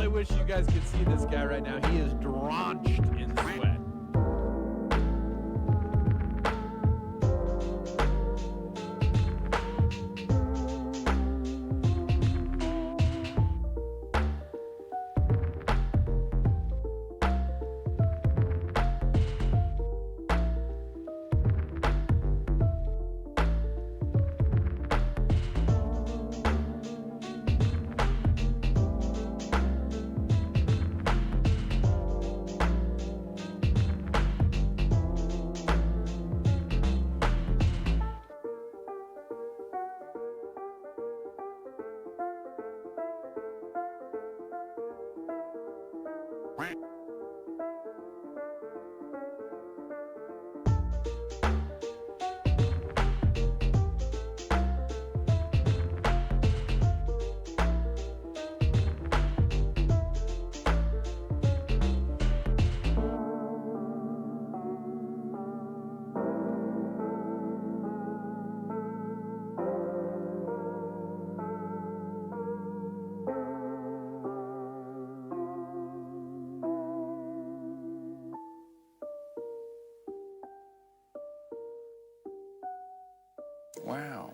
really wish you guys could see this guy right now. He is drenched in sweat. Wow.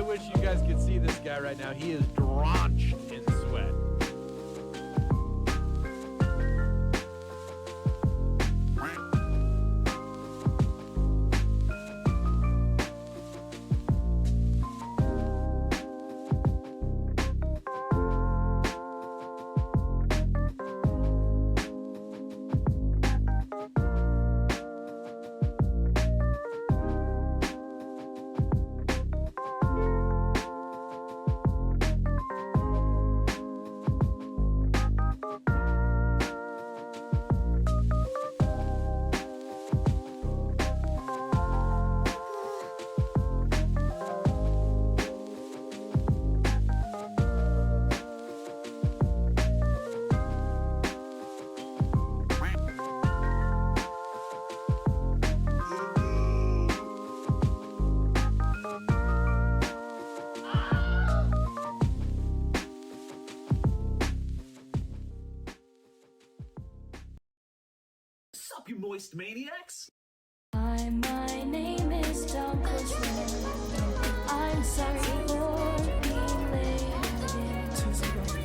Wish you guys could see this guy right now. He is drenched in sweat. Sup, you moist maniacs? Hi, my name is DunkOrSlam. I'm sorry for being late again.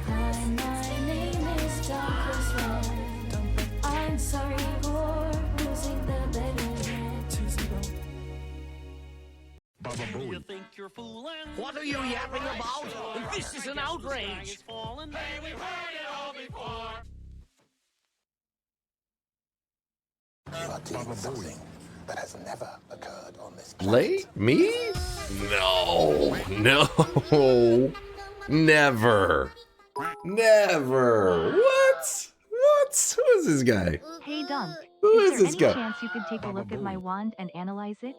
Hi, my name is DunkOrSlam. I'm sorry for losing the bet again. You think you're fooling? What are you yapping about? This is an outrage! Hey, we've heard it all before. You are dealing with something that has never occurred on this Late? planet. Me? No. No. Never. Never. What? What? Who is this guy? Hey Dunk, Who is is there this any guy? chance you could take a look at my wand and analyze it?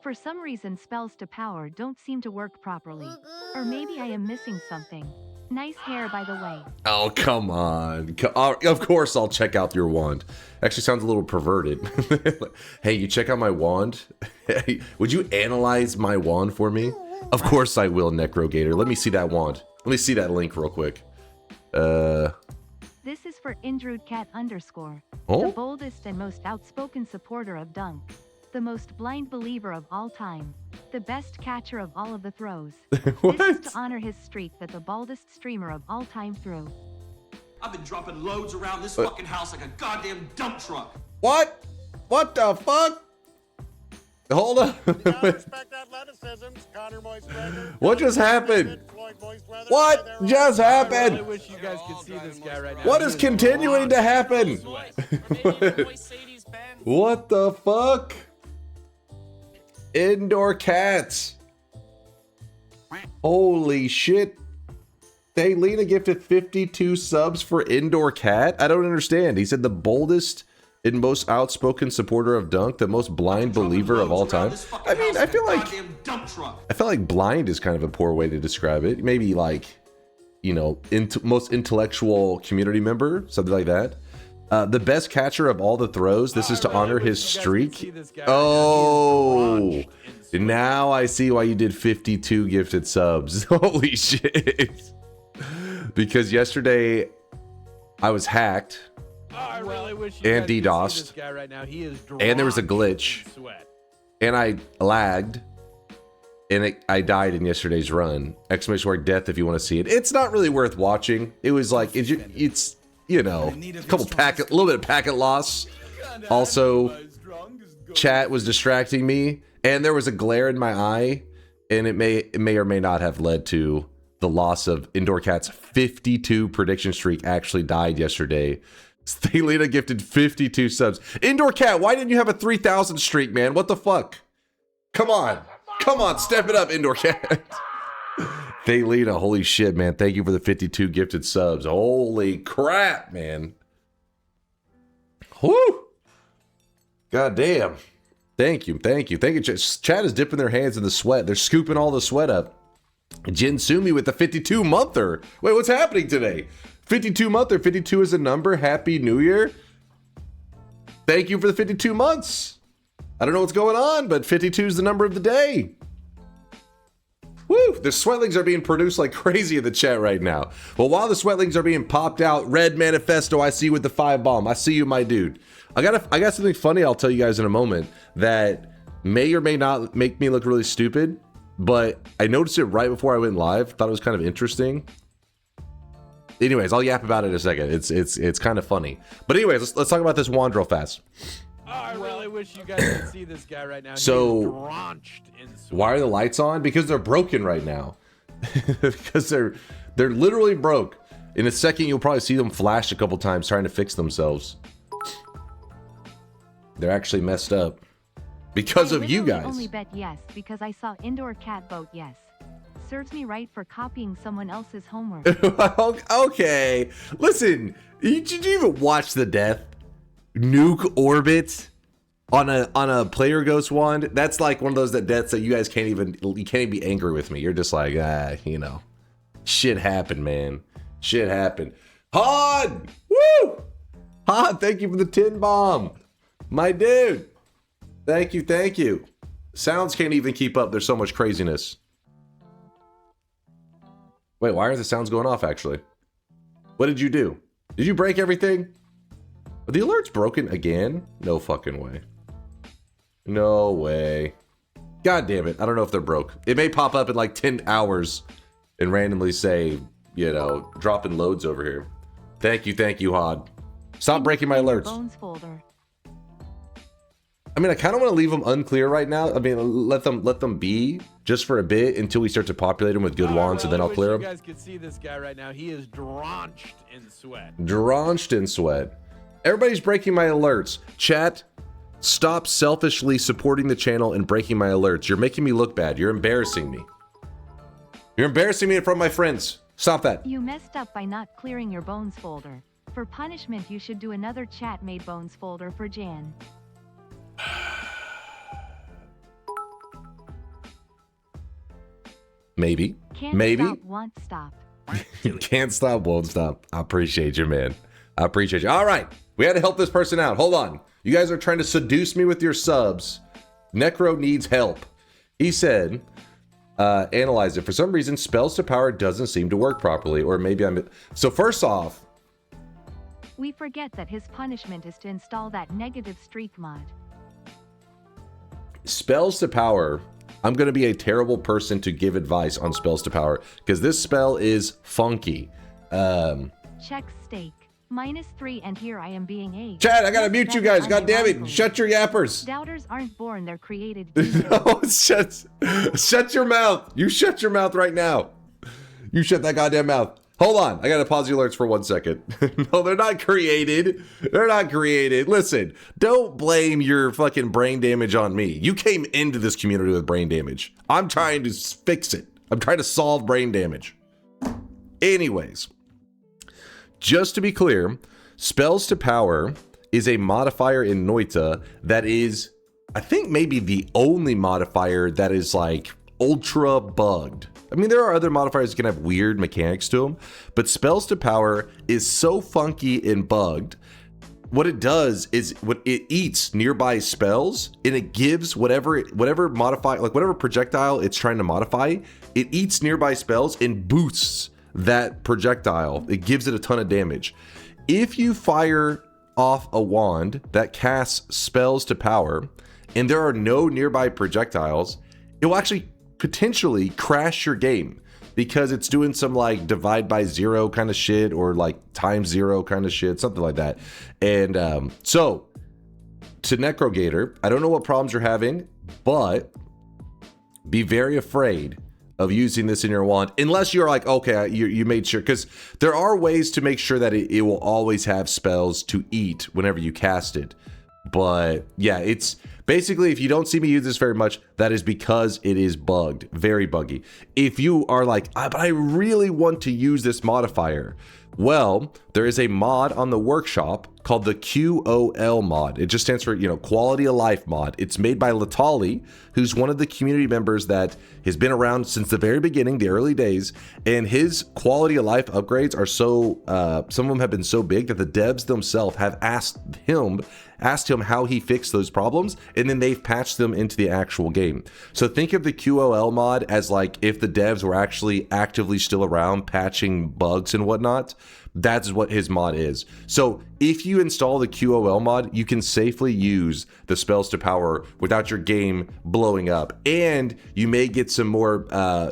For some reason spells to power don't seem to work properly. Or maybe I am missing something. Nice hair, by the way. Oh, come on. Of course I'll check out your wand. Actually sounds a little perverted. Hey, you check out my wand? Would you analyze my wand for me? Of course I will, Necrogator. Let me see that wand. Let me see that link real quick. This is for Indrude_Cat_, Oh? the boldest and most outspoken supporter of Dunk. The most blind believer of all time. The best catcher of all of the throws. What? This is to honor his streak that the baldest streamer of all time threw. I've been dropping loads around this fucking house like a goddamn dump truck. What? What the fuck? Hold on. What just happened? What just I happened? really wish you guys could see this guy right now. What He is continuing to happen? What the fuck? Indoor cats. Holy shit. Hey, Lena gifted 52 subs for Indoor Cat. I don't understand. He said the boldest and most outspoken supporter of Dunk, the most blind believer of all time. I mean, I feel like blind is kind of a poor way to describe it. Maybe like, you know, most intellectual community member, something like that. The best catcher of all the throws. This is to honor his streak. Oh, now I see why you did 52 gifted subs. Holy shit. Because yesterday I was hacked and DDoSed, and there was a glitch, and I lagged, and I died in yesterday's run. ! Death if you want to see it. It's not really worth watching. It was like, it's you know, a little bit of packet loss. Also, chat was distracting me, and there was a glare in my eye, and it may or may not have led to the loss of Indoor Cat's 52 prediction streak. Actually died yesterday. Stalina gifted 52 subs. Indoor Cat, why didn't you have a 3,000 streak, man? What the fuck? Come on, step it up, Indoor Cat. Thalina, holy shit, man. Thank you for the 52 gifted subs. Holy crap, man. Whoo! God damn. Thank you. Chat is dipping their hands in the sweat. They're scooping all the sweat up. Jinsumi with the 52-monther. Wait, what's happening today? 52-monther. 52 is a number. Happy New Year. Thank you for the 52 months. I don't know what's going on, but 52 is the number of the day. Woo! The sweatlings are being produced like crazy in the chat right now. Well, while the sweatlings are being popped out, Red Manifesto, I see you with the 5-bomb. I see you, my dude. I got something funny I'll tell you guys in a moment that may or may not make me look really stupid, but I noticed it right before I went live. Thought it was kind of interesting. Anyways, I'll yap about it in a second. It's kind of funny. But anyways, let's talk about this wand real fast. I really wish you guys could see this guy right now. So, why are the lights on? Because they're broken right now. Because they're literally broke. In a second, you'll probably see them flash a couple times trying to fix themselves. They're actually messed up. Because of you guys. I only bet yes because I saw Indoor Cat vote yes. Serves me right for copying someone else's homework. Okay. Listen, did you even watch the death? Nuke orbit on a player ghost wand. That's like one of those deaths that you guys can't even be angry with me. You're just like, you know, shit happened, man. Shit happened. Han! Woo! Han, thank you for the 10 bomb. My dude. Thank you. Sounds can't even keep up. There's so much craziness. Wait, why are the sounds going off actually? What did you do? Did you break everything? Are the alerts broken again? No fucking way. No way. God damn it. I don't know if they're broke. It may pop up in like 10 hours and randomly say, you know, dropping loads over here. Thank you, Hod. Stop breaking my alerts. Bones folder. I mean, I kind of want to leave them unclear right now. I mean, let them be just for a bit until we start to populate them with good wands, and then I'll clear them. You guys could see this guy right now. He is drenched in sweat. Drenched in sweat. Everybody's breaking my alerts. Chat, stop selfishly supporting the channel and breaking my alerts. You're making me look bad. You're embarrassing me. You're embarrassing me in front of my friends. Stop that. You messed up by not clearing your bones folder. For punishment, you should do another chat-made bones folder for Jan. Maybe. Can't Maybe. stop, won't stop. Can't stop, won't stop. I appreciate you, man. I appreciate you. All right. We had to help this person out. Hold on. You guys are trying to seduce me with your subs. Necro needs help. He said, analyze it. For some reason, spells to power doesn't seem to work properly. Or maybe I'm... So first off... We forget that his punishment is to install that negative streak mod. Spells to power... I'm going to be a terrible person to give advice on spells to power. Because this spell is funky. Check stake. -3 and here I am being aged. Chad, I gotta mute you guys. God damn it. Shut your yappers. Doubters aren't born, they're created. No, shut your mouth. You shut your mouth right now. You shut that goddamn mouth. Hold on. I gotta pause the alerts for 1 second. No, they're not created. They're not created. Listen, don't blame your fucking brain damage on me. You came into this community with brain damage. I'm trying to fix it. I'm trying to solve brain damage. Anyways, just to be clear, spells to power is a modifier in Noita that is, I think, maybe the only modifier that is like ultra bugged. I mean, there are other modifiers that can have weird mechanics to them, but spells to power is so funky and bugged. What it does is it eats nearby spells and it gives whatever modify, like whatever projectile it's trying to modify, it eats nearby spells and boosts that projectile. It gives it a ton of damage. If you fire off a wand that casts spells to power and there are no nearby projectiles, it will actually potentially crash your game because it's doing some like divide by zero kind of shit or like times zero kind of shit, something like that. And so to Necrogator, I don't know what problems you're having, but be very afraid of using this in your wand unless you're like, okay, you made sure, because there are ways to make sure that it will always have spells to eat whenever you cast it. But yeah, it's basically, if you don't see me use this very much, that is because it is bugged, very buggy. If you are like, but I really want to use this modifier, well, there is a mod on the workshop called the QOL mod. It just stands for, quality of life mod. It's made by Latali, who's one of the community members that has been around since the very beginning, the early days. And his quality of life upgrades are so, some of them have been so big that the devs themselves have asked him how he fixed those problems, and then they've patched them into the actual game. So think of the QOL mod as like if the devs were actually actively still around patching bugs and whatnot. That's what his mod is. So if you install the QOL mod, you can safely use the spells to power without your game blowing up, and you may get some more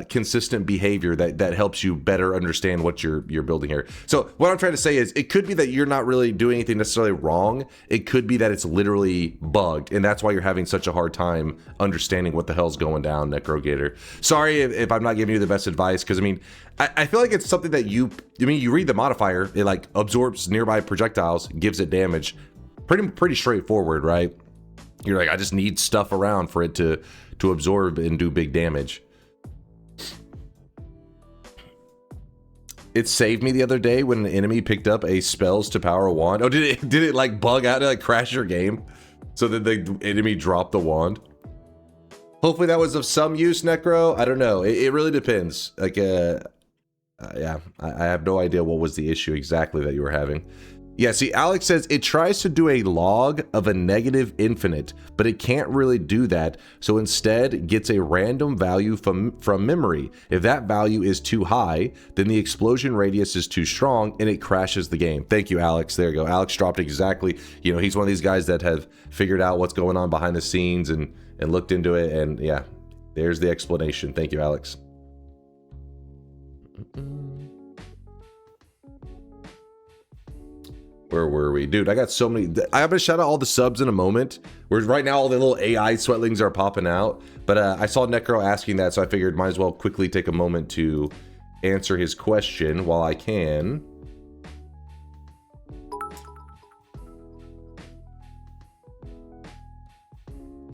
consistent behavior that helps you better understand what you're building here. So what I'm trying to say is, it could be that you're not really doing anything necessarily wrong. It could be that it's literally bugged, and that's why you're having such a hard time understanding what the hell's going down, Necrogator. Sorry if I'm not giving you the best advice, because I mean, I feel like it's something that you read the modifier, it like absorbs nearby projectiles, gives it damage. Pretty straightforward, right? You're like, I just need stuff around for it to absorb and do big damage. It saved me the other day when an enemy picked up a spells to power wand. Oh, did it like bug out and like crash your game so that the enemy dropped the wand? Hopefully that was of some use, Necro. I don't know. It really depends. Like, yeah, I have no idea what was the issue exactly that you were having. Yeah, see, Alex says it tries to do a log of a negative infinite, but it can't really do that. So instead, it gets a random value from memory. If that value is too high, then the explosion radius is too strong and it crashes the game. Thank you, Alex. There you go. Alex dropped exactly. He's one of these guys that have figured out what's going on behind the scenes and looked into it. And yeah, there's the explanation. Thank you, Alex. Where were we? Dude, I got so many. I'm gonna shout out all the subs in a moment. Whereas right now all the little AI sweatlings are popping out. But I saw Necro asking that, so I figured might as well quickly take a moment to answer his question while I can.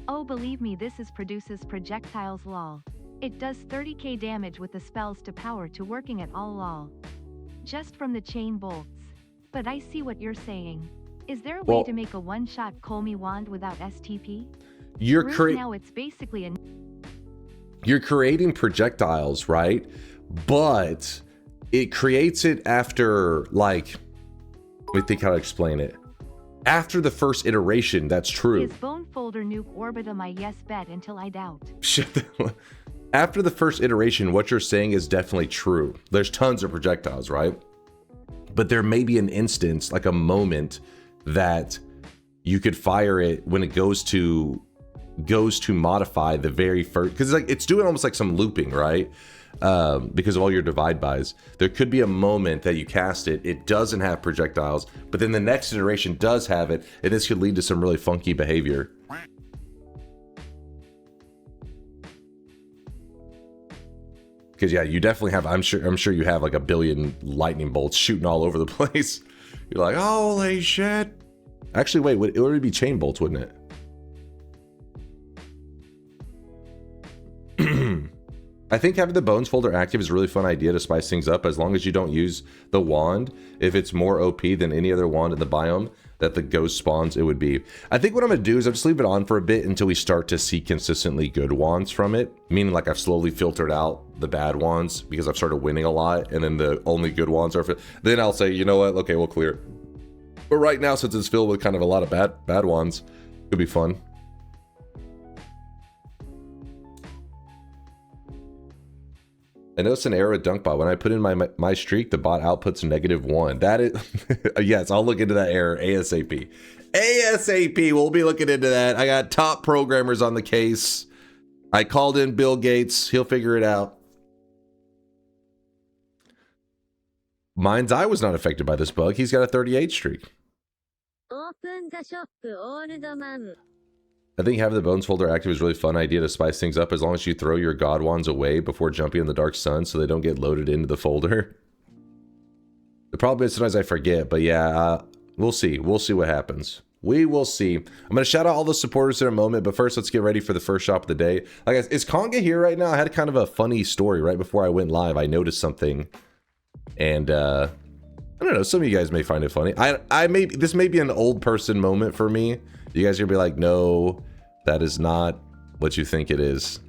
Oh, believe me, this produces projectiles lol. It does 30k damage with the spells to power to working at all lol. Just from the chain bolts. But I see what you're saying. Is there a way to make a one-shot Colmy wand without STP? You're Now it's basically a... you're creating projectiles, right? But it creates it after, like, let me think how to explain it. After the first iteration, that's true. His bone folder nuke orbita my yes bet until I doubt. After the first iteration, what you're saying is definitely true. There's tons of projectiles, right? But there may be an instance, like a moment, that you could fire it when it goes to modify the very first, because like it's doing almost like some looping, right? Because of all your divide bys. There could be a moment that you cast it, it doesn't have projectiles, but then the next iteration does have it, and this could lead to some really funky behavior. Because yeah, you definitely have, I'm sure you have like a billion lightning bolts shooting all over the place. You're like, holy shit. Actually, wait, it would be chain bolts, wouldn't it? I think having the bones folder active is a really fun idea to spice things up, as long as you don't use the wand. If it's more OP than any other wand in the biome that the ghost spawns, it would be. I think what I'm gonna do is I'll just leave it on for a bit until we start to see consistently good wands from it. Meaning like I've slowly filtered out the bad wands because I've started winning a lot, and then the only good wands are, then I'll say, you know what, okay, we'll clear it. But right now, since it's filled with kind of a lot of bad wands, it could be fun. I noticed an error with DunkBot. When I put in my streak, the bot outputs -1. That is, yes, I'll look into that error ASAP. ASAP, we'll be looking into that. I got top programmers on the case. I called in Bill Gates. He'll figure it out. Mind's Eye was not affected by this bug. He's got a 38 streak. I think having the bones folder active is a really fun idea to spice things up, as long as you throw your god wands away before jumping in the dark sun so they don't get loaded into the folder. The problem is sometimes I forget, but yeah, we'll see. We'll see what happens. We will see. I'm going to shout out all the supporters in a moment, but first let's get ready for the first shop of the day. Like, is Conga here right now? I had kind of a funny story right before I went live. I noticed something, and I don't know, some of you guys may find it funny. This may be an old person moment for me. You guys are gonna be like, no, that is not what you think it is.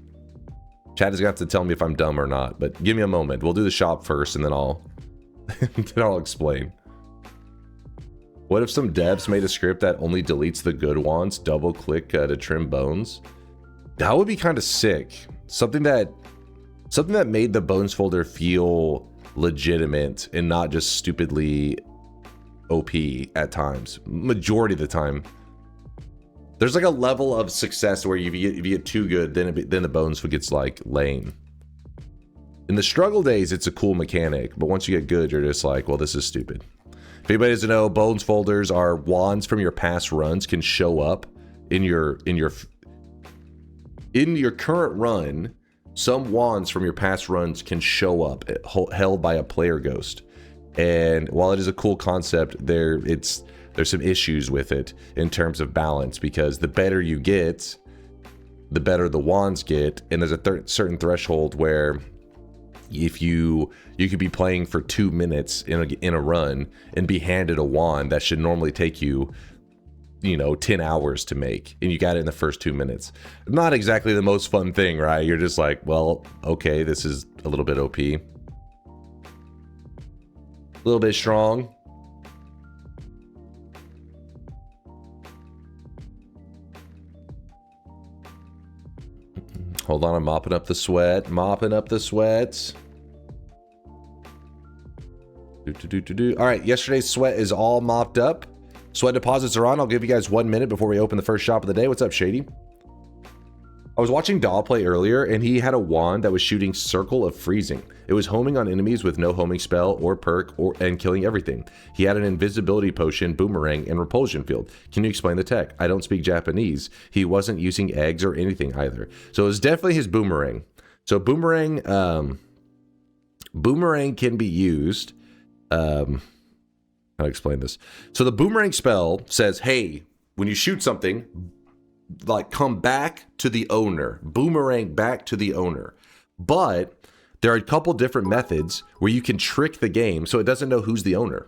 Chad is gonna have to tell me if I'm dumb or not, but give me a moment. We'll do the shop first, and then I'll explain. What if some devs made a script that only deletes the good wands, double click to trim bones? That would be kind of sick. Something that made the bones folder feel legitimate and not just stupidly OP at times. Majority of the time. There's like a level of success where if you get too good, then the bones gets like lame. In the struggle days, it's a cool mechanic, but once you get good, you're just like, well, this is stupid. If anybody doesn't know, bones folders are wands from your past runs can show up in your current run. Some wands from your past runs can show up held by a player ghost, and while it is a cool concept, there's some issues with it in terms of balance, because the better you get, the better the wands get, and there's a certain threshold where if you could be playing for 2 minutes in a run and be handed a wand that should normally take you 10 hours to make, and you got it in the first 2 minutes. Not exactly the most fun thing, right? You're just like, well, okay, this is a little bit OP. A little bit strong. Hold on, I'm mopping up the sweat. Mopping up the sweat. All right, yesterday's sweat is all mopped up. Sweat deposits are on. I'll give you guys 1 minute before we open the first shop of the day. What's up, Shady? I was watching Daw play earlier, and he had a wand that was shooting Circle of Freezing. It was homing on enemies with no homing spell or perk and killing everything. He had an invisibility potion, boomerang, and repulsion field. Can you explain the tech? I don't speak Japanese. He wasn't using eggs or anything either. So it was definitely his boomerang. So boomerang can be used. How to explain this? So the boomerang spell says, hey, when you shoot something, like, come back to the owner. Boomerang back to the owner. But there are a couple different methods where you can trick the game so it doesn't know who's the owner.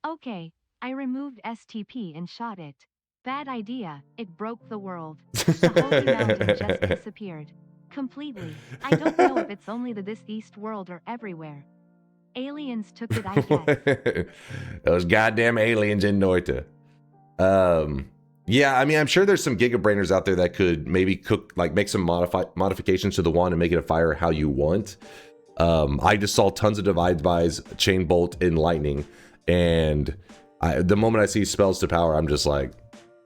Okay, I removed STP and shot it. Bad idea, it broke the world. The holy mountain just disappeared. Completely. I don't know if it's only this East world or everywhere. Aliens took it, I guess. Those goddamn aliens in Noita. Yeah, I mean, I'm sure there's some gigabrainers out there that could maybe make some modifications to the wand and make it fire how you want. I just saw tons of divide buys, chain bolt, and lightning, and the moment I see spells to power, I'm just like,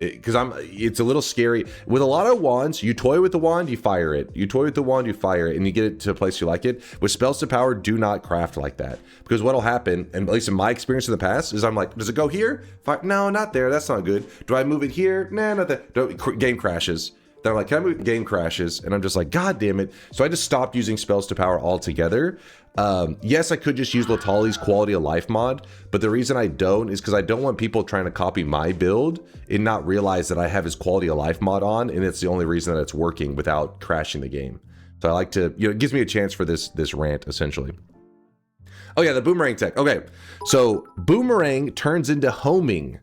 because it's a little scary. With a lot of wands, you toy with the wand, you fire it. You toy with the wand, you fire it, and you get it to a place you like it. With spells to power, do not craft like that. Because what'll happen, and at least in my experience in the past, is I'm like, does it go here? No, not there. That's not good. Do I move it here? Nah, not that. Game crashes. They're like, can I move? Game crashes. And I'm just like, God damn it. So I just stopped using spells to power altogether. Yes, I could just use Latali's quality of life mod, but the reason I don't is because I don't want people trying to copy my build and not realize that I have his quality of life mod on, and it's the only reason that it's working without crashing the game. So I like to, it gives me a chance for this rant, essentially. Oh yeah, the boomerang tech. Okay, so boomerang turns into homing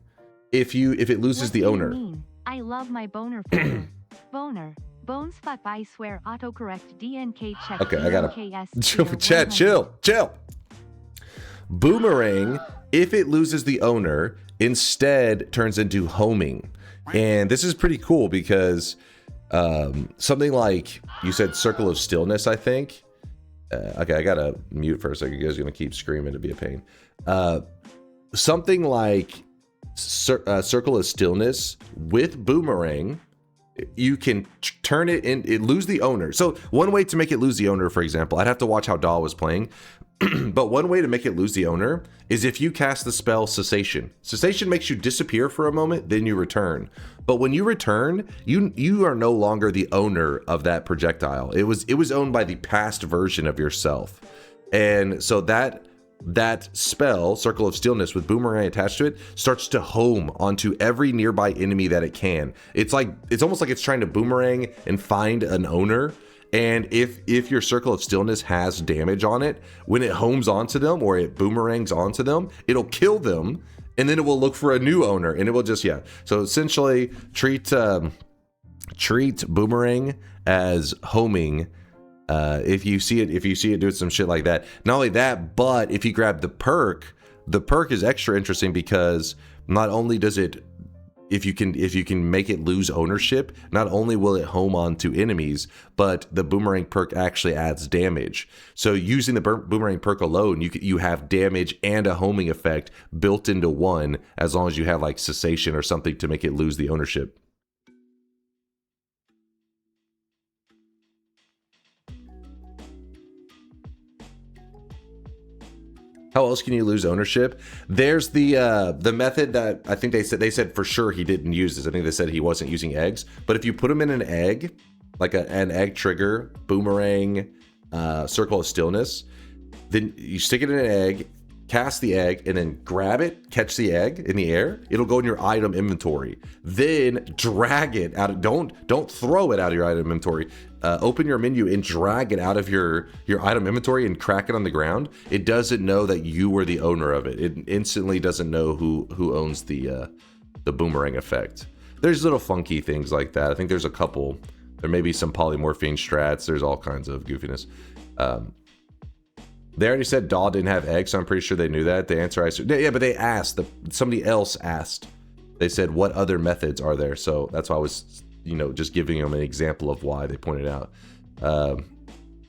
if it loses What the do you owner. mean? I love my boner folder. Boner. Bones fuck, I swear. Autocorrect DNK check. Okay, I gotta DNKS Chat, 100. chill. Boomerang, if it loses the owner, instead turns into homing. And this is pretty cool because something like you said, Circle of Stillness, I think. Okay, I gotta mute for a second. You guys are gonna keep screaming to be a pain. Something like Circle of Stillness with Boomerang, you can turn it in, lose the owner. So one way to make it lose the owner, for example, I'd have to watch how Daw was playing, but one way to make it lose the owner is if you cast the spell Cessation. Cessation makes you disappear for a moment, then you return. But when you return, you are no longer the owner of that projectile. It was owned by the past version of yourself. And so that spell, Circle of Stillness, with Boomerang attached to it, starts to home onto every nearby enemy that it can. It's almost like it's trying to boomerang and find an owner. And if your Circle of Stillness has damage on it, when it homes onto them or it boomerangs onto them, it'll kill them, and then it will look for a new owner, and it will just, yeah. So essentially, treat Boomerang as homing. If you see it doing some shit like that. Not only that, but if you grab the perk is extra interesting because not only does it, if you can make it lose ownership, not only will it home onto enemies, but the boomerang perk actually adds damage. So using the boomerang perk alone, you have damage and a homing effect built into one, as long as you have like cessation or something to make it lose the ownership. How else can you lose ownership? There's the method that I think they said for sure he didn't use this. I think they said he wasn't using eggs. But if you put them in an egg, like an egg trigger, boomerang, Circle of Stillness, then you stick it in an egg, cast the egg, and then grab it, catch the egg in the air. It'll go in your item inventory. Then drag it out. Don't throw it out of your item inventory. Open your menu and drag it out of your item inventory and crack it on the ground. It doesn't know that you were the owner of it. It instantly doesn't know who owns the boomerang effect. There's little funky things like that. I think there's a couple. There may be some polymorphine strats. There's all kinds of goofiness. They already said Daw didn't have eggs, so I'm pretty sure they knew that. The answer yeah, but they asked. Somebody else asked. They said, what other methods are there? So that's why I was, just giving them an example of why they pointed out. I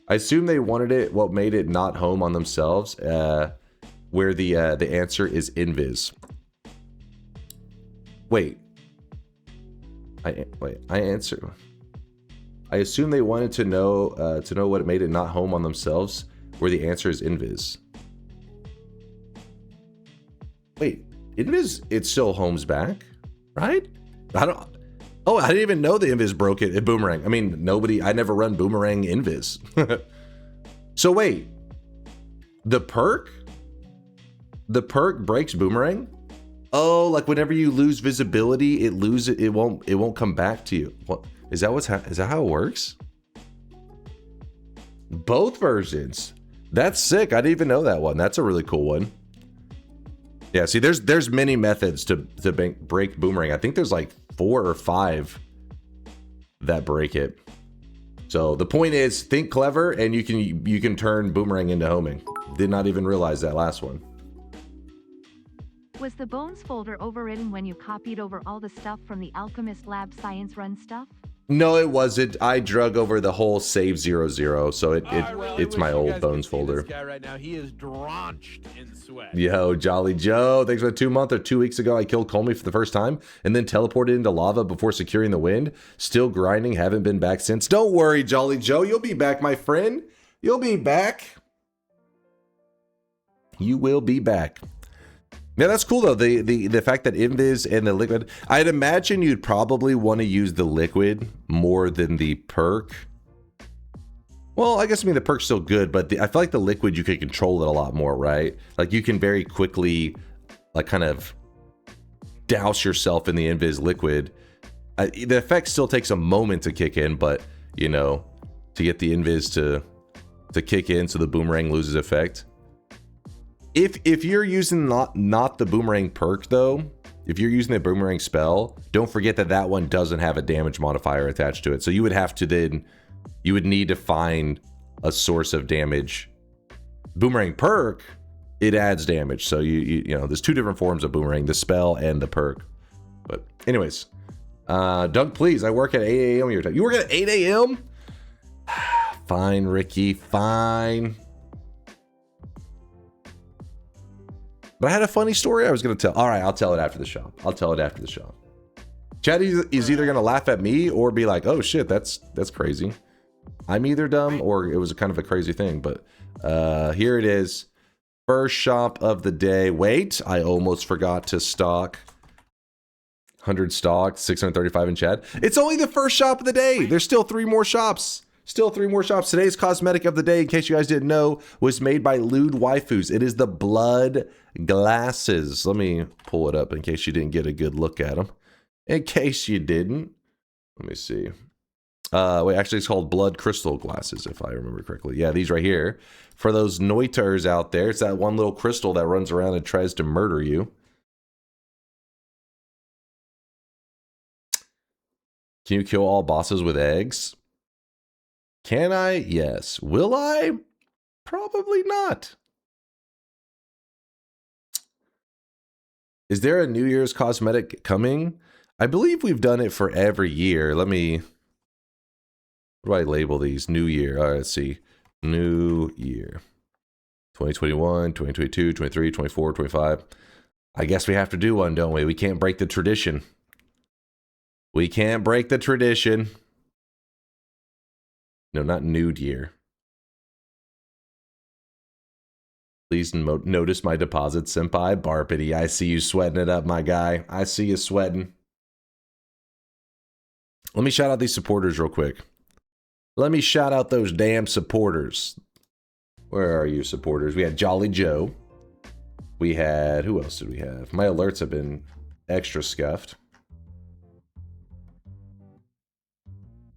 assume they wanted it. What made it not home on themselves? Where the answer is invis. I answer. I assume they wanted to know what made it not home on themselves. Where the answer is invis. Wait, invis, it still homes back, right? I didn't even know the invis broke it at boomerang. I mean, I never run boomerang invis. So wait, the perk breaks boomerang? Oh, like whenever you lose visibility, it won't come back to you. What is that? Is that how it works? Both versions. That's sick. I didn't even know that one. That's a really cool one. Yeah, see, there's many methods to break boomerang. I think there's like 4 or 5 that break it. So the point is, think clever, and you can turn boomerang into homing. Did not even realize that last one. Was the Bones folder overwritten when you copied over all the stuff from the Alchemist Lab Science Run stuff? No, it wasn't. I drug over the whole save 00, so it's my old Bones folder. This guy right now, he is drenched in sweat. Yo, Jolly Joe, thanks for the 2 month or 2 weeks ago. I killed Colmy for the first time and then teleported into lava before securing the wind. Still grinding, haven't been back since. Don't worry, Jolly Joe, you'll be back, my friend. You'll be back. You will be back. Yeah, that's cool though. The fact that Invis and the liquid, I'd imagine you'd probably want to use the liquid more than the perk. Well, I guess the perk's still good, but I feel like the liquid you can control it a lot more, right? Like you can very quickly, like kind of douse yourself in the Invis liquid. The effect still takes a moment to kick in, but you know, to get the Invis to kick in so the boomerang loses effect. If you're using not the boomerang perk though, if you're using the boomerang spell, don't forget that one doesn't have a damage modifier attached to it. So you would have to you would need to find a source of damage. Boomerang perk, it adds damage. So you know, there's two different forms of boomerang, the spell and the perk. But anyways, Dunk, please, I work at 8 a.m. your time. You work at 8 a.m.? Fine, Ricky, fine. But I had a funny story I was going to tell. All right, I'll tell it after the show. Chad is either going to laugh at me or be like, oh shit, that's crazy. I'm either dumb or it was kind of a crazy thing. But here it is. First shop of the day. Wait, I almost forgot to stock. 100 stock, 635 in Chad. It's only the first shop of the day. There's still 3 more shops. Today's cosmetic of the day, in case you guys didn't know, was made by Lewd Waifus. It is the blood glasses. Let me pull it up in case you didn't get a good look at them. In case you didn't. Let me see. Wait, actually it's called blood crystal glasses, if I remember correctly. Yeah, these right here. For those Noiters out there, it's that one little crystal that runs around and tries to murder you. Can you kill all bosses with eggs? Can I? Yes. Will I? Probably not. Is there a New Year's cosmetic coming? I believe we've done it for every year. Let me... What do I label these? New Year. All right, let's see. New Year. 2021, 2022, 23, 24, 25. I guess we have to do one, don't we? We can't break the tradition. No, not nude year. Please notice my deposit, senpai. Barpity, I see you sweating it up, my guy. I see you sweating. Let me shout out these supporters real quick. Let me shout out those damn supporters. Where are you, supporters? We had Jolly Joe. We had... Who else did we have? My alerts have been extra scuffed.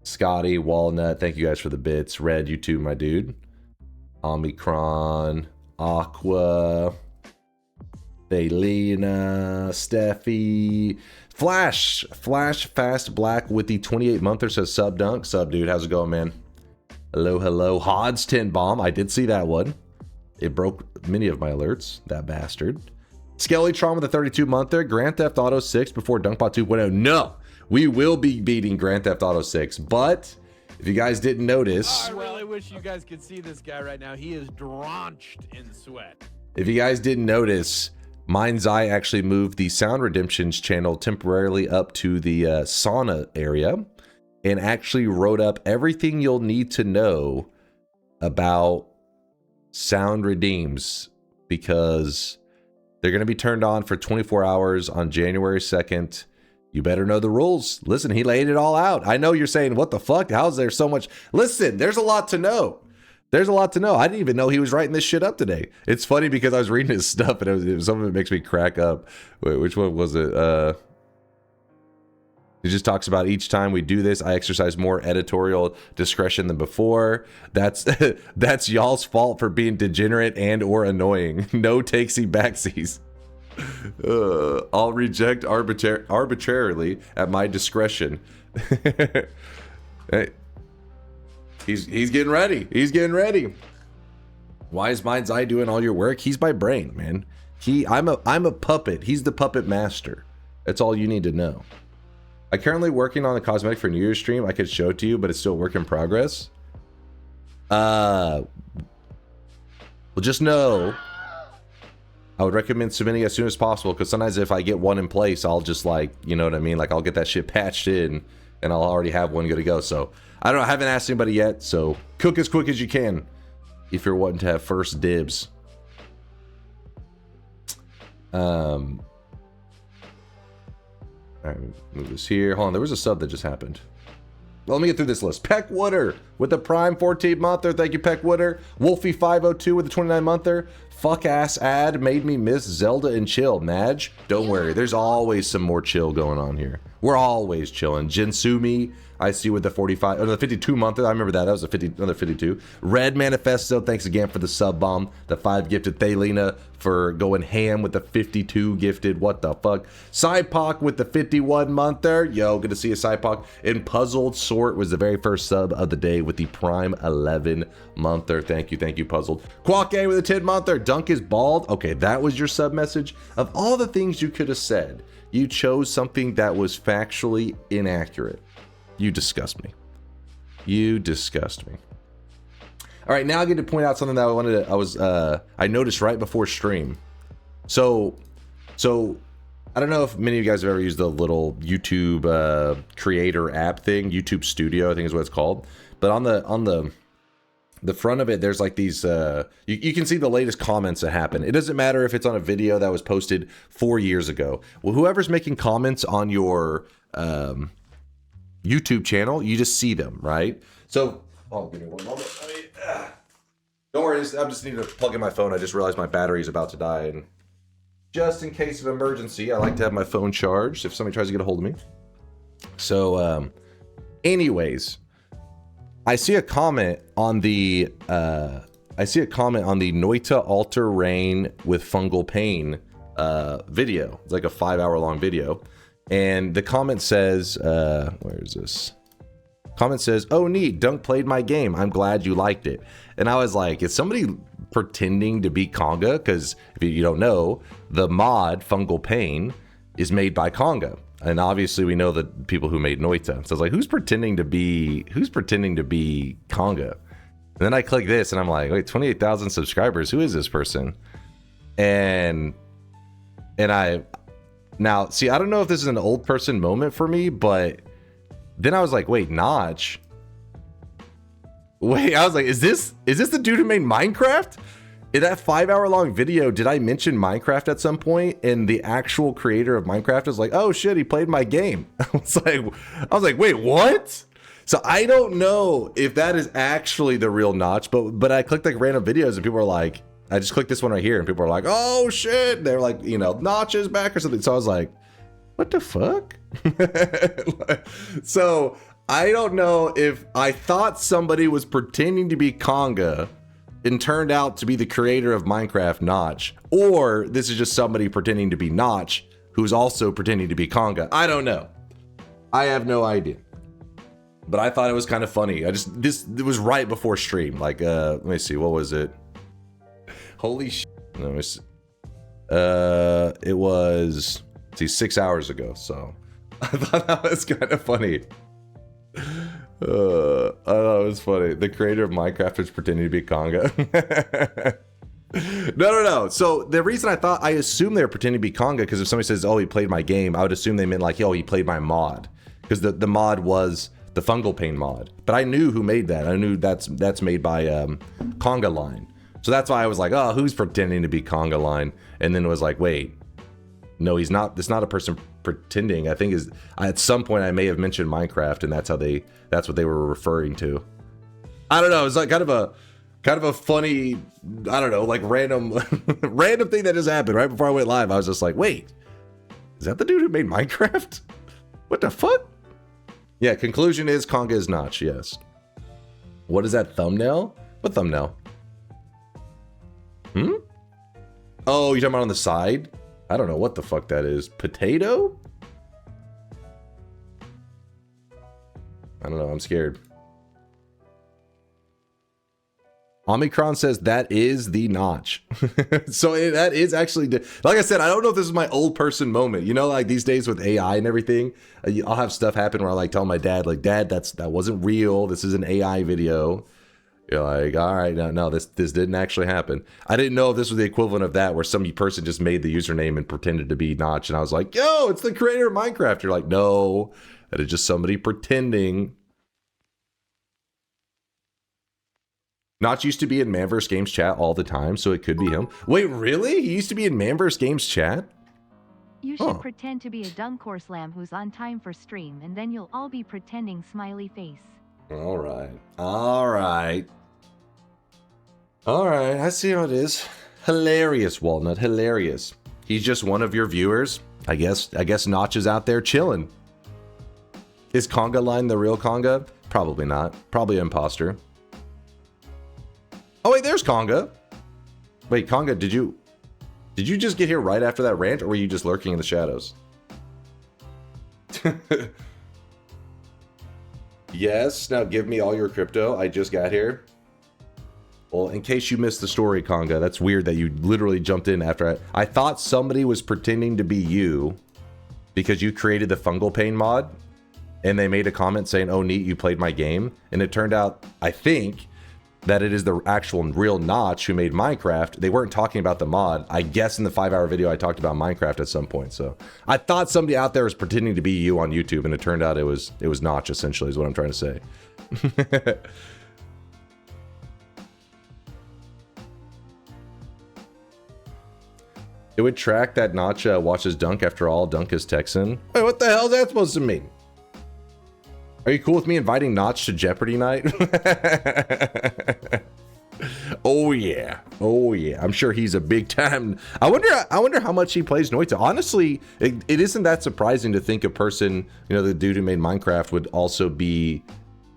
Scotty, Walnut, thank you guys for the bits. Red, you too, my dude. Omicron, Aqua, Thelina, Steffi, Flash, Fast Black with the 28-monther says sub dunk. Sub, dude, how's it going, man? Hello. Hod's 10 bomb, I did see that one. It broke many of my alerts, that bastard. Skellytron with the 32-monther, Grand Theft Auto 6 before Dunkbot 2.0. No! We will be beating Grand Theft Auto 6, but if you guys didn't notice... I really wish you guys could see this guy right now. He is drenched in sweat. If you guys didn't notice, Mind's Eye actually moved the Sound Redemptions channel temporarily up to the sauna area and actually wrote up everything you'll need to know about Sound Redeems because they're going to be turned on for 24 hours on January 2nd. You better know the rules. Listen, he laid it all out. I know you're saying, what the fuck? How's there so much? Listen, there's a lot to know. I didn't even know he was writing this shit up today. It's funny because I was reading his stuff and some of it makes me crack up. Wait, which one was it? He just talks about each time we do this, I exercise more editorial discretion than before. That's y'all's fault for being degenerate and or annoying. No takesy backsies. I'll reject arbitrarily at my discretion. Hey. He's getting ready. He's getting ready. Why is Mind's Eye doing all your work? He's my brain, man. I'm a puppet. He's the puppet master. That's all you need to know. I'm currently working on a cosmetic for New Year's stream. I could show it to you, but it's still a work in progress. Well, just know I would recommend submitting as soon as possible, because sometimes if I get one in place, I'll just like, you know what I mean? Like I'll get that shit patched in and I'll already have one good to go. So I don't know. I haven't asked anybody yet. So cook as quick as you can if you're wanting to have first dibs. All right, move this here. Hold on, there was a sub that just happened. Well, let me get through this list. Peck Wooder with the Prime 14-monther. Thank you, Peck Wooder. Wolfie502 with the 29-monther. Fuck ass ad made me miss Zelda and chill. Madge, don't worry. There's always some more chill going on here. We're always chilling. Jinsumi, I see with the 45, or the 52-monther. I remember that. That was another 52. Red Manifesto, thanks again for the sub bomb. The 5 gifted. Thalina for going ham with the 52 gifted. What the fuck? Cypoc with the 51-monther. Yo, good to see you, Cypoc. And Puzzled Sort was the very first sub of the day with the Prime 11-monther. Thank you, Puzzled. Quack with a 10-monther. Dunk is bald. Okay, that was your sub message. Of all the things you could have said, you chose something that was factually inaccurate. You disgust me. You disgust me. All right, now I get to point out something that I noticed right before stream. So I don't know if many of you guys have ever used the little YouTube creator app thing, YouTube Studio, I think is what it's called. But on the front of it, there's like these, you can see the latest comments that happen. It doesn't matter if it's on a video that was posted 4 years ago. Well, whoever's making comments on your YouTube channel, you just see them, right? So, oh, give me one moment. Don't worry, I just need to plug in my phone. I just realized my battery is about to die, and just in case of emergency, I like to have my phone charged if somebody tries to get a hold of me. So, anyways, I see a comment on the Noita Alter Rain with Fungal Pain video. It's like a 5-hour long video. And the comment says, where is this? Comment says, oh neat, Dunk played my game. I'm glad you liked it. And I was like, is somebody pretending to be Conga? Because if you don't know, the mod Fungal Pain is made by Conga. And obviously we know the people who made Noita. So I was like, who's pretending to be Conga? And then I click this and I'm like, wait, 28,000 subscribers. Who is this person? And now, see, I don't know if this is an old person moment for me, but then I was like, wait, Notch. Wait, I was like, is this the dude who made Minecraft? In that 5-hour long video, did I mention Minecraft at some point? And the actual creator of Minecraft is like, oh shit, he played my game. I was like, wait, what? So I don't know if that is actually the real Notch, but I clicked like random videos and people are like, I just clicked this one right here and people are like, oh shit. They're like, you know, Notch is back or something. So I was like, what the fuck? So I don't know if I thought somebody was pretending to be Conga and turned out to be the creator of Minecraft, Notch, or this is just somebody pretending to be Notch who's also pretending to be Conga. I don't know. I have no idea. But I thought it was kind of funny. It was right before stream. Like, let me see, what was it? Holy shit. No, it was, let's see, 6 hours ago. So I thought that was kind of funny. I thought it was funny. The creator of Minecraft is pretending to be Conga. No. So the reason I assumed they were pretending to be Conga, because if somebody says, oh, he played my game, I would assume they meant like, yo, he played my mod. Because the mod was the Fungal Pain mod. But I knew who made that. I knew that's made by Conga Line. So that's why I was like, oh, who's pretending to be Conga Line? And then it was like, wait, no, he's not. It's not a person pretending. I think at some point I may have mentioned Minecraft, and that's what they were referring to. I don't know. It's like kind of a funny, I don't know, like random thing that just happened right before I went live. I was just like, wait, is that the dude who made Minecraft? What the fuck? Yeah. Conclusion is Conga is Notch. Yes. What is that thumbnail? What thumbnail? Oh, you're talking about on the side? I don't know what the fuck that is. Potato? I don't know. I'm scared. Omicron says that is the notch. So that is actually, like I said, I don't know if this is my old person moment. You know, like these days with AI and everything, I'll have stuff happen where I like tell my dad, like, Dad, that wasn't real. This is an AI video. You're like, all right, no, this didn't actually happen. I didn't know if this was the equivalent of that, where some person just made the username and pretended to be Notch, and I was like, yo, it's the creator of Minecraft. You're like, no, that is just somebody pretending. Notch used to be in Manverse Games chat all the time, so it could be him. Wait, really? He used to be in Manverse Games chat? You should pretend to be a DunkOrSlam who's on time for stream, and then you'll all be pretending smiley face. All right, I see how it is. Hilarious, Walnut, hilarious. He's just one of your viewers. I guess Notch is out there chilling. Is Conga Line the real Conga? Probably not. Probably an imposter. Oh wait, there's Conga. Wait, Conga, did you just get here right after that rant, or were you just lurking in the shadows? Yes, now give me all your crypto. I just got here. Well, in case you missed the story, Conga, that's weird that you literally jumped in after I thought somebody was pretending to be you because you created the fungal pain mod, and they made a comment saying, oh, neat, you played my game. And it turned out, I think, that it is the actual real Notch who made Minecraft. They weren't talking about the mod. I guess in the 5-hour video I talked about Minecraft at some point. So I thought somebody out there was pretending to be you on YouTube, and it turned out it was Notch, essentially, is what I'm trying to say. It would track that Notch watches Dunk. After all, Dunk is Texan. Wait, what the hell is that supposed to mean? Are you cool with me inviting Notch to Jeopardy night? Oh yeah. I'm sure he's a big time. I wonder how much he plays Noita. Honestly, it isn't that surprising to think a person, you know, the dude who made Minecraft would also be,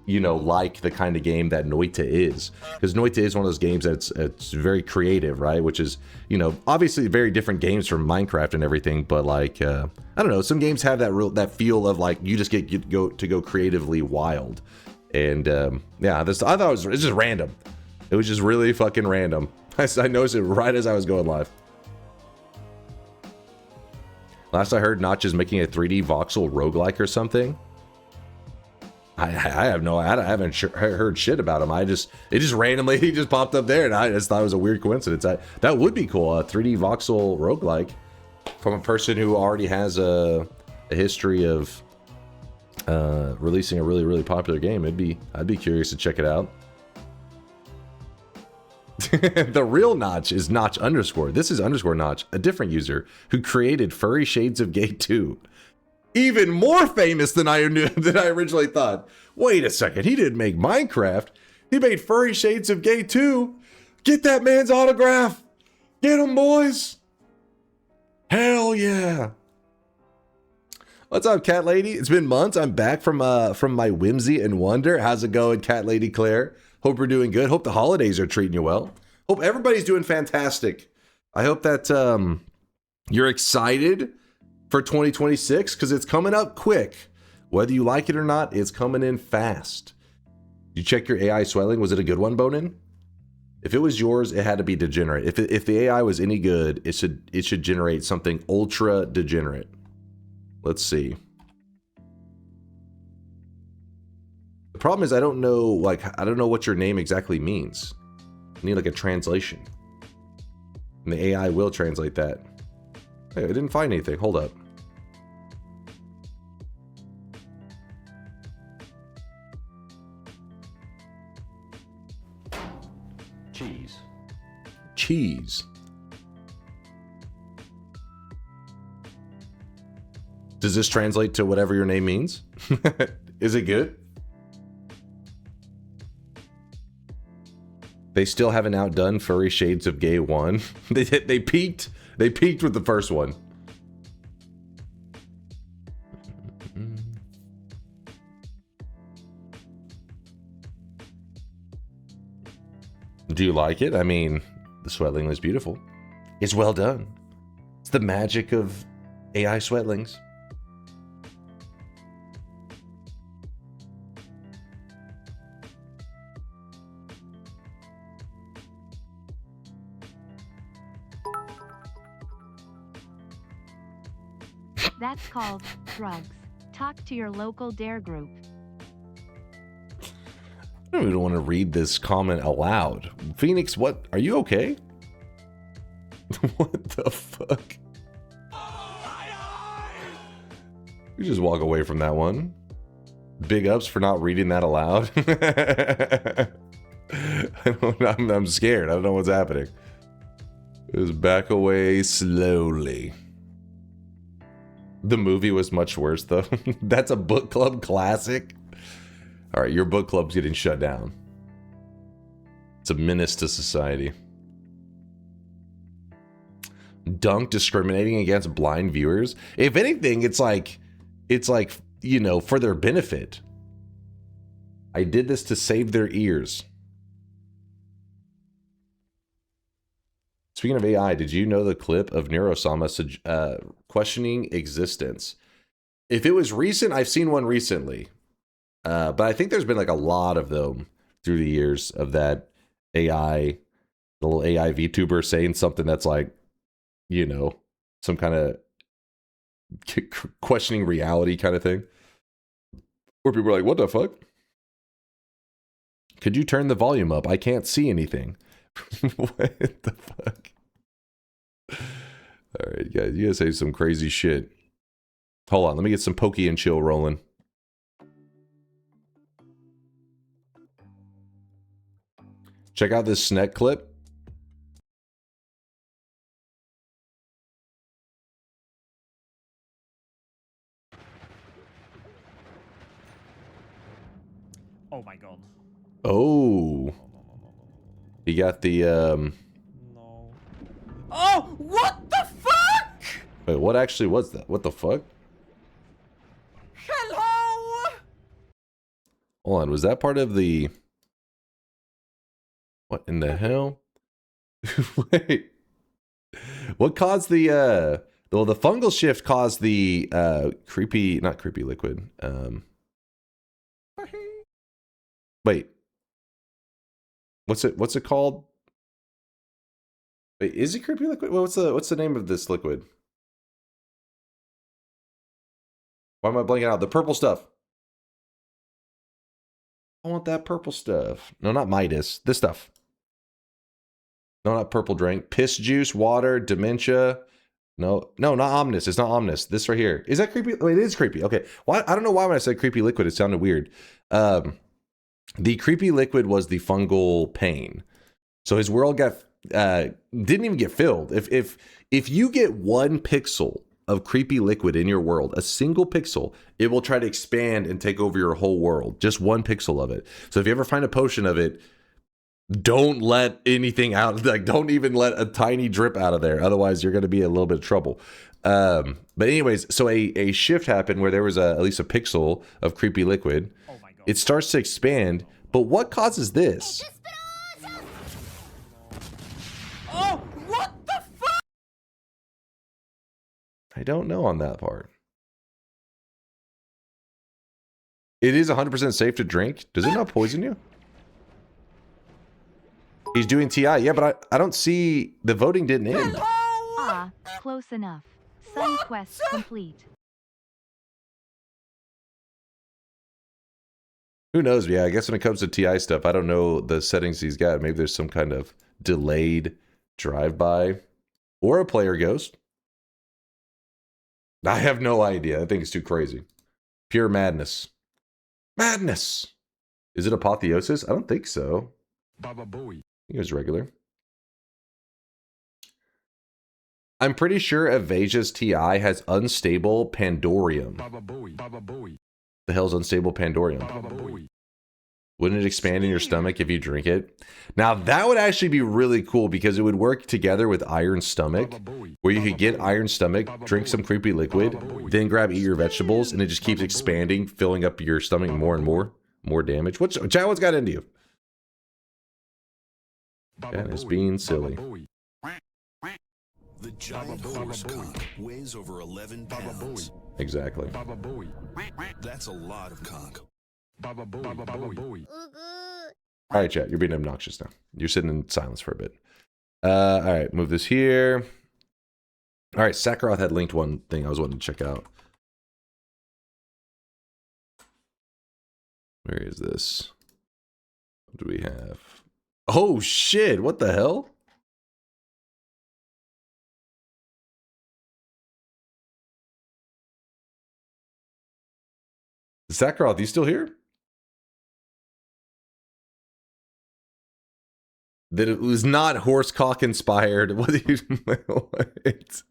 you know, like the kind of game that Noita is, because Noita is one of those games that's it's very creative, right? Which is, you know, obviously very different games from Minecraft and everything, but like I don't know, some games have that feel of like you just get to go creatively wild, and yeah, I thought it's just random. It was just really fucking random. I noticed it right as I was going live. Last I heard, Notch is making a 3D voxel roguelike or something. I haven't heard shit about him. It just randomly, he just popped up there, and I just thought it was a weird coincidence. That would be cool, a 3D voxel roguelike from a person who already has a history of releasing a really, really popular game. I'd be curious to check it out. The real Notch is Notch _. This is _Notch, a different user who created Furry Shades of Gay 2. Even more famous than I originally thought. Wait a second, he didn't make Minecraft. He made Furry Shades of Gay 2. Get that man's autograph. Get him, boys. Hell yeah. What's up, Cat Lady? It's been months. I'm back from my whimsy and wonder. How's it going, Cat Lady Claire? Hope we're doing good. Hope the holidays are treating you well. Hope everybody's doing fantastic. I hope that you're excited for 2026, because it's coming up quick. Whether you like it or not, it's coming in fast. You check your AI swelling. Was it a good one, Bonin? If it was yours, it had to be degenerate. If the AI was any good, it should generate something ultra degenerate. Let's see. The problem is I don't know what your name exactly means. I need like a translation. And the AI will translate that. Hey, I didn't find anything. Hold up. Cheese. Does this translate to whatever your name means? Is it good? They still haven't outdone Furry Shades of Gay 1. They peaked. They peaked with the first one. Do you like it? I mean, the sweatling was beautiful. It's well done. It's the magic of AI sweatlings. That's called drugs. Talk to your local dare group. I don't even want to read this comment aloud. Phoenix, what? Are you okay? What the fuck? You just walk away from that one. Big ups for not reading that aloud. I'm scared. I don't know what's happening. Just back away slowly. The movie was much worse, though. That's a book club classic. All right, your book club's getting shut down. It's a menace to society. Dunk discriminating against blind viewers. If anything, it's like, you know, for their benefit. I did this to save their ears. Speaking of AI, did you know the clip of Neurosama questioning existence? If it was recent, I've seen one recently. But I think there's been like a lot of them through the years of that AI, the little AI VTuber saying something that's like, you know, some kind of questioning reality kind of thing. Where people are like, what the fuck? Could you turn the volume up? I can't see anything. What the fuck? All right, guys, you guys say some crazy shit. Hold on, let me get some Pokey and Chill rolling. Check out this Sneck clip. Oh my god. Oh. You got the, No. Oh, what the fuck? Wait, what actually was that? What the fuck? Hello? Hold on, was that part of the... What in the hell? Wait. What caused the, well, the fungal shift caused the, creepy, not creepy liquid, wait. What's it called? Wait, is it creepy liquid? What's the name of this liquid? Why am I blanking out? The purple stuff. I want that purple stuff. No, not Midas. This stuff. No, not purple drink. Piss juice, water, dementia. No, not Omnis. It's not Omnis. This right here. Is that creepy? Wait, it is creepy. Okay. Why? I don't know why when I said creepy liquid, it sounded weird. The creepy liquid was the fungal pain. So his world got didn't even get filled. If you get 1 pixel of creepy liquid in your world, a single pixel, it will try to expand and take over your whole world. Just 1 pixel of it. So if you ever find a potion of it, don't let anything out. Like, don't even let a tiny drip out of there. Otherwise, you're going to be in a little bit of trouble. But anyways, so a shift happened where there was at least a pixel of creepy liquid. Oh my god. It starts to expand. But what causes this? Oh, what the fuck? I don't know on that part. It is 100% safe to drink. Does it not poison you? He's doing TI. Yeah, but I don't see... The voting didn't end. Ah, close enough. Sun quest complete. Who knows? Yeah, I guess when it comes to TI stuff, I don't know the settings he's got. Maybe there's some kind of delayed drive-by. Or a player ghost. I have no idea. I think it's too crazy. Pure madness. Madness! Is it apotheosis? I don't think so. Baba Booey. I think it was regular. I'm pretty sure Avasia's TI has unstable Pandorium. Baba Booey. Baba Booey. The hell's unstable Pandorium? Baba Booey. Wouldn't it expand in your stomach if you drink it? Now, that would actually be really cool because it would work together with Iron Stomach, where you could get Iron Stomach, drink some creepy liquid, then eat your vegetables, and it just keeps expanding, filling up your stomach more and more. More damage. What's got into you? That is being silly. The giant horse conch weighs over 11 pounds. Exactly. That's a lot of conch. All right, chat. You're being obnoxious now. You're sitting in silence for a bit. All right. Move this here. All right, Sakharoth had linked one thing I was wanting to check out. Where is this? What do we have? Oh shit, what the hell? Sakharoth, you still here? That it was not horsecock inspired. What do you what?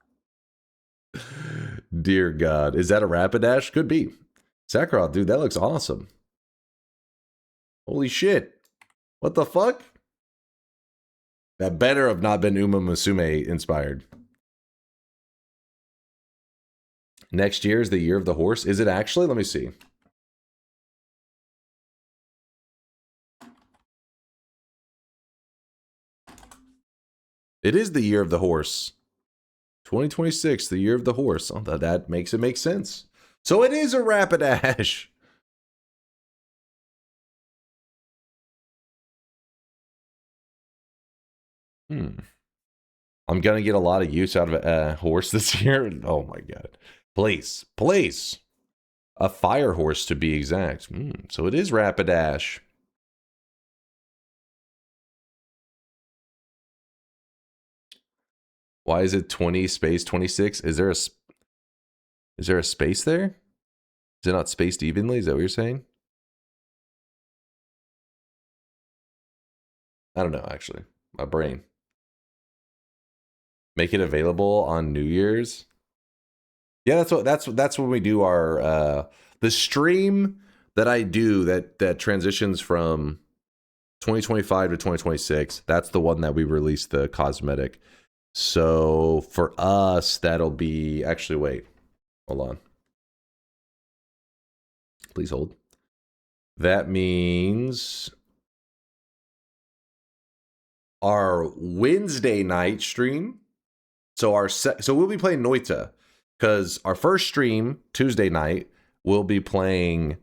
Dear God. Is that a Rapidash? Could be. Sakharoth, dude, that looks awesome. Holy shit. What the fuck? That better have not been Uma Musume inspired. Next year is the year of the horse. Is it actually? Let me see. It is the year of the horse. 2026, the year of the horse. Oh, that makes it make sense. So it is a Rapidash. I'm gonna get a lot of use out of a horse this year. Oh my God. Place. A fire horse to be exact. So it is Rapidash. Why is it 20 space 26? Is there a space there? Is it not spaced evenly? Is that what you're saying? I don't know, actually. My brain. Make it available on New Year's. Yeah, that's when we do our the stream that I do that transitions from 2025 to 2026. That's the one that we released the cosmetic. So for us, that'll be actually wait. Hold on. Please hold. That means our Wednesday night stream. So we'll be playing Noita, because our first stream Tuesday night we'll be playing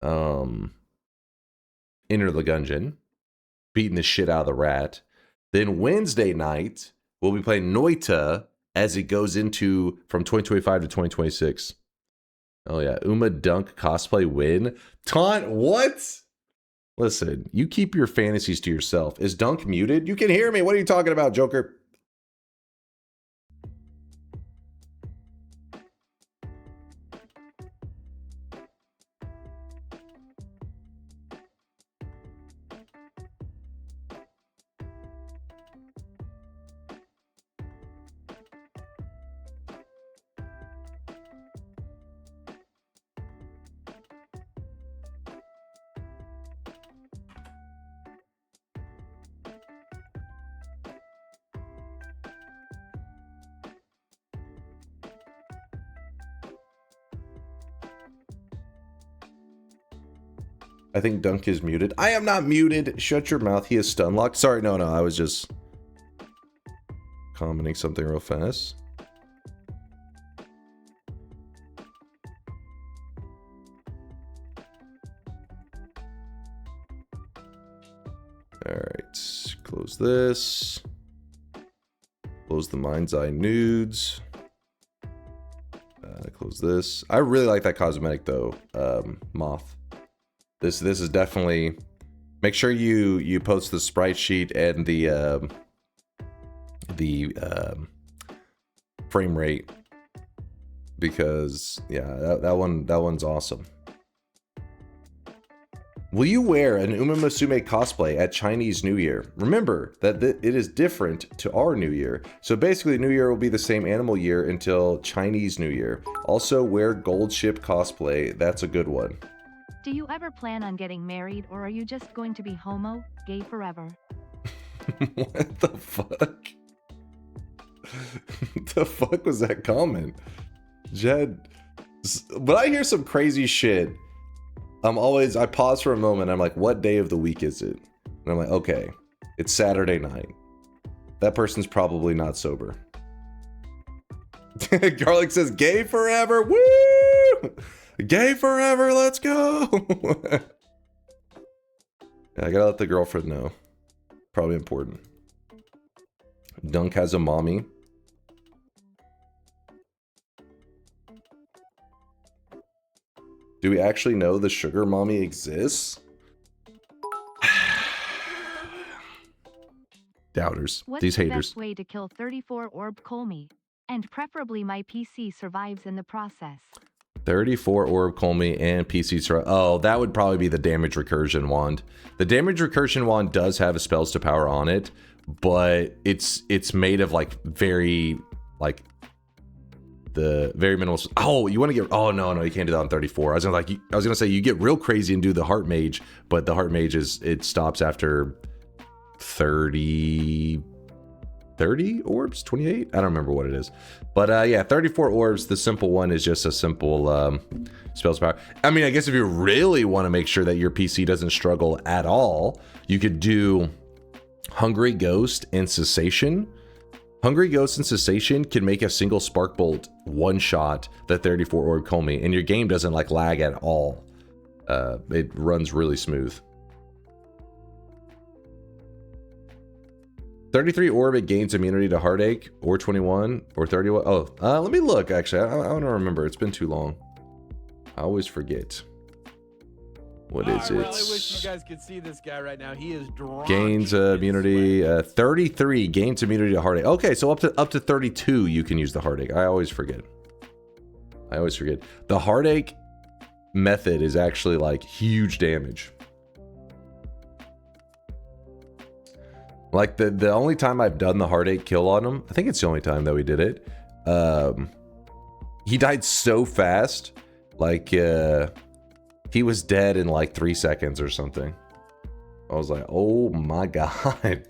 Enter the Gungeon, beating the shit out of the rat. Then Wednesday night we'll be playing Noita as it goes into from 2025 to 2026. Oh yeah, Uma Dunk cosplay win. Taunt what? Listen, you keep your fantasies to yourself. Is Dunk muted? You can hear me. What are you talking about, Joker? I think Dunk is muted. I am not muted. Shut your mouth. He is stun locked. Sorry, no. I was just commenting something real fast. All right. Close this. Close the Mind's Eye nudes. Close this. I really like that cosmetic though, Moth. This is definitely. Make sure you post the sprite sheet and the frame rate, because yeah, that one's awesome. Will you wear an Uma Musume cosplay at Chinese New Year? Remember that it is different to our New Year. So basically, New Year will be the same animal year until Chinese New Year. Also, wear gold ship cosplay. That's a good one. Do you ever plan on getting married, or are you just going to be homo, gay forever? What the fuck? What the fuck was that comment? Jed, when I hear some crazy shit, I pause for a moment. I'm like, what day of the week is it? And I'm like, okay, it's Saturday night. That person's probably not sober. Garlic says, gay forever. Woo! Gay forever. Let's go. Yeah, I gotta let the girlfriend know. Probably important. Dunk has a mommy. Do we actually know the sugar mommy exists? Doubters. What's These the haters. best way to kill 34 orb Colmy? And preferably my PC survives in the process. 34 orb Colmy and PC. Oh, that would probably be the damage recursion wand. The damage recursion wand does have a spells to power on it, but it's made of like very the very minimal. Oh, you want to get? Oh no, you can't do that on 34. I was gonna say you get real crazy and do the heart mage, but the heart mage it stops after 30 orbs, 28. I don't remember what it is, but yeah, 34 orbs. The simple one is just a simple spells power. I mean, I guess if you really want to make sure that your PC doesn't struggle at all, you could do Hungry Ghost and Cessation. Hungry Ghost and Cessation can make a single Spark Bolt one-shot the 34 orb Colmy, and your game doesn't like lag at all. It runs really smooth. 33 orb, it gains immunity to heartache, or 21, or 31. Oh, let me look, actually. I don't remember. It's been too long. I always forget. What is it? Well, I wish you guys could see this guy right now. He is drenched Gains in immunity. sweat. 33 gains immunity to heartache. Okay, so up to 32 you can use the heartache. I always forget. The heartache method is actually like huge damage. Like the only time I've done the heartache kill on him, I think it's the only time that we did it. He died so fast, like he was dead in like 3 seconds or something. I was like, oh my god.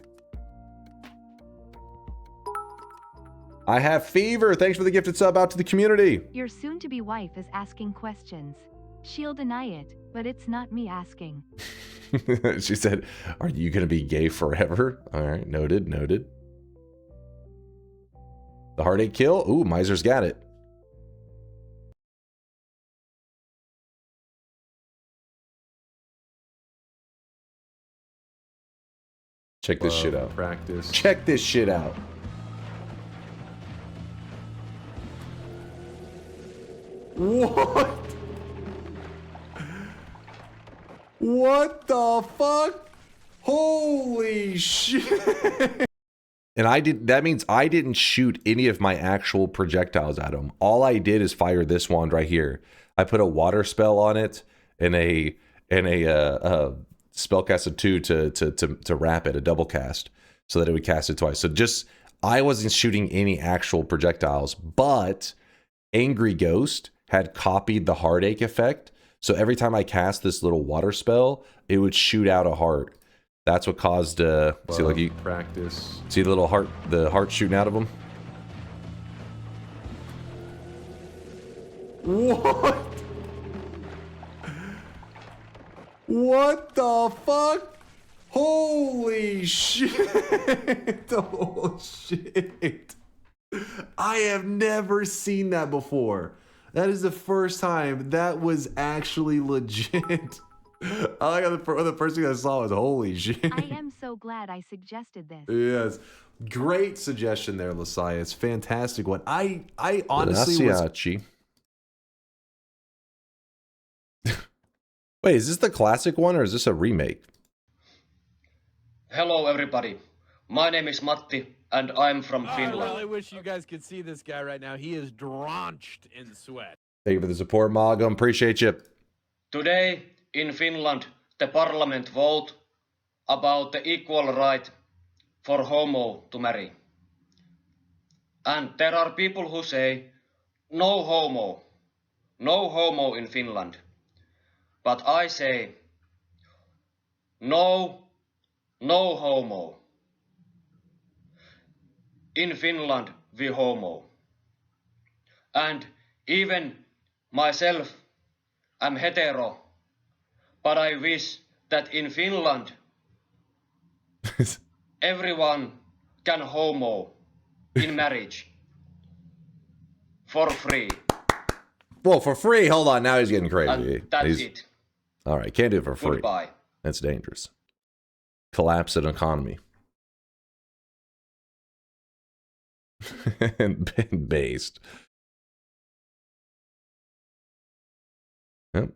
I have fever. Thanks for the gifted sub out to the community. Your soon-to-be wife is asking questions. She'll deny it, but it's not me asking. She said, are you going to be gay forever? All right, noted. The heartache kill. Ooh, Miser's got it. Check this shit out. Practice. Check this shit out. What? What the fuck? Holy shit. And that means I didn't shoot any of my actual projectiles at him. All I did is fire this wand right here. I put a water spell on it and a spellcast of 2 to wrap it, a double cast, so that it would cast it twice. So just, I wasn't shooting any actual projectiles, but Angry Ghost had copied the heartache effect. So every time I cast this little water spell, it would shoot out a heart. That's what caused see, like, you Practice. see the little heart, the heart shooting out of him. What? What the fuck? Holy shit. Oh shit. I have never seen that before. That is the first time that was actually legit. I like how the first thing I saw was holy shit. I am so glad I suggested this. Yes. Great suggestion there, Lasias. Fantastic one. I honestly was... Wait, is this the classic one or is this a remake? Hello everybody. My name is Matti and I'm from Finland. Well, I wish you guys could see this guy right now. He is drenched in sweat. Thank you for the support, Mogum. Appreciate you. Today in Finland, the parliament vote about the equal right for homo to marry. And there are people who say, no homo in Finland. But I say, no homo. In Finland, we homo. And even myself, I'm hetero. But I wish that in Finland, everyone can homo in marriage. For free. Well, for free? Hold on, now he's getting crazy. And that's it. All right, can't do it for free. Goodbye. That's dangerous. Collapse an economy. and based. Yep.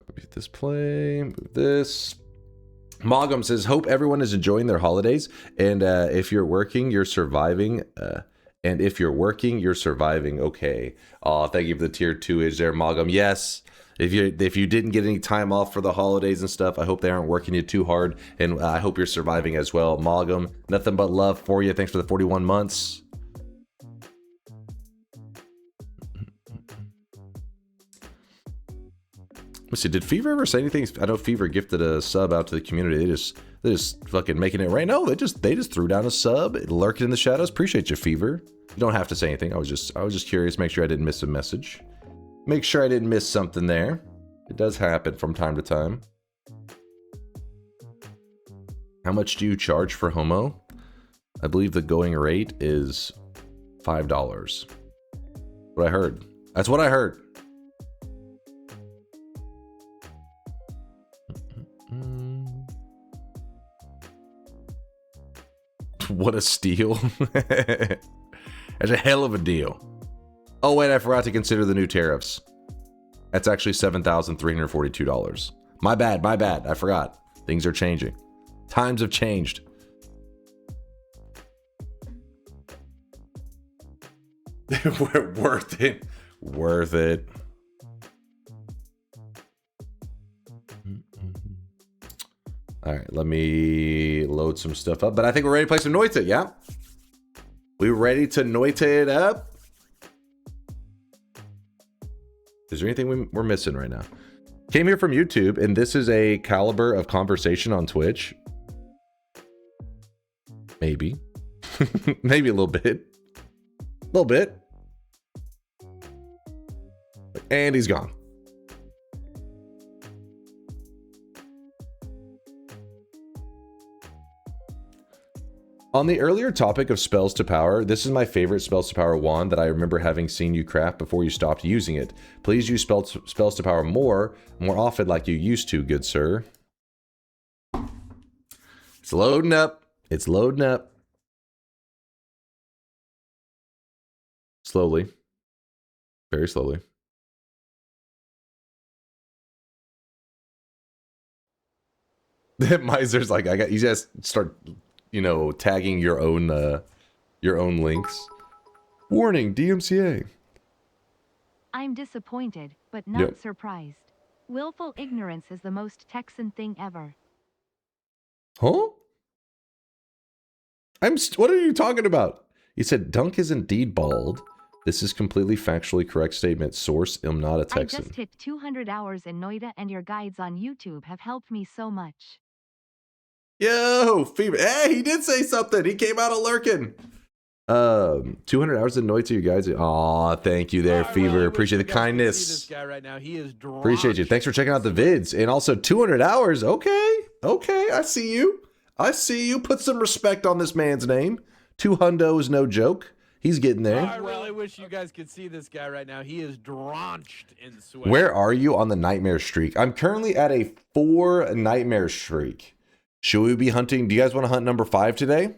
Move this play, move this. Mogum says, hope everyone is enjoying their holidays. And if you're working, you're surviving. And if you're working, you're surviving. Okay. Oh, thank you for the tier 2-ish there, Mogum. Yes. If you didn't get any time off for the holidays and stuff, I hope they aren't working you too hard. And I hope you're surviving as well. Mogum, nothing but love for you. Thanks for the 41 months. Let's see, did Fever ever say anything? I know Fever gifted a sub out to the community. They just fucking making it rain. No, they just threw down a sub, lurking in the shadows. Appreciate you, Fever. You don't have to say anything. I was just curious, make sure I didn't miss a message. Make sure I didn't miss something there. It does happen from time to time. How much do you charge for Homo? I believe the going rate is $5. What I heard. That's what I heard. What a steal. That's a hell of a deal. Oh, wait, I forgot to consider the new tariffs. That's actually $7,342. My bad. I forgot. Things are changing. Times have changed. Worth it. Worth it. All right, let me load some stuff up. But I think we're ready to play some Noita, yeah? We ready to Noita it up? Is there anything we're missing right now? Came here from YouTube, and this is a caliber of conversation on Twitch. Maybe. Maybe a little bit. A little bit. And he's gone. On the earlier topic of spells to power, this is my favorite spells to power wand that I remember having seen you craft before you stopped using it. Please use spells to power more often like you used to, good sir. It's loading up. It's loading up. Slowly. Very slowly. Miser's like, you just start, you know, tagging your own links. Warning, DMCA. I'm disappointed, but not surprised. Willful ignorance is the most Texan thing ever. Huh? What are you talking about? You said Dunk is indeed bald. This is completely factually correct statement. Source, I'm not a Texan. I just hit 200 hours in Noita and your guides on YouTube have helped me so much. Yo, Fever. Hey, he did say something. He came out of lurking. 200 hours in Noita, you guys. Aw, thank you there, Fever. Really appreciate the kindness. This guy right now, he is Appreciate you. Thanks for checking out the vids. And also 200 hours. Okay. Okay. I see you. I see you. Put some respect on this man's name. 2 hundo is no joke. He's getting there. I really wish you guys could see this guy right now. He is drenched in sweat. Where are you on the nightmare streak? I'm currently at a 4 nightmare streak. Should we be hunting? Do you guys want to hunt number 5 today?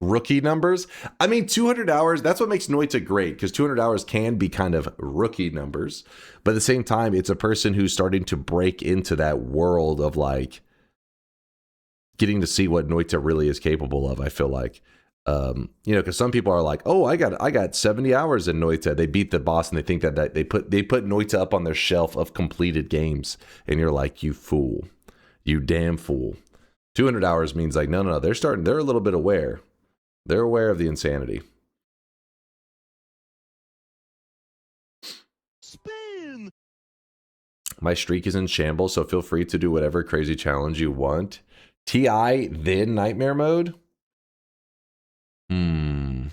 Rookie numbers? I mean, 200 hours, that's what makes Noita great, because 200 hours can be kind of rookie numbers. But at the same time, it's a person who's starting to break into that world of like getting to see what Noita really is capable of, I feel like. You know, because some people are like, oh, I got 70 hours in Noita. They beat the boss and they think that they put Noita up on their shelf of completed games. And you're like, you fool. You damn fool. 200 hours means like, no, they're a little bit aware. They're aware of the insanity. Spin. My streak is in shambles, so feel free to do whatever crazy challenge you want. TI, then nightmare mode? Yes!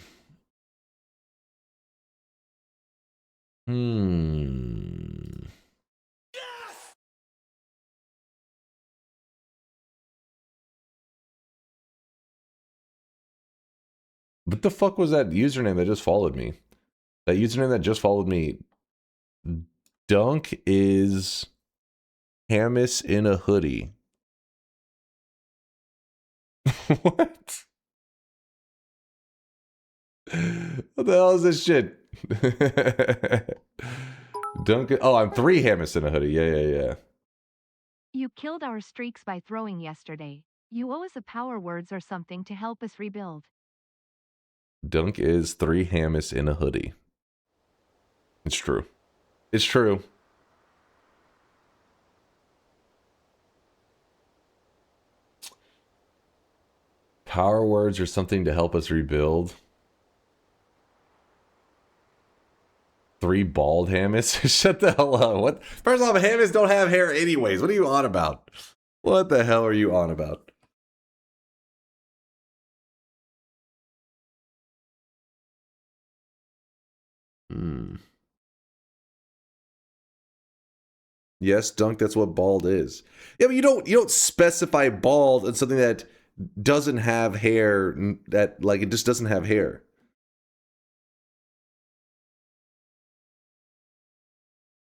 What the fuck was that username that just followed me? That username that just followed me. Dunk is Hamas in a hoodie. What? What the hell is this shit? Dunk. Oh, I'm 3 Hammis in a hoodie. Yeah. You killed our streaks by throwing yesterday. You owe us a power words or something to help us rebuild. Dunk is 3 Hammis in a hoodie. It's true. It's true. Power words or something to help us rebuild. 3 bald Hammis? Shut the hell up. What? First off, Hammis don't have hair anyways. What are you on about? What the hell are you on about? Yes, Dunk, that's what bald is. Yeah, but you don't specify bald in something that doesn't have hair, that like it just doesn't have hair.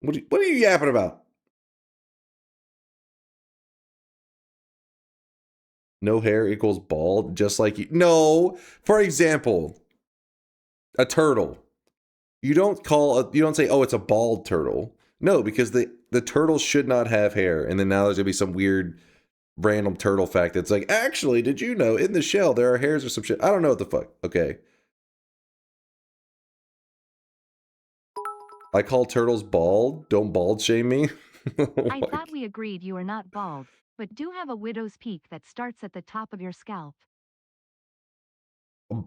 What are you yapping about? No hair equals bald, just like you. No, for example, a turtle. You don't say, oh, it's a bald turtle. No, because the turtle should not have hair. And then now there's gonna be some weird random turtle fact that's like, actually, did you know in the shell there are hairs or some shit? I don't know what the fuck. Okay. I call turtles bald. Don't bald shame me. I thought we agreed you are not bald, but do have a widow's peak that starts at the top of your scalp.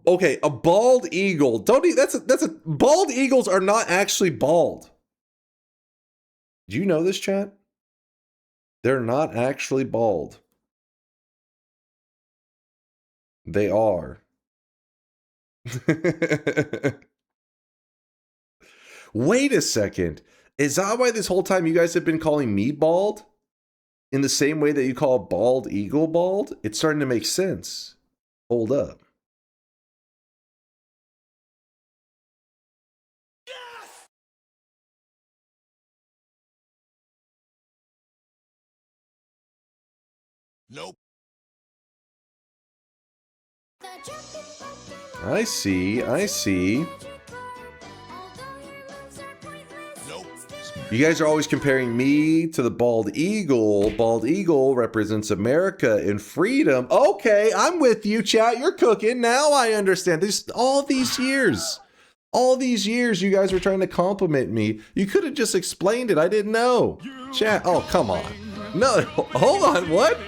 Okay, a bald eagle. That's a bald eagles are not actually bald. Do you know this, chat? They're not actually bald. They are. Wait a second. Is that why this whole time you guys have been calling me bald? In the same way that you call a bald eagle bald? It's starting to make sense. Hold up. Nope. I see. Nope. You guys are always comparing me to the bald eagle. Bald eagle represents America and freedom. Okay, I'm with you, chat. You're cooking. Now I understand. All these years you guys were trying to compliment me. You could have just explained it. I didn't know. Chat, oh, come on. No, hold on, what?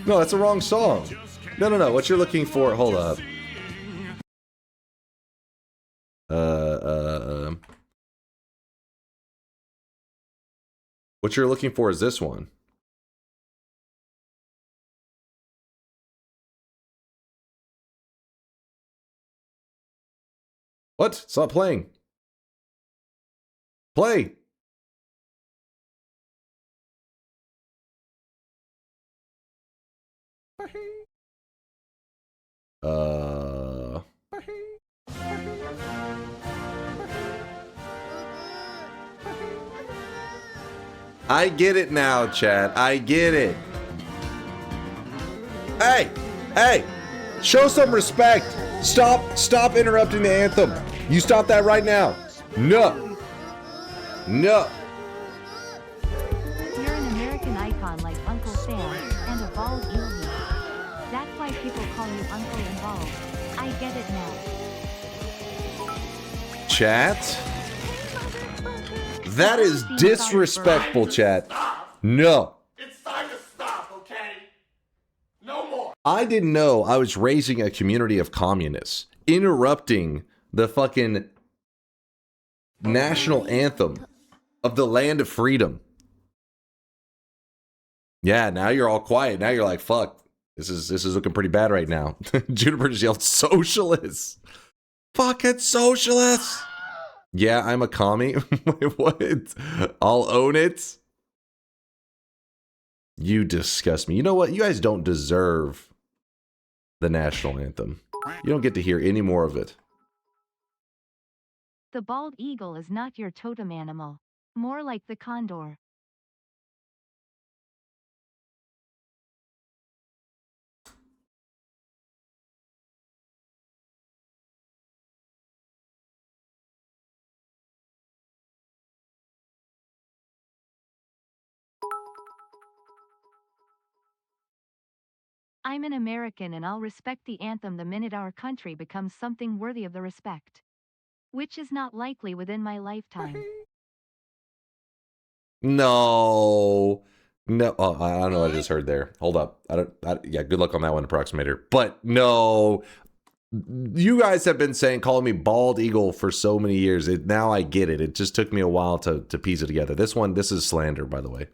No, that's the wrong song. No. What you're looking for, hold up. What you're looking for is this one. What? Stop playing. Play. I get it now, chat. I get it. Hey, show some respect. Stop interrupting the anthem. You stop that right now. No. You're an American icon like Uncle Sam, and a bald eagle. That's why people call you Uncle and Bald. I get it now. Chat? That is disrespectful, chat. No. It's time to stop, okay? No more. I didn't know I was raising a community of communists, interrupting the fucking national anthem of the land of freedom. Yeah, now you're all quiet. Now you're like, fuck, this is looking pretty bad right now. Juniper just yelled, socialists. Fucking socialists. Yeah, I'm a commie. Wait, what? I'll own it. You disgust me. You know what? You guys don't deserve the national anthem. You don't get to hear any more of it. The bald eagle is not your totem animal. More like the condor. I'm an American and I'll respect the anthem the minute our country becomes something worthy of the respect. Which is not likely within my lifetime. No. No. Oh, I don't know what I just heard there. Hold up. Yeah, good luck on that one, Approximator. But no. You guys have been calling me bald eagle for so many years. Now I get it. It just took me a while to piece it together. This is slander, by the way.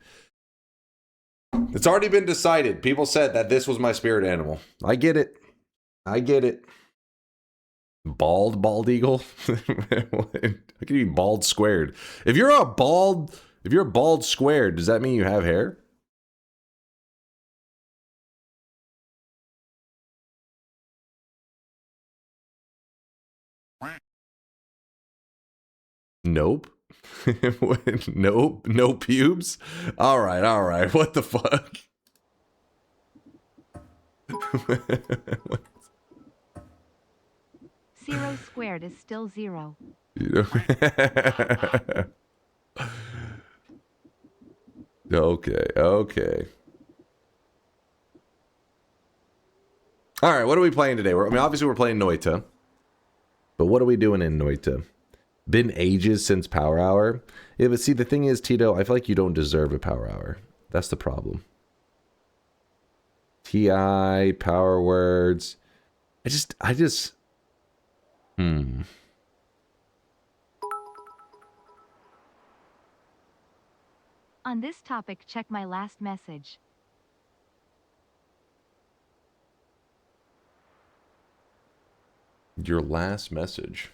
It's already been decided. People said that this was my spirit animal. I get it. I get it. Bald eagle? How can you be bald squared? If you're a bald squared, does that mean you have hair? Nope. Nope. No pubes? Alright. What the fuck? 0 squared is still 0. Okay. Alright, what are we playing today? Obviously we're playing Noita. But what are we doing in Noita? Been ages since Power Hour. Yeah, but see, the thing is, Tito, I feel like you don't deserve a Power Hour. That's the problem. TI, Power Words. I just... On this topic, check my last message. Your last message.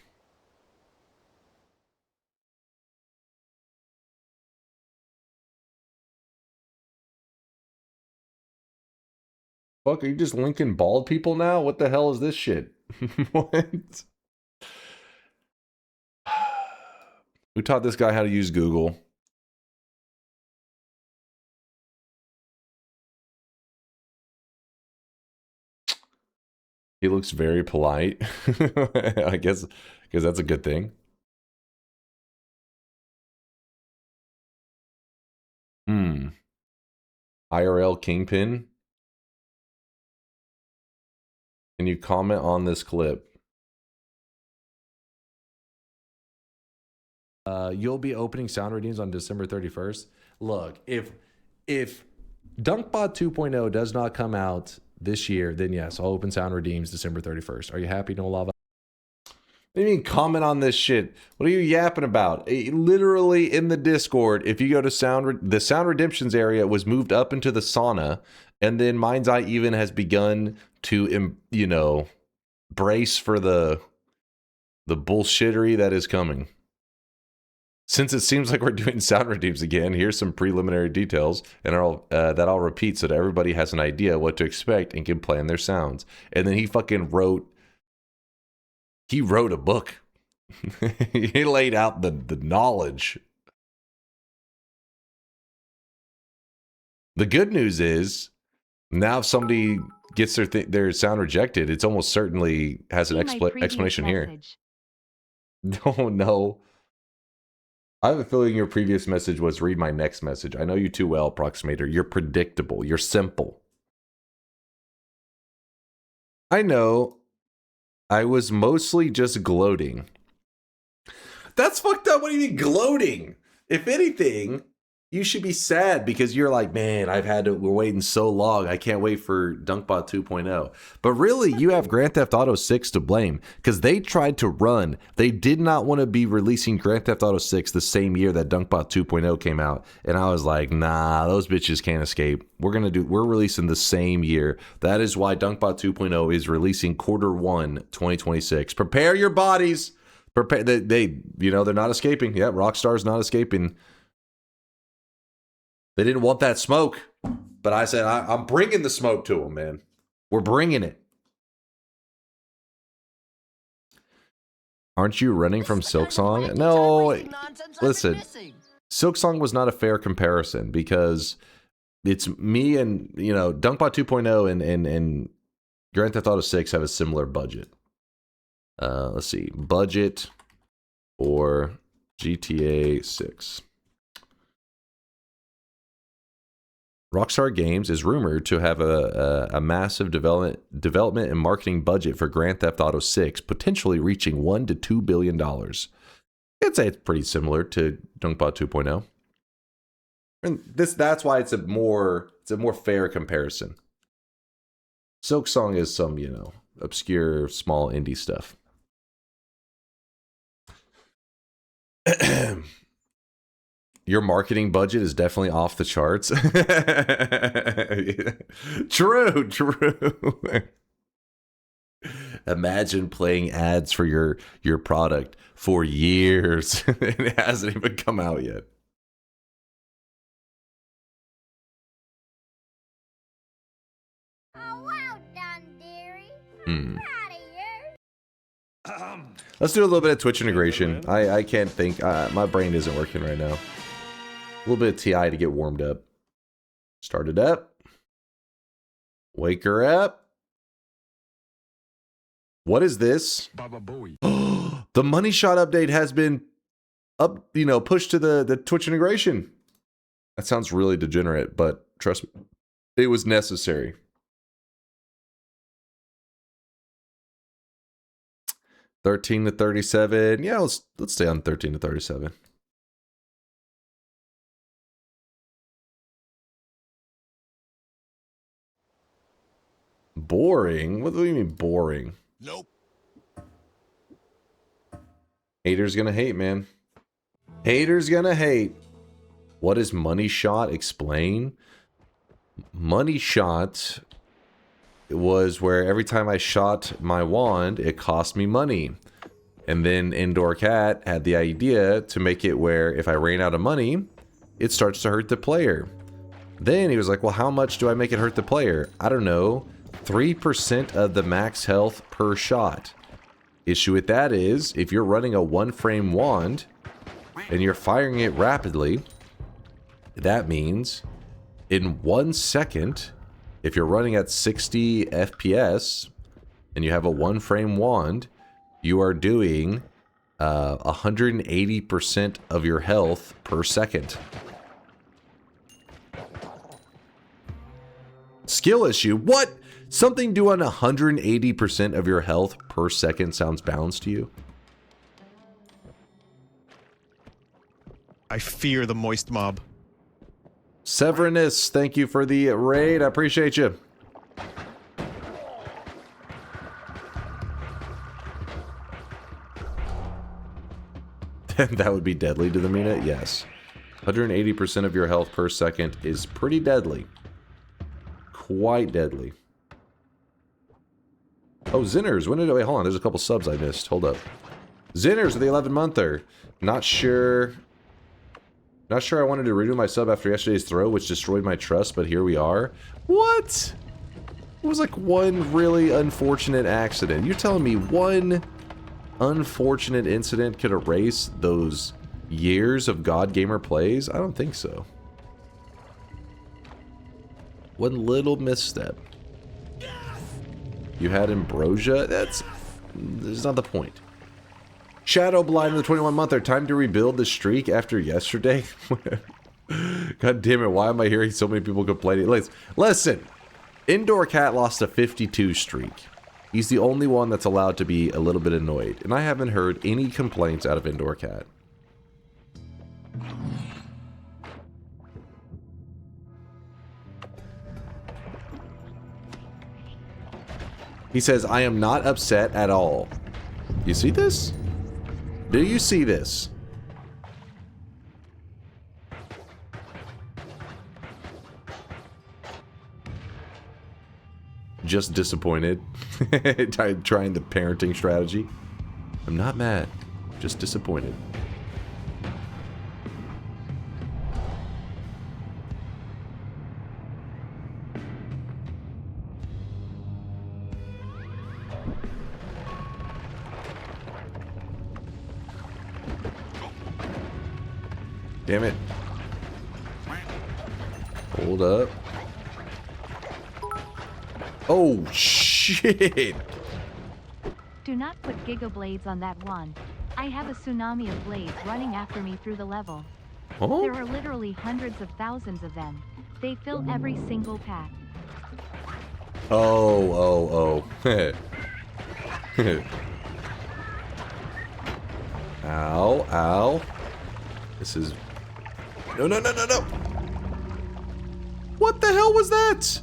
Fuck, are you just linking bald people now? What the hell is this shit? What? Who taught this guy how to use Google? He looks very polite. I guess because that's a good thing. IRL Kingpin. Can you comment on this clip? You'll be opening sound redeems on December 31st. Look, if DunkBot 2.0 does not come out this year, then yes, I'll open sound redeems December 31st. Are you happy, No Lava? What do you mean comment on this shit? What are you yapping about? Literally in the Discord, if you go to the Sound Redemptions area was moved up into the sauna, and then Mind's Eye even has begun to, brace for the bullshittery that is coming. Since it seems like we're doing sound redeems again, here's some preliminary details, and I'll repeat so that everybody has an idea what to expect and can plan their sounds. And then he fucking wrote a book. He laid out the knowledge. The good news is, now if somebody gets their sound rejected, it's almost certainly has an explanation here. No. I have a feeling your previous message was read my next message. I know you too well, Approximator. You're predictable. You're simple. I know. I was mostly just gloating. That's fucked up. What do you mean gloating? If anything, you should be sad because you're like, man, we're waiting so long. I can't wait for DunkBot 2.0. But really, you have Grand Theft Auto 6 to blame because they tried to run. They did not want to be releasing Grand Theft Auto 6 the same year that DunkBot 2.0 came out. And I was like, nah, those bitches can't escape. We're releasing the same year. That is why DunkBot 2.0 is releasing Q1 2026. Prepare your bodies. Prepare. They're not escaping. Yeah, Rockstar's not escaping. They didn't want that smoke, but I said, I'm bringing the smoke to them, man. We're bringing it. Aren't you running from Silksong? No, listen. Silksong was not a fair comparison because it's me and, DunkBot 2.0 and Grand Theft Auto 6 have a similar budget. Let's see. Budget for GTA 6. Rockstar Games is rumored to have a massive development and marketing budget for Grand Theft Auto 6, potentially reaching $1 to $2 billion. I'd say it's pretty similar to DunkBot 2.0. And that's why it's a more fair comparison. Silksong is some, obscure small indie stuff. Your marketing budget is definitely off the charts. True. Imagine playing ads for your product for years and it hasn't even come out yet. Oh, well done, dearie. Proud of you. Let's do a little bit of Twitch integration. I can't think. My brain isn't working right now. A little bit of TI to get warmed up. Start it up. Wake her up. What is this? The Money Shot update has been pushed to the Twitch integration. That sounds really degenerate, but trust me, it was necessary. $13 to $37. Yeah, let's stay on $13 to $37. Boring? What do you mean boring? Nope. Haters gonna hate, man. Haters gonna hate. What is Money Shot? Explain. Money Shot was where every time I shot my wand, it cost me money. And then Indoor Cat had the idea to make it where if I ran out of money, it starts to hurt the player. Then he was like, well, how much do I make it hurt the player? I don't know. 3% of the max health per shot. Issue with that is, if you're running a 1-frame wand and you're firing it rapidly, that means in 1 second, if you're running at 60 FPS and you have a 1-frame wand, you are doing 180% of your health per second. Skill issue? What? Something doing 180% of your health per second sounds balanced to you? I fear the moist mob. Severinus, thank you for the raid. I appreciate you. That would be deadly to the Mina? Yes. 180% of your health per second is pretty deadly. Quite deadly. Oh, Zinners. When did... Wait, hold on. There's a couple subs I missed. Hold up. Zinners with the 11-monther. Not sure... Not sure I wanted to redo my sub after yesterday's throw, which destroyed my trust, but here we are. What? It was like one really unfortunate accident. You're telling me one unfortunate incident could erase those years of God Gamer plays? I don't think so. One little misstep. You had ambrosia? That's not the point. Shadow Blind in the 21-monther. Time to rebuild the streak after yesterday? God damn it, why am I hearing so many people complaining? Listen, Indoor Cat lost a 52 streak. He's the only one that's allowed to be a little bit annoyed, and I haven't heard any complaints out of Indoor Cat. He says, I am not upset at all. You see this? Do you see this? Just disappointed. Trying the parenting strategy. I'm not mad. Just disappointed. Damn it. Hold up. Oh, shit. Do not put Giga Blades on that one. I have a tsunami of blades running after me through the level. Huh? There are literally hundreds of thousands of them. They fill every single pack. Oh. Ow. This is... No. What the hell was that?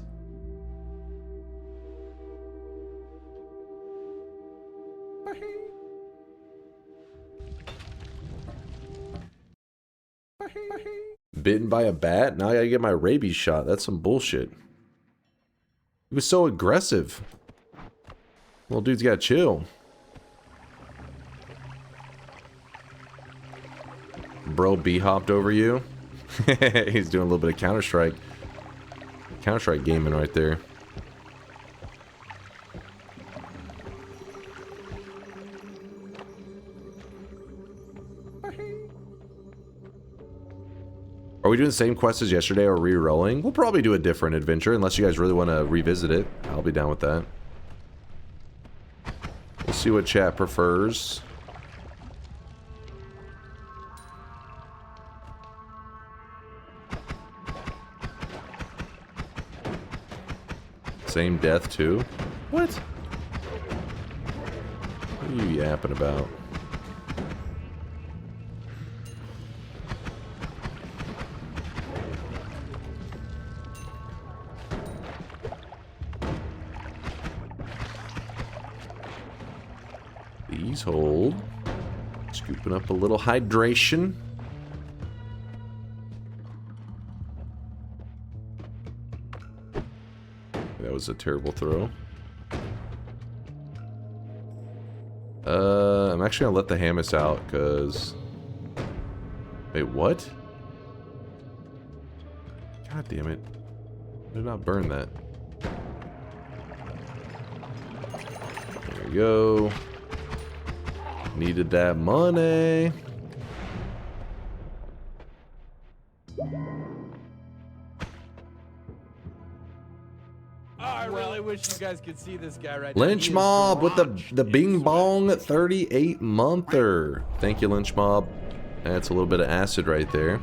Bitten by a bat? Now I gotta get my rabies shot. That's some bullshit. He was so aggressive. Well, dude's gotta chill. Bro B-hopped over you. He's doing a little bit of Counter-Strike. Counter-Strike gaming right there. Are we doing the same quest as yesterday or re-rolling? We'll probably do a different adventure unless you guys really want to revisit it. I'll be down with that. We'll see what chat prefers. Same death too? What? What are you yapping about? These hold. Scooping up a little hydration. That was a terrible throw. I'm actually gonna let the Hamas out, because... Wait, what? God damn it. Did not burn that. There we go. Needed that money. I really wish you guys could see this guy right Lynch now. Mob with the Bing Bong 38 monther. Thank you, Lynch Mob. That's a little bit of acid right there.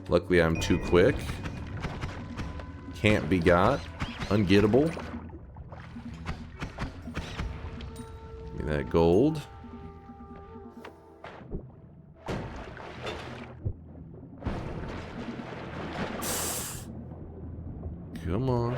Luckily, I'm too quick. Can't be got. Ungettable. Give me that gold. Come on.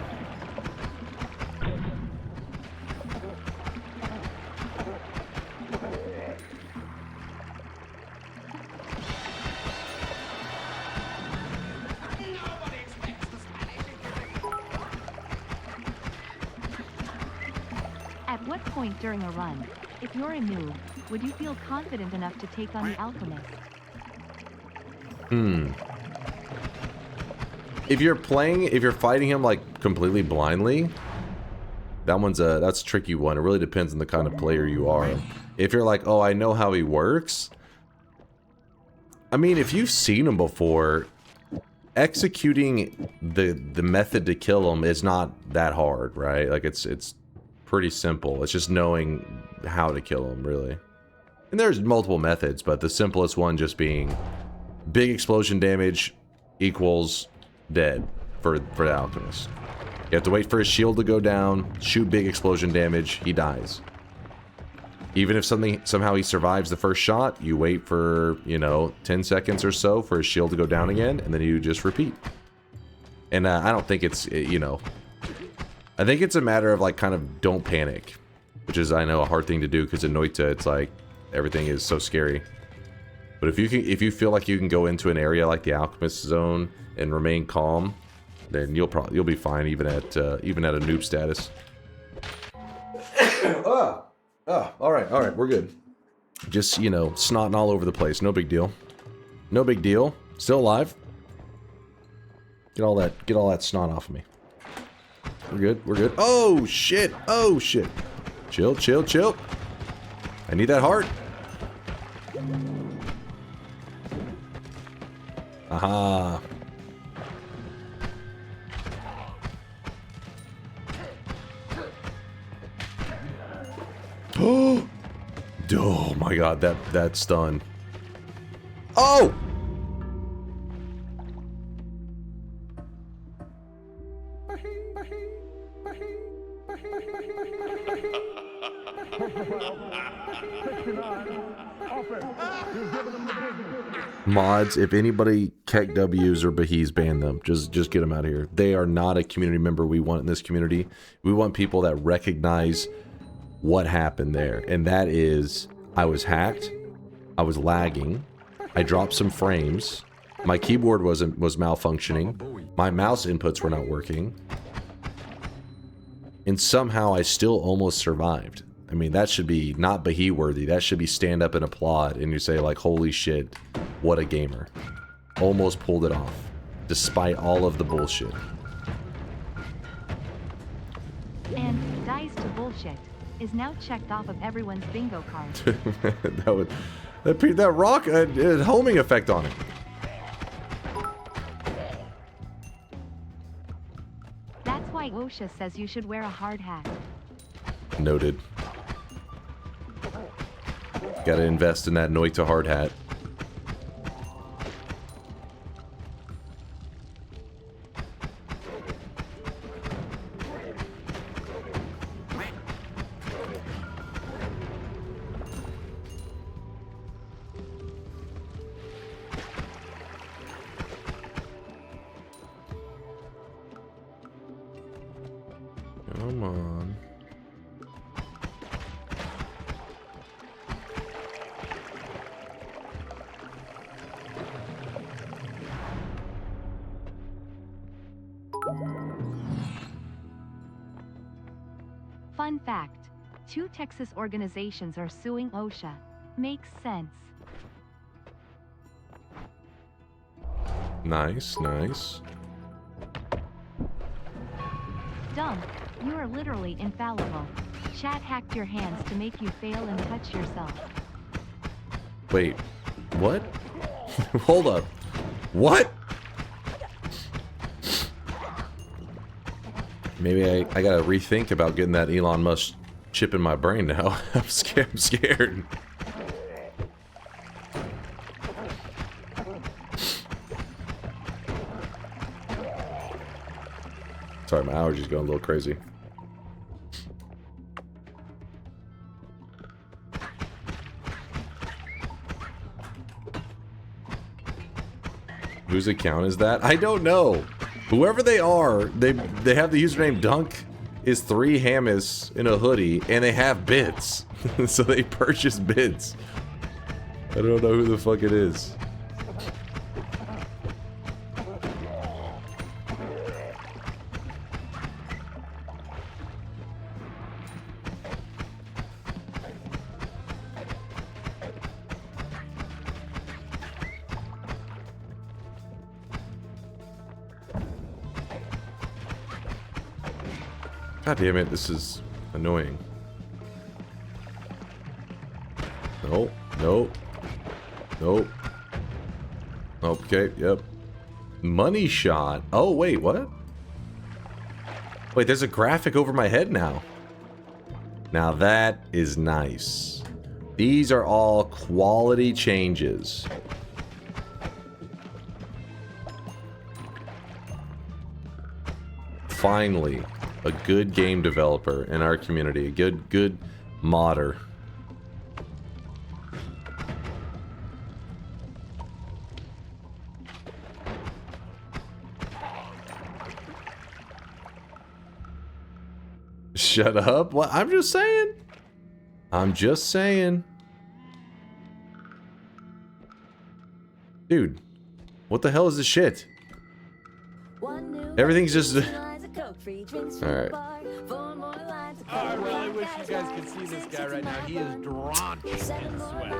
At what point during a run, if you're a noob, would you feel confident enough to take on the alchemist? If you're fighting him like completely blindly, that's a tricky one. It really depends on the kind of player you are. If you're like, oh, I know how he works. I mean, if you've seen him before, executing the method to kill him is not that hard, right? Like it's pretty simple. It's just knowing how to kill him, really. And there's multiple methods, but the simplest one just being big explosion damage equals dead for the alchemist. You have to wait for his shield to go down, shoot big explosion damage, he dies. Even if somehow he survives the first shot, you wait for, 10 seconds or so for his shield to go down again, and then you just repeat. And I don't think it's, I think it's a matter of, like, kind of don't panic. Which is, I know, a hard thing to do, because in Noita, it's like, everything is so scary. But if you feel like you can go into an area like the Alchemist Zone and remain calm, then you'll be fine even at a noob status. All right, we're good. Just snotting all over the place. No big deal. No big deal. Still alive. Get all that snot off of me. We're good. Oh shit. Chill. I need that heart. Aha. Oh my god, that stun. Oh! Mods, if anybody Keck W's or Bahis, ban them. Just get them out of here. They are not a community member we want in this community. We want people that recognize what happened there. And that is, I was hacked. I was lagging. I dropped some frames. My keyboard was malfunctioning. My mouse inputs were not working. And somehow I still almost survived. I mean, that should be not Bahi worthy. That should be stand up and applaud and you say like, holy shit, what a gamer. Almost pulled it off, despite all of the bullshit. And dies to bullshit is now checked off of everyone's bingo card. that rock had homing effect on it. That's why OSHA says you should wear a hard hat. Noted. Gotta invest in that Noita hard hat. Come on. Fun fact: 2 Texas organizations are suing OSHA. Makes sense. Nice, nice. Dunk, you are literally infallible. Chat hacked your hands to make you fail and touch yourself. Wait, what? Hold up. What? Maybe I gotta rethink about getting that Elon Musk chip in my brain now. I'm scared. Sorry, my allergies going a little crazy. Whose account is that? I don't know. Whoever they are, they have the username Dunk is 3 Hamas in a hoodie, and they have bits. So they purchase bits. I don't know who the fuck it is. God damn it, this is annoying. Nope, nope, nope. Okay, yep. Money shot. Oh, wait, what? Wait, there's a graphic over my head now. Now that is nice. These are all quality changes. Finally, a good game developer in our community. A good modder. Shut up. What? I'm just saying. I'm just saying. Dude, what the hell is this shit? Everything's just... Alright. I really wish you guys could see this guy right now. He is drenched in sweat.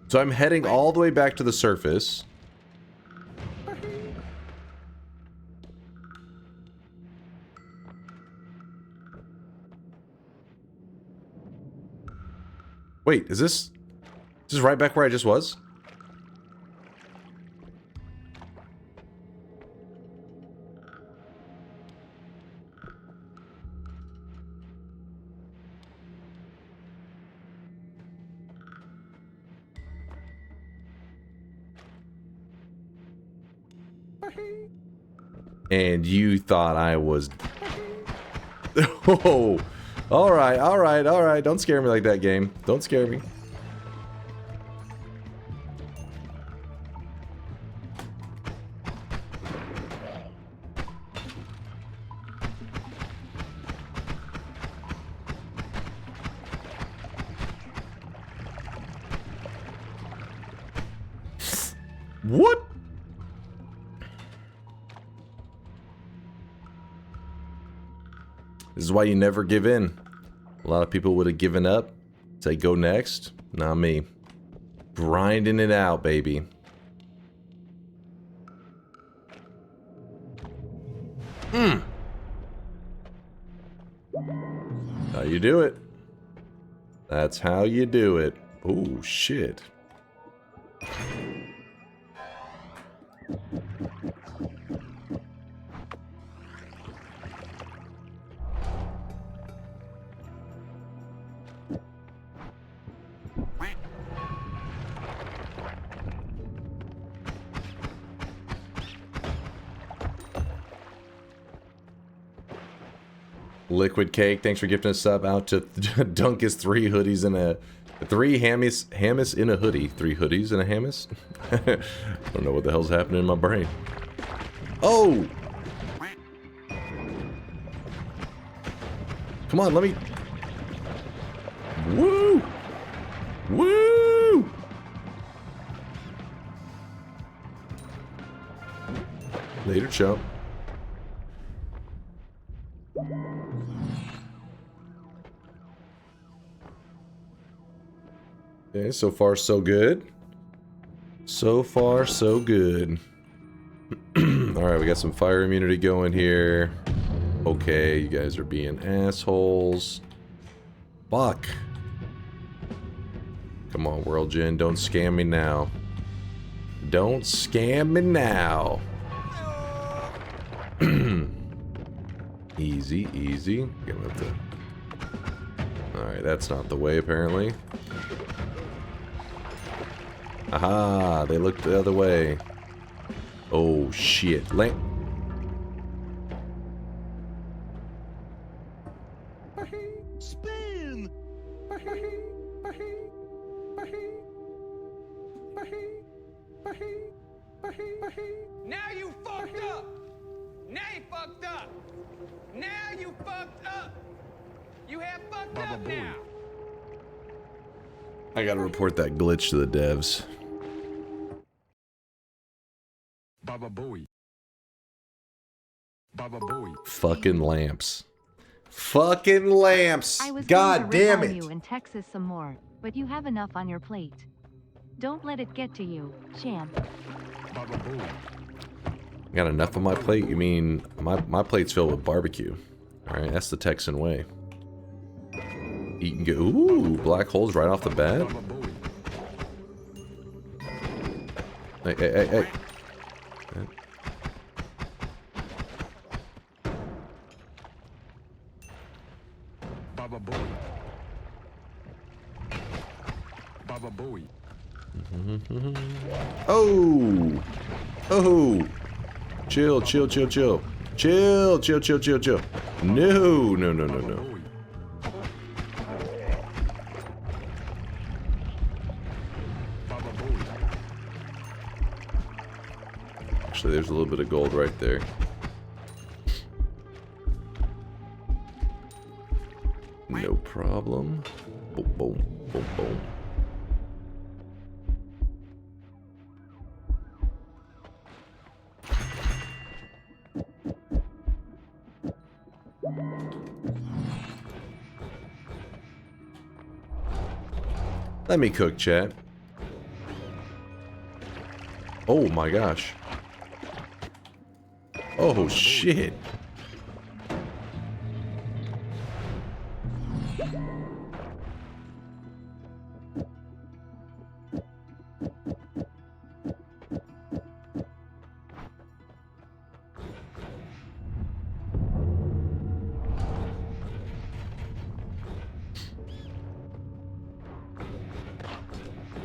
So I'm heading all the way back to the surface. Wait, is this right back where I just was? And you thought I was... Oh, all right, all right, all right. Don't scare me like that, game. Don't scare me. What? This is why you never give in. A lot of people would have given up. Say go next. Not me. Grinding it out, baby. How you do it. That's how you do it. Oh, shit. Liquid Cake, thanks for gifting a sub out to Dunk is 3 hoodies and a 3 hammis in a hoodie. 3 hoodies and a hammis? I don't know what the hell's happening in my brain. Oh! Come on, let me... Woo! Woo! Later, chump. Okay, so far so good. So far so good. Alright, we got some fire immunity going here. Okay, you guys are being assholes. Fuck. Come on, World Gen, don't scam me now. Don't scam me now. Easy, easy. Alright, that's not the way, apparently. Aha, they looked the other way. Oh, shit. Spin! Now you fucked up! Now you fucked up! Now you fucked up! You have fucked up now! I gotta report that glitch to the devs. Baba Booey. Baba Booey. Fucking lamps. Fucking lamps! I was God going to damn rip on it! you in Texas some more, but you have enough on your plate. Don't let it get to you, champ. Baba Booey. Got enough on my plate? You mean my plate's filled with barbecue. Alright, that's the Texan way. Eat and go. Ooh, black holes right off the bat. Hey, hey, hey, hey. Baba Booey. Baba Booey. Oh! Oh! Chill, chill, chill, chill. Chill, chill, chill, chill, chill. No, no, no, no, no. Actually, there's a little bit of gold right there. No problem. Boom, boom, boom, boom. Let me cook, chat. Oh my gosh. Oh shit.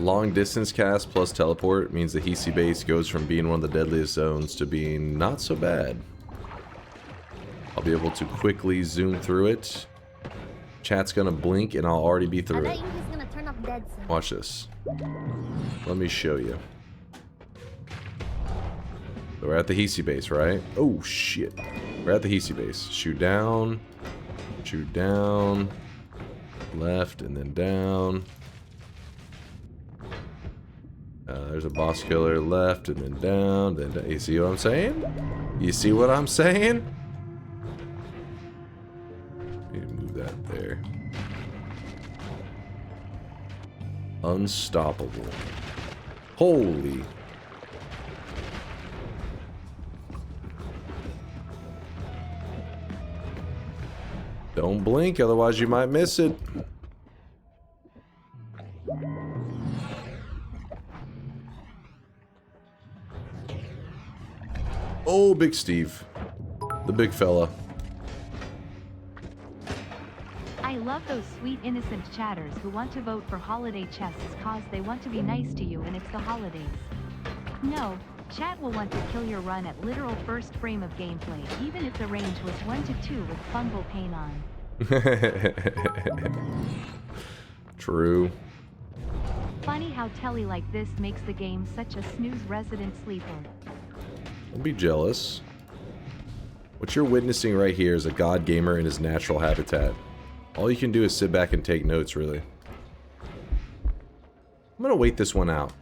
Long distance cast plus teleport means the Hisi base goes from being one of the deadliest zones to being not so bad. I'll be able to quickly zoom through it. Chat's gonna blink and I'll already be through it. He's gonna turn up dead soon. Watch this. Let me show you. So we're at the Hisi base, right? Oh shit. We're at the Hisi base. Shoot down. Shoot down. Left and then down. There's a boss killer left and then down. Then you see what I'm saying? You see what I'm saying? Need to move that there. Unstoppable. Holy. Don't blink, otherwise you might miss it. Oh, Big Steve. The big fella. I love those sweet innocent chatters who want to vote for holiday chests cause they want to be nice to you and it's the holidays. No, chat will want to kill your run at literal first frame of gameplay even if the range was 1 to 2 with fungal pain on. True. Funny how telly like this makes the game such a snooze resident sleeper. Don't be jealous. What you're witnessing right here is a god gamer in his natural habitat. All you can do is sit back and take notes, really. I'm gonna wait this one out.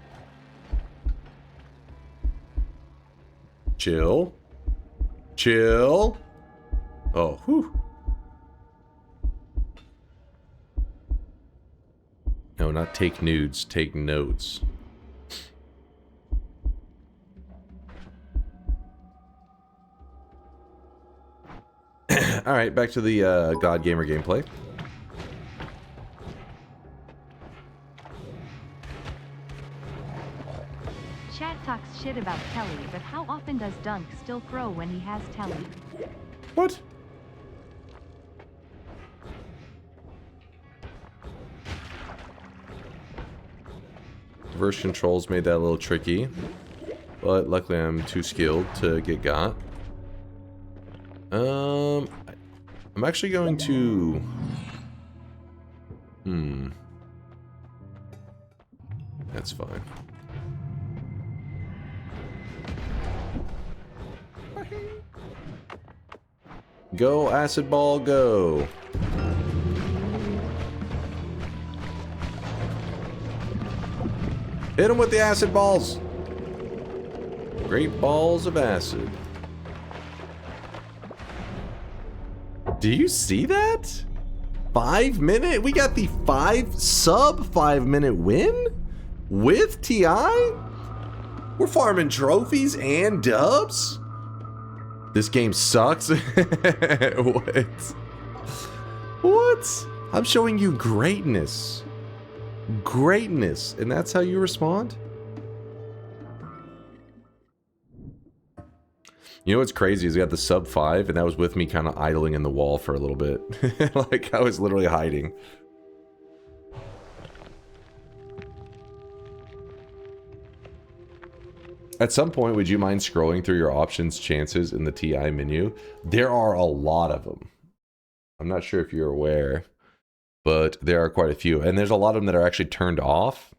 Chill. Chill. Oh, whew. No, not take nudes, take notes. Alright, back to the God Gamer gameplay. Chat talks shit about Telly, but how often does Dunk still throw when he has Telly? What? Reverse controls made that a little tricky, but luckily I'm too skilled to get got. I'm actually going to... That's fine. Go, acid ball, go. Hit him with the acid balls. Great balls of acid. Do you see that? 5 minute? We got the sub 5 minute win with TI? We're farming trophies and dubs? This game sucks? What? What? I'm showing you greatness. Greatness. And that's how you respond? You know what's crazy is we got the sub 5 and that was with me kind of idling in the wall for a little bit. Like I was literally hiding. At some point, would you mind scrolling through your options chances in the TI menu? There are a lot of them. I'm not sure if you're aware, but there are quite a few. And there's a lot of them that are actually turned off.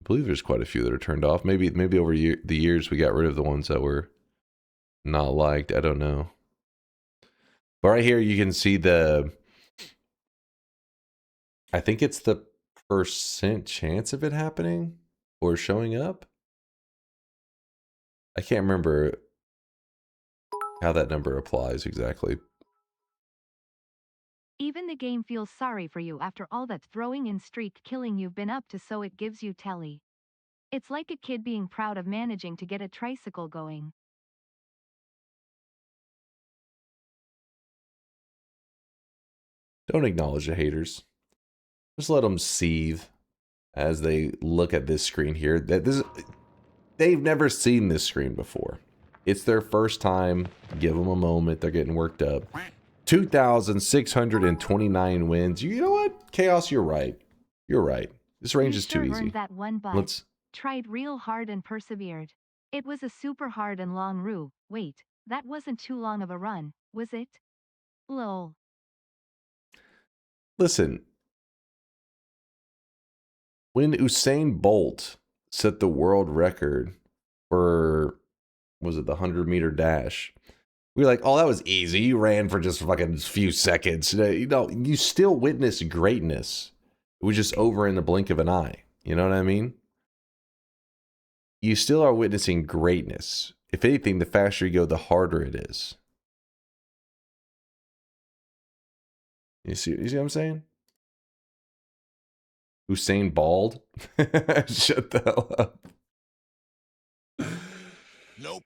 I believe there's quite a few that are turned off. Maybe over the years we got rid of the ones that were not liked. I don't know. But right here you can see the... I think it's the % chance of it happening or showing up. I can't remember how that number applies exactly. Even the game feels sorry for you after all that throwing and streak killing you've been up to, so it gives you telly. It's like a kid being proud of managing to get a tricycle going. Don't acknowledge the haters. Just let them seethe as they look at this screen here. They've never seen this screen before. It's their first time. Give them a moment. They're getting worked up. 2,629 wins. You know what? Chaos, you're right. You're right. This range is too sure easy. earned that one bud. Let's... Tried real hard and persevered. It was a super hard and long rue. Wait, that wasn't too long of a run, was it? Lol. Listen. When Usain Bolt set the world record for, was it the 100-meter dash? We were like, oh, that was easy. You ran for just fucking a few seconds. You know, you still witnessed greatness. It was just over in the blink of an eye. You know what I mean? You still are witnessing greatness. If anything, the faster you go, the harder it is. You see what I'm saying? Usain Bald? Shut the hell up. Nope.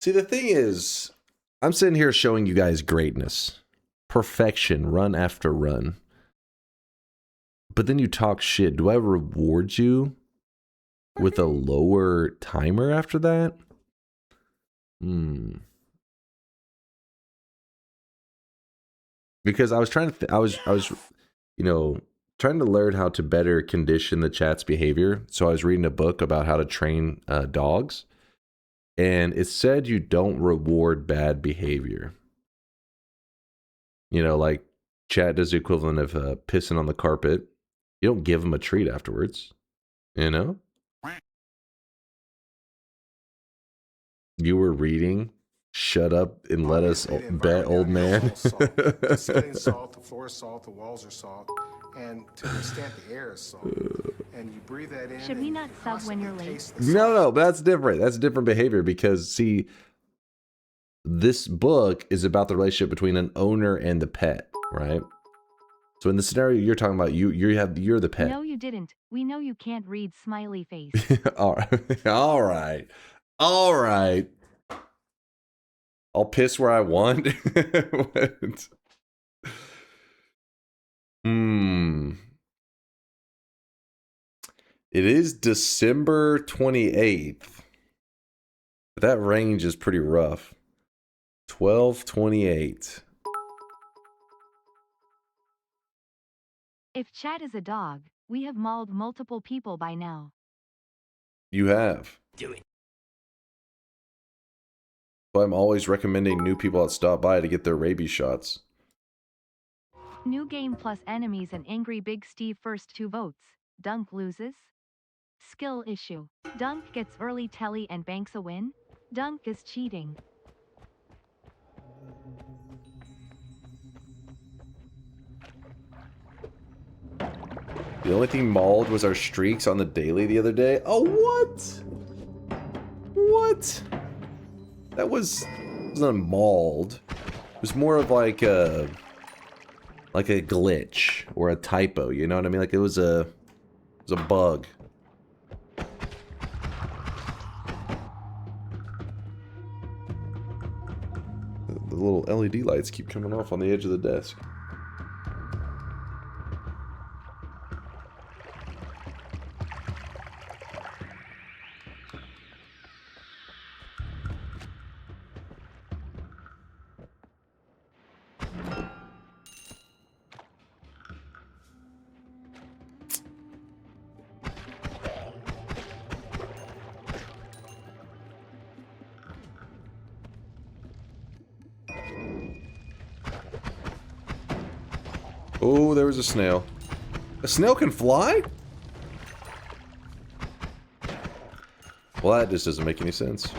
See, the thing is, I'm sitting here showing you guys greatness. Perfection, run after run. But then you talk shit. Do I reward you with a lower timer after that? Because I was trying to, I was, you know, trying to learn how to better condition the chat's behavior. So I was reading a book about how to train dogs. And it said you don't reward bad behavior. You know, like chat does the equivalent of pissing on the carpet. You don't give them a treat afterwards. You know? You were reading. Shut up and let us bet, old man. The ceiling's salt, the floor is salt, the walls are salt, and to the extent the air is salt. And you breathe that in. Should we not sub when you're late? No, but that's different. That's different behavior because, see, this book is about the relationship between an owner and the pet, right? So in the scenario you're talking about, you're the pet. No, you didn't. We know you can't read smiley face. All right. All right. All right. I'll piss where I want. What? It is December 28th. That range is pretty rough. 12/28. If Chad is a dog, we have mauled multiple people by now. You have. Do it. So I'm always recommending new people that stop by to get their rabies shots. New game plus enemies and angry Big Steve first 2 votes. Dunk loses. Skill issue. Dunk gets early telly and banks a win. Dunk is cheating. The only thing mauled was our streaks on the daily the other day. Oh, what? What? That wasn't mauled. It was more of like a glitch or a typo, you know what I mean? Like it was a bug. The little LED lights keep coming off on the edge of the desk. Oh, there was a snail. A snail can fly? Well, that just doesn't make any sense.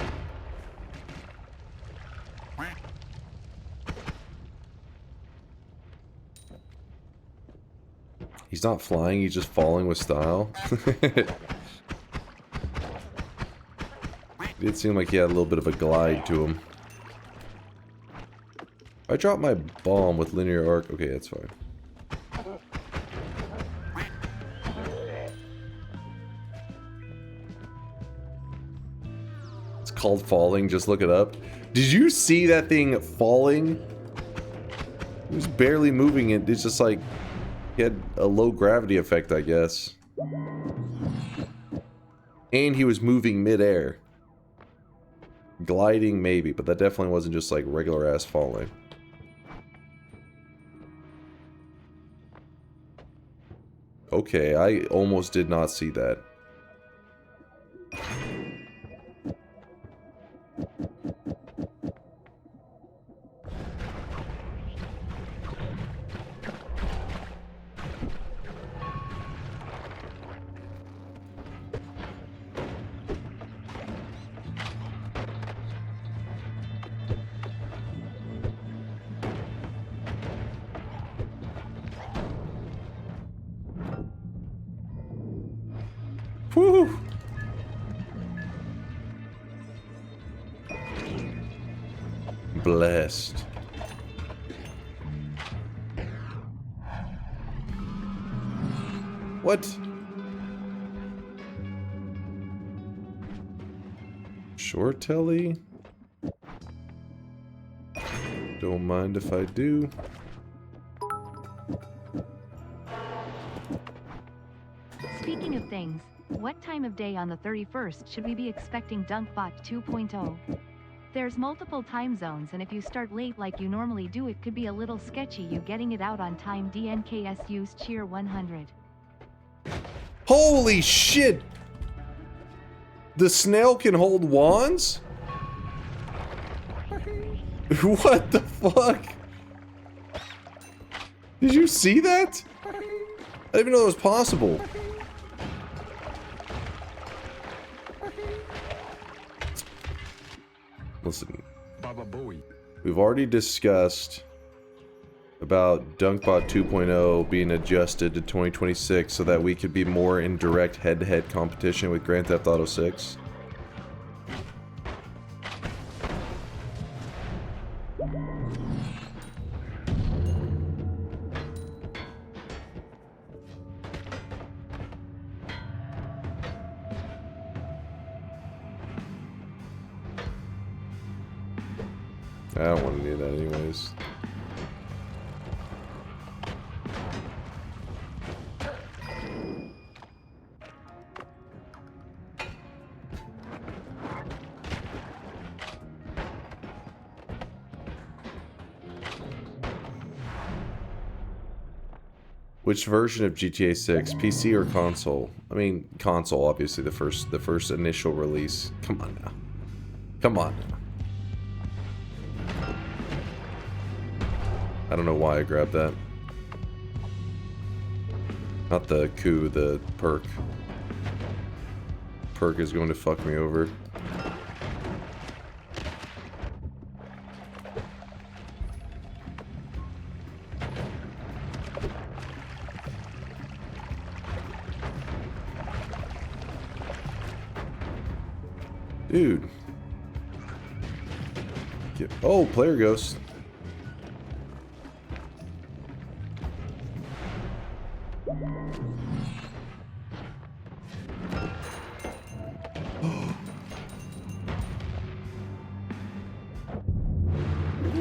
He's not flying, he's just falling with style. It did seem like he had a little bit of a glide to him. I dropped my bomb with linear arc. Okay, that's fine. It's called falling. Just look it up. Did you see that thing falling? It was barely moving. It's just like he had a low gravity effect, I guess. And he was moving midair. Gliding, maybe, but that definitely wasn't just like regular ass falling. Okay, I almost did not see that. Whew. Blessed. What? Short telly? Don't mind if I do. Speaking of things, what time of day on the 31st should we be expecting DunkBot 2.0? There's multiple time zones, and if you start late like you normally do, it could be a little sketchy you getting it out on time. DNKSU's cheer 100. Holy shit! The snail can hold wands? What the fuck? Did you see that? I didn't even know that was possible. Listen, we've already discussed about DunkBot 2.0 being adjusted to 2026 so that we could be more in direct head-to-head competition with Grand Theft Auto 6. I don't want to do that anyways. Which version of GTA 6, PC or console? I mean, console, obviously the first initial release. Come on now. Come on now. I don't know why I grabbed that. Not the coup, the perk. Perk is going to fuck me over. Dude. Oh, player ghost.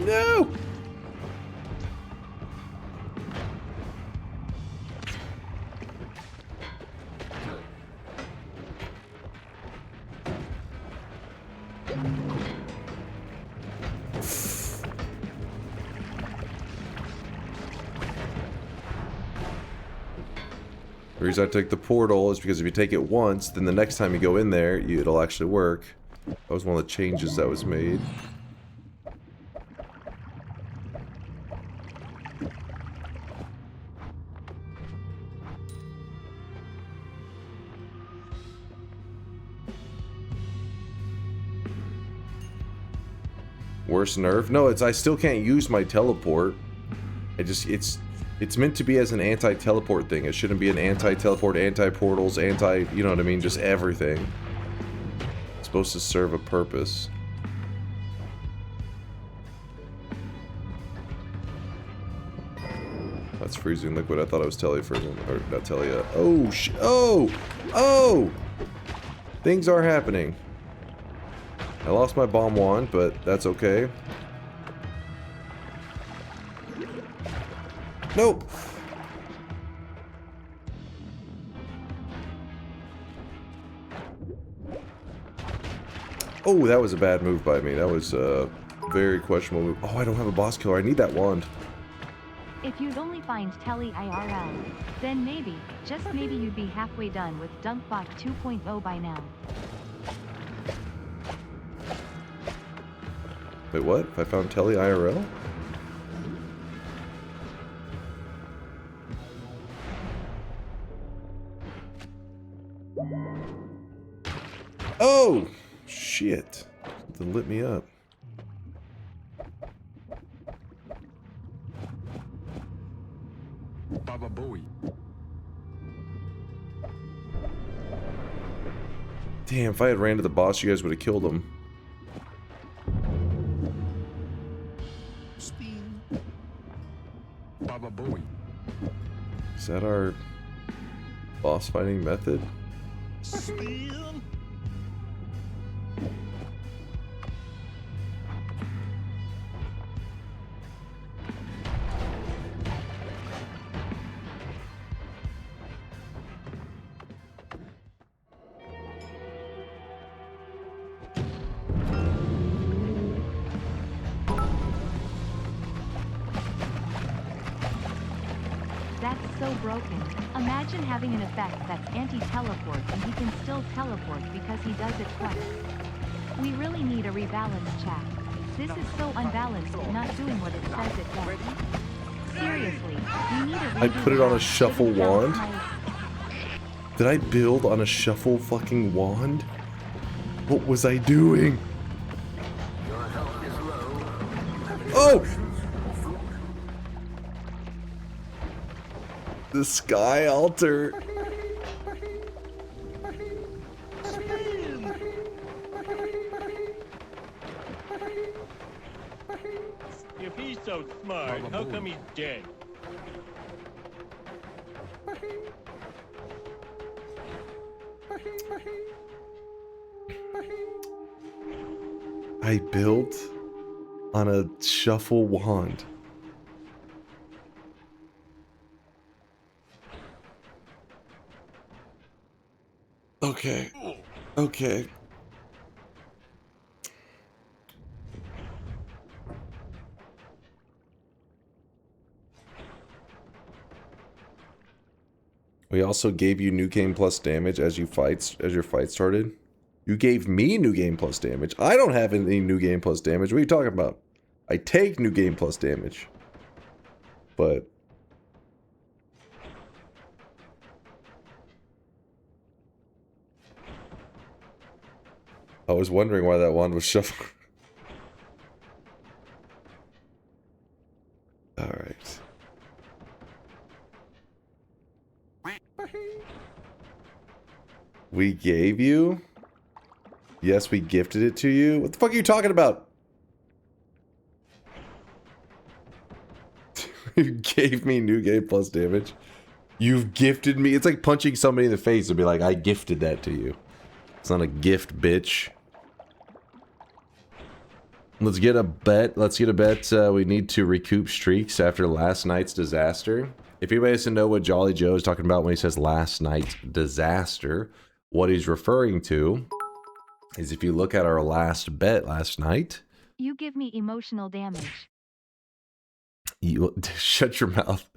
No! The reason I take the portal is because if you take it once, then the next time you go in there, it'll actually work. That was one of the changes that was made. Worse nerf? No, I still can't use my teleport. It's meant to be as an anti-teleport thing. It shouldn't be an anti-teleport, anti-portals, you know what I mean, just everything. It's supposed to serve a purpose. That's freezing liquid. I thought it was Telly for them, or not Telly. Oh, oh! Things are happening. I lost my bomb wand, but that's okay. Nope. Oh, that was a bad move by me. That was a very questionable move. Oh, I don't have a boss killer. I need that wand. If you'd only find Telly IRL, then maybe, just maybe you'd be halfway done with DunkBot 2.0 by now. Wait, what? If I found Telly IRL? Oh! Shit. Something lit me up. Baba Booey. Damn, if I had ran to the boss, you guys would have killed him. Spin. Baba Booey. Is that our boss fighting method? Spin. That's so broken. Imagine having an effect that's anti-teleport and he can still teleport because he does it twice. We really need a rebalance, chat. This is so unbalanced and not doing what it says it does. Seriously, we need a I put it on a rebalance. shuffle Maybe balance wand? my- Did I build on a shuffle fucking wand? What was I doing? Oh! The sky altar. If he's so smart, how come he's dead? I built on a shuffle wand. Okay. Okay. We also gave you new game plus damage as your fight started. You gave me new game plus damage. I don't have any new game plus damage. What are you talking about? I take new game plus damage. But I was wondering why that wand was shuffled. Alright. We gave you? Yes, we gifted it to you? What the fuck are you talking about? You gave me new game plus damage? You've gifted me? It's like punching somebody in the face and be like, I gifted that to you. It's not a gift, bitch. Let's get a bet. Let's get a bet. We need to recoup streaks after last night's disaster. If anybody doesn't know what Jolly Joe is talking about when he says last night's disaster, what he's referring to is if you look at our last bet last night. You give me emotional damage. You shut your mouth.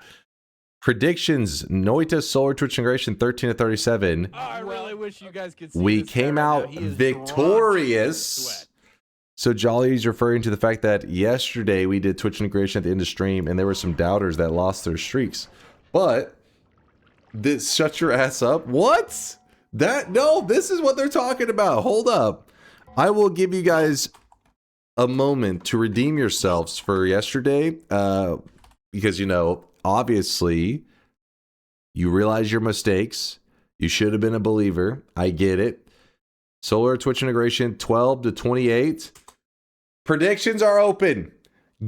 Predictions: Noita Solar Twitch integration 13 to 37. Oh, I really wish you guys could see We this came guy right out now. He is victorious. So Jolly's referring to the fact that yesterday we did Twitch integration at the end of stream, and there were some doubters that lost their streaks. But this shut your ass up. What? No, this is what they're talking about. Hold up. I will give you guys a moment to redeem yourselves for yesterday, because, you know, obviously you realize your mistakes. You should have been a believer. I get it. Solar Twitch integration 12 to 28. Predictions are open.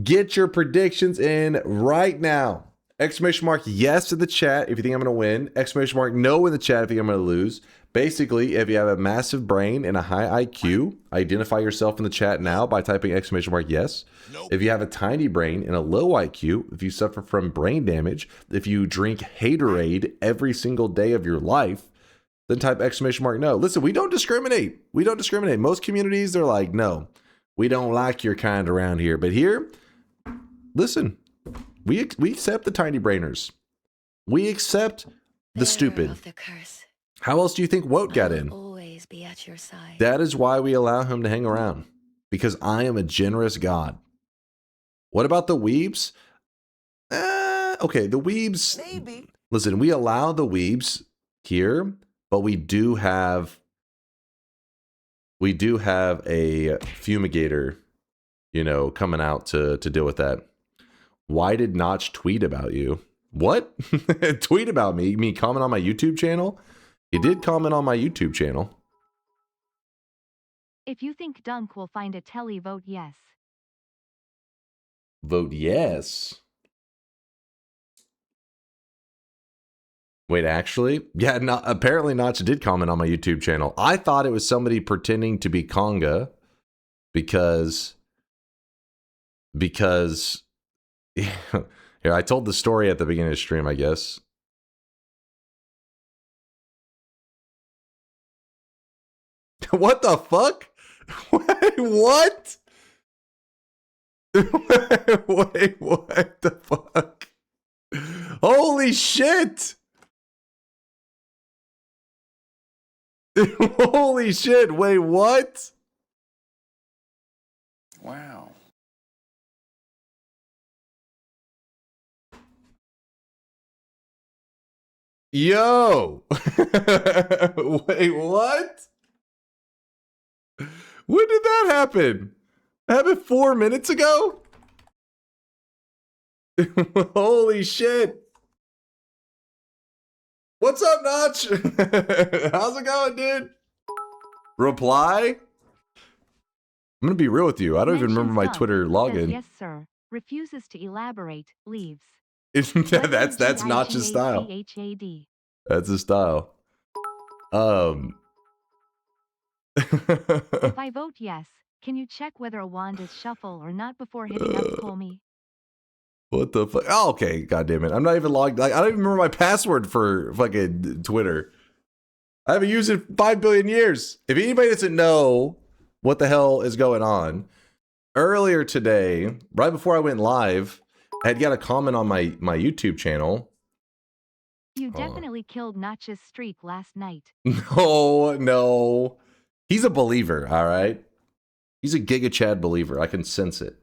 Get your predictions in right now. Exclamation mark yes in the chat if you think I'm going to win. Exclamation mark no in the chat if you think I'm going to lose. Basically, if you have a massive brain and a high IQ, identify yourself in the chat now by typing exclamation mark yes. If you have a tiny brain and a low IQ, if you suffer from brain damage, if you drink Haterade every single day of your life, then type exclamation mark no. Listen, we don't discriminate. We don't discriminate. Most communities, they're like, no, we don't like your kind around here. But here, listen, we accept the tiny brainers. We accept the stupid. How else do you think Woat got in? Always be at your side. That is why we allow him to hang around. Because I am a generous God. What about the weebs? Okay, the weebs. Maybe. Listen, we allow the weebs here, but we do have a fumigator, you know, coming out to deal with that. Why did Notch tweet about you? What? Tweet about me? You mean comment on my YouTube channel? He did comment on my YouTube channel. If you think Dunk will find a telly, vote yes. Vote yes. Wait, actually? Yeah, no, apparently Notch did comment on my YouTube channel. I thought it was somebody pretending to be Conga because here, I told the story at the beginning of the stream, I guess. What the fuck? Wait, what? Wait, what the fuck? Holy shit! Holy shit, wait, what? Wow. Yo! Wait, what? When did that happen? That happened 4 minutes ago? Holy shit. What's up, Notch? How's it going, dude? Reply? I'm gonna be real with you. I don't even remember my Twitter login. Yes, sir. Refuses to elaborate. Leaves. That's Notch's style. That's his style. If I vote yes, can you check whether a wand is shuffle or not before hitting up call me? What the fuck? Oh, okay, god damn it. I'm not even logged. Like, I don't even remember my password for fucking Twitter. I haven't used it in 5 billion years. If anybody doesn't know what the hell is going on, earlier today, right before I went live, I had got a comment on my YouTube channel. You definitely killed Notch's streak last night. No. He's a believer, all right? He's a Giga Chad believer. I can sense it.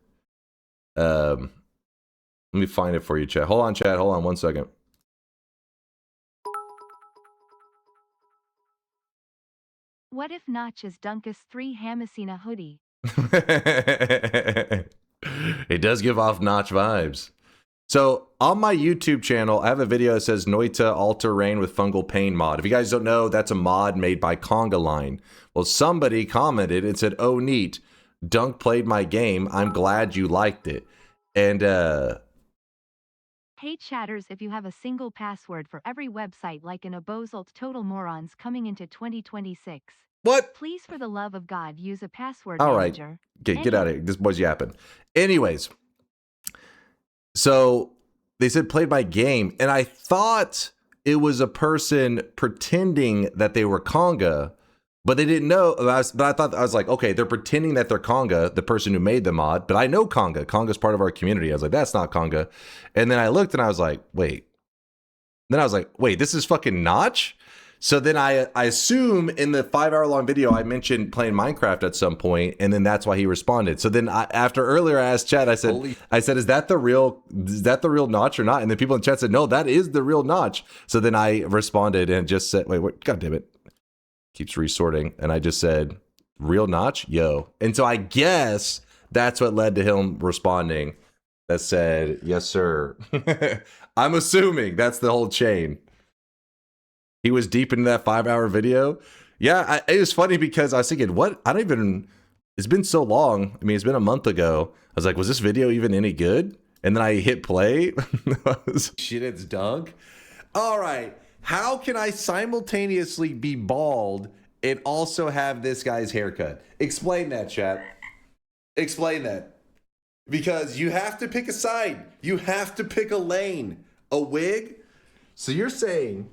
Let me find it for you, Chad. Hold on, Chad. Hold on 1 second. What if Notch is Dunkus 3 Hamasina hoodie? It does give off Notch vibes. So on my YouTube channel, I have a video that says Noita All-Terrain with Fungal Pain mod. If you guys don't know, that's a mod made by Conga Line. Well, somebody commented and said, oh, neat. Dunk played my game. I'm glad you liked it. And, Hey chatters, if you have a single password for every website like an Abozult Total Morons coming into 2026. What? Please, for the love of God, use a password all manager. Right. Okay, get out of here. This boy's yapping. Anyways. So they said played by game, and I thought it was a person pretending that they were Conga, but they didn't know. But I thought, I was like, okay, they're pretending that they're Conga, the person who made the mod, but I know Conga. Conga's part of our community. I was like, that's not Conga. And then I looked and I was like, wait. Then I was like, wait, this is fucking Notch? So then I assume in the 5-hour-long video I mentioned playing Minecraft at some point, and then that's why he responded. So then after earlier I asked Chad, I said, is that the real Notch or not? And then people in chat said, no, that is the real Notch. So then I responded and just said, wait, god damn it. Keeps resorting. And I just said, real Notch? Yo. And so I guess that's what led to him responding that said, yes, sir. I'm assuming that's the whole chain. He was deep into that 5-hour video. Yeah, it was funny because I was thinking, what? I don't even, it's been so long. I mean, it's been a month ago. I was like, was this video even any good? And then I hit play. Shit, it's Dunk. All right. How can I simultaneously be bald and also have this guy's haircut? Explain that, chat. Explain that. Because you have to pick a side. You have to pick a lane. A wig. So you're saying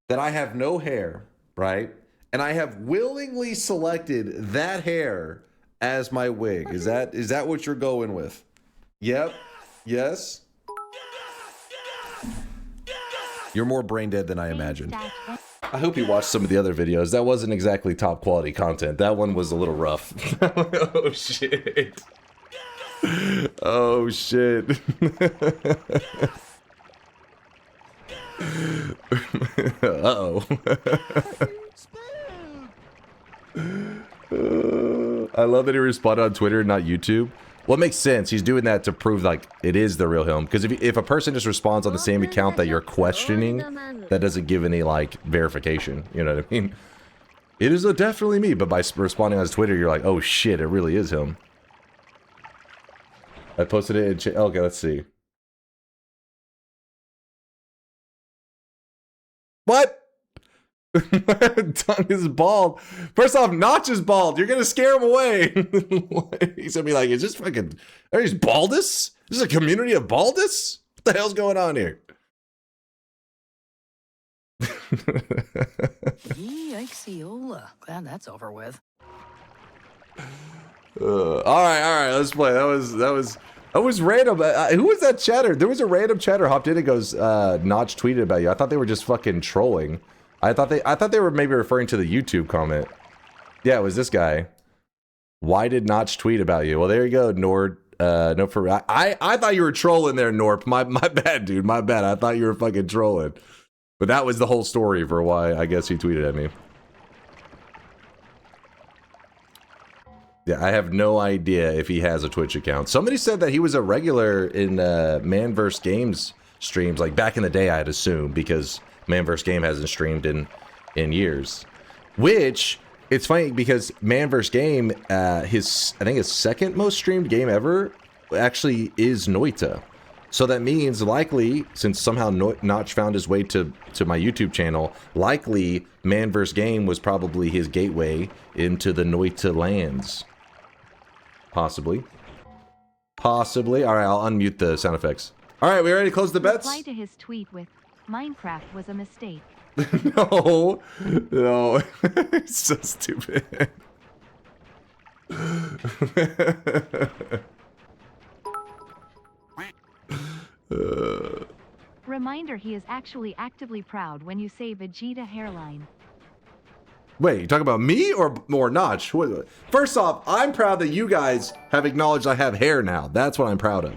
that I have no hair right? And I have willingly selected that hair as my wig. Is that what you're going with? Yep. Yes. You're more brain dead than I imagined. I hope you watched some of the other videos. That wasn't exactly top quality content. That one was a little rough. Oh shit. Oh shit. Uh-oh. I love that he responded on Twitter, not YouTube. Well, it makes sense. He's doing that to prove, like, it is the real him. Because if a person just responds on the same account that you're questioning, that doesn't give any, like, verification. You know what I mean? It is definitely me. But by responding on his Twitter, you're like, oh, shit, it really is him. I posted it in... Okay, let's see. What? Tongue is bald. First off, Notch is bald. You're gonna scare him away. He's gonna be like, is this fucking... Is baldness? Is this a community of baldness? What the hell's going on here? Yikes-iola. Glad that's over with. All right, let's play. That was random. Who was that chatter? There was a random chatter hopped in and goes, Notch tweeted about you. I thought they were just fucking trolling. I thought they were maybe referring to the YouTube comment. Yeah, it was this guy. Why did Notch tweet about you? Well, there you go, Nord. No, I thought you were trolling there, Norp. My bad, dude. My bad. I thought you were fucking trolling. But that was the whole story for why I guess he tweeted at me. Yeah, I have no idea if he has a Twitch account. Somebody said that he was a regular in Man vs. Games streams, like back in the day, I'd assume, because Man vs. Game hasn't streamed in years. Which, it's funny because Man vs. Game, I think his second most streamed game ever actually is Noita. So that means likely, since somehow Notch found his way to my YouTube channel, likely Man vs. Game was probably his gateway into the Noita lands. Possibly. Possibly. All right, I'll unmute the sound effects. All right, we ready to close the bets? Reply to his tweet with, Minecraft was a mistake. No. It's so stupid. Reminder, he is actually actively proud when you say Vegeta hairline. Wait, you talking about me or Notch? First off, I'm proud that you guys have acknowledged I have hair now. That's what I'm proud of.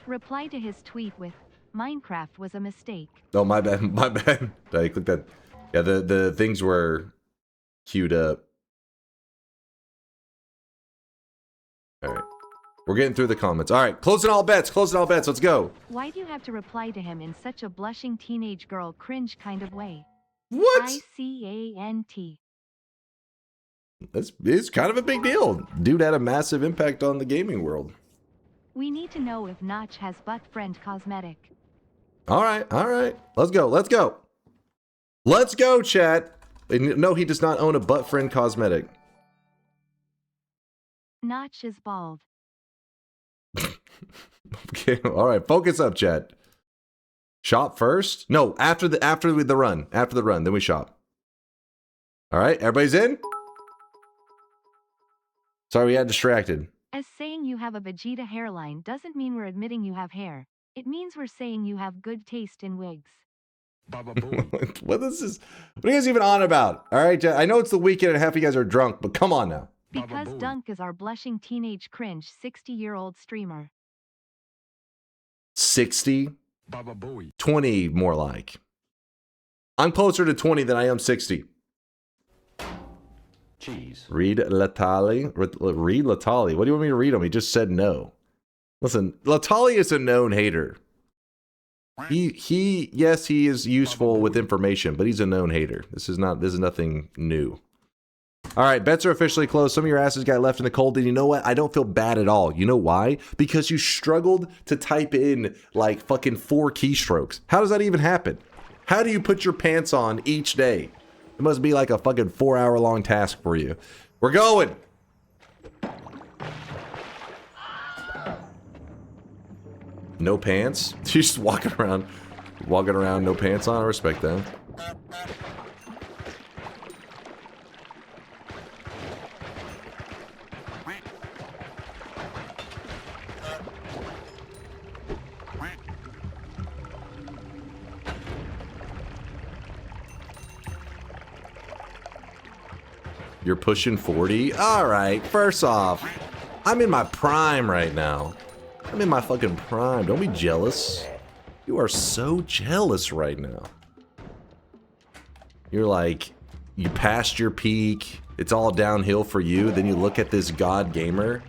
Reply to his tweet with, Minecraft was a mistake. Oh, my bad. My bad. Did I click that? Yeah, the things were queued up. All right. We're getting through the comments. All right, closing all bets. Closing all bets. Let's go. Why do you have to reply to him in such a blushing teenage girl cringe kind of way? What? ICANT. It's kind of a big deal. Dude had a massive impact on the gaming world. We need to know if Notch has butt friend cosmetic. All right. Let's go. Let's go, chat. No, he does not own a butt friend cosmetic. Notch is bald. Okay, all right. Focus up, chat. Shop first? No, after the run. After the run, then we shop. All right, everybody's in? Sorry, we got distracted. As saying you have a Vegeta hairline doesn't mean we're admitting you have hair. It means we're saying you have good taste in wigs. What is this? What are you guys even on about? All right, I know it's the weekend and half of you guys are drunk, but come on now. Because Dunk is our blushing teenage cringe 60-year-old streamer. 60? 20 more like. I'm closer to 20 than I am 60. Jeez. Read Latali. Read Latali. What do you want me to read him? He just said no. Listen, Latali is a known hater. Yes, he is useful with information, but he's a known hater. This is nothing new. All right, bets are officially closed. Some of your asses got left in the cold, and you know what? I don't feel bad at all. You know why? Because you struggled to type in like fucking 4 keystrokes. How does that even happen? How do you put your pants on each day? It must be like a fucking 4-hour-long task for you. We're going. No pants? You're just walking around, no pants on. I respect that. You're pushing 40? Alright, first off, I'm in my prime right now. I'm in my fucking prime. Don't be jealous. You are so jealous right now. You're like, you passed your peak. It's all downhill for you. Then you look at this god gamer.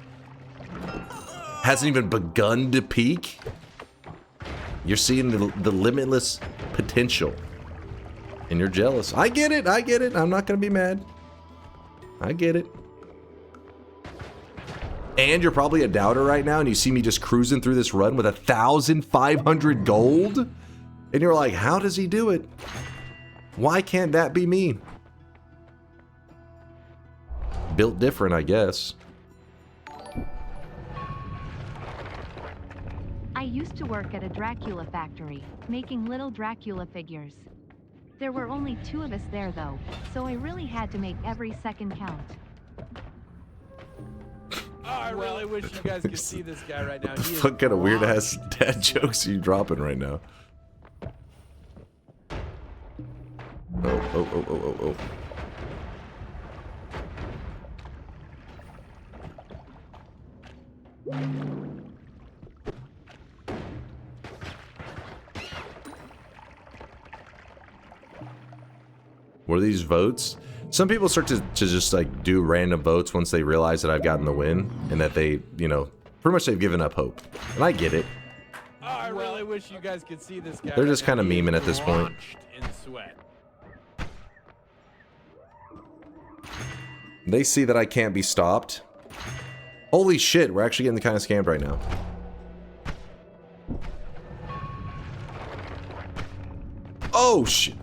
Hasn't even begun to peak. You're seeing the limitless potential. And you're jealous. I get it. I get it. I'm not going to be mad. I get it. And you're probably a doubter right now, and you see me just cruising through this run with 1,500 gold? And you're like, how does he do it? Why can't that be me? Built different, I guess. I used to work at a Dracula factory, making little Dracula figures. There were only 2 of us there though, so I really had to make every second count. Oh, I really wish you guys could see this guy right now. He is What kind of weird ass dad jokes are you dropping right now? Oh. What are these votes? Some people start to just like do random votes once they realize that I've gotten the win and that they, you know, pretty much they've given up hope. And I get it. Oh, I really wish you guys could see this guy. They're just kind of memeing at this point. In sweat. They see that I can't be stopped. Holy shit, we're actually getting kind of scammed right now. Oh shit.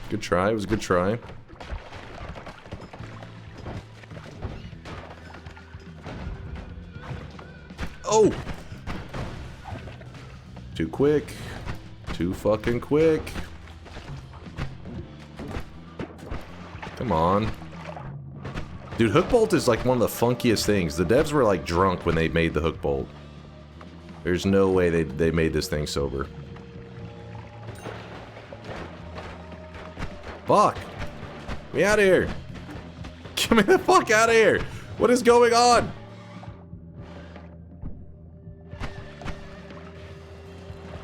Good try, it was a good try. Oh! Too quick. Too fucking quick. Come on. Dude, hook bolt is like one of the funkiest things. The devs were like drunk when they made the hook bolt. There's no way they made this thing sober. Fuck. Get me out of here. Get me the fuck out of here. What is going on?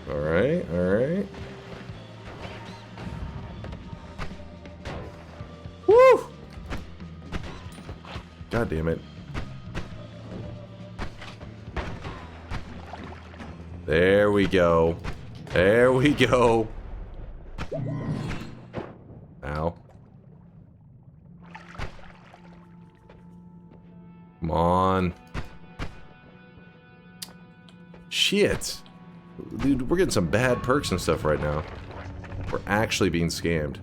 Alright, alright. Woo! God damn it. There we go. There we go. Ow. Come on. Shit. Dude, we're getting some bad perks and stuff right now. We're actually being scammed.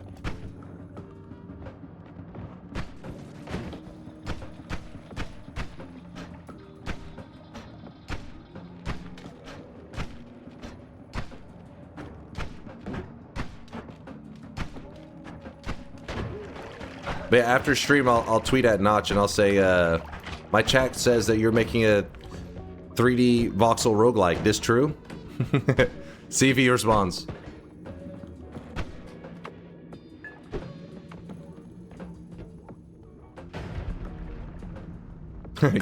But yeah, after stream, I'll tweet at Notch and I'll say, my chat says that you're making a 3D voxel roguelike. This true? See if he responds.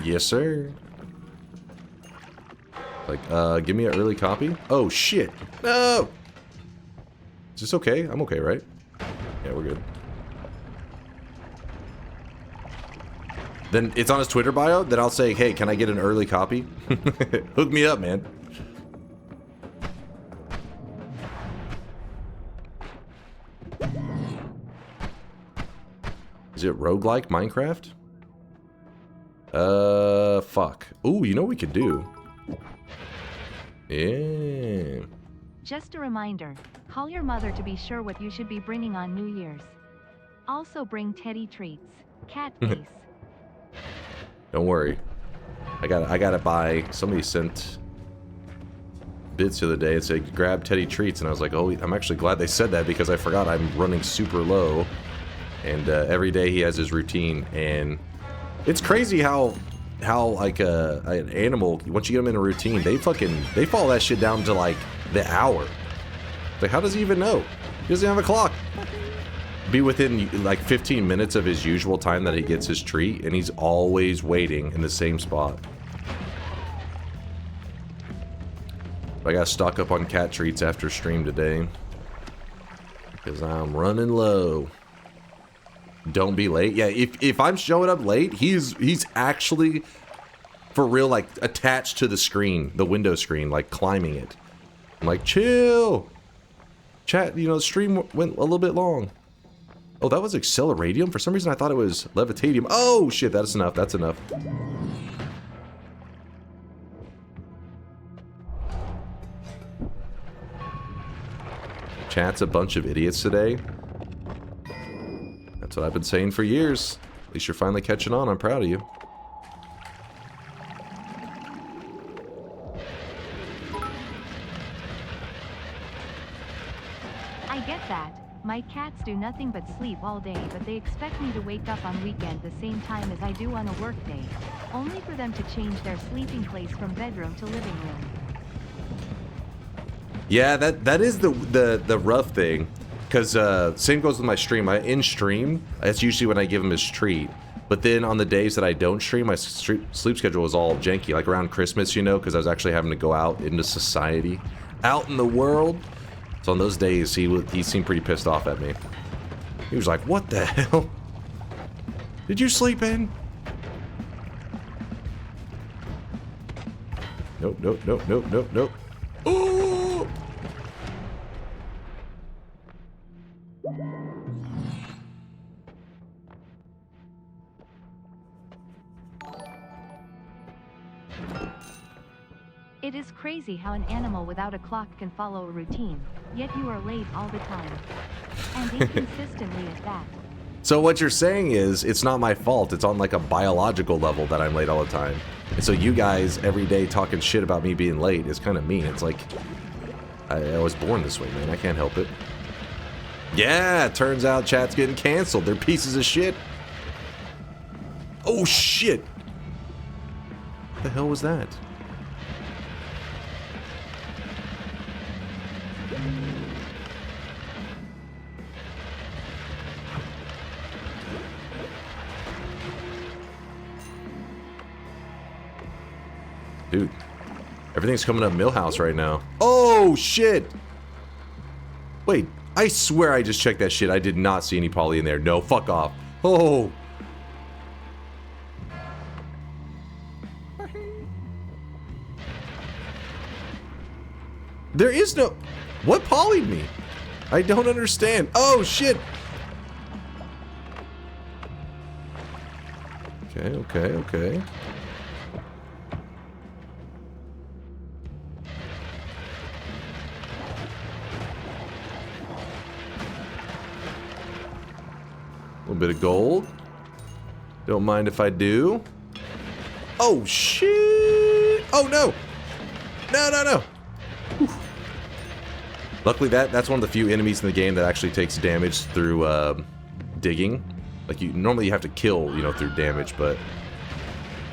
Yes, sir. Like, give me an early copy. Oh, shit. No! Is this okay? I'm okay, right? Yeah, we're good. Then it's on his Twitter bio. Then I'll say, hey, can I get an early copy? Hook me up, man. Is it roguelike Minecraft? Fuck. Ooh, you know what we could do? Yeah. Just a reminder, call your mother to be sure what you should be bringing on New Year's. Also bring Teddy treats. Cat face. Don't worry. I gotta buy. Somebody sent bits the other day and said grab Teddy treats, and I was like, oh, I'm actually glad they said that because I forgot I'm running super low, and every day he has his routine, and it's crazy how how like an animal, once you get them in a routine, they follow that shit down to like the hour. Like, how does he even know? He doesn't have a clock. Be within like 15 minutes of his usual time that he gets his treat, and he's always waiting in the same spot. I gotta stock up on cat treats after stream today, because I'm running low. Don't be late. Yeah, if I'm showing up late, he's actually for real, like attached to the screen, the window screen, like climbing it. I'm like, chill. Chat, you know, the stream went a little bit long. Oh, that was Acceleradium? For some reason I thought it was Levitadium. Oh shit, that's enough, that's enough. Chat's a bunch of idiots today. That's what I've been saying for years. At least you're finally catching on, I'm proud of you. I get that. My cats do nothing but sleep all day, but they expect me to wake up on weekend the same time as I do on a work day. Only for them to change their sleeping place from bedroom to living room. Yeah, that is the rough thing. Because same goes with my stream. In stream, that's usually when I give him his treat. But then on the days that I don't stream, my sleep schedule is all janky. Like around Christmas, you know, because I was actually having to go out into society, out in the world. So on those days, he seemed pretty pissed off at me. He was like, "What the hell? Did you sleep in?" Nope, nope, nope, nope, nope, nope. Oh! It is crazy how an animal without a clock can follow a routine, yet you are late all the time. And inconsistently at that. So what you're saying is, it's not my fault. It's on like a biological level that I'm late all the time. And so you guys every day talking shit about me being late is kind of mean. It's like, I was born this way, man. I can't help it. Yeah, turns out chat's getting canceled. They're pieces of shit. Oh shit. What the hell was that? Dude, everything's coming up Millhouse right now. Oh, shit! Wait, I swear I just checked that shit. I did not see any poly in there. No, fuck off. Oh! There is no... What poly'd me? I don't understand. Oh, shit! Okay, okay, okay. A little bit of gold. Don't mind if I do. Oh, shit! Oh, no! No, no, no! Whew. Luckily, that's one of the few enemies in the game that actually takes damage through digging. Like, normally you have to kill, you know, through damage, but...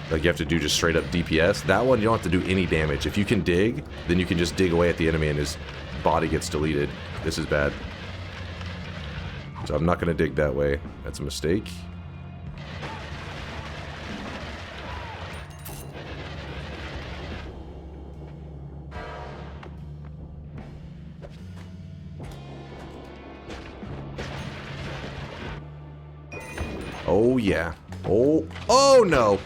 Like, you have to do just straight up DPS. That one, you don't have to do any damage. If you can dig, then you can just dig away at the enemy and his body gets deleted. This is bad. So I'm not going to dig that way. That's a mistake. Oh, yeah. Oh, oh no!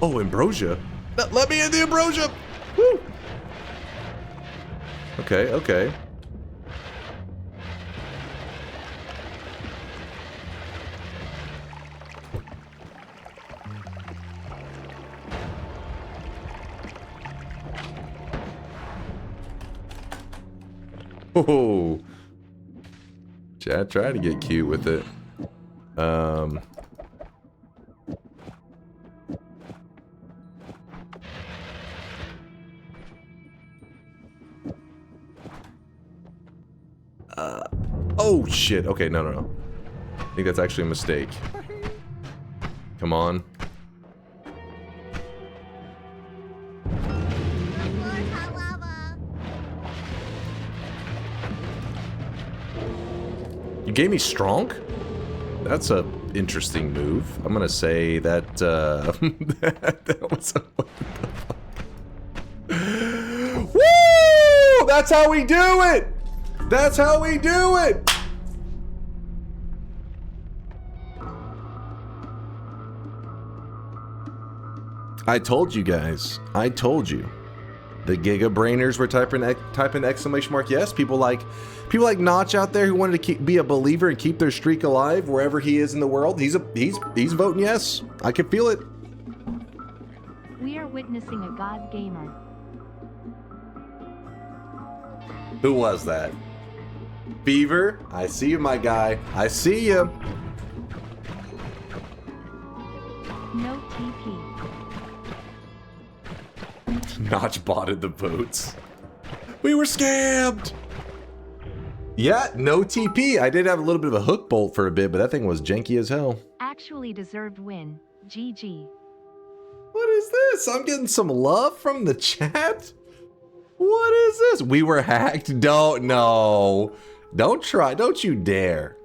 Oh, ambrosia. Let me in the ambrosia! Woo! Okay, okay. Oh, Chad tried to get cute with it. Oh shit. Okay, no, no, no. I think that's actually a mistake. Come on. You gave me strong? That's a interesting move. I'm gonna say that, that was a... Woo! That's how we do it! That's how we do it! I told you guys. I told you. The Giga Brainers were typing exclamation mark yes. People like Notch out there who wanted to be a believer and keep their streak alive wherever he is in the world. He's voting yes. I can feel it. We are witnessing a god gamer. Who was that? Beaver, I see you, my guy. I see you. No TP. Notch botted the votes. We were scammed. Yeah, no TP. I did have a little bit of a hook bolt for a bit, but that thing was janky as hell. Actually deserved win. GG. What is this? I'm getting some love from the chat? What is this? We were hacked? Don't know. Don't try. Don't you dare.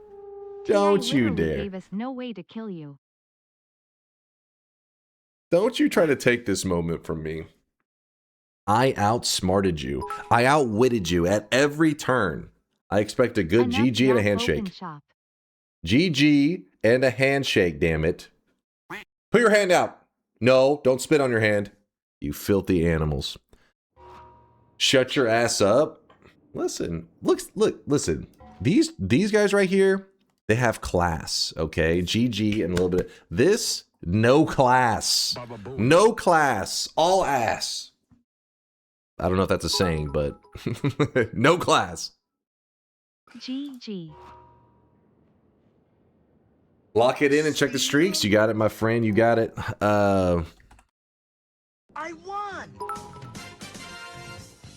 Don't you dare. Gave us no way to kill you. Don't you try to take this moment from me. I outsmarted you. I outwitted you at every turn. I expect a good GG and a handshake. GG and a handshake, damn it. Put your hand out. No, don't spit on your hand. You filthy animals. Shut your ass up. Listen, look, listen. These guys right here, they have class, okay? GG and a little bit. This, no class. No class. All ass. I don't know if that's a saying, but no class. GG. Lock it in and check the streaks. You got it, my friend. You got it. I won.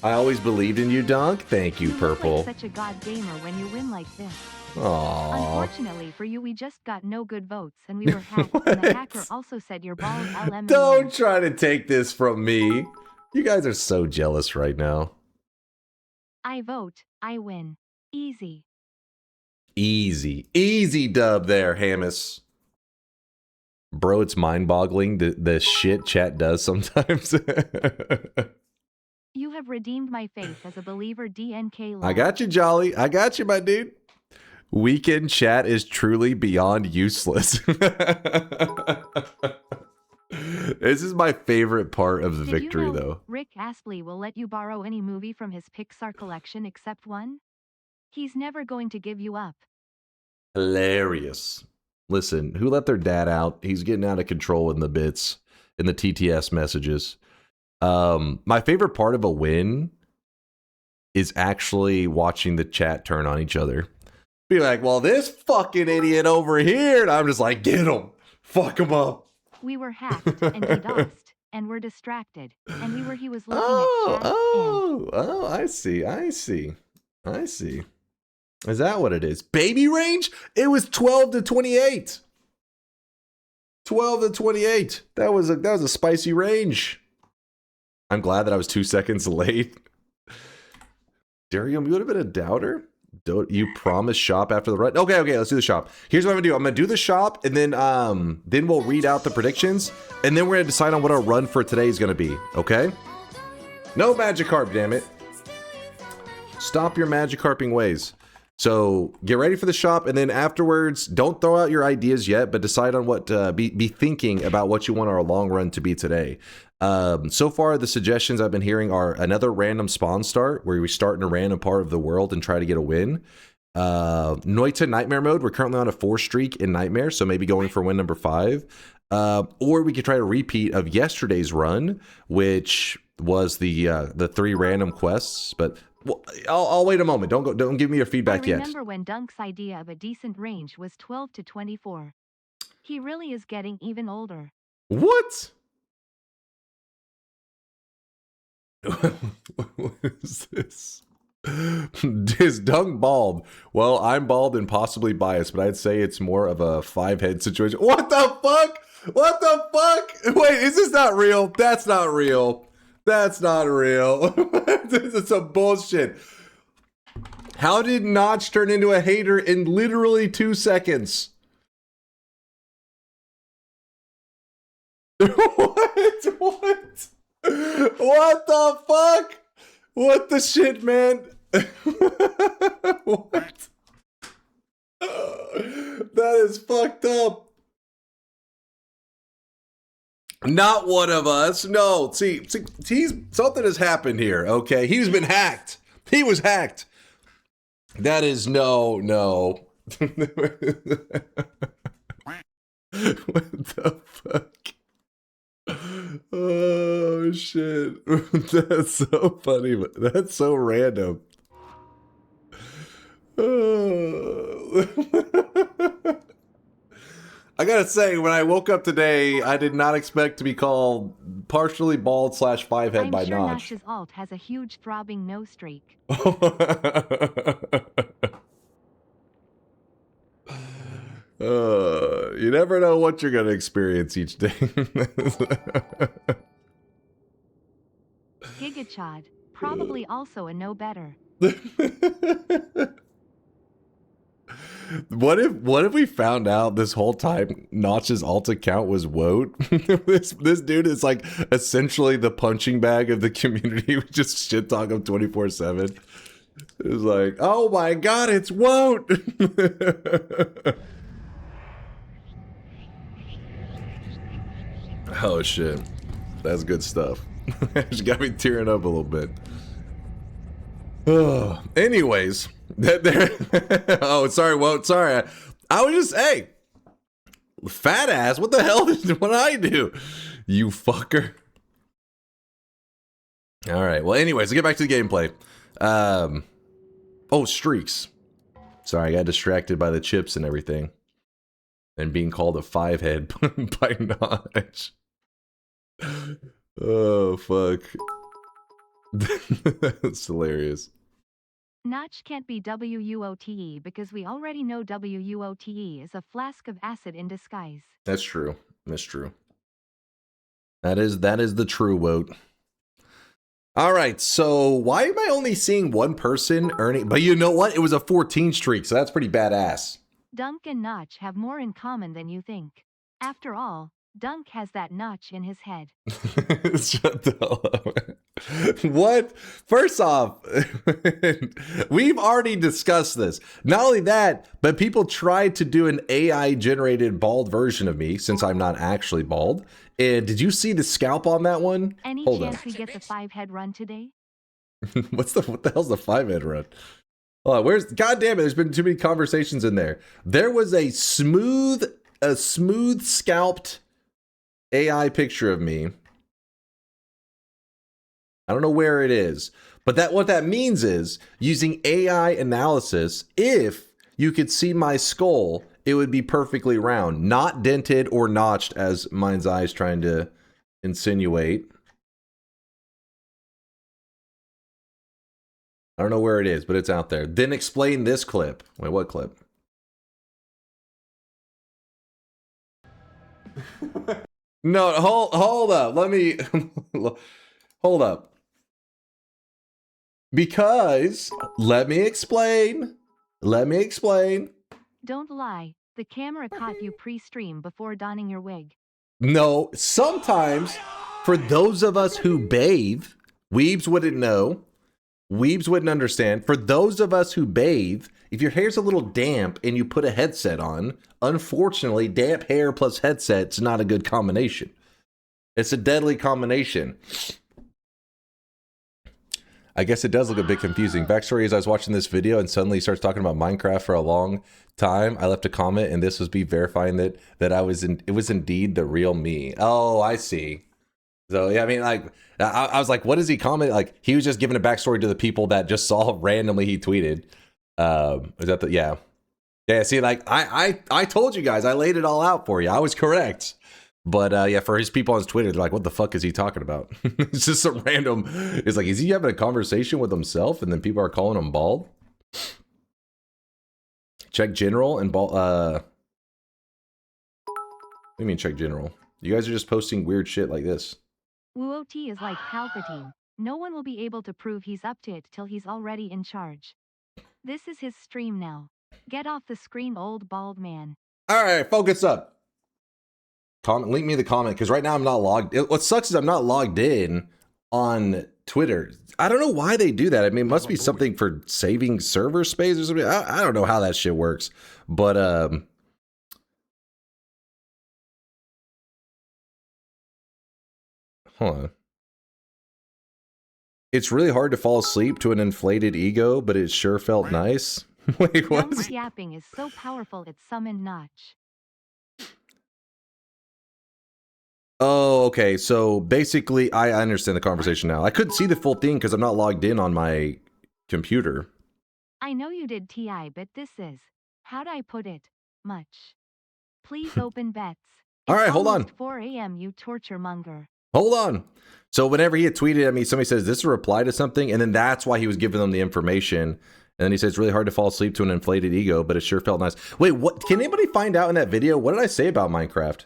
I always believed in you, Dunk. Thank you, Purple. Look like such a god gamer when you win like this. Aww. Unfortunately for you, we just got no good votes, and we were hacked. And the hacker also said you're bald LM. Don't try to take this from me. You guys are so jealous right now. I vote. I win. Easy. Easy. Easy dub there, Hamus. Bro, it's mind-boggling the shit chat does sometimes. You have redeemed my faith as a believer, DNK. I got you, Jolly. I got you, my dude. Weekend chat is truly beyond useless. This is my favorite part of the victory, you know though. Rick Astley will let you borrow any movie from his Pixar collection except one? He's never going to give you up. Hilarious. Listen, who let their dad out? He's getting out of control in the bits, in the TTS messages. My favorite part of a win is actually watching the chat turn on each other. Be like, well, this fucking idiot over here. And I'm just like, get him. Fuck him up. We were hacked and DDoSed and were distracted. And he was looking at chat. I see. Is that what it is? Baby range? It was 12 to 28. 12 to 28. That was a spicy range. I'm glad that I was 2 seconds late. Darium, you would have been a doubter? You promised shop after the run? Okay, let's do the shop. Here's what I'm gonna do. I'm gonna do the shop, and then we'll read out the predictions, and then we're gonna decide on what our run for today is gonna be, okay? No Magikarp, damn it. Stop your Magikarping ways. So get ready for the shop, and then afterwards, don't throw out your ideas yet, but decide on what, be thinking about what you want our long run to be today. So far, the suggestions I've been hearing are another random spawn start, where we start in a random part of the world and try to get a win. Noita Nightmare mode, we're currently on a 4 streak in Nightmare, so maybe going for win number 5. Or we could try a repeat of yesterday's run, which was the 3 random quests, but... Well, I'll wait a moment. Don't give me your feedback yet. I remember when Dunk's idea of a decent range was 12 to 24. He really is getting even older. What? What is this? Is Dunk bald? Well, I'm bald and possibly biased, but I'd say it's more of a 5-head situation. What the fuck? What the fuck? Wait, is this not real? That's not real. That's not real. This is some bullshit. How did Notch turn into a hater in literally 2 seconds? What? What? What the fuck? What the shit, man? What? That is fucked up. Not one of us. No, see, something has happened here, okay? He's been hacked. He was hacked. That is no. What the fuck? Oh, shit. That's so funny, but that's so random. I gotta say, when I woke up today, I did not expect to be called partially bald / 5-head by I'm sure Notch. Notch's alt has a huge throbbing no streak. You never know what you're gonna experience each day. Gigachad, probably also a no better. What if we found out this whole time Notch's alt account was Woat? this dude is like essentially the punching bag of the community. We just shit talk him 24/7. It's like, oh my god, it's Woat. Oh shit, that's good stuff. Just got me tearing up a little bit. Oh, anyways. Oh, sorry, Woat. Sorry. I was just, hey, fat ass. What the hell did what I do? You fucker. All right. Well, anyways, let's get back to the gameplay. Oh, streaks. Sorry, I got distracted by the chips and everything, and being called a 5-head by Notch. Oh fuck. That's hilarious. Notch can't be WUOTE because we already know WUOTE is a flask of acid in disguise. That's true. That's true. That is the true Woat. All right, so why am I only seeing one person earning? But you know what? It was a 14 streak, so that's pretty badass. Dunk and Notch have more in common than you think. After all, Dunk has that notch in his head. Shut the hell up. What? First off, we've already discussed this. Not only that, but people tried to do an AI-generated bald version of me, since I'm not actually bald. And did you see the scalp on that one? Any Hold chance on. we get the 5-head run today? What the hell's the 5-head run? Oh, where's? God damn it! There's been too many conversations in there. There was a smooth scalped AI picture of me. I don't know where it is, but what that means is using AI analysis. If you could see my skull, it would be perfectly round, not dented or notched, as Mind's Eye is trying to insinuate. I don't know where it is, but it's out there. Then explain this clip. Wait, what clip? No, hold up. Let me hold up. Because let me explain. Don't lie. The camera caught you pre-stream before donning your wig. No, sometimes for those of us who bathe, weebs wouldn't know. Weebs wouldn't understand. For those of us who bathe, if your hair's a little damp and you put a headset on, unfortunately, damp hair plus headset's not a good combination. It's a deadly combination. I guess it does look a bit confusing. Backstory is I was watching this video and suddenly he starts talking about Minecraft for a long time. I left a comment and this was me verifying that it was indeed the real me. Oh, I see. So yeah, I mean, like, I was like, what is he commenting? Like, he was just giving a backstory to the people that just saw randomly he tweeted. Is that the, yeah. Yeah, see, like, I told you guys, I laid it all out for you. I was correct. But yeah, for his people on his Twitter, they're like, what the fuck is he talking about? It's just some random, it's like, is he having a conversation with himself? And then people are calling him bald? Check general and bald, do you mean check general? You guys are just posting weird shit like this. WOT is like Palpatine. No one will be able to prove he's up to it till he's already in charge. This is his stream now. Get off the screen, old bald man. All right, focus up. Comment, link me the comment, because right now I'm not logged. What sucks is I'm not logged in on Twitter. I don't know why they do that. I mean, it must be something for saving server space or something. I don't know how that shit works. But hold on. It's really hard to fall asleep to an inflated ego, but it sure felt nice. Wait, what? Yapping is so powerful it summoned Notch. Oh, okay. So basically, I understand the conversation now. I couldn't see the full thing because I'm not logged in on my computer. I know you did TI, but this is, how'd I put it? Much. Please open bets. All right, hold on. 4 a.m. you torture monger. Hold on. So whenever he had tweeted at me, somebody says, this is a reply to something, and then that's why he was giving them the information. And then he says, it's really hard to fall asleep to an inflated ego, but it sure felt nice. Wait, what? Can anybody find out in that video? What did I say about Minecraft?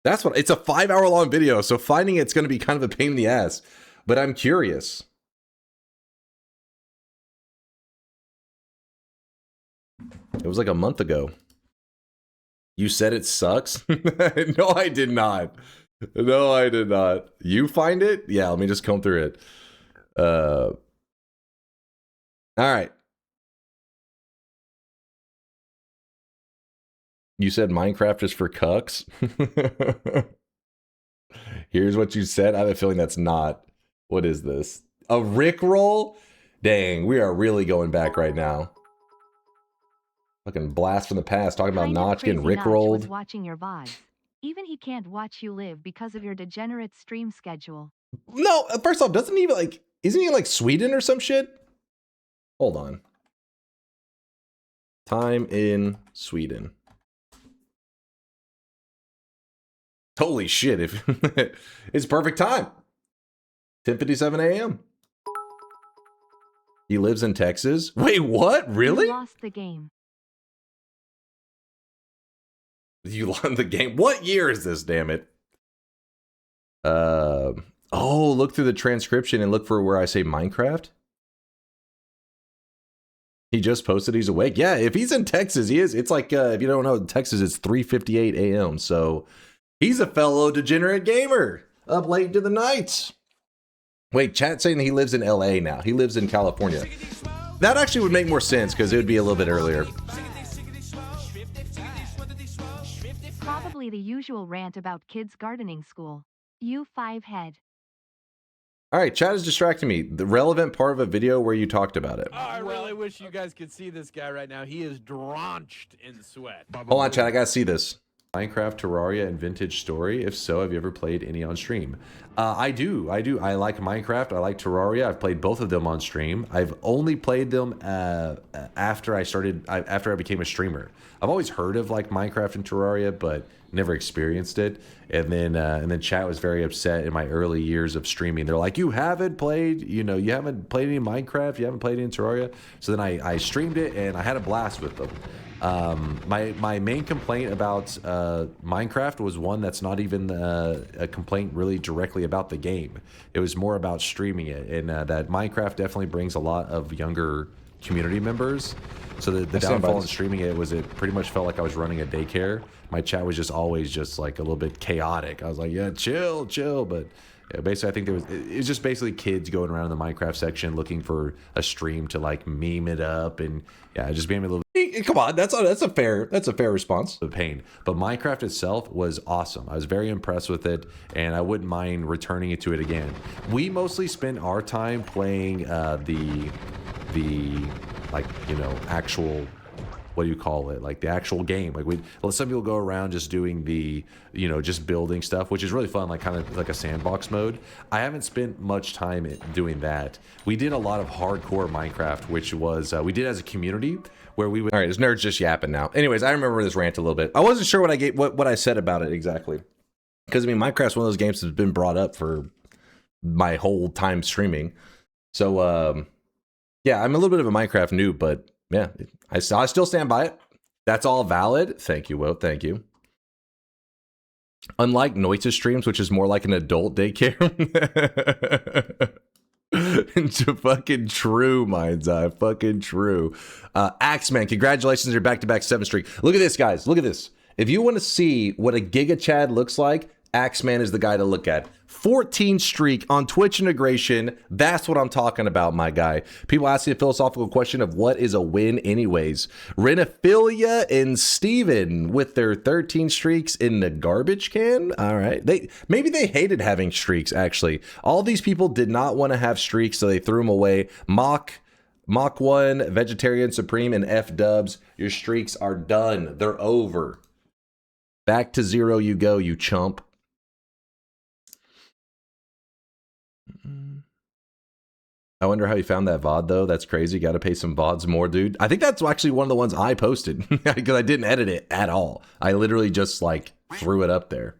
That's what, it's a 5-hour long video, so finding it's going to be kind of a pain in the ass, but I'm curious. It was like a month ago. You said it sucks? No, I did not. No, I did not. You find it? Yeah, let me just comb through it. All right. You said Minecraft is for cucks? Here's what you said. I have a feeling that's not. What is this? A Rickroll? Dang, we are really going back right now. Fucking blast from the past, talking about Notch getting Rickrolled. Was watching your VODs. Even he can't watch you live because of your degenerate stream schedule. No, first off, doesn't he even like, isn't he like Sweden or some shit? Hold on. Time in Sweden. Holy shit, if it's perfect time. 10:57 a.m. He lives in Texas. Wait, what? Really? You lost the game. You lost the game. What year is this, damn it? Oh, look through the transcription and look for where I say Minecraft. He just posted he's awake. Yeah, if he's in Texas, he is. It's like, if you don't know, Texas, it's 3:58 a.m. So he's a fellow degenerate gamer up late into the nights. Wait, chat saying he lives in LA now. He lives in California. That actually would make more sense because it would be a little bit earlier. Probably the usual rant about kids' gardening school. You 5-head. All right, chat is distracting me. The relevant part of a video where you talked about it. Oh, I really wish you guys could see this guy right now. He is drenched in sweat. Hold on, chat. I gotta see this. Minecraft, Terraria, and Vintage Story. If so, have you ever played any on stream? I do. I like Minecraft. I like Terraria. I've played both of them on stream. I've only played them after I became a streamer. I've always heard of like Minecraft and Terraria, but never experienced it. And then chat was very upset in my early years of streaming. They're like, you haven't played, you haven't played any Minecraft, you haven't played any Terraria. So then I streamed it and I had a blast with them. My main complaint about Minecraft was one that's not even a complaint really directly about the game. It was more about streaming it, and that Minecraft definitely brings a lot of younger community members. So the downfall in streaming it was it pretty much felt like I was running a daycare. My chat was just always just like a little bit chaotic. I was like, yeah, chill, but yeah, basically I think it was just basically kids going around in the Minecraft section looking for a stream to like meme it up, and yeah, just being a little. Come on, that's a fair response. The pain, but Minecraft itself was awesome. I was very impressed with it, and I wouldn't mind returning it to it again. We mostly spent our time playing the like actual. What do you call it? Like the actual game. Like some people go around just doing the, just building stuff, which is really fun, like kind of like a sandbox mode. I haven't spent much time doing that. We did a lot of hardcore Minecraft, which was, we did as a community where we would. All right, this nerd's just yapping now. Anyways, I remember this rant a little bit. I wasn't sure what I said about it exactly. Because I mean, Minecraft's one of those games that's been brought up for my whole time streaming. So, yeah, I'm a little bit of a Minecraft noob, but yeah, I still stand by it. That's all valid. Thank you, Will. Thank you. Unlike Noita streams, which is more like an adult daycare. Into fucking true, mind's eye. Fucking true. Axeman, congratulations on your back-to-back 7 streak. Look at this, guys. Look at this. If you want to see what a Giga Chad looks like, Axeman is the guy to look at. 14 streak on Twitch integration. That's what I'm talking about, my guy. People asking a philosophical question of what is a win anyways. Renophilia and Steven with their 13 streaks in the garbage can. All right. Maybe they hated having streaks, actually. All these people did not want to have streaks, so they threw them away. Mach 1, Vegetarian Supreme, and F Dubs. Your streaks are done. They're over. Back to 0 you go, you chump. I wonder how you found that VOD, though. That's crazy. Got to pay some VODs more, dude. I think that's actually one of the ones I posted because I didn't edit it at all. I literally just, like, threw it up there.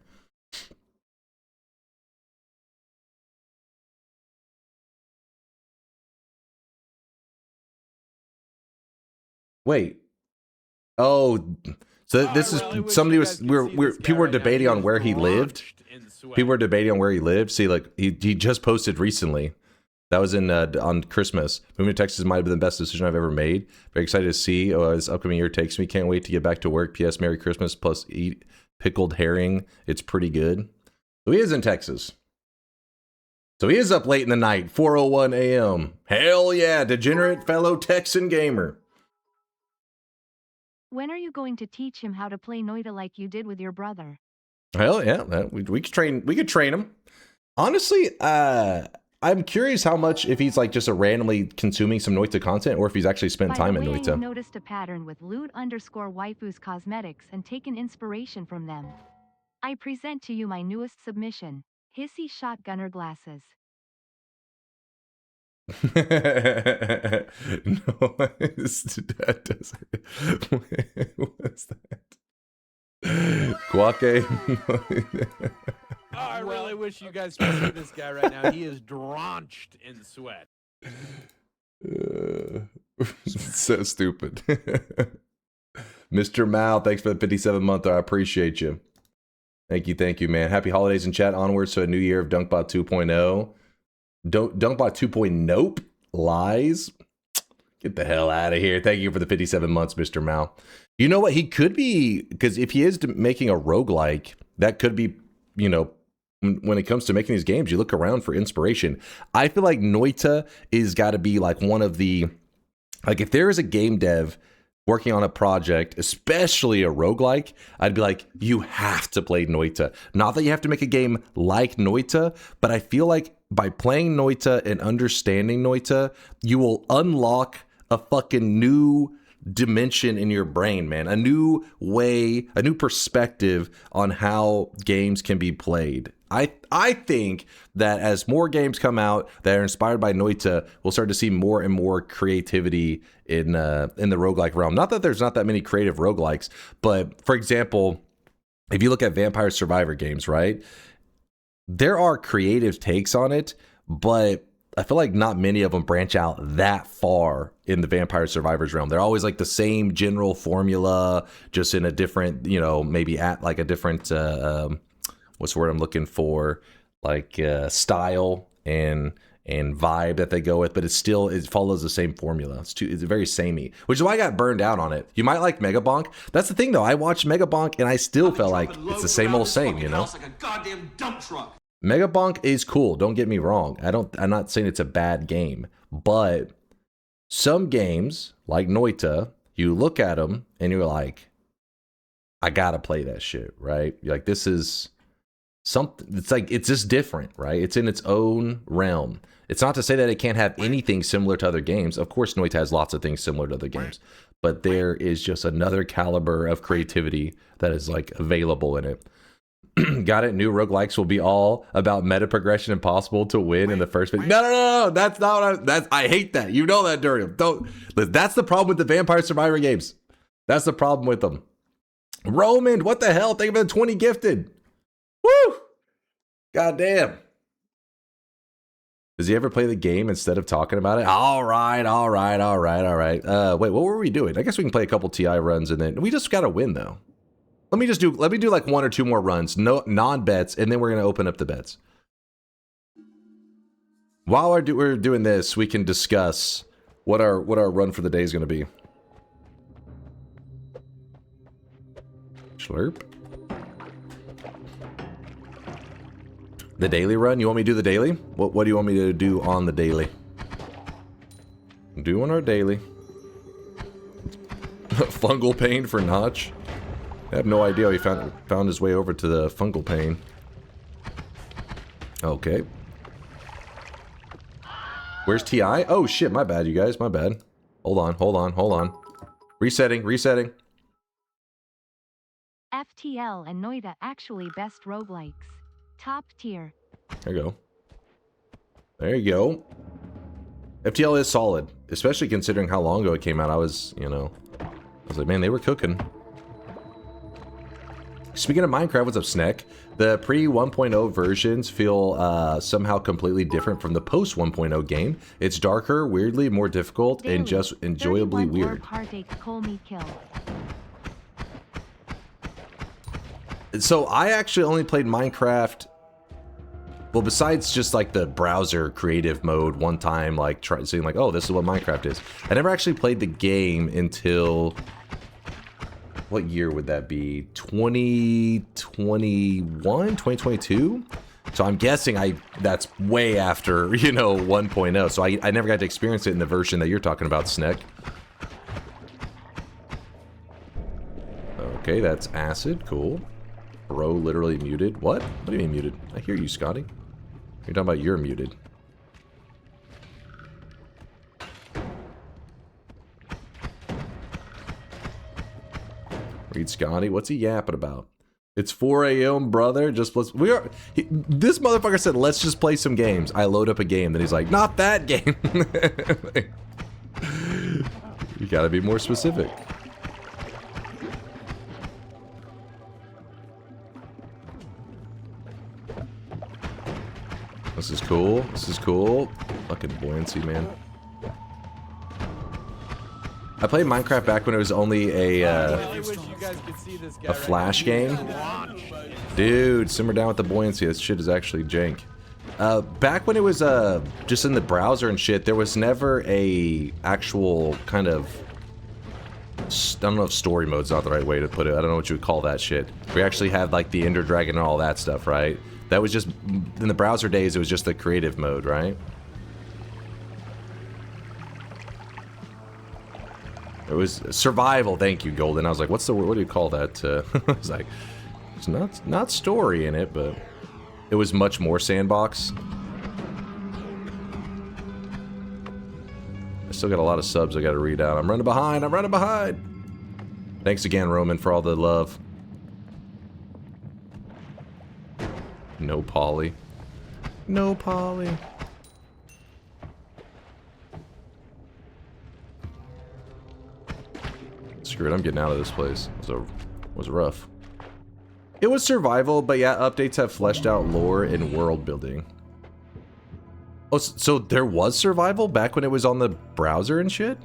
Wait. Oh, so this is somebody was people were debating on where he lived. People were debating on where he lived. See, like he just posted recently. That was in on Christmas. Moving to Texas might have been the best decision I've ever made. Very excited to see this upcoming year takes me. Can't wait to get back to work. P.S. Merry Christmas. Plus eat pickled herring. It's pretty good. So he is in Texas. So he is up late in the night. 4:01 a.m. Hell yeah, degenerate fellow Texan gamer. When are you going to teach him how to play Noita like you did with your brother? Hell yeah, we could train. We could train him. Honestly, I'm curious how much if he's like just randomly consuming some Noita content, or if he's actually spent time in Noita. I noticed a pattern with loot_waifus cosmetics and taken inspiration from them. I present to you my newest submission: hissy shotgunner glasses. No, that doesn't. What's that? Guac. I really wish you guys could see this guy right now. He is drenched in sweat. So stupid. Mr. Mal, thanks for the 57th. I appreciate you. Thank you, man. Happy holidays in chat. Onwards to a new year of DunkBot 2.0. DunkBot 2.0 nope. Lies. Get the hell out of here. Thank you for the 57 months, Mr. Mal. You know what? He could be, because if he is making a roguelike, that could be, you know, when it comes to making these games, you look around for inspiration. I feel like Noita is got to be like one of the, like if there is a game dev working on a project, especially a roguelike, I'd be like, you have to play Noita. Not that you have to make a game like Noita, but I feel like by playing Noita and understanding Noita, you will unlock a fucking new dimension in your brain, man. A new way, a new perspective on how games can be played. I think that as more games come out that are inspired by Noita, we'll start to see more and more creativity in the roguelike realm. Not that there's not that many creative roguelikes, but for example, if you look at Vampire Survivor games, right? There are creative takes on it, but I feel like not many of them branch out that far in the Vampire Survivors realm. They're always like the same general formula, just in a different, you know, maybe at like a different, what's the word I'm looking for? Like style and vibe that they go with, but it follows the same formula. It's very samey, which is why I got burned out on it. You might like Megabonk. That's the thing though. I watched Megabonk and I still felt like it's the same old same, you know? Like a goddamn dump truck. Megabonk is cool. Don't get me wrong. I'm not saying it's a bad game, but some games like Noita, you look at them and you're like, I gotta play that shit, right? You're like, this is something. It's like, it's just different, right? It's in its own realm. It's not to say that it can't have anything similar to other games. Of course, Noita has lots of things similar to other games, but there is just another caliber of creativity that is like available in it. Got it. New roguelikes will be all about meta progression and possible to win in the first phase. No. That's not what I hate that. You know that, Durium. That's the problem with the Vampire Survivor games. That's the problem with them. Roman, what the hell? Think about 20 gifted. Woo! God damn. Does he ever play the game instead of talking about it? All right. Wait, what were we doing? I guess we can play a couple TI runs and then we just got to win though. Let me do like 1 or 2 more runs, no non-bets, and then we're gonna open up the bets. While we're doing this, we can discuss what our run for the day is gonna be. Slurp. The daily run? You want me to do the daily? What do you want me to do on the daily? Doing our daily. Fungal pain for Notch. I have no idea how he found his way over to the fungal pain. Okay. Where's TI? Oh shit, my bad, you guys, my bad. Hold on. Resetting. FTL and Noita actually best roguelikes. Top tier. There you go. FTL is solid, especially considering how long ago it came out. I was like, man, they were cooking. Speaking of Minecraft, what's up, Snack? The pre-1.0 versions feel somehow completely different from the post-1.0 game. It's darker, weirdly more difficult, Daily, and just enjoyably weird. So I actually only played Minecraft, well, besides just like the browser creative mode one time, like saying like, oh, this is what Minecraft is. I never actually played the game until, what year would that be? 2021, 2022? So I'm guessing that's way after, 1.0. So I never got to experience it in the version that you're talking about, Snick. Okay, that's acid, cool. Bro literally muted. What? What do you mean muted? I hear you, Scotty. You're talking about you're muted. Read Scotty. What's he yapping about? It's 4 a.m., brother. This motherfucker said, let's just play some games. I load up a game. Then he's like, not that game. You gotta be more specific. This is cool. This is cool. Fucking buoyancy, man. I played Minecraft back when it was only a Flash game. Dude, simmer down with the buoyancy. This shit is actually jank. Back when it was just in the browser and shit, there was never a actual kind of, I don't know if story mode's not the right way to put it. I don't know what you would call that shit. We actually had like the Ender Dragon and all that stuff, right? That was just, in the browser days, it was just the creative mode, right? It was survival, thank you, Golden. I was like, what do you call that? I was like, it's not story in it, but it was much more sandbox. I still got a lot of subs I gotta read out. I'm running behind. Thanks again, Roman, for all the love. No poly. No poly. Screw it, I'm getting out of this place. It was rough. It was survival, but yeah, updates have fleshed out lore and world building. Oh, so there was survival back when it was on the browser and shit?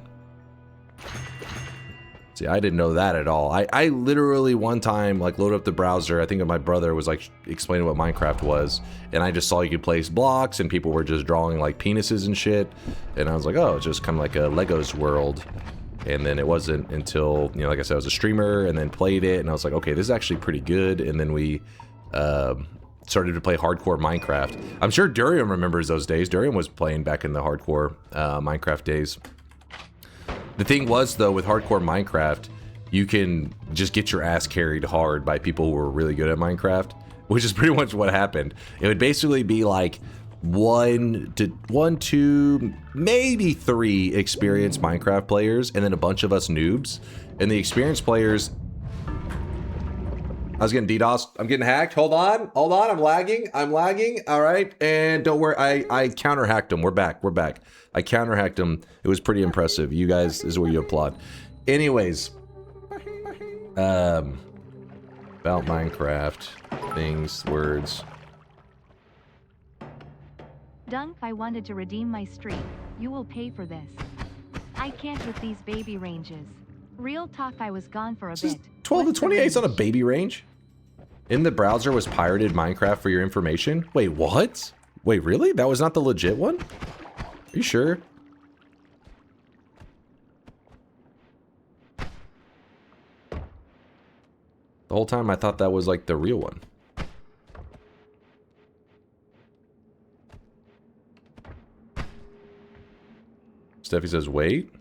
See, I didn't know that at all. I literally one time like loaded up the browser. I think my brother was like explaining what Minecraft was, and I just saw you could place blocks and people were just drawing like penises and shit. And I was like, oh, it's just kind of like a Legos world. And then it wasn't until, like I said, I was a streamer and then played it, and I was like, okay, this is actually pretty good. And then we started to play hardcore Minecraft. I'm sure Durian remembers those days. Durian was playing back in the hardcore Minecraft days. The thing was, though, with hardcore Minecraft, you can just get your ass carried hard by people who were really good at Minecraft, which is pretty much what happened. It would basically be like one, two, maybe 3 experienced Minecraft players, and then a bunch of us noobs. And the experienced players... I was getting DDoS. I'm getting hacked. Hold on. I'm lagging. All right. And don't worry. I counter-hacked them. We're back. I counter-hacked them. It was pretty impressive. You guys, this is where you applaud. Anyways. About Minecraft. Things. Words. Dunk, I wanted to redeem my streak. You will pay for this. I can't with these baby ranges. Real talk, I was gone for a bit. 12 to 28 is not a baby range. In the browser was pirated Minecraft for your information. Wait, what? Wait, really? That was not the legit one? Are you sure? The whole time I thought that was like the real one. Steffi says, wait.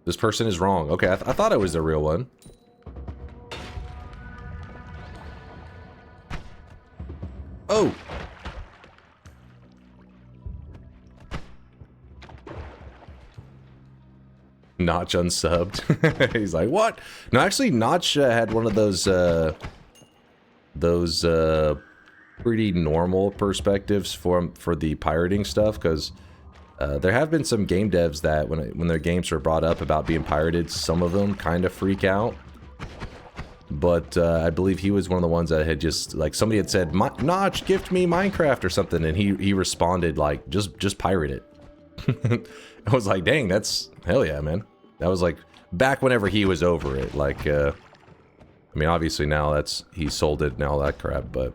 This person is wrong. Okay, I thought it was the real one. Oh! Notch unsubbed. He's like, what? No, actually, Notch had one of those pretty normal perspectives for the pirating stuff, because there have been some game devs that when their games were brought up about being pirated, some of them kind of freak out. But I believe he was one of the ones that had just, like, somebody had said, Notch, gift me Minecraft or something, and he responded like, just pirate it. I was like, dang, that's hell yeah, man. That was like back whenever he was over it. Like, I mean, obviously now he sold it and all that crap, but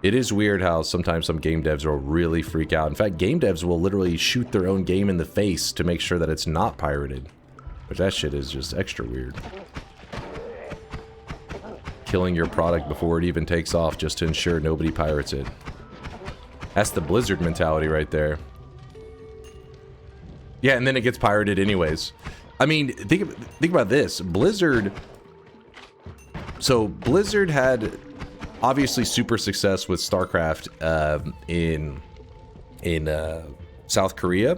it is weird how sometimes some game devs will really freak out. In fact, game devs will literally shoot their own game in the face to make sure that it's not pirated, which that shit is just extra weird. Killing your product before it even takes off just to ensure nobody pirates it. That's the Blizzard mentality right there. Yeah, and then it gets pirated anyways. I mean, think about this. Blizzard... So, Blizzard had obviously super success with StarCraft in South Korea.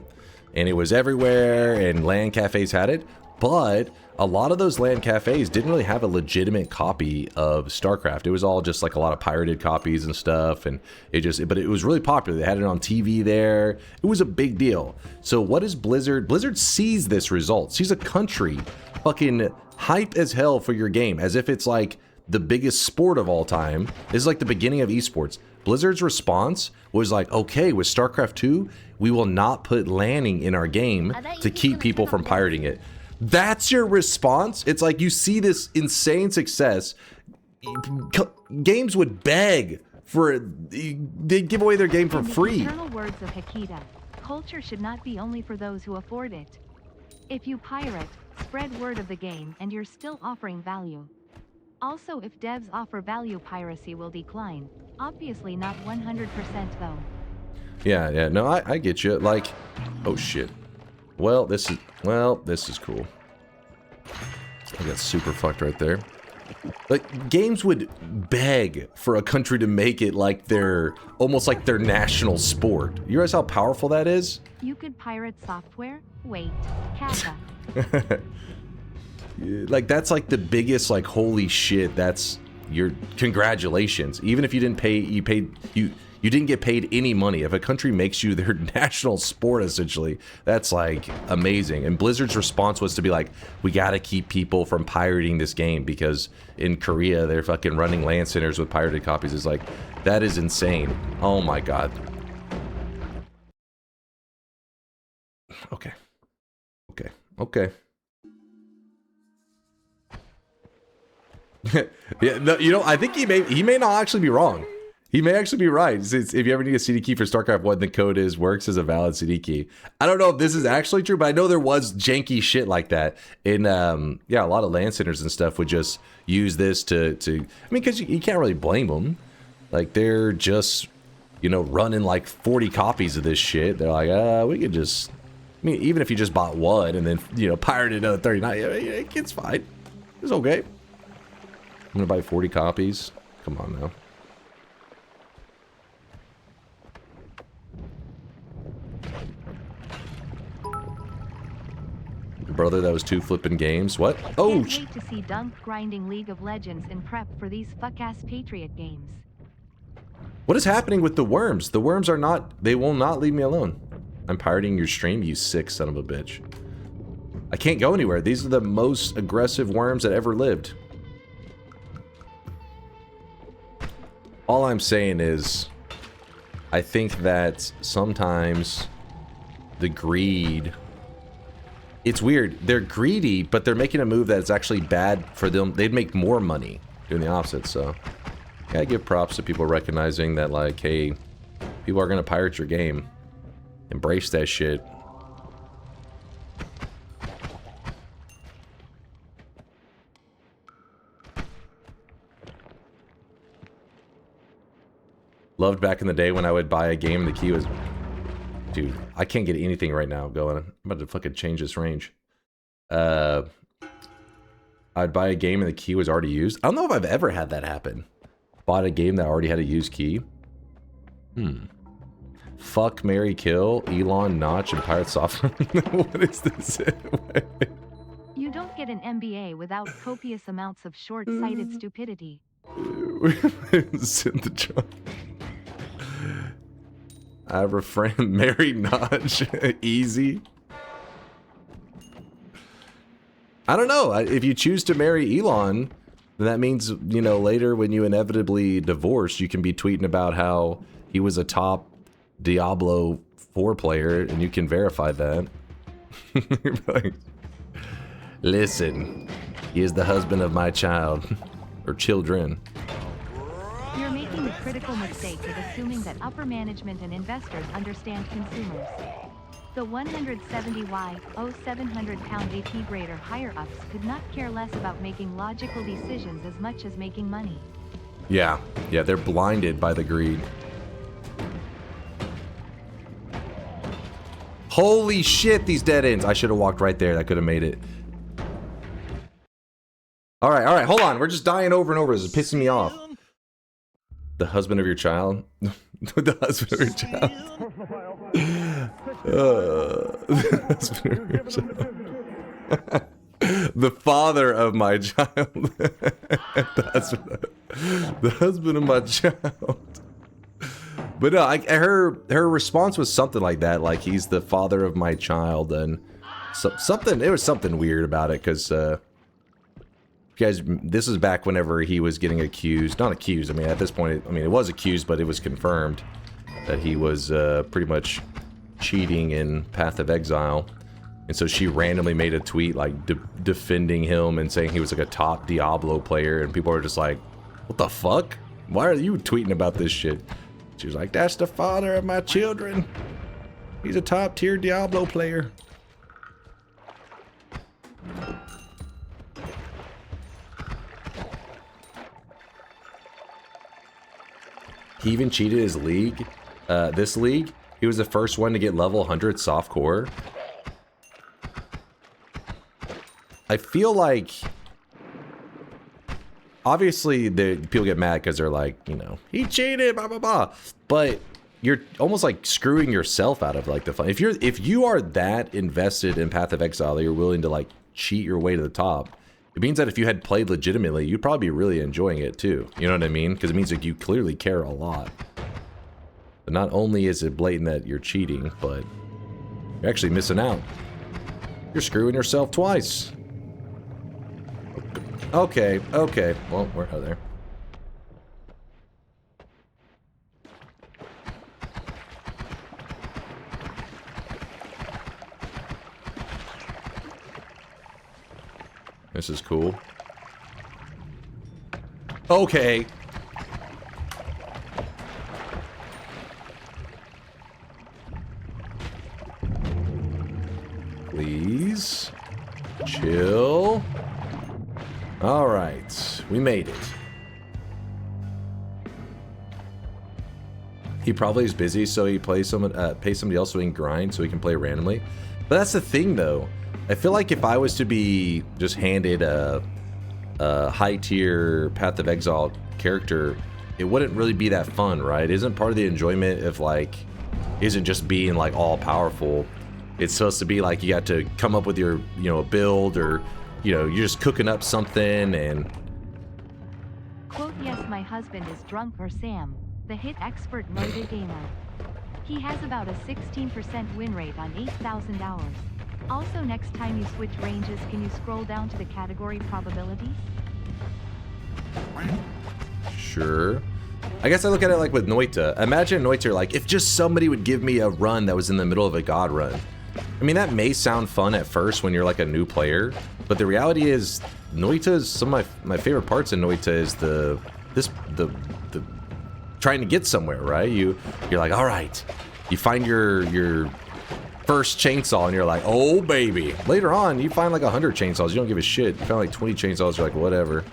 And it was everywhere, and LAN cafes had it. But a lot of those LAN cafes didn't really have a legitimate copy of StarCraft. It was all just like a lot of pirated copies and stuff, and but it was really popular. They had it on TV there. It was a big deal. So what is Blizzard? Blizzard sees this result. Sees a country fucking hype as hell for your game, as if it's like the biggest sport of all time. This is like the beginning of esports. Blizzard's response was like, okay, with StarCraft 2, we will not put LANing in our game to keep people from pirating it. That's your response? It's like you see this insane success. Games would beg for... They'd give away their game for free. In the eternal words of Hikita, culture should not be only for those who afford it. If you pirate, spread word of the game and you're still offering value. Also, if devs offer value, piracy will decline. Obviously not 100% though. Yeah, no, I get you. Like, oh shit. Well, this is cool. I got super fucked right there. Like, games would beg for a country to make it like almost like their national sport. You realize how powerful that is? You could pirate software? Wait, Kappa. Like, that's like the biggest, like, holy shit, that's your congratulations. Even if you didn't pay, you didn't get paid any money. If a country makes you their national sport, essentially, that's like amazing. And Blizzard's response was to be like, we gotta keep people from pirating this game, because in Korea, they're fucking running LAN centers with pirated copies. It's like, that is insane. Oh my god. Okay. Yeah, no, you know, I think he may not actually be wrong. He may actually be right. If you ever need a CD key for StarCraft 1, the code works as a valid CD key. I don't know if this is actually true, but I know there was janky shit like that. In yeah, a lot of LAN centers and stuff would just use this to I mean, because you can't really blame them. Like, they're just, you know, running like 40 copies of this shit. They're like, we could just, I mean, even if you just bought one and then, you know, pirated another 39, it's fine. It's okay. I'm gonna buy 40 copies. Come on now. Brother, that was 2 flipping games. What? Oh! Can't wait to see Dunk grinding League of Legends in prep for these fuck-ass Patriot games. What is happening with the worms? The worms are not... They will not leave me alone. I'm pirating your stream, you sick son of a bitch. I can't go anywhere. These are the most aggressive worms that ever lived. All I'm saying is... I think that sometimes the greed, it's weird. They're greedy, but they're making a move that's actually bad for them. They'd make more money doing the opposite. So yeah, I give props to people recognizing that, like, hey, people are gonna pirate your game. Embrace that shit. Loved back in the day when I would buy a game and the key was... Dude, I can't get anything right now going. I'm about to fucking change this range. I'd buy a game and the key was already used. I don't know if I've ever had that happen. Bought a game that already had a used key. Fuck, marry, kill, Elon, Notch, and Pirate Software. What is this? You don't get an MBA without copious amounts of short-sighted stupidity. Send the job. I have a friend, Mary Notch. Easy. I don't know. If you choose to marry Elon, then that means, you know, later when you inevitably divorce, you can be tweeting about how he was a top Diablo 4 player, and you can verify that. Like, listen, he is the husband of my child. Or children. You're making the critical mistake of assuming that upper management and investors understand consumers. The 170Y, 700-pound VP grade or higher-ups could not care less about making logical decisions as much as making money. Yeah, they're blinded by the greed. Holy shit, these dead ends. I should have walked right there. That could have made it. All right, hold on. We're just dying over and over. This is pissing me off. The husband of your child? The husband of your child. The husband of your child. The father of my child. The husband of my child. But no, her response was something like that. Like, he's the father of my child. And something, it was something weird about it. Because, guys, this is back whenever he was getting accused. Not accused, I mean, at this point, it was accused, but it was confirmed that he was pretty much cheating in Path of Exile. And so she randomly made a tweet, like, defending him and saying he was, like, a top Diablo player. And people were just like, what the fuck? Why are you tweeting about this shit? She was like, that's the father of my children. He's a top-tier Diablo player. He even cheated his league. This league, he was the first one to get level 100 softcore. I feel like, obviously, people get mad because they're like, you know, he cheated, blah blah blah. But you're almost like screwing yourself out of like the fun. If you are that invested in Path of Exile that you're willing to like cheat your way to the top, it means that if you had played legitimately, you'd probably be really enjoying it too. You know what I mean? Because it means like you clearly care a lot. But not only is it blatant that you're cheating, but you're actually missing out. You're screwing yourself twice. Okay. Well, we're out of there. This is cool. Okay. Please. Chill. All right. We made it. He probably is busy, so he pays somebody else so he can grind so he can play randomly. But that's the thing, though. I feel like if I was to be just handed a high-tier Path of Exile character, it wouldn't really be that fun, right? Isn't part of the enjoyment of, like, isn't just being, like, all-powerful. It's supposed to be, like, you got to come up with your, you know, build, or, you know, you're just cooking up something, and... Quote, yes, my husband is DunkOrSlam, the hit expert Noita gamer. He has about a 16% win rate on 8,000 hours. Also, next time you switch ranges, can you scroll down to the category probabilities? Sure. I guess I look at it like with Noita. Imagine Noita, like, if just somebody would give me a run that was in the middle of a god run. I mean, that may sound fun at first when you're like a new player, but the reality is, Noita's, some of my favorite parts in Noita is the trying to get somewhere, right? You're like, all right, you find your first chainsaw and you're like, oh baby. Later on, you find like 100 chainsaws, you don't give a shit. You find like 20 chainsaws, you're like, whatever.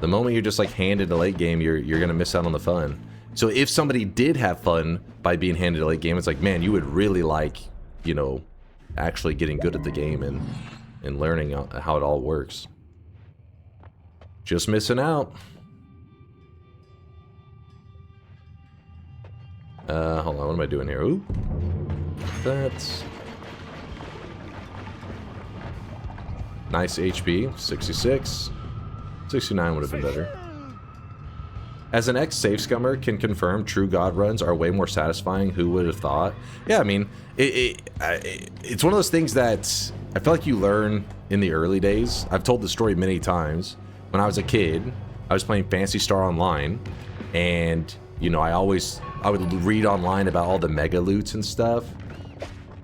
The moment you're just like handed a late game, you're gonna miss out on the fun. So if somebody did have fun by being handed a late game, it's like, man, you would really like, you know, actually getting good at the game and learning how it all works. Just missing out. Hold on, what am I doing here? Ooh. That's nice HP, 66. 69 would have been better. As an ex-safe scummer, can confirm true god runs are way more satisfying. Who would have thought? Yeah, I mean, it's one of those things that I feel like you learn in the early days. I've told the story many times. When I was a kid, I was playing Phantasy Star Online, and, you know, I would read online about all the mega loots and stuff.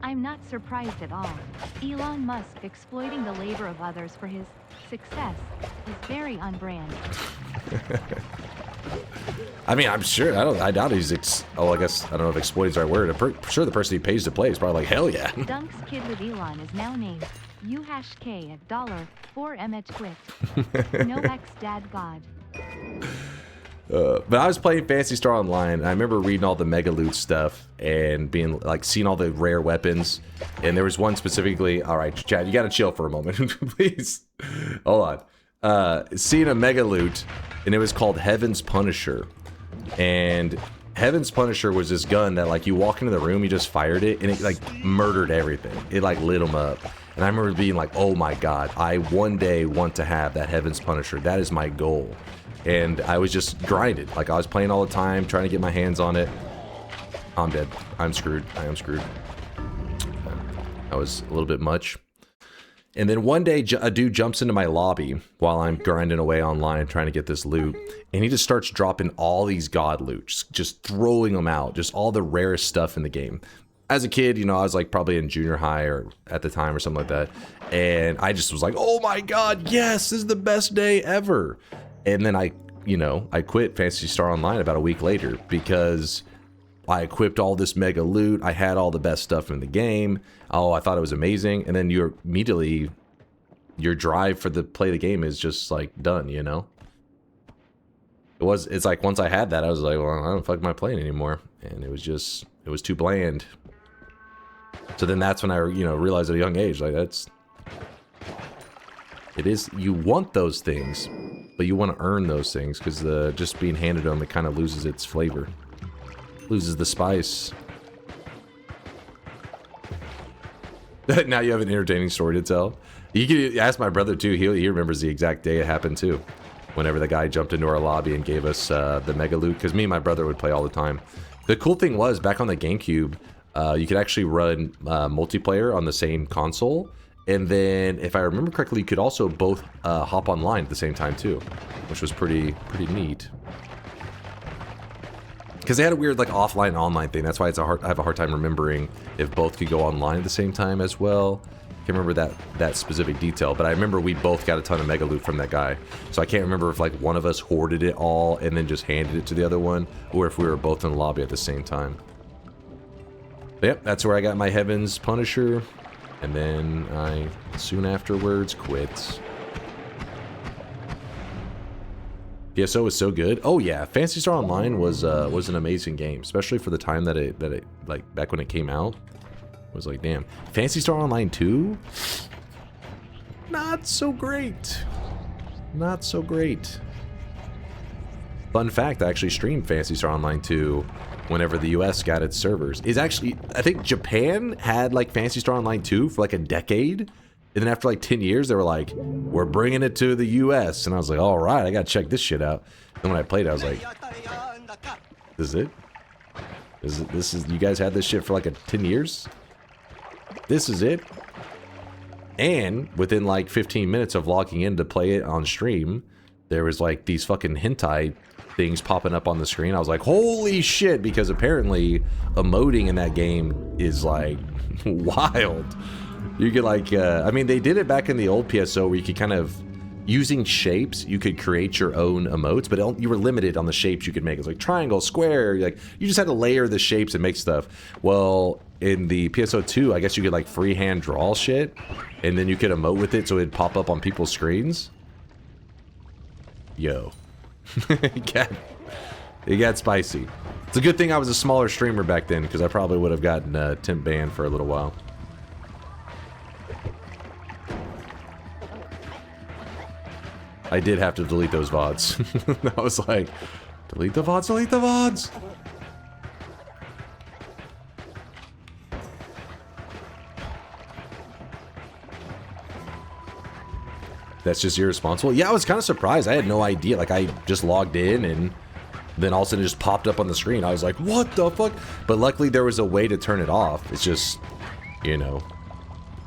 I'm not surprised at all. Elon Musk exploiting the labor of others for his success is very on brand. I mean, I'm sure. I doubt he's. I guess I don't know if exploiting is the right word. I'm sure the person he pays to play is probably like, hell yeah. Dunk's kid with Elon is now named U#K at $4 quit. No X dad god. But I was playing Phantasy Star Online, and I remember reading all the mega loot stuff and being like, seeing all the rare weapons. And there was one specifically. All right, Chad, you gotta chill for a moment, please. Hold on. Seeing a mega loot, and it was called Heaven's Punisher. And Heaven's Punisher was this gun that, like, you walk into the room, you just fired it, and it like murdered everything. It like lit them up. And I remember being like, oh my god, I one day want to have that Heaven's Punisher. That is my goal. And I was just grinded. Like, I was playing all the time, trying to get my hands on it. I'm dead. I'm screwed. I am screwed. That was a little bit much. And then one day, a dude jumps into my lobby while I'm grinding away online trying to get this loot. And he just starts dropping all these god loot, just throwing them out. Just all the rarest stuff in the game. As a kid, you know, I was like probably in junior high or at the time or something like that. And I just was like, oh my god, yes, this is the best day ever. And then I quit Phantasy Star Online about a week later because I equipped all this mega loot. I had all the best stuff in the game. Oh, I thought it was amazing. And then your drive for play of the game is just like done, you know? It's like once I had that, I was like, well, I don't fuck my playing anymore. And it was too bland. So then that's when I, realized at a young age, like you want those things, but you want to earn those things because just being handed them, it kind of loses its flavor. Loses the spice. Now you have an entertaining story to tell. You can ask my brother too. He remembers the exact day it happened too. Whenever the guy jumped into our lobby and gave us the mega loot, because me and my brother would play all the time. The cool thing was, back on the GameCube, you could actually run multiplayer on the same console. And then, if I remember correctly, you could also both hop online at the same time too, which was pretty neat. Because they had a weird like offline and online thing. That's why I have a hard time remembering if both could go online at the same time as well. Can't remember that specific detail, but I remember we both got a ton of mega loot from that guy. So I can't remember if like one of us hoarded it all and then just handed it to the other one, or if we were both in the lobby at the same time. But yep, that's where I got my Heaven's Punisher. And then I, soon afterwards, quit. PSO was so good. Oh yeah, Phantasy Star Online was an amazing game, especially for the time that it like back when it came out. It was like, damn. Phantasy Star Online 2? Not so great. Not so great. Fun fact, I actually streamed Phantasy Star Online 2 whenever the US got its servers. I think Japan had like Phantasy Star Online 2 for like a decade. And then after like 10 years, they were like, we're bringing it to the US. And I was like, all right, I got to check this shit out. And when I played it, I was like, this is it? This is, you guys had this shit for like 10 years? This is it? And within like 15 minutes of logging in to play it on stream, there was like these fucking hentai things popping up on the screen. I was like, holy shit, because apparently emoting in that game is like wild. You could like, I mean, they did it back in the old PSO where you could kind of, using shapes, you could create your own emotes, but you were limited on the shapes you could make. It was like triangle, square, like you just had to layer the shapes and make stuff. Well, in the PSO 2, I guess you could like freehand draw shit, and then you could emote with it so it'd pop up on people's screens. Yo. It got spicy. It's a good thing I was a smaller streamer back then, because I probably would have gotten temp banned for a little while. I did have to delete those VODs. I was like, delete the VODs, delete the VODs! That's just irresponsible? Yeah, I was kind of surprised. I had no idea. Like, I just logged in and then all of a sudden it just popped up on the screen. I was like, what the fuck? But luckily there was a way to turn it off. It's just, you know,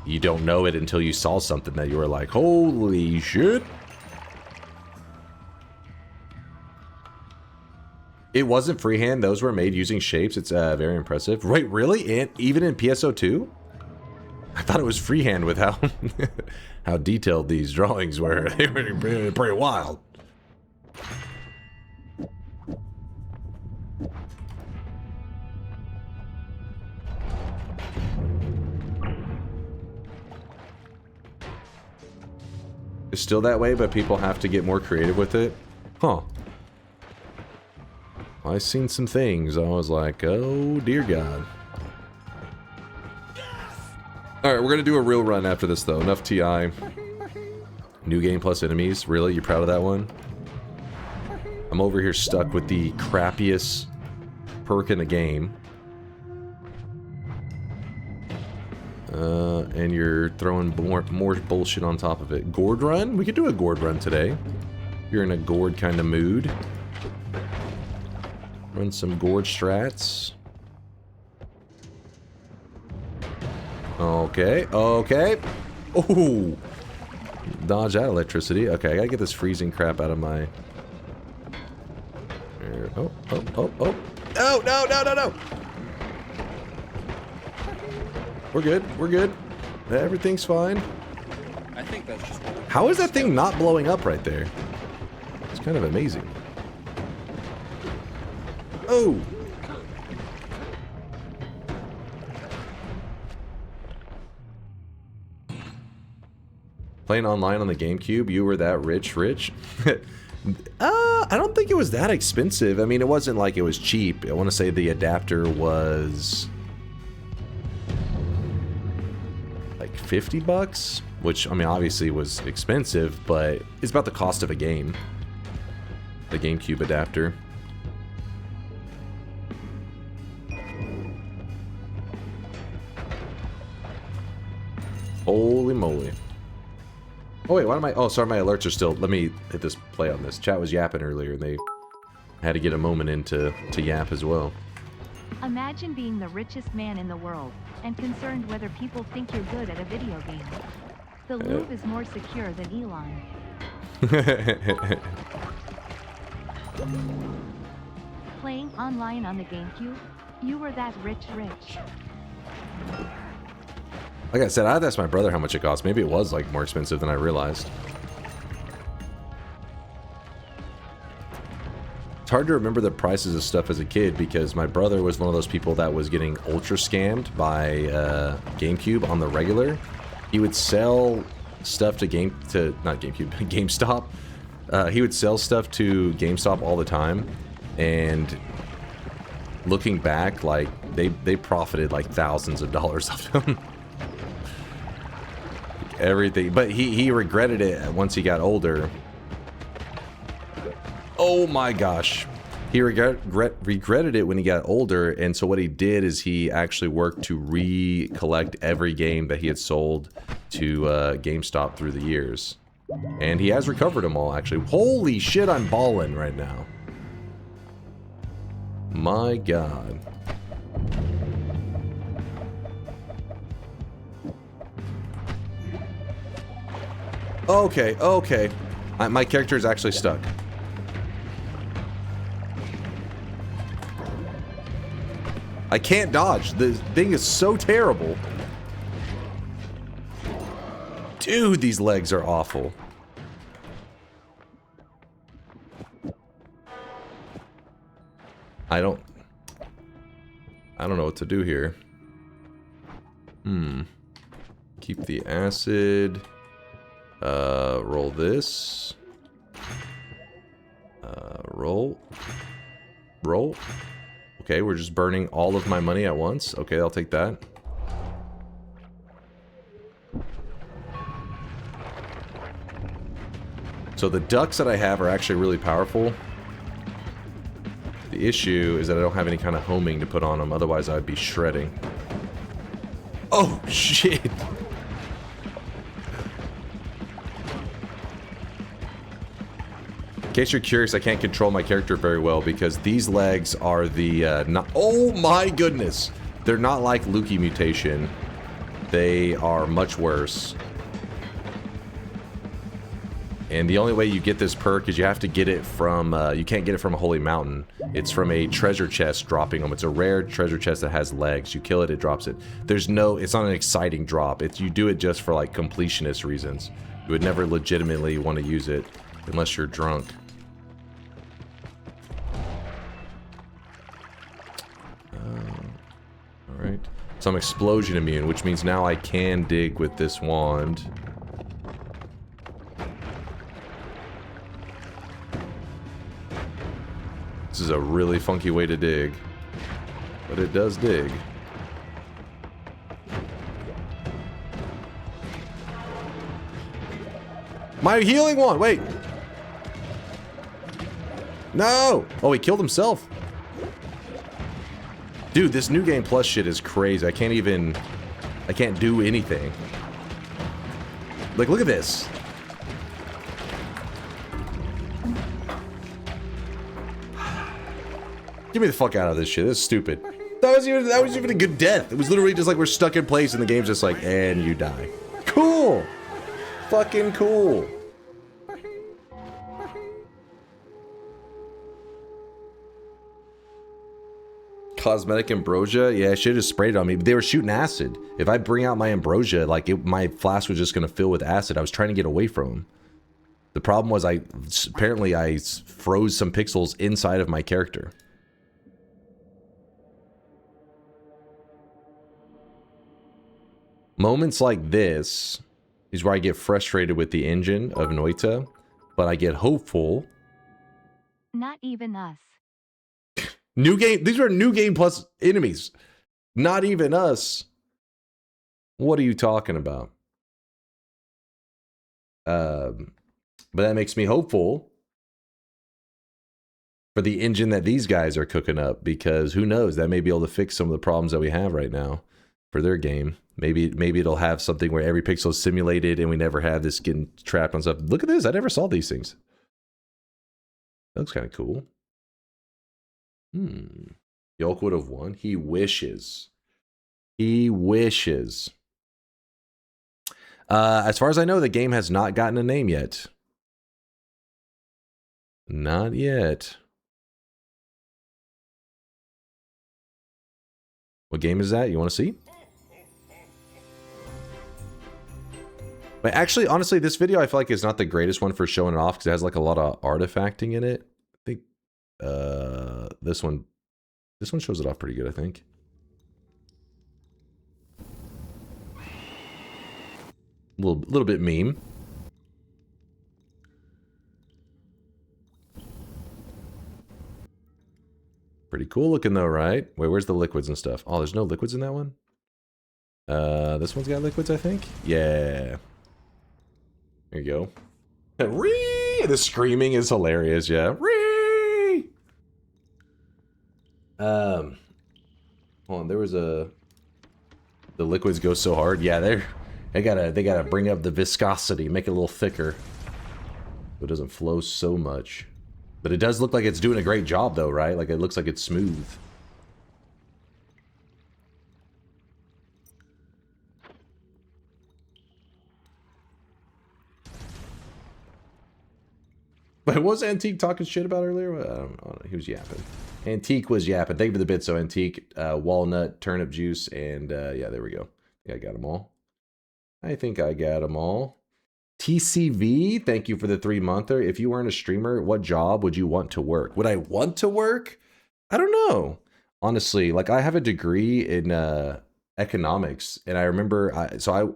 you don't know it until you saw something that you were like, holy shit. It wasn't freehand. Those were made using shapes. It's very impressive. Wait, really? And even in PSO2? I thought it was freehand with how how detailed these drawings were. They were pretty wild. It's still that way, but people have to get more creative with it. Huh. I seen some things. I was like, oh dear God. Alright, we're gonna do a real run after this though. Enough TI. New game plus enemies. Really? You proud of that one? I'm over here stuck with the crappiest perk in the game. And you're throwing more bullshit on top of it. Gourd run? We could do a gourd run today. You're in a gourd kind of mood. Run some gourd strats. Okay, okay. Oh, dodge that electricity. Okay, I gotta get this freezing crap out of my... Oh, oh, oh, oh. No, no, no, no, no! We're good, we're good. Everything's fine. I think that's just... How is that thing not blowing up right there? It's kind of amazing. Oh! Playing online on the GameCube, you were that rich? I don't think it was that expensive. I mean, it wasn't like it was cheap. I want to say the adapter was... like 50 bucks? Which, I mean, obviously was expensive, but it's about the cost of a game. The GameCube adapter. Holy moly. Oh wait, why am I... Oh, sorry, my alerts are still... Let me hit this play on this. Chat was yapping earlier, and they had to get a moment in to yap as well. Imagine being the richest man in the world, and concerned whether people think you're good at a video game. The Louvre is more secure than Elon. Playing online on the GameCube? You were that rich. Like I said, I had to ask my brother how much it cost. Maybe it was like more expensive than I realized. It's hard to remember the prices of stuff as a kid because my brother was one of those people that was getting ultra scammed by GameCube on the regular. He would sell stuff to GameStop. He would sell stuff to GameStop all the time, and looking back, like they profited like thousands of dollars off him. Everything, but he regretted it once he got older. Oh my gosh, he regretted it when he got older, and so what he did is he actually worked to recollect every game that he had sold to GameStop through the years, and he has recovered them all actually. Holy shit, I'm balling right now. My God. Okay, okay. My character is actually stuck. I can't dodge. The thing is so terrible. Dude, these legs are awful. I don't know what to do here. Keep the acid. Roll this. Roll. Roll. Okay, we're just burning all of my money at once. Okay, I'll take that. So the ducks that I have are actually really powerful. The issue is that I don't have any kind of homing to put on them, otherwise I'd be shredding. Oh, shit! In case you're curious, I can't control my character very well because these legs are the, not- oh my goodness! They're not like Lukey mutation. They are much worse. And the only way you get this perk is you have to get it from, you can't get it from a holy mountain. It's from a treasure chest dropping them. It's a rare treasure chest that has legs. You kill it, it drops it. There's no, it's not an exciting drop. It's, you do it just for like completionist reasons. You would never legitimately want to use it unless you're drunk. Alright. So I'm explosion immune, which means now I can dig with this wand. This is a really funky way to dig. But it does dig. My healing one! Wait! No! Oh, he killed himself. Dude, this New Game Plus shit is crazy. I can't do anything. Like, look at this. Get me the fuck out of this shit. This is stupid. That was even a good death. It was literally just like we're stuck in place and the game's just like, and you die. Cool! Fucking cool. Cosmetic ambrosia? Yeah, I should have sprayed it on me, but they were shooting acid. If I bring out my ambrosia, like, my flask was just gonna fill with acid. I was trying to get away from them. The problem was apparently I froze some pixels inside of my character. Moments like this is where I get frustrated with the engine of Noita, but I get hopeful. Not even us. New game, these are New Game Plus enemies. Not even us. What are you talking about? But that makes me hopeful for the engine that these guys are cooking up, because who knows, that may be able to fix some of the problems that we have right now for their game. Maybe it'll have something where every pixel is simulated and we never have this getting trapped on stuff. Look at this, I never saw these things. That looks kind of cool. Yolk would have won. He wishes. He wishes. As far as I know, the game has not gotten a name yet. Not yet. What game is that? You want to see? But actually, honestly, this video I feel like is not the greatest one for showing it off because it has like a lot of artifacting in it. I think this one shows it off pretty good, I think. Little bit meme. Pretty cool looking though, right? Wait, where's the liquids and stuff? Oh, there's no liquids in that one? This one's got liquids, I think? Yeah. There you go. Ree! The screaming is hilarious, yeah. Ree! Hold on, there was a... The liquids go so hard. Yeah, they gotta bring up the viscosity, make it a little thicker. So it doesn't flow so much. But it does look like it's doing a great job though, right? Like it looks like it's smooth. But what was Antique talking shit about earlier? I don't know. He was yapping. Antique was yapping. Thank you for the bit. So Antique, walnut, turnip juice, and yeah, there we go. I got them all. I think I got them all. TCV, thank you for the 3-monther. If you weren't a streamer, what job would you want to work? Would I want to work? I don't know. Honestly, like I have a degree in economics, and I remember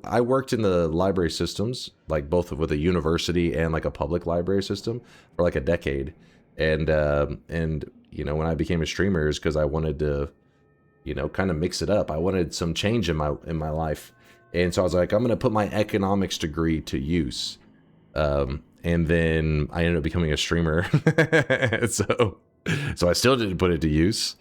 I worked in the library systems, like both with a university and like a public library system for like a decade. And you know, when I became a streamer, it was because I wanted to, you know, kind of mix it up. I wanted some change in my life. And so I was like, I'm going to put my economics degree to use. And then I ended up becoming a streamer. so I still didn't put it to use.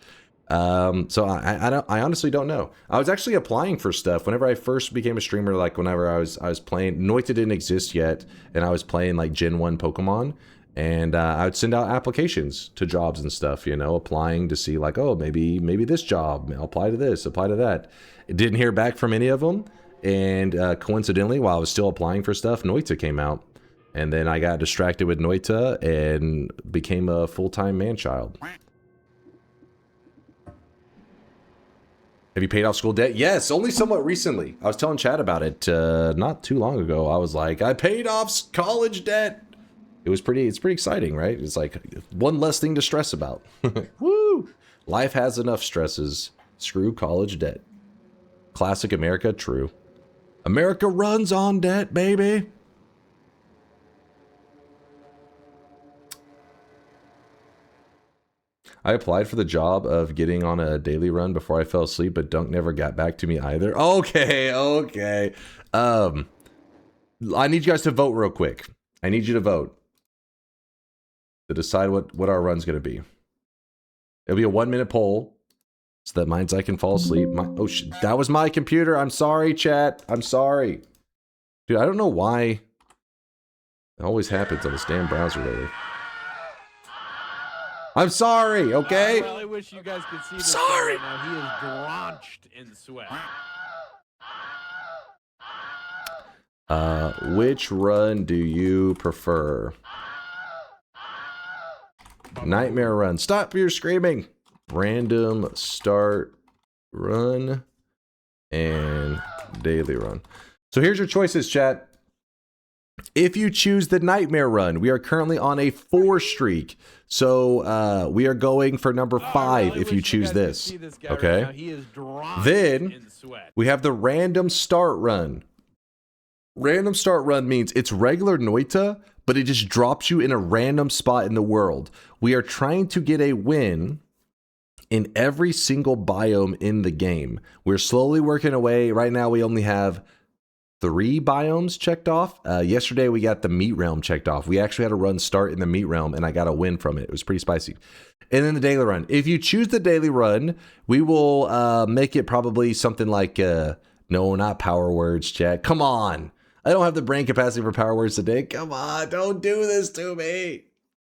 So I honestly don't know. I was actually applying for stuff whenever I first became a streamer. Like whenever I was playing, Noita didn't exist yet, and I was playing like Gen 1 Pokemon, and I would send out applications to jobs and stuff, you know, applying to see like, oh, maybe this job, I'll apply to this, apply to that. Didn't hear back from any of them, and coincidentally, while I was still applying for stuff, Noita came out, and then I got distracted with Noita and became a full-time man-child. Have you paid off school debt? Yes, only somewhat recently. I was telling Chad about it not too long ago. I was like, I paid off college debt. It's pretty exciting, right? It's like one less thing to stress about. Woo! Life has enough stresses. Screw college debt. Classic America, true. America runs on debt, baby. I applied for the job of getting on a daily run before I fell asleep, but Dunk never got back to me either. Okay. I need you guys to vote real quick. I need you to vote to decide what our run's going to be. It'll be a 1-minute poll so that I can fall asleep. Oh, shit. That was my computer. I'm sorry, chat. I'm sorry. Dude, I don't know why it always happens on this damn browser lately. I'm sorry, okay? I really wish you guys could see this guy right now. He is drenched in sweat. Which run do you prefer? Nightmare run. Stop your screaming. Random start run and daily run. So here's your choices, chat. If you choose the nightmare run, we are currently on a 4 streak. So we are going for number 5 if you choose this. Okay. Right, he is then we have the random start run. Random start run means it's regular Noita, but it just drops you in a random spot in the world. We are trying to get a win in every single biome in the game. We're slowly working away. Right now we only have 3 biomes checked off. Yesterday we got the meat realm checked off. We actually had a run start in the meat realm and I got a win from it. It was pretty spicy. And then the daily run. If you choose the daily run, we will make it probably something like, no, not power words, chat. Come on. I don't have the brain capacity for power words today. Come on. Don't do this to me.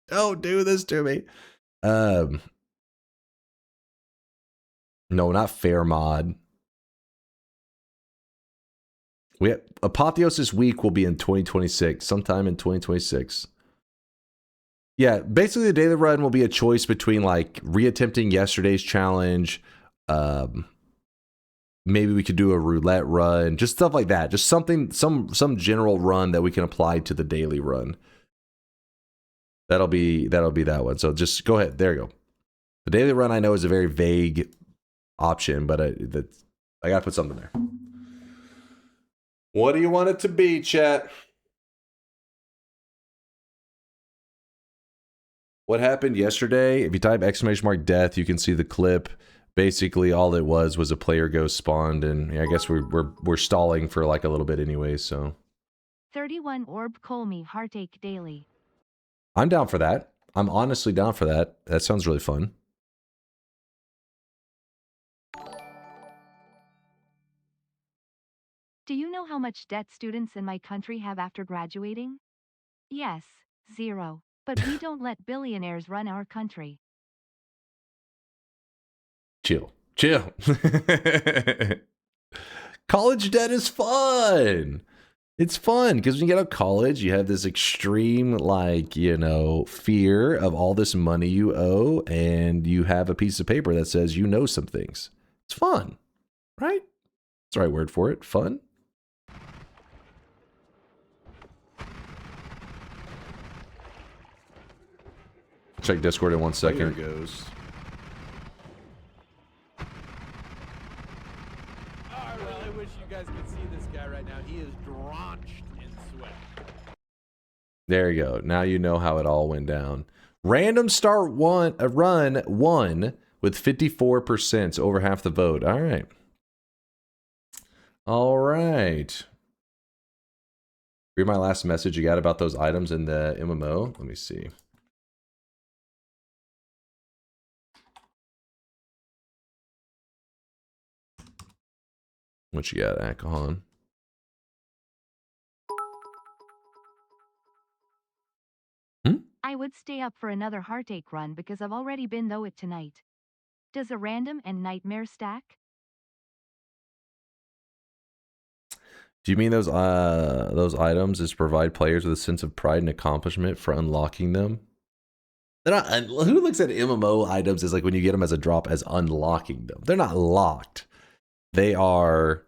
Don't do this to me. No, not fair mod. Apotheosis week will be in 2026, sometime in 2026. Yeah, basically the daily run will be a choice between like reattempting yesterday's challenge. Maybe we could do a roulette run, just stuff like that. Just something, some general run that we can apply to the daily run. That'll be that one. So just go ahead. There you go. The daily run I know is a very vague option, but I gotta put something there. What do you want it to be, chat? What happened yesterday? If you type !death, you can see the clip. Basically, all it was a player ghost spawned, and yeah, I guess we're stalling for like a little bit anyway. So 31 orb Colmy heartache daily. I'm down for that. I'm honestly down for that. That sounds really fun. Do you know how much debt students in my country have after graduating? Yes, 0. But we don't let billionaires run our country. Chill. College debt is fun. It's fun because when you get out of college, you have this extreme, like, you know, fear of all this money you owe, and you have a piece of paper that says you know some things. It's fun, right? That's the right word for it. Fun. Check Discord in 1 second. There goes. I really wish you guys could see this guy right now. He is drenched in sweat. There you go. Now you know how it all went down. Random start run won with 54%, over half the vote. All right. All right. Read my last message you got about those items in the MMO. Let me see. What you got, Akahon? I would stay up for another heartache run because I've already been through it tonight. Does a random and nightmare stack? Do you mean those items is to provide players with a sense of pride and accomplishment for unlocking them? They're not. Who looks at MMO items as like when you get them as a drop as unlocking them? They're not locked. They are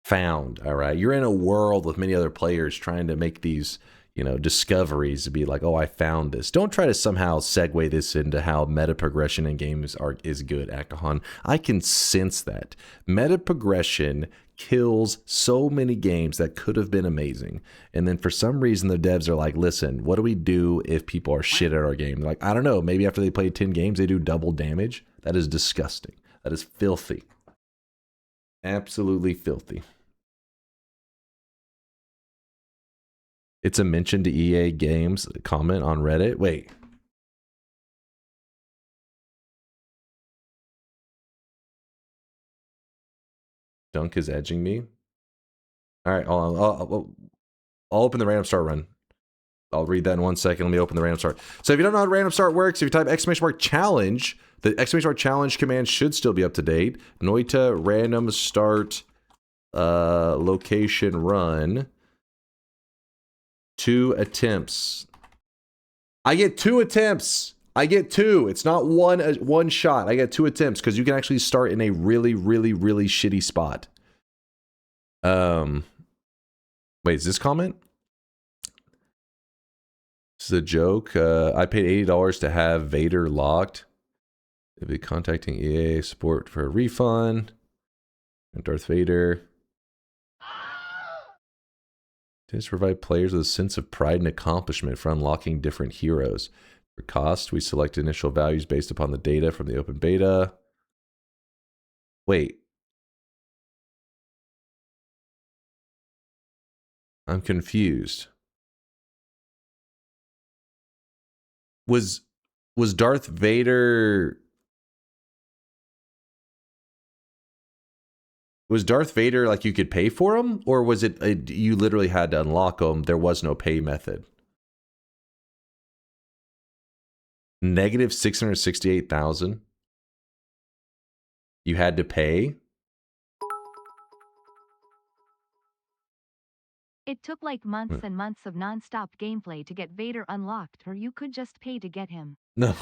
found. All right. You're in a world with many other players trying to make these, you know, discoveries to be like, oh, I found this. Don't try to somehow segue this into how meta progression in games is good, Akahon. I can sense that. Meta progression kills so many games that could have been amazing. And then for some reason, the devs are like, listen, what do we do if people are shit at our game? They're like, I don't know. Maybe after they play 10 games, they do double damage. That is disgusting. That is filthy. Absolutely filthy. It's a mention to EA Games comment on Reddit. Wait. Dunk is edging me. All right, hold on. I'll open the random start run. I'll read that in 1 second. Let me open the random start. So if you don't know how random start works, if you type !challenge, the !challenge command should still be up to date. Noita random start location run. 2 attempts. I get 2 attempts. I get 2. It's not one shot. I get 2 attempts because you can actually start in a really, really, really shitty spot. Wait, is this comment? This is a joke. I paid $80 to have Vader locked. They'll be contacting EA support for a refund. And Darth Vader. To provide players with a sense of pride and accomplishment for unlocking different heroes. For cost, we select initial values based upon the data from the open beta. Wait. I'm confused. Was Darth Vader... Was Darth Vader like you could pay for him? Or was it you literally had to unlock him? There was no pay method. Negative 668,000. You had to pay? It took like months and months of non-stop gameplay to get Vader unlocked, or you could just pay to get him. No.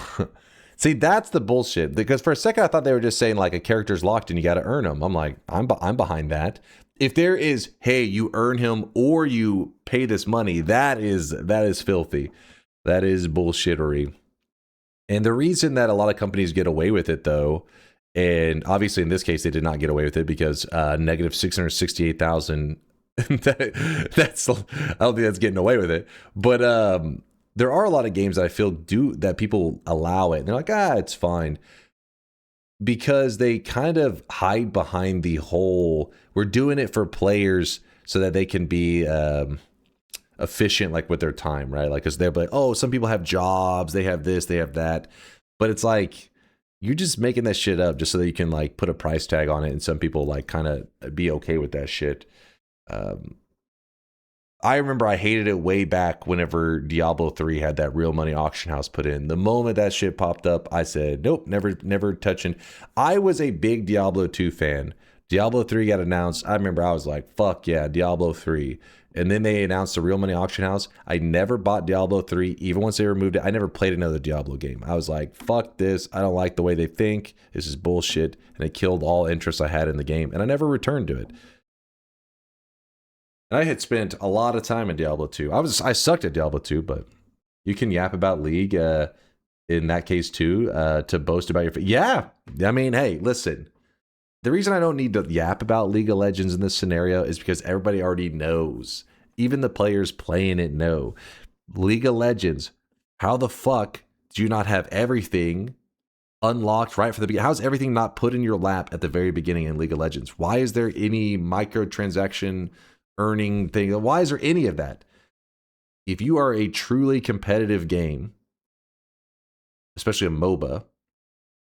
See, that's the bullshit. Because for a second I thought they were just saying like a character's locked and you got to earn him. I'm like, I'm behind that. If there is, hey, you earn him or you pay this money, that is filthy. That is bullshittery. And the reason that a lot of companies get away with it though, and obviously in this case they did not get away with it because negative 668,000 that's I don't think that's getting away with it. But there are a lot of games that I feel that people allow it. And they're like, it's fine. Because they kind of hide behind the whole, we're doing it for players so that they can be efficient like with their time, right? Like, because they're like, oh, some people have jobs, they have this, they have that. But it's like, you're just making that shit up just so that you can like put a price tag on it. And some people like kind of be okay with that shit. I remember I hated it way back whenever Diablo 3 had that real money auction house put in. The moment that shit popped up, I said, nope, never touching. I was a big Diablo 2 fan. Diablo 3 got announced. I remember I was like, fuck yeah, Diablo 3. and then they announced the real money auction house. I never bought Diablo 3, even once they removed it. I never played another Diablo game. I was like, fuck this. I don't like the way they think. This is bullshit. And it killed all interest I had in the game. And I never returned to it. And I had spent a lot of time in Diablo 2. I sucked at Diablo 2, but you can yap about League in that case too, to boast about your... Yeah! I mean, hey, listen. The reason I don't need to yap about League of Legends in this scenario is because everybody already knows. Even the players playing it know. League of Legends, how the fuck do you not have everything unlocked right from the beginning? How's everything not put in your lap at the very beginning in League of Legends? Why is there any microtransaction earning thing? Why is there any of that? If you are a truly competitive game, especially a MOBA,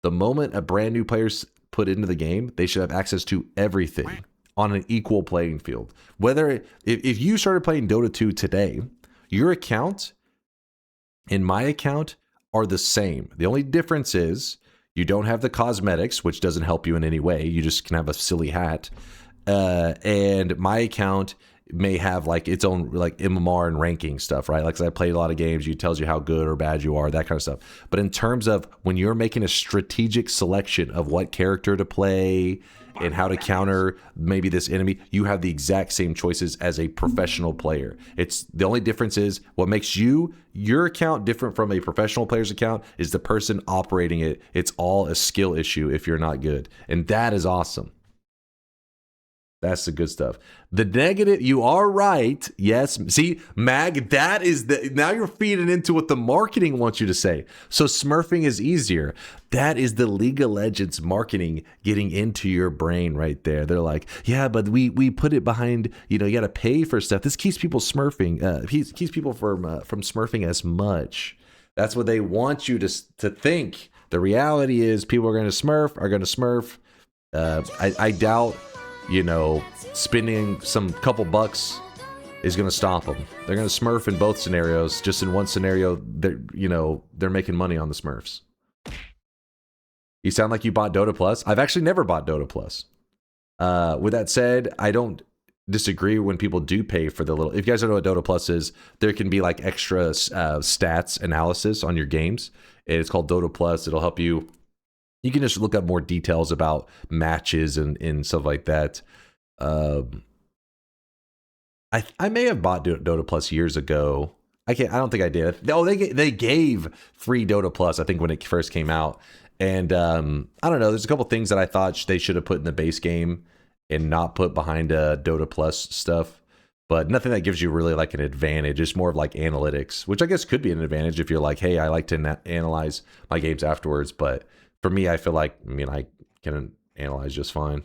the moment a brand new player's put into the game, they should have access to everything on an equal playing field. Whether if you started playing Dota 2 today, your account and my account are the same. The only difference is you don't have the cosmetics, which doesn't help you in any way. You just can have a silly hat. And my account may have like its own like MMR and ranking stuff, right? Like, 'cause I played a lot of games, it tells you how good or bad you are, that kind of stuff. But in terms of when you're making a strategic selection of what character to play and how to counter maybe this enemy, you have the exact same choices as a professional player. It's the only difference is what makes your account different from a professional player's account is the person operating it. It's all a skill issue if you're not good. And that is awesome. That's the good stuff. The negative, you are right. Yes. See, Mag, that is the, now you're feeding into what the marketing wants you to say. So smurfing is easier. That is the League of Legends marketing getting into your brain right there. They're like, yeah, but we put it behind, you got to pay for stuff. This keeps people smurfing, keeps people from smurfing as much. That's what they want you to think. The reality is people are going to smurf. I doubt, spending some couple bucks is going to stop them. They're going to smurf in both scenarios. Just in one scenario, they're making money on the smurfs. You sound like you bought Dota Plus. I've actually never bought Dota Plus. With that said, I don't disagree when people do pay for the little... If you guys don't know what Dota Plus is, there can be like extra stats analysis on your games. It's called Dota Plus. It'll help you... You can just look up more details about matches and stuff like that. I may have bought Dota Plus years ago. I don't think I did. Oh, they gave free Dota Plus, I think, when it first came out. And I don't know. There's a couple things that I thought they should have put in the base game and not put behind Dota Plus stuff. But nothing that gives you really like an advantage. It's more of like analytics, which I guess could be an advantage if you're like, hey, I like to analyze my games afterwards. But for me, I feel like, I can analyze just fine.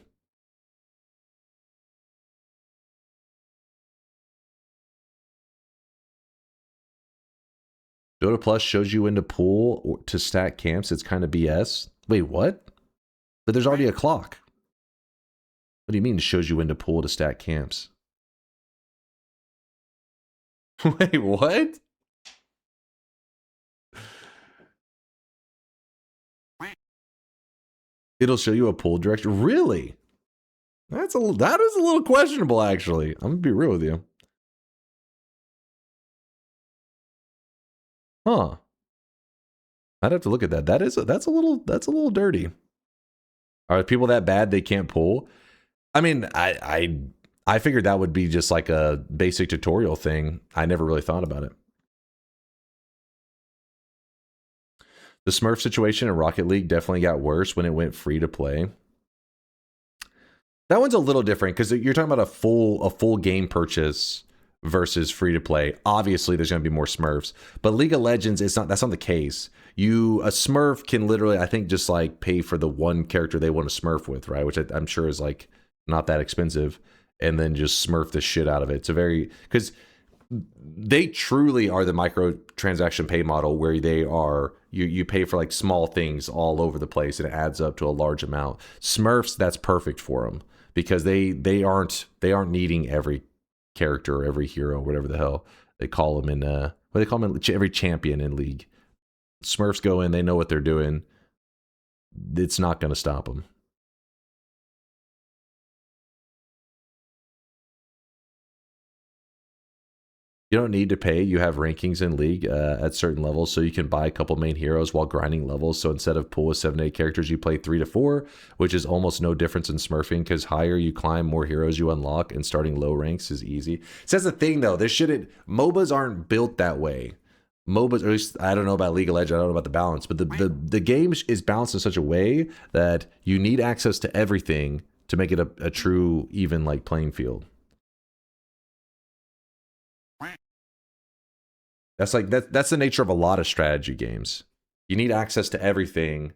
Dota Plus shows you when to pull or to stack camps. It's kind of BS. Wait, what? But there's already a clock. What do you mean it shows you when to pull to stack camps? Wait, what? It'll show you a pull direction. Really? That is a little questionable, actually. I'm gonna be real with you. Huh. I'd have to look at that. That's a little dirty. Are people that bad they can't pull? I mean, I figured that would be just like a basic tutorial thing. I never really thought about it. The Smurf situation in Rocket League definitely got worse when it went free to play. That one's a little different because you're talking about a full game purchase versus free to play. Obviously, there's going to be more Smurfs, but League of Legends, that's not the case. A Smurf can literally, I think, just like pay for the one character they want to Smurf with, right? Which I'm sure is like not that expensive, and then just Smurf the shit out of it. It's a because they truly are the microtransaction pay model where they are you pay for like small things all over the place and it adds up to a large amount. Smurfs, that's perfect for them because they aren't needing every character or every hero, whatever the hell they call them every champion in League. Smurfs go in, they know what they're doing. It's not going to stop them. You don't need to pay. You have rankings in League at certain levels, so you can buy a couple main heroes while grinding levels. So instead of pool of 7 to 8 characters, you play 3 to 4, which is almost no difference in smurfing, because higher you climb, more heroes you unlock, and starting low ranks is easy. So that's the thing, though. MOBAs aren't built that way. MOBAs, or at least I don't know about League of Legends, I don't know about the balance, but the game is balanced in such a way that you need access to everything to make it a true, even like playing field. That's the nature of a lot of strategy games. You need access to everything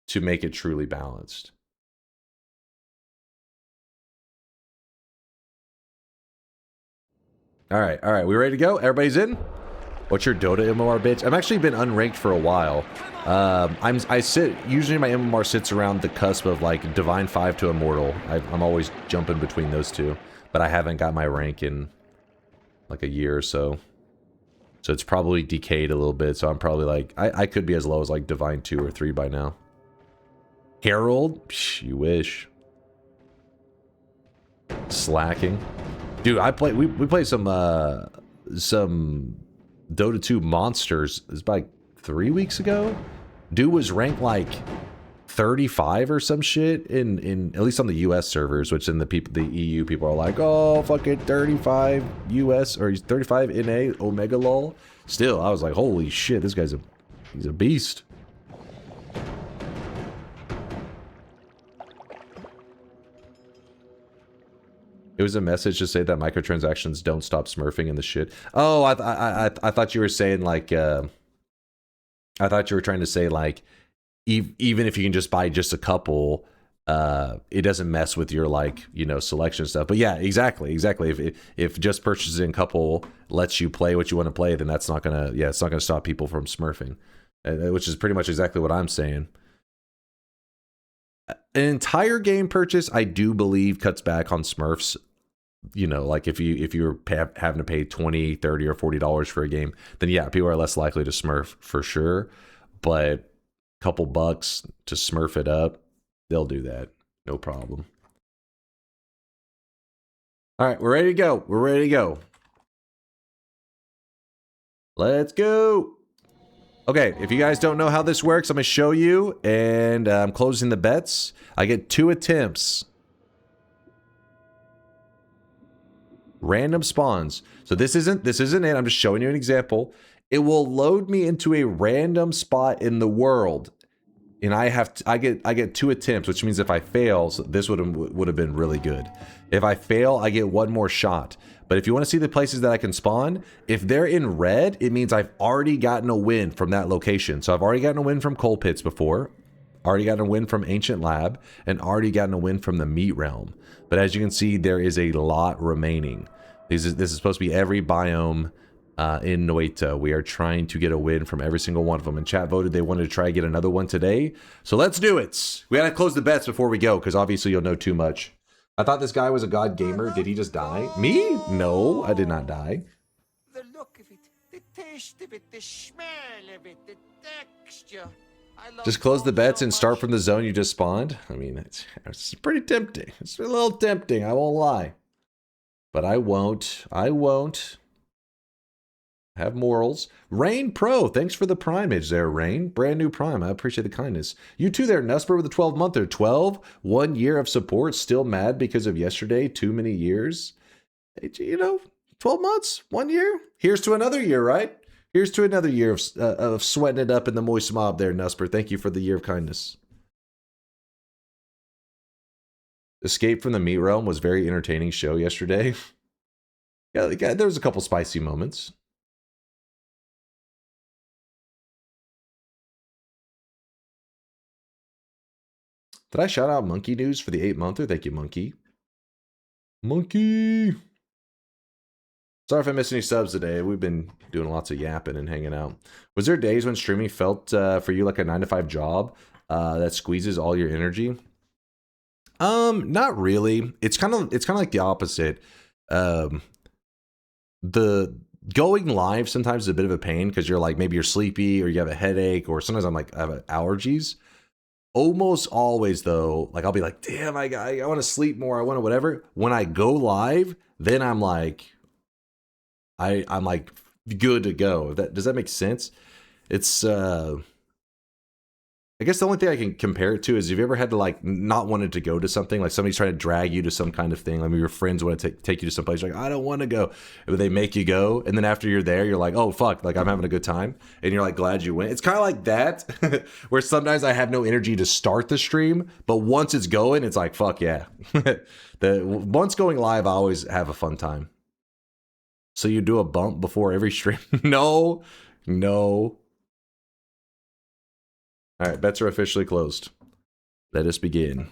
to make it truly balanced. All right, we ready to go? Everybody's in? What's your Dota MMR, bitch? I've actually been unranked for a while. Usually my MMR sits around the cusp of like Divine 5 to Immortal. I'm always jumping between those two, but I haven't got my rank in like a year or so. So it's probably decayed a little bit, so I'm probably like, I could be as low as like Divine 2 or 3 by now. Herald? Psh, you wish. Slacking. Dude, we played some Dota 2 Monsters. It was like 3 weeks ago. Dude was ranked like 35 or some shit in at least on the US servers, which in the EU people are like, oh, fucking 35 US or 35 NA Omega lol. Still, I was like, holy shit, this guy's he's a beast. It was a message to say that microtransactions don't stop smurfing in the shit. Oh, I thought you were saying like I thought you were trying to say like even if you can just buy just a couple, it doesn't mess with your like, you know, selection stuff. But yeah, exactly. If just purchasing a couple lets you play what you want to play, then that's not gonna it's not gonna stop people from smurfing, which is pretty much exactly what I'm saying. An entire game purchase, I do believe, cuts back on smurfs. You know, like if you're having to pay $20, $30, or $40 for a game, then yeah, people are less likely to smurf for sure. But a couple bucks to smurf it up, they'll do that, no problem. All right, we're ready to go. We're ready to go. Let's go. Okay, if you guys don't know how this works, I'm gonna show you, and I'm closing the bets. I get 2 attempts. Random spawns. So this isn't it. I'm just showing you an example. It will load me into a random spot in the world, and I get 2 attempts, which means if I fail, so this would have been really good. If I fail, I get 1 more shot. But if you want to see the places that I can spawn, if they're in red, it means I've already gotten a win from that location. So I've already gotten a win from Coal Pits before, already gotten a win from Ancient Lab, and already gotten a win from the Meat Realm. But as you can see, there is a lot remaining. This is supposed to be every biome in Noita. We are trying to get a win from every single one of them. And chat voted they wanted to try to get another one today. So let's do it. We gotta close the bets before we go, because obviously you'll know too much. I thought this guy was a god gamer. Did he just die? Me? No, I did not die. The look of it, the taste of it, the smell of it, the texture. Just close the bets and start from the zone you just spawned. I mean, it's pretty tempting. It's a little tempting, I won't lie. But I won't. Have morals. Rain Pro, thanks for the primage there, Rain. Brand new prime. I appreciate the kindness. You too there, Nusper, with a 12-monther. 12, 1 year of support. Still mad because of yesterday. Too many years. You know, 12 months, 1 year. Here's to another year, right? Here's to another year of sweating it up in the moist mob there, Nusper. Thank you for the year of kindness. Escape from the Meat Realm was a very entertaining show yesterday. Yeah, there was a couple spicy moments. Did I shout out Monkey News for the 8-monther? Thank you, Monkey. Monkey! Sorry if I missed any subs today. We've been doing lots of yapping and hanging out. Was there days when streaming felt for you like a 9-to-5 job that squeezes all your energy? Not really. It's kind of like the opposite. The going live sometimes is a bit of a pain because you're like, maybe you're sleepy or you have a headache, or sometimes I have allergies. Almost always though, like I'll be like, damn, I want to sleep more, I want to whatever. When I go live, then I'm like, I'm like good to go. Does that make sense? It's I guess the only thing I can compare it to is, have you ever had to like not wanted to go to something, like somebody's trying to drag you to some kind of thing, like your friends want to take you to some place, you're like, I don't want to go, but they make you go, and then after you're there, you're like, oh fuck, like I'm having a good time, and you're like glad you went. It's kind of like that, where sometimes I have no energy to start the stream, but once it's going, it's like fuck yeah. Once going live, I always have a fun time. So you do a bump before every stream? No. All right, bets are officially closed. Let us begin.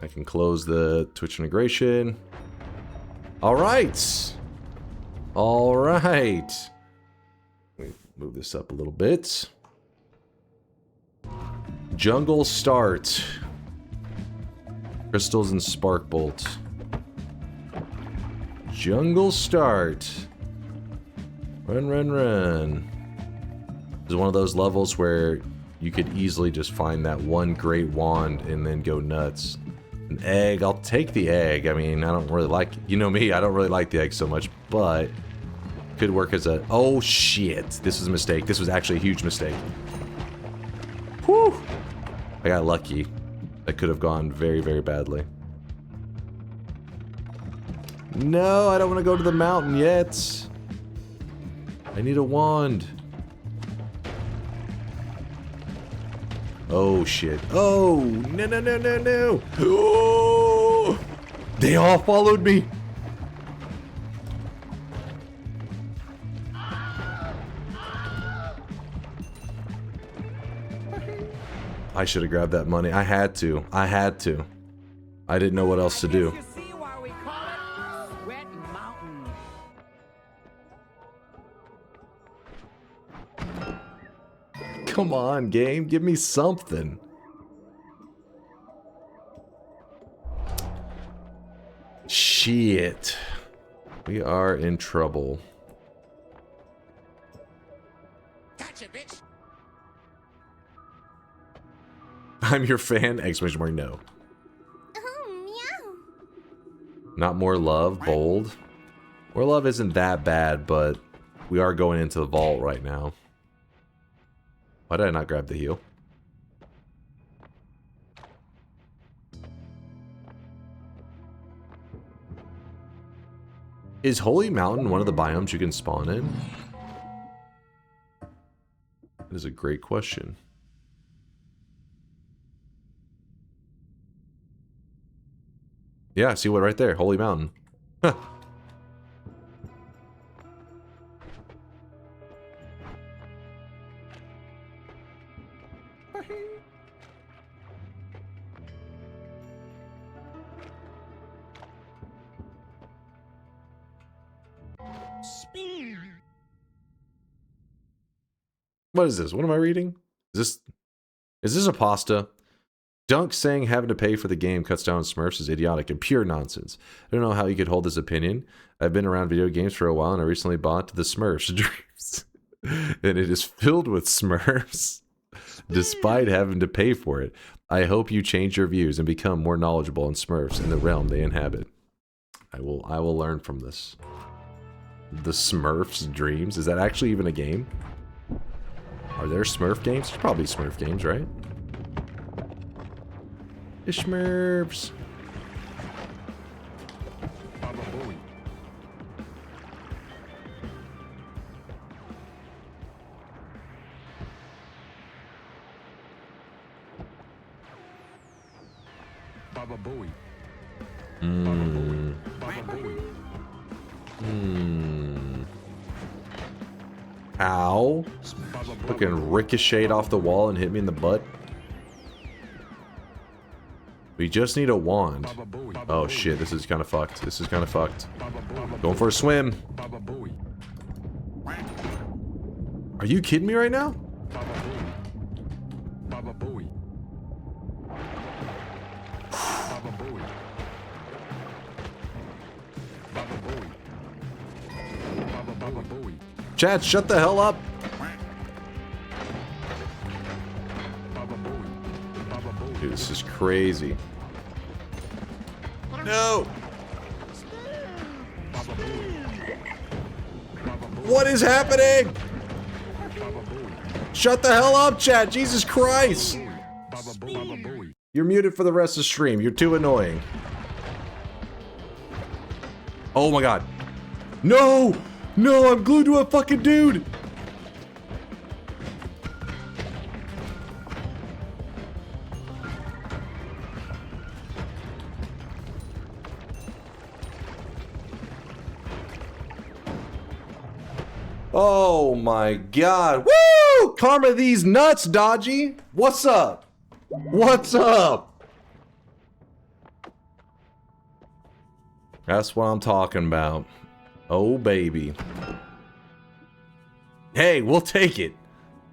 I can close the Twitch integration. All right. All right. Let me move this up a little bit. Jungle start. Crystals and Spark Bolt. Jungle start. Run. This is one of those levels where you could easily just find that one great wand and then go nuts. An egg, I'll take the egg. I mean, I don't really like, you know me, I don't really like the egg so much, but could work as a, oh shit, this was a mistake. This was actually a huge mistake. Whew. I got lucky. That could have gone very, very badly. No, I don't want to go to the mountain yet. I need a wand. Oh, shit. Oh, no. Oh, they all followed me. I should have grabbed that money. I had to. I didn't know what else to do. Come on, game. Give me something. Shit. We are in trouble. Gotcha, bitch. I'm your fan! Exclamation mark, no. Oh, meow. Not more love, bold. More love isn't that bad, but we are going into the vault right now. Why did I not grab the heal? Is Holy Mountain one of the biomes you can spawn in? That is a great question. Yeah, I see what right there. Holy Mountain. Huh. What is this? What am I reading? Is this a pasta? Dunk saying having to pay for the game cuts down on Smurfs is idiotic and pure nonsense. I don't know how you could hold this opinion. I've been around video games for a while and I recently bought the Smurfs Dreams. And it is filled with Smurfs despite having to pay for it. I hope you change your views and become more knowledgeable on Smurfs in the realm they inhabit. I will learn from this. The Smurfs Dreams? Is that actually even a game? Are there Smurf games? There's probably Smurf games, right? The Smurfs. Baba Booey. Ow. Fucking ricocheted off the wall and hit me in the butt. We just need a wand. Oh shit, this is kind of fucked. This is kind of fucked. Going for a swim. Are you kidding me right now? Chat, shut the hell up. Dude, this is crazy. No! What is happening? Shut the hell up, chat! Jesus Christ! You're muted for the rest of the stream. You're too annoying. Oh my god. No! No, I'm glued to a fucking dude! Oh my god. Woo! Karma these nuts, Dodgy! What's up? What's up? That's what I'm talking about. Oh baby. Hey, we'll take it.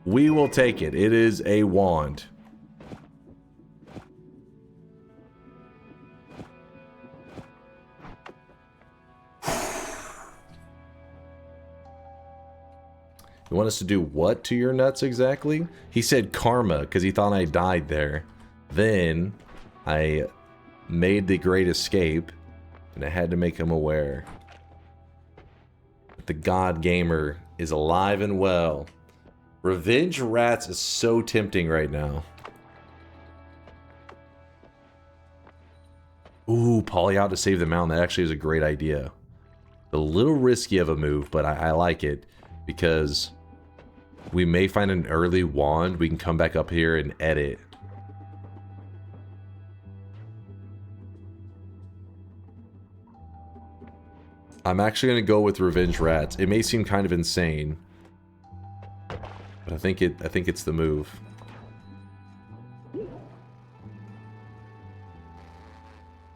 We will take it. It is a wand. You want us to do what to your nuts exactly? He said karma because he thought I died there. Then I made the great escape and I had to make him aware that the God Gamer is alive and well. Revenge Rats is so tempting right now. Ooh, Polly out to save the mountain. That actually is a great idea. A little risky of a move, but I like it because we may find an early wand. We can come back up here and edit. I'm actually going to go with Revenge Rats. It may seem kind of insane, but I think it's the move.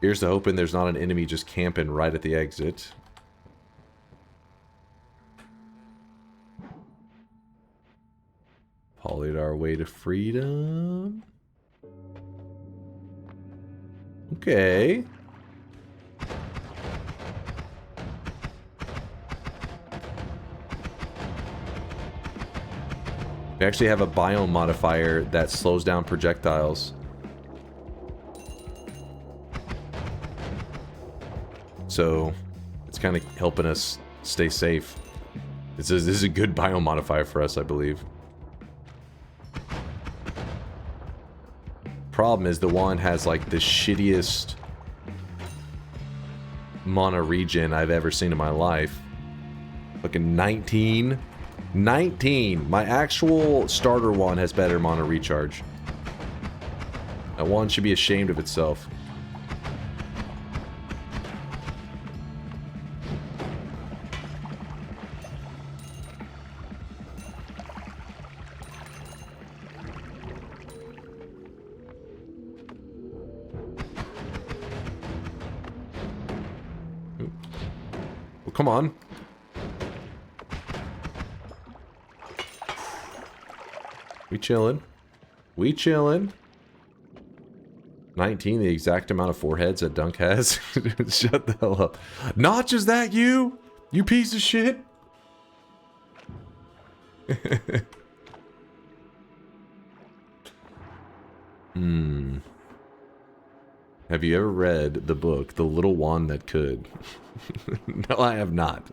Here's to hoping there's not an enemy just camping right at the exit. Pollard our way to freedom. Okay. We actually have a biome modifier that slows down projectiles. So it's kind of helping us stay safe. This is a good biome modifier for us, I believe. Problem is the wand has like the shittiest mana regen I've ever seen in my life. Fucking 19. 19! My actual starter wand has better mana recharge. That wand should be ashamed of itself. Well, come on. We chillin'. We chillin'. 19, the exact amount of foreheads that Dunk has. Shut the hell up. Notch, is that you? You piece of shit? Have you ever read the book, The Little Wand That Could? No, I have not.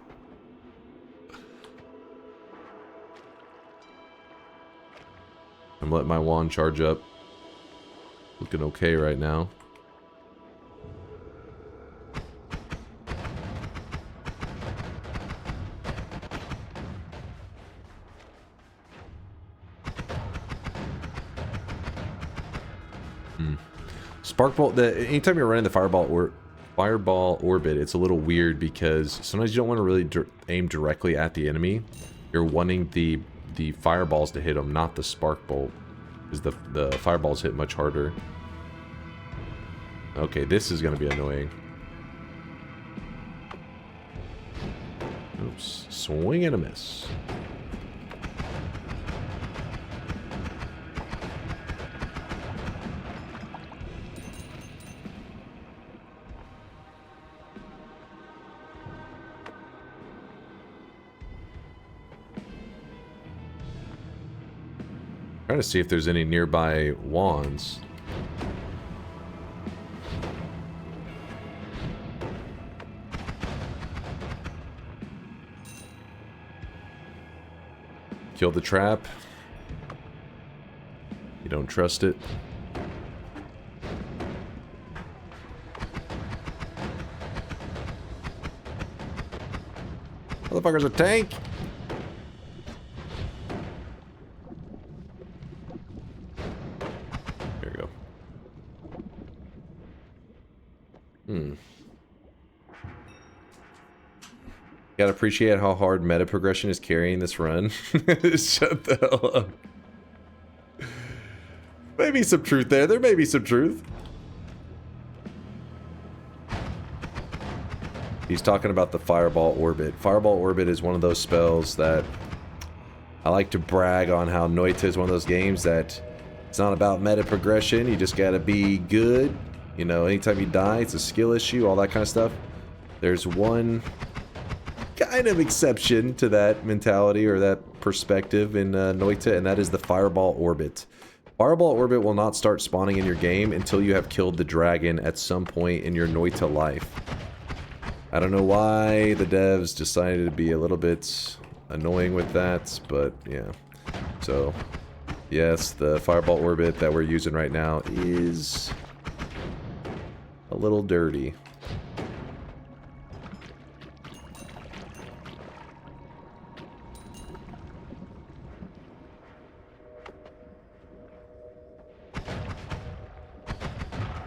I'm letting my wand charge up. Looking okay right now. Sparkball, anytime you're running the fireball orbit, it's a little weird because sometimes you don't want to really aim directly at the enemy. You're wanting the fireballs to hit them, not the spark bolt, because the fireballs hit much harder. Okay, this is going to be annoying. Oops, swing and a miss. Trying to see if there's any nearby wands. kill the trap. You don't trust it. Motherfucker's a tank. There we go. Gotta appreciate how hard meta progression is carrying this run. Shut the hell up. Maybe some truth there. There may be some truth. He's talking about the Fireball Orbit. Fireball Orbit is one of those spells that I like to brag on how Noita is one of those games that it's not about meta progression. You just gotta be good. You know, anytime you die, it's a skill issue, all that kind of stuff. There's one kind of exception to that mentality or that perspective in Noita, and that is the Fireball Orbit. Fireball Orbit will not start spawning in your game until you have killed the dragon at some point in your Noita life. I don't know why the devs decided to be a little bit annoying with that, but yeah. So, yes, the Fireball Orbit that we're using right now is a little dirty.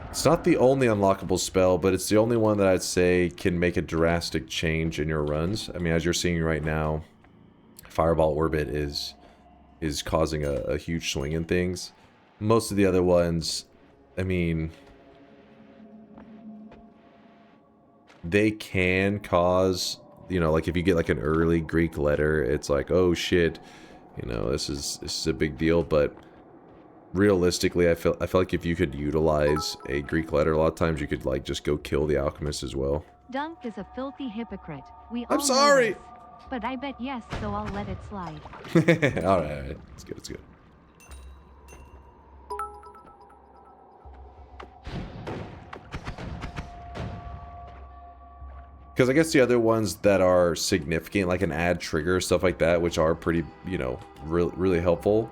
It's not the only unlockable spell, but it's the only one that I'd say can make a drastic change in your runs. I mean, as you're seeing right now, Fireball Orbit is causing a huge swing in things. Most of the other ones, I mean, they can cause, you know, like if you get like an early Greek letter, it's like, oh shit, you know, this is a big deal, but realistically, I feel like if you could utilize a Greek letter, a lot of times you could like just go kill the alchemist as well. Dunk is a filthy hypocrite. I'm sorry. Know this. But I bet yes, so I'll let it slide. all right. It's good, it's good. Because I guess the other ones that are significant, like an add trigger, stuff like that, which are pretty, you know, really helpful,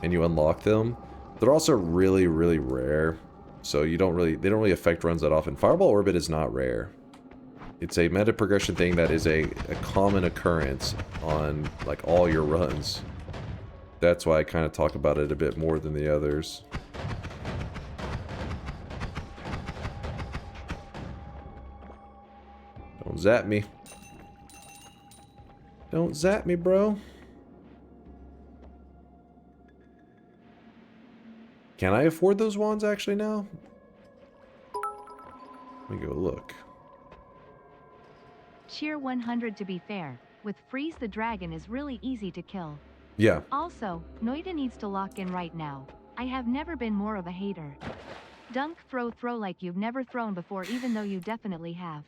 and you unlock them, they're also really rare. So they don't really affect runs that often. Fireball Orbit is not rare. It's a meta progression thing that is a common occurrence on like all your runs. That's why I kind of talk about it a bit more than the others. Don't zap me. Don't zap me, bro. Can I afford those wands actually now? Let me go look. Cheer 100 to be fair. With Freeze the Dragon is really easy to kill. Yeah. Also, Noita needs to lock in right now. I have never been more of a hater. Dunk throw like you've never thrown before, even though you definitely have.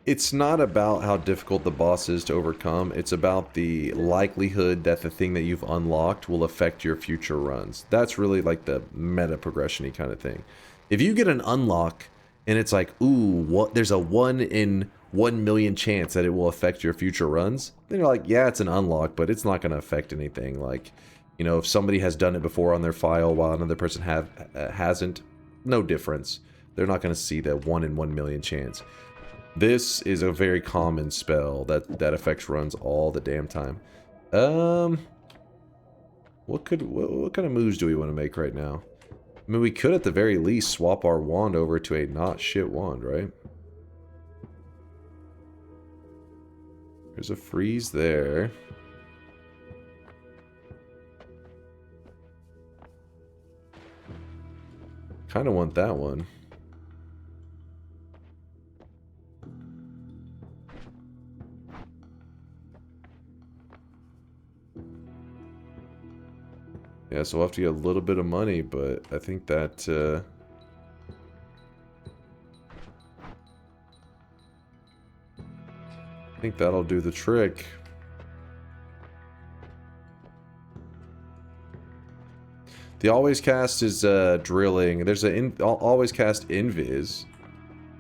It's not about how difficult the boss is to overcome. It's about the likelihood that the thing that you've unlocked will affect your future runs. That's really like the meta progression-y kind of thing. If you get an unlock and it's like, ooh, there's a 1 in 1 million chance that it will affect your future runs, then you're like, yeah, it's an unlock, but it's not going to affect anything. Like, you know, if somebody has done it before on their file while another person hasn't, no difference. They're not going to see that 1 in 1 million chance. This is a very common spell that affects runs all the damn time. What kind of moves do we want to make right now? I mean, we could at the very least swap our wand over to a not shit wand, right? There's a freeze there. Kind of want that one. Yeah, so we'll have to get a little bit of money, but I think that, I think that'll do the trick. The always cast is drilling. There's a always cast invis.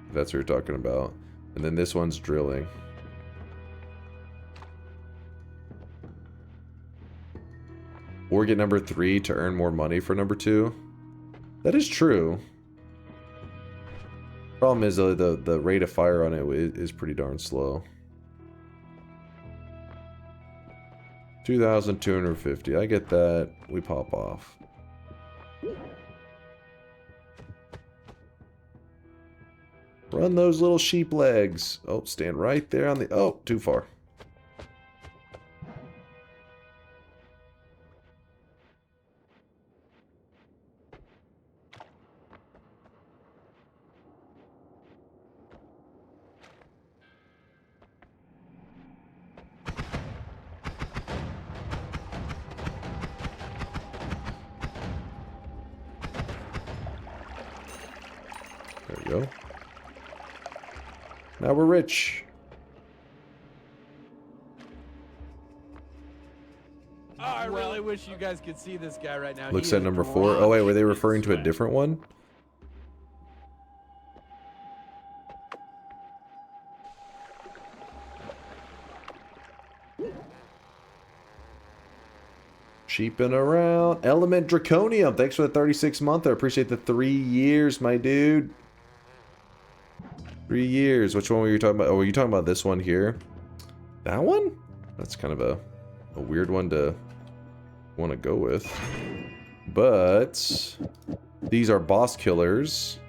If that's what you're talking about. And then this one's drilling. Or get number 3 to earn more money for number 2. That is true. Problem is, the rate of fire on it is pretty darn slow. 2,250. I get that. We pop off. Run those little sheep legs. Oh, stand right there on the... Oh, too far. There we go. Now we're rich. Oh, I really wish you guys could see this guy right now. Looks He at is number 4. Oh wait, were they referring to a sweat. different one? Sheeping around. Element Draconium. Thanks for the 36 month. I appreciate the 3 years, my dude. 3 years. Which one were you talking about? Oh, were you talking about this one here? That one? That's kind of a weird one to want to go with. But these are boss killers.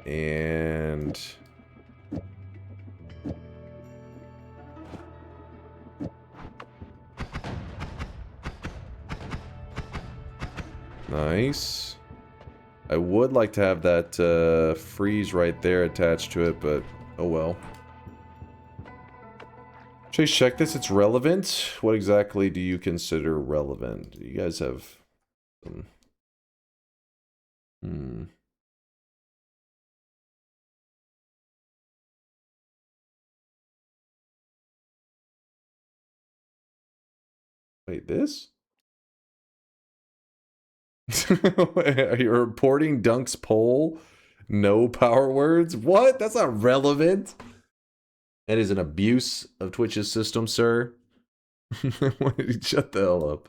And nice. I would like to have that freeze right there attached to it, but oh well. Chase, check this. It's relevant. What exactly do you consider relevant? You guys have some... Wait, this? Are you reporting Dunk's poll? No power words? What? That's not relevant. That is an abuse of Twitch's system, sir. Shut the hell up.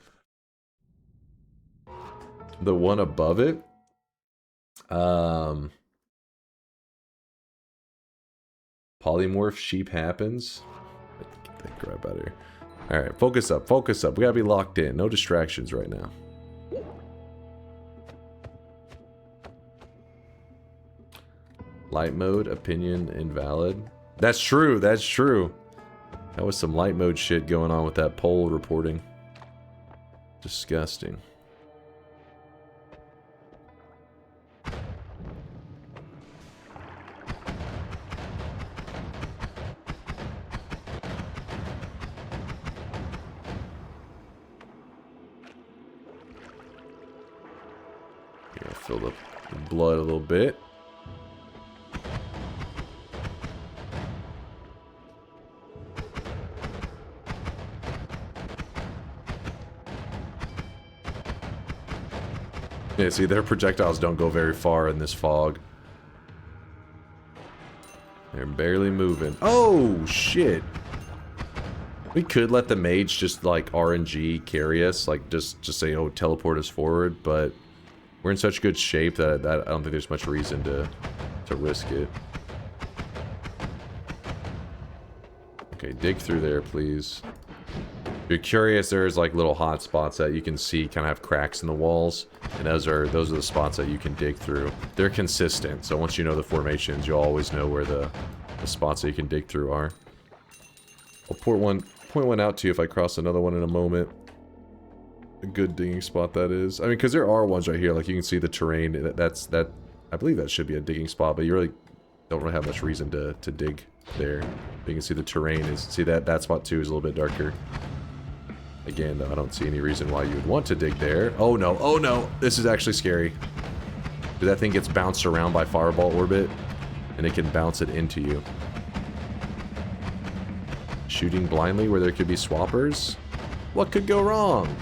The one above it? Polymorph sheep happens. Get that crap out of here. Alright, focus up, focus up. We gotta be locked in. No distractions right now. Light mode, opinion invalid. That's true, that's true. That was some light mode shit going on with that poll reporting. Disgusting. Yeah, filled up the blood a little bit. Yeah, see, their projectiles don't go very far in this fog. They're barely moving. Oh, shit. We could let the mage just, like, RNG carry us. Like, just say, oh, teleport us forward. But we're in such good shape that I don't think there's much reason to risk it. Okay, dig through there, please. If you're curious, there's like little hot spots that you can see kind of have cracks in the walls, and those are the spots that you can dig through. They're consistent, so once you know the formations, you'll always know where the spots that you can dig through are. I'll point one out to you if I cross another one in a moment. A good digging spot that is. I mean, because there are ones right here, like you can see the terrain. That I believe that should be a digging spot, but you really don't really have much reason to dig there. You can see the terrain is. See that spot too is a little bit darker. Again, though, I don't see any reason why you would want to dig there. Oh no, oh no! This is actually scary. That thing gets bounced around by fireball orbit, and it can bounce it into you. Shooting blindly where there could be swappers? What could go wrong?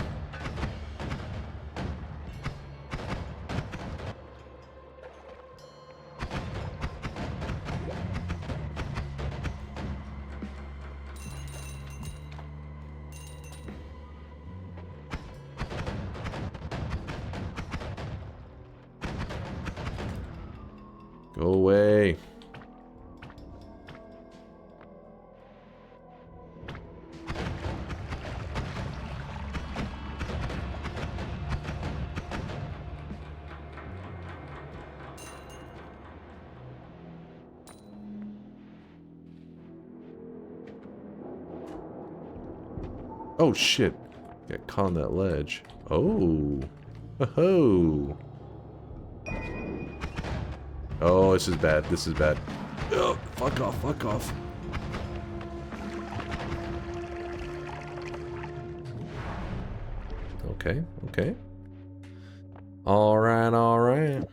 Go away. Oh shit. Got caught on that ledge. Oh. Oh. Oh, this is bad. This is bad. Oh, fuck off, fuck off. Okay, okay. Alright, alright.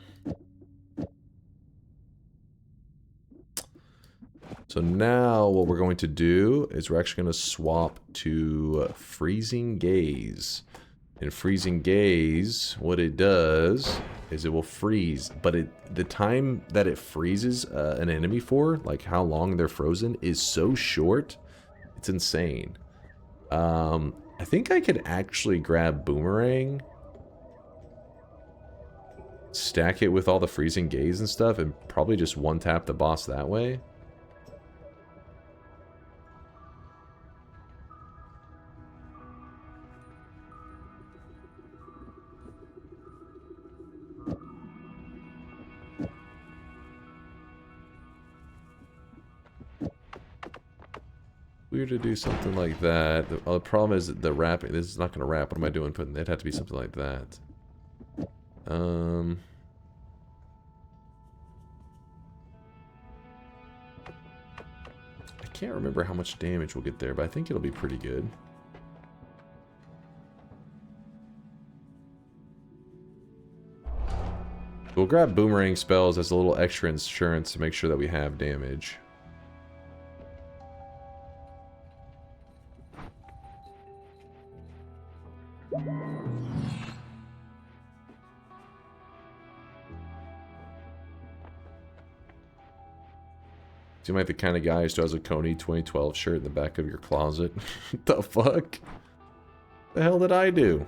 So now what we're going to do is we're actually going to swap to Freezing Gaze. In Freezing Gaze, what it does is it will freeze, but the time that it freezes an enemy for, like how long they're frozen, is so short, it's insane. I think I could actually grab Boomerang, stack it with all the Freezing Gaze and stuff, and probably just one-tap the boss that way. Weird to do something like that. The problem is the wrapping. This is not going to wrap. What am I doing? It'd have to be something like that. I can't remember how much damage we'll get there, but I think it'll be pretty good. We'll grab Boomerang spells as a little extra insurance to make sure that we have damage. Seem like the kind of guy who still has a Coney 2012 shirt in the back of your closet. What the fuck? The hell did I do?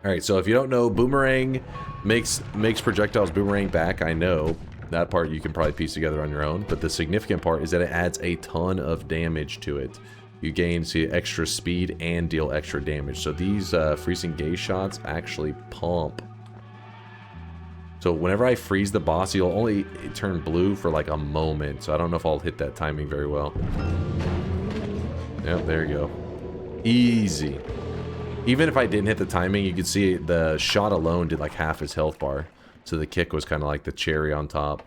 Alright, so if you don't know, Boomerang makes projectiles boomerang back. I know. That part you can probably piece together on your own. But the significant part is that it adds a ton of damage to it. You gain, see, extra speed and deal extra damage. So these Freezing Gaze shots actually pump. So whenever I freeze the boss, he'll only turn blue for like a moment. So I don't know if I'll hit that timing very well. Yep, there you go. Easy. Even if I didn't hit the timing, you could see the shot alone did like half his health bar. So the kick was kind of like the cherry on top.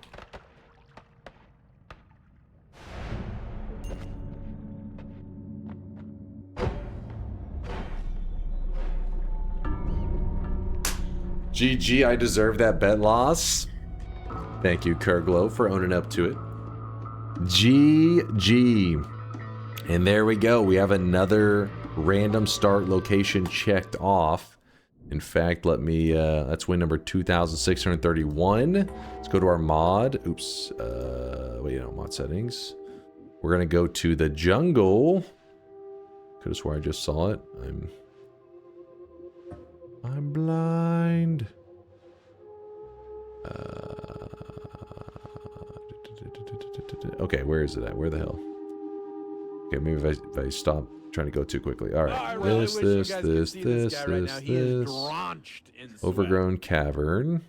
GG, I deserve that bet loss. Thank you, Kurglow, for owning up to it. GG. And there we go. We have another random start location checked off. In fact, let me, that's win number 2631. Let's go to our mod. Oops. Wait, no, mod settings. We're going to go to the jungle. Could have swore I just saw it. I'm blind. Okay, where is it at? Where the hell? Okay, maybe if I stop trying to go too quickly. All right, this. Overgrown cavern.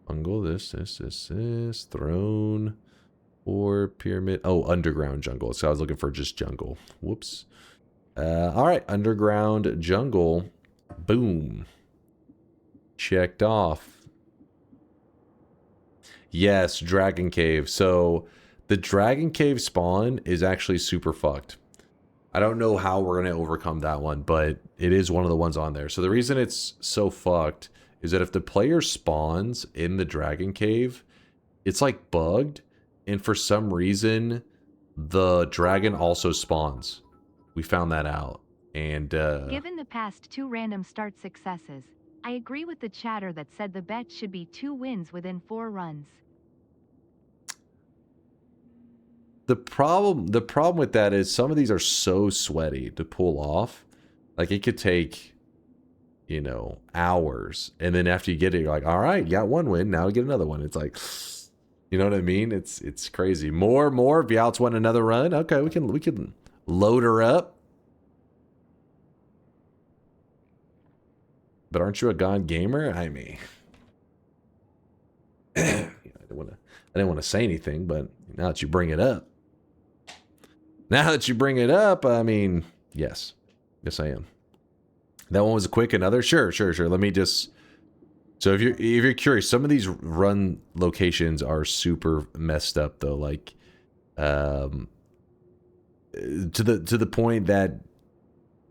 Jungle, this. Throne. Or pyramid. Oh, underground jungle. So I was looking for just jungle. Whoops. All right, underground jungle. Boom. Checked off. Yes, Dragon Cave. So the Dragon Cave spawn is actually super fucked. I don't know how we're going to overcome that one, but it is one of the ones on there. So the reason it's so fucked is that if the player spawns in the Dragon Cave, it's like bugged, and for some reason, the dragon also spawns. We found that out. And given the past 2 random start successes, I agree with the chatter that said the bet should be 2 wins within 4 runs. The problem with that is some of these are so sweaty to pull off. Like it could take, you know, hours. And then after you get it, you're like, all right, you got 1 win, now get another one. It's like, You know what I mean? It's crazy. More. Vialt's want another run. Okay, we can load her up. But aren't you a God gamer? I mean, I didn't want to say anything, but now that you bring it up, I mean, yes, I am. That one was quick. Another, sure. Let me just. So if you're curious, some of these run locations are super messed up though. Like, to the point that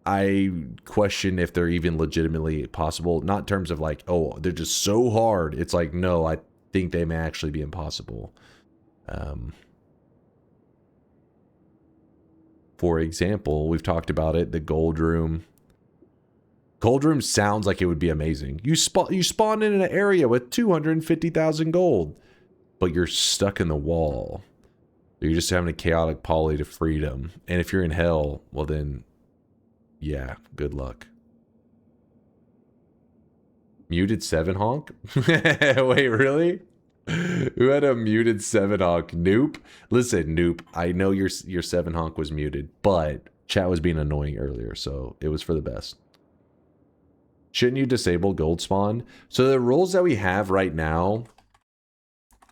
I question if they're even legitimately possible. Not in terms of like, oh, they're just so hard. It's like, no, I think they may actually be impossible. For example, we've talked about it, the Gold Room. Gold Room sounds like it would be amazing. You spawn in an area with 250,000 gold, but you're stuck in the wall. You're just having a chaotic poly to freedom. And if you're in hell, well then, yeah, good luck. Muted 7 honk? Wait, really? Who had a muted 7 honk? Noop. Listen, Noop, I know your 7 honk was muted, but chat was being annoying earlier, so it was for the best. Shouldn't you disable gold spawn? So the rules that we have right now,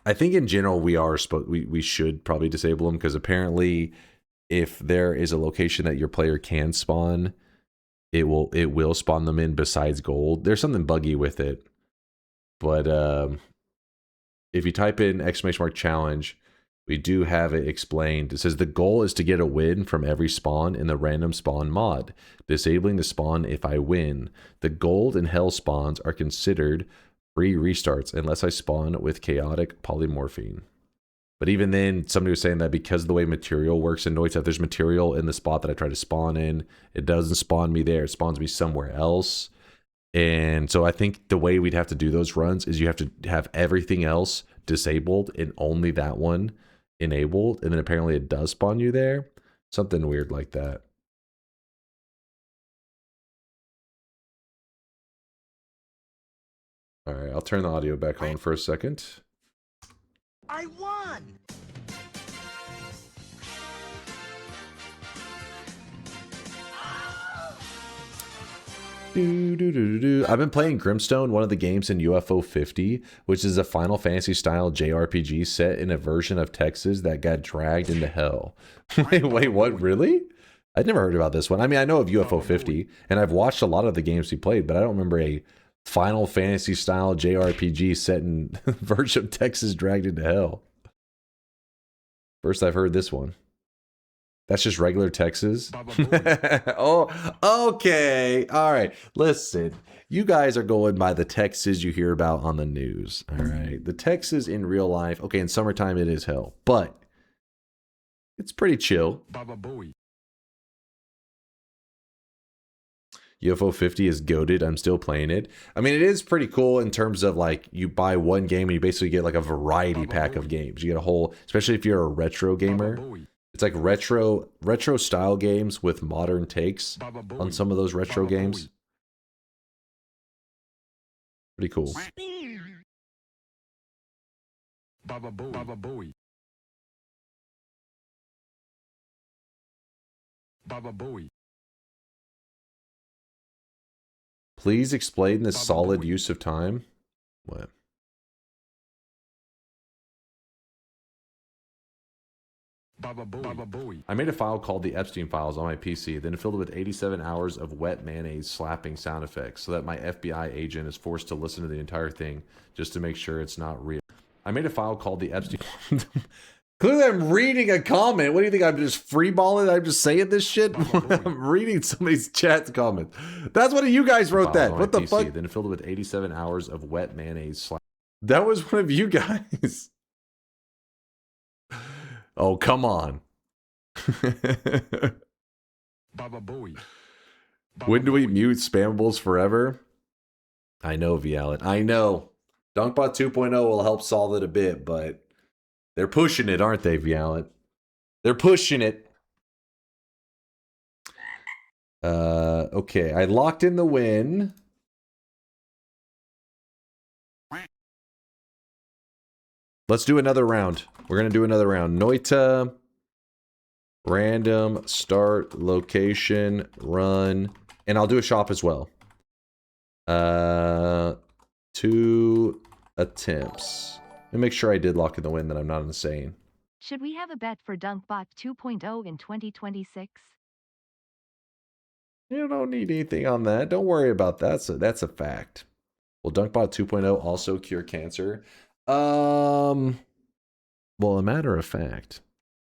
I think in general we should probably disable them, because apparently if there is a location that your player can spawn, it will spawn them in besides gold. There's something buggy with it, but if you type in !challenge, we do have it explained. It says the goal is to get a win from every spawn in the random spawn mod. Disabling the spawn if I win. The gold and hell spawns are considered free restarts unless I spawn with chaotic polymorphine. But even then, somebody was saying that because of the way material works in Noita, if there's material in the spot that I try to spawn in, it doesn't spawn me there. It spawns me somewhere else. And so I think the way we'd have to do those runs is you have to have everything else disabled and only that one enabled, and then apparently it does spawn you there. Something weird like that. All right, I'll turn the audio back on for a second. I won! I've been playing Grimstone, one of the games in UFO 50, which is a Final Fantasy style JRPG set in a version of Texas that got dragged into hell. wait, what? Really? I'd never heard about this one. I mean, I know of UFO 50, and I've watched a lot of the games he played, but I don't remember a Final Fantasy style JRPG set in version of Texas dragged into hell. First I've heard this one. That's just regular Texas. Oh, okay. All right. Listen, you guys are going by the Texas you hear about on the news. All right. The Texas in real life. Okay, in summertime it is hell, but it's pretty chill. UFO 50 is goated. I'm still playing it. I mean, it is pretty cool in terms of like you buy one game and you basically get like a variety pack of games. You get a whole, especially if you're a retro gamer. It's like retro style games with modern takes on some of those retro games. Pretty cool. Please explain the solid use of time. What? I made a file called the Epstein files on my PC, then filled it with 87 hours of wet mayonnaise slapping sound effects so that my FBI agent is forced to listen to the entire thing just to make sure it's not real. I made a file called the Epstein... Clearly I'm reading a comment. What do you think? I'm just freeballing? I'm just saying this shit? I'm reading somebody's chat comments. That's one of you guys wrote that. What the PC, fuck? Then filled it with 87 hours of wet mayonnaise. That was one of you guys. Oh, come on. When do we mute spammables forever? I know, Vialet. I know. DunkBot 2.0 will help solve it a bit, but they're pushing it, aren't they, Vialet? They're pushing it. Okay, I locked in the win. Let's do another round. We're going to do another round. Noita, random, start, location, run, and I'll do a shop as well. 2 attempts. Let me make sure I did lock in the win, that I'm not insane. Should we have a bet for DunkBot 2.0 in 2026? You don't need anything on that. Don't worry about that. That's a fact. Will DunkBot 2.0 also cure cancer? Well, a matter of fact,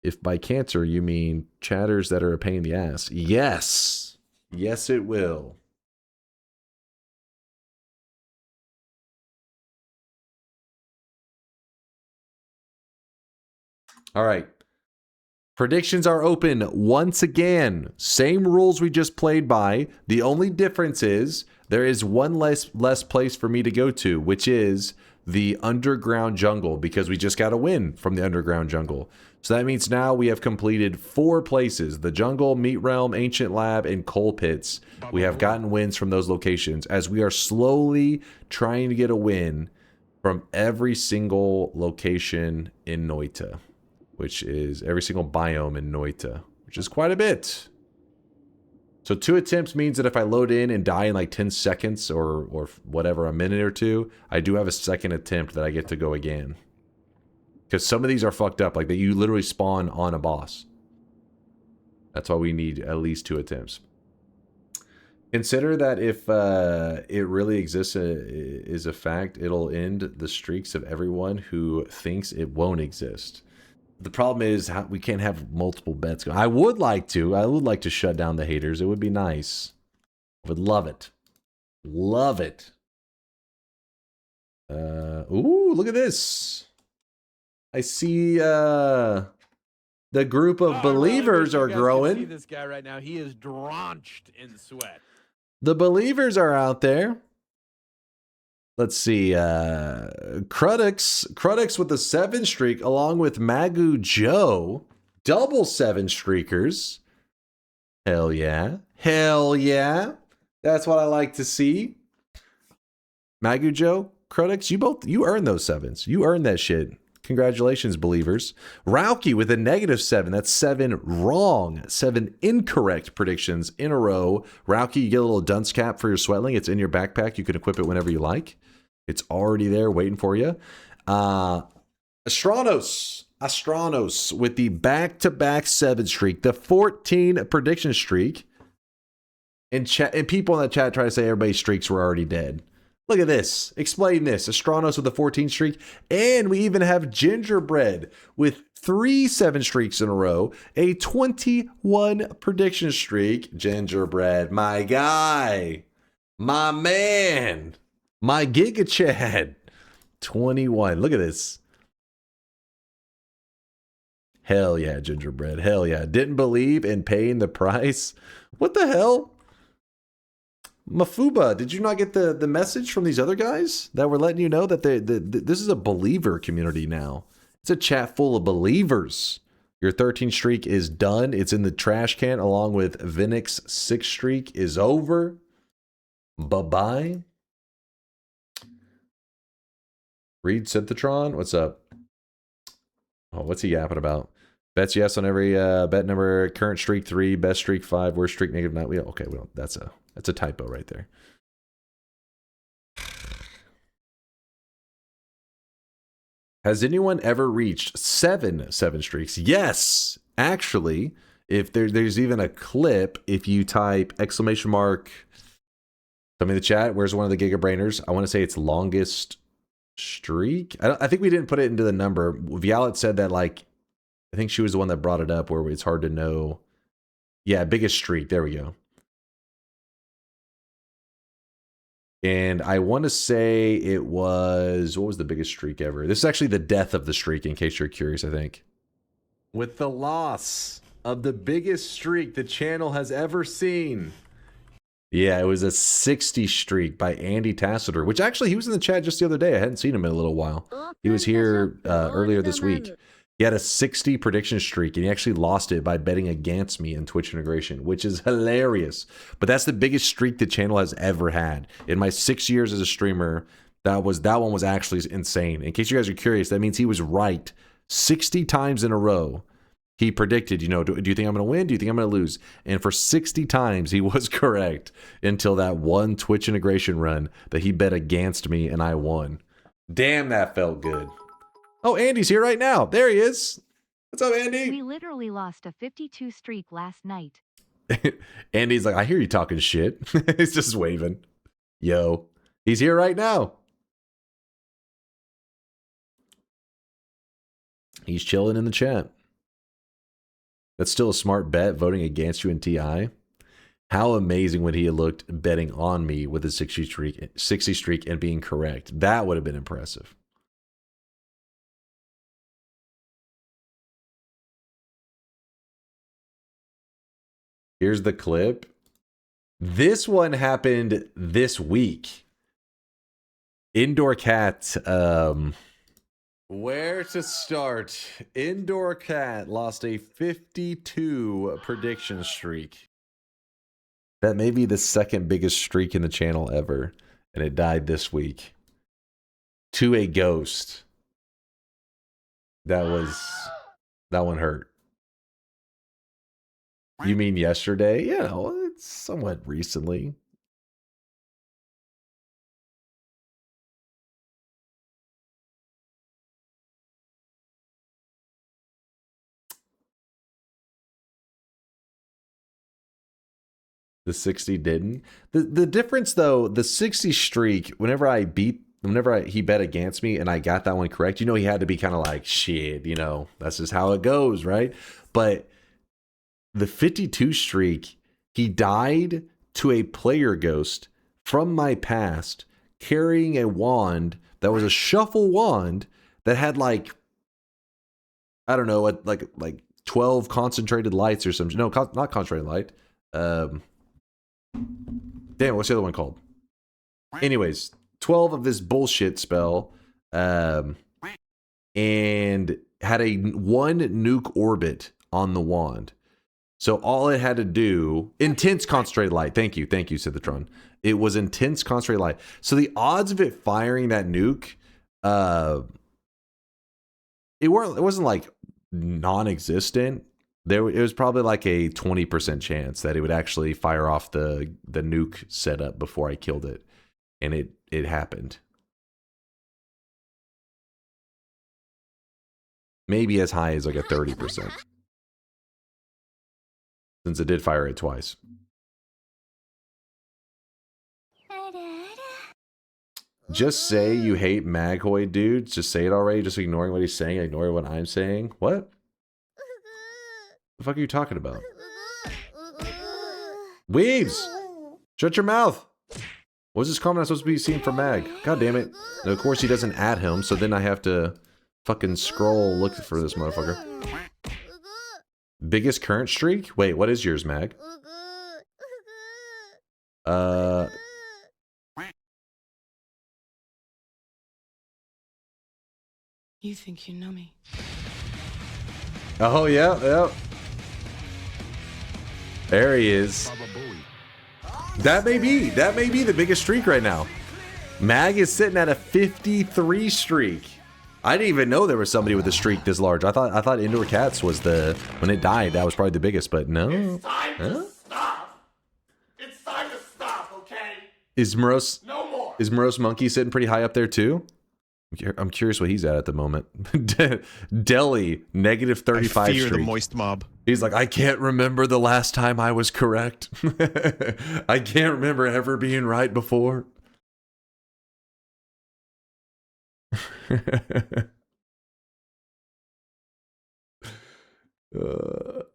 if by cancer you mean chatters that are a pain in the ass, yes. Yes, it will. All right. Predictions are open once again. Same rules we just played by. The only difference is there is one less place for me to go to, which is the underground jungle, because we just got a win from the underground jungle. So that means now we have completed 4 places: the jungle, meat realm, ancient lab, and coal pits. We have gotten wins from those locations as we are slowly trying to get a win from every single location in Noita, which is every single biome in Noita, which is quite a bit. So 2 attempts means that if I load in and die in like 10 seconds or whatever, a minute or 2, I do have a second attempt that I get to go again. Because some of these are fucked up, like that you literally spawn on a boss. That's why we need at least 2 attempts. Consider that if it really exists is a fact, it'll end the streaks of everyone who thinks it won't exist. The problem is we can't have multiple bets going. I would like to shut down the haters. It would be nice. I would love it. Love it. Ooh, look at this. I see the group of believers are growing. See this guy right now. He is drenched in sweat. The believers are out there. Let's see, Crudix with a 7 streak, along with Magu Joe, double 7 streakers. Hell yeah. Hell yeah. That's what I like to see. Magu Joe, Crudix, you earned those 7s. You earned that shit. Congratulations, believers. Rauki with a -7. That's 7 wrong, 7 incorrect predictions in a row. Rauki, you get a little dunce cap for your sweatling. It's in your backpack. You can equip it whenever you like. It's already there waiting for you. Astronos with the back-to-back 7 streak, the 14 prediction streak. And people in the chat try to say everybody's streaks were already dead. Look at this. Explain this. Astronos with the 14 streak. And we even have Gingerbread with 3 7 streaks in a row. A 21 prediction streak. Gingerbread, my guy. My man. My Giga Chad. 21. Look at this. Hell yeah, Gingerbread. Hell yeah. Didn't believe in paying the price. What the hell? Mafuba, did you not get the message from these other guys that were letting you know that this is a believer community now? It's a chat full of believers. Your 13 streak is done. It's in the trash can along with Vinix's 6 streak is over. Bye-bye. Reed Synthetron, what's up? Oh, what's he yapping about? Bets yes on every bet number. Current streak 3, best streak 5, worst streak -9. Okay, we don't. That's a typo right there. Has anyone ever reached 7 streaks? Yes, actually. If there's even a clip, if you type exclamation mark. Tell me in the chat. Where's one of the Gigabrainers? I want to say it's longest streak. I think we didn't put it into the number. Violet said that, like, I think she was the one that brought it up where it's hard to know. Yeah, biggest streak. There we go. And I want to say it was, what was the biggest streak ever? This is actually the death of the streak, in case you're curious, I think. With the loss of the biggest streak the channel has ever seen. Yeah, it was a 60 streak by Andy Tassiter, which actually he was in the chat just the other day. I hadn't seen him in a little while. He was here earlier this week. He had a 60 prediction streak, and he actually lost it by betting against me in Twitch integration, which is hilarious. But that's the biggest streak the channel has ever had. In my 6 years as a streamer, That one was actually insane. In case you guys are curious, that means he was right 60 times in a row. He predicted, do you think I'm going to win? Do you think I'm going to lose? And for 60 times, he was correct until that one Twitch integration run that he bet against me and I won. Damn, that felt good. Oh, Andy's here right now. There he is. What's up, Andy? We literally lost a 52 streak last night. Andy's like, I hear you talking shit. He's just waving. Yo, he's here right now. He's chilling in the chat. That's still a smart bet, voting against you in TI. How amazing would he have looked betting on me with a 60 streak and being correct? That would have been impressive. Here's the clip. This one happened this week. Indoor Cat, where to start? Indoor Cat lost a 52 prediction streak. That may be the second biggest streak in the channel ever, and it died this week. To a ghost. That one hurt. You mean yesterday? Yeah, well, it's somewhat recently. The 60 didn't. The difference though, the 60 streak, whenever he bet against me and I got that one correct, he had to be kind of like, shit, that's just how it goes, right? But the 52 streak, he died to a player ghost from my past carrying a wand that was a shuffle wand that had like, I don't know, like 12 concentrated lights or something. No, not concentrated light. Damn, what's the other one called? Anyways, 12 of this bullshit spell, and had a one nuke orbit on the wand. So all it had to do, intense concentrated light. Thank you, Cithatron. It was intense concentrated light. So the odds of it firing that nuke, it wasn't like non-existent. It was probably like a 20% chance that it would actually fire off the nuke setup before I killed it. And it happened. Maybe as high as like a 30%. Since it did fire it twice. Just say you hate Maghoid, dude. Just say it already. Just ignoring what he's saying. Ignore what I'm saying. What? The fuck are you talking about? Weaves! Shut your mouth! What's this comment I'm supposed to be seeing from Mag? God damn it. And of course he doesn't add him, so then I have to fucking scroll look for this motherfucker. Biggest current streak? Wait, what is yours, Mag? You think you know me? Oh, yeah. There he is. That may be the biggest streak right now. Mag is sitting at a 53 streak. I didn't even know there was somebody with a streak this large. I thought Indoor Cats was when it died, that was probably the biggest, but no. It's time to stop. It's time to stop, okay? Is Morose No more. Is Morose Monkey sitting pretty high up there too? I'm curious what he's at the moment. Delhi, negative 35 I fear streak. the moist mob. He's like, I can't remember the last time I was correct. I can't remember ever being right before.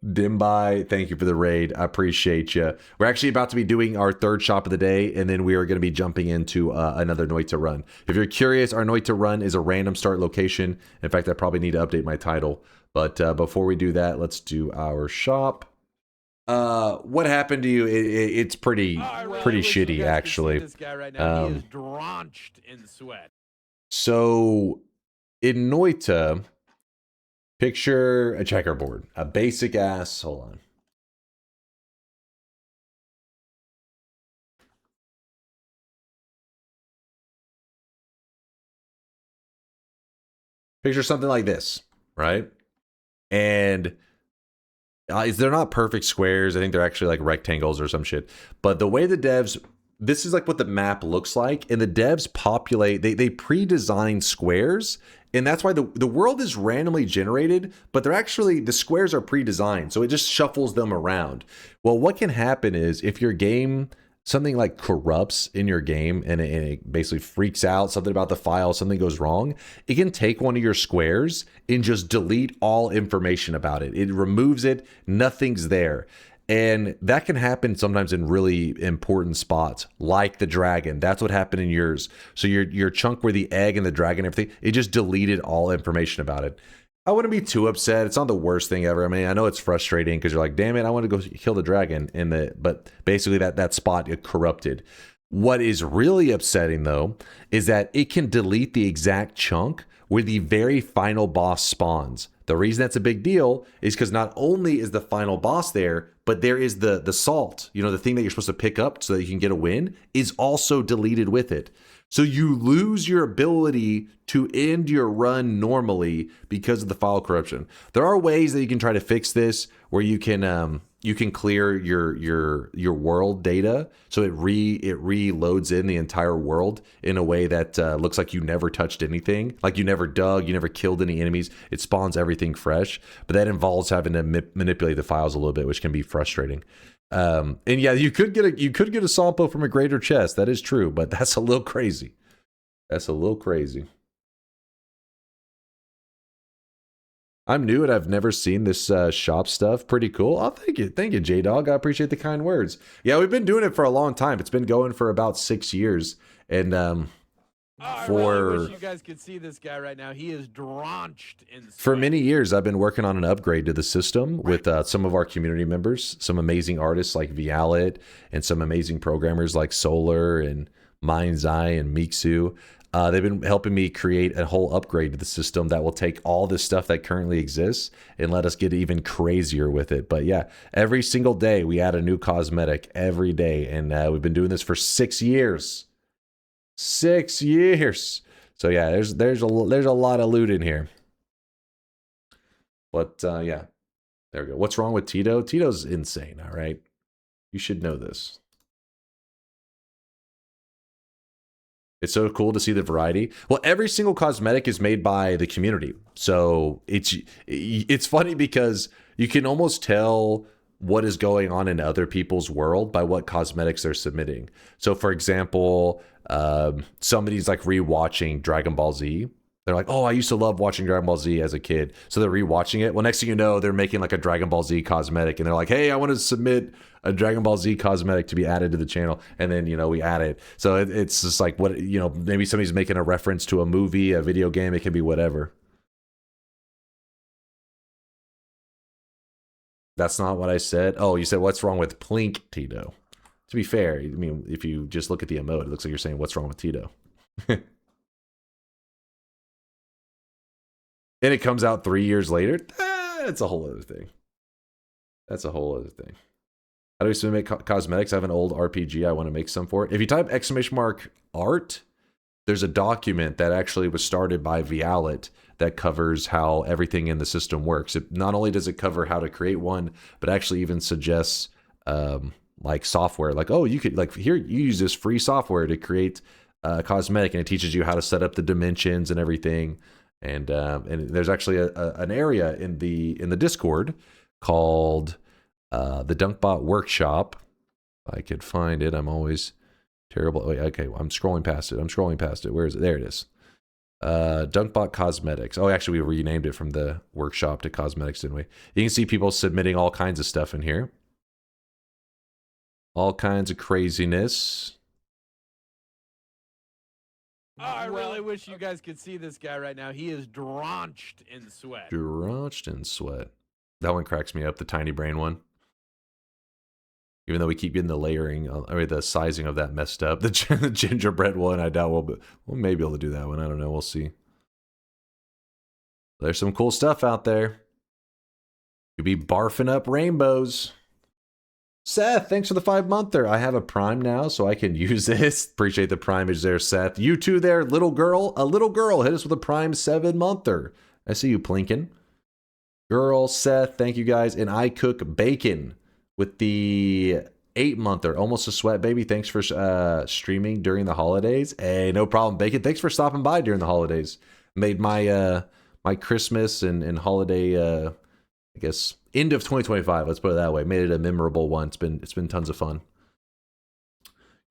Dimbai, thank you for the raid. I appreciate you. We're actually about to be doing our third shop of the day, and then we are going to be jumping into another Noita run. If you're curious, our Noita run is a random start location. In fact, I probably need to update my title. But before we do that, let's do our shop. What happened to you? It's pretty shitty, actually. This guy right now, he is drenched in sweat. So in Noita, picture a checkerboard, a basic ass. Hold on. Picture something like this, right? And they're not perfect squares. I think they're actually like rectangles or some shit. But the way the devs, this is like what the map looks like. And the devs populate, they pre-design squares. And that's why the world is randomly generated, but they're actually, the squares are pre-designed. So it just shuffles them around. Well, what can happen is if your game, something like corrupts in your game and it basically freaks out, something about the file, something goes wrong, it can take one of your squares and just delete all information about it. It removes it, nothing's there. And that can happen sometimes in really important spots, like the dragon. That's what happened in yours. So your chunk where the egg and the dragon and everything, it just deleted all information about it. I wouldn't be too upset. It's not the worst thing ever. I mean, I know it's frustrating because you're like, damn it, I want to go kill the dragon. But basically that spot, it corrupted. What is really upsetting, though, is that it can delete the exact chunk where the very final boss spawns. The reason that's a big deal is because not only is the final boss there, but there is the salt, you know, the thing that you're supposed to pick up so that you can get a win, is also deleted with it. So you lose your ability to end your run normally because of the file corruption. There are ways that you can try to fix this where you can clear your world data so it reloads in the entire world in a way that looks like you never touched anything, like you never dug, you never killed any enemies. It spawns everything fresh, but that involves having to manipulate the files a little bit, which can be frustrating. And yeah, you could get a sample from a greater chest. That is true, but that's a little crazy. That's a little crazy. I'm new and I've never seen this shop stuff. Pretty cool. Oh, thank you, J-Dog. I appreciate the kind words. Yeah, we've been doing it for a long time. It's been going for about 6 years, and I really wish you guys could see this guy right now. He is drenched in sweat. For many years, I've been working on an upgrade to the system with some of our community members, some amazing artists like Vialet, and some amazing programmers like Solar and Mind's Eye and Mixu. They've been helping me create a whole upgrade to the system that will take all this stuff that currently exists and let us get even crazier with it. But yeah, every single day we add a new cosmetic every day, and we've been doing this for 6 years. 6 years. So yeah, there's a lot of loot in here. But yeah, there we go. What's wrong with Tito? Tito's insane. All right, you should know this. It's so cool to see the variety. Well, every single cosmetic is made by the community. So it's funny because you can almost tell what is going on in other people's world by what cosmetics they're submitting. So for example, somebody's like rewatching Dragon Ball Z. They're like, oh, I used to love watching Dragon Ball Z as a kid. So they're rewatching it. Well, next thing you know, they're making like a Dragon Ball Z cosmetic. And they're like, hey, I want to submit a Dragon Ball Z cosmetic to be added to the channel. And then, you know, we add it. So it's just like, what, you know, maybe somebody's making a reference to a movie, a video game. It can be whatever. That's not what I said. Oh, you said, what's wrong with Plink, Tito? To be fair, I mean, if you just look at the emote, it looks like you're saying, what's wrong with Tito? And it comes out 3 years later. That's a whole other thing. That's a whole other thing. How do we submit cosmetics? I have an old RPG. I want to make some for it. If you type !art, there's a document that actually was started by Vialet that covers how everything in the system works. It not only does it cover how to create one, but actually even suggests like software. Like, oh, you could, like, here, you use this free software to create a cosmetic, and it teaches you how to set up the dimensions and everything. And there's actually an area in the Discord called the DunkBot Workshop. If I could find it. I'm always terrible. Oh, okay, I'm scrolling past it. Where is it? There it is. DunkBot Cosmetics. Oh, actually, we renamed it from the workshop to cosmetics, didn't we? You can see people submitting all kinds of stuff in here. All kinds of craziness. Oh, I really wish you guys could see this guy right now. He is drenched in sweat. Drenched in sweat. That one cracks me up, the tiny brain one. Even though we keep getting the layering, I mean, the sizing of that messed up. The gingerbread one, I doubt we'll maybe able to do that one. I don't know. We'll see. There's some cool stuff out there. You'll be barfing up rainbows. Seth, thanks for the 5-monther. I have a Prime now, so I can use this. Appreciate the Primage there, Seth. You too there, little girl. A little girl hit us with a Prime 7-monther. I see you, Plinkin. Girl, Seth, thank you guys. And I cook bacon with the 8-monther. Almost a sweat, baby. Thanks for streaming during the holidays. Hey, no problem, Bacon. Thanks for stopping by during the holidays. Made my my Christmas and holiday, I guess, end of 2025. Let's put it that way. Made it a memorable one. It's been tons of fun.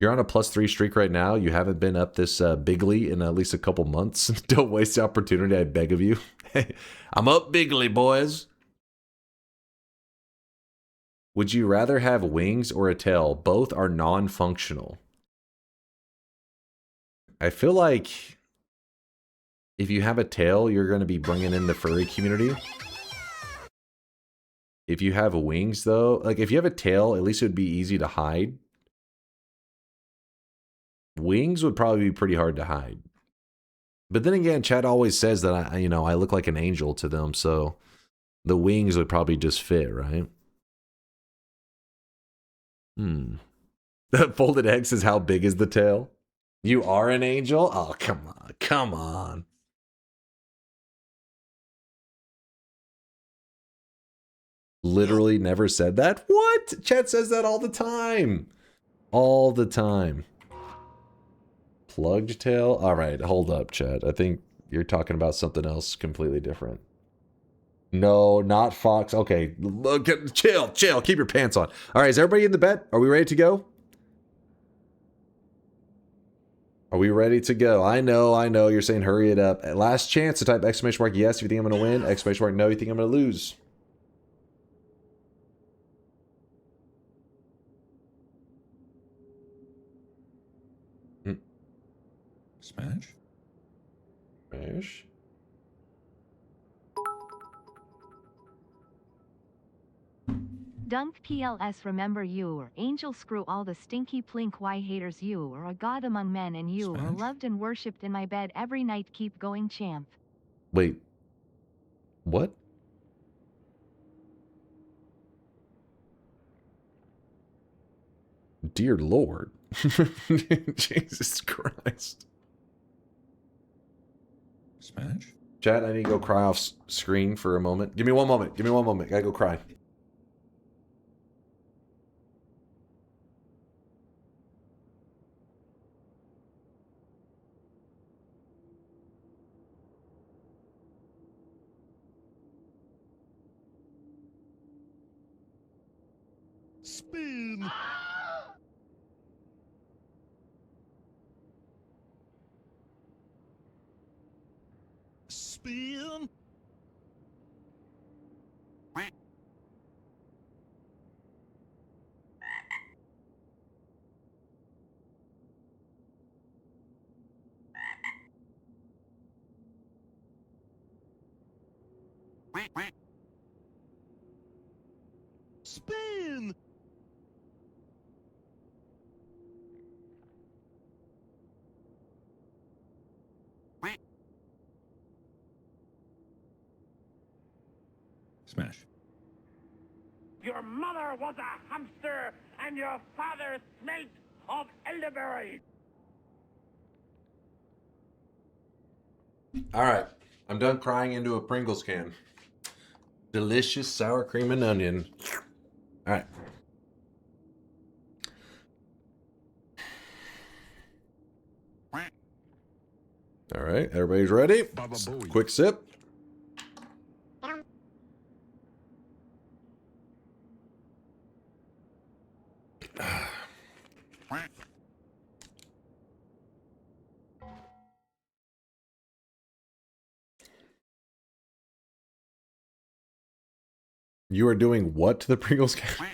You're on a +3 streak right now. You haven't been up this bigly in at least a couple months. Don't waste the opportunity, I beg of you. I'm up bigly, boys. Would you rather have wings or a tail? Both are non-functional. I feel like if you have a tail, you're going to be bringing in the furry community. If you have wings, though, like if you have a tail, at least it would be easy to hide. Wings would probably be pretty hard to hide. But then again, Chad always says that I look like an angel to them, so the wings would probably just fit, right? The folded X is how big is the tail? You are an angel? Oh, come on. Come on. Literally never said that? What? Chad says that all the time. All the time. Plugged tail? All right, hold up, Chad. I think you're talking about something else completely different. No, not Fox. Okay, look, chill. Keep your pants on. All right, is everybody in the bed? Are we ready to go? Are we ready to go? I know. You're saying hurry it up. Last chance to type !yes if you think I'm going to win. !No, you think I'm going to lose. Smash? Smash? Dunk PLS remember you or angel screw all the stinky plink why haters you or a god among men and you or loved and worshipped in my bed every night keep going champ. Wait. What? Dear Lord. Jesus Christ. Smash? Chat, I need to go cry off screen for a moment. Give me one moment. Gotta go cry. Spin! Spin! Spin! Smash. Your mother was a hamster, and your father smelt of elderberry. All right. I'm done crying into a Pringles can. Delicious sour cream and onion. All right. All right. Everybody's ready? Quick sip. You are doing what to the Pringles can?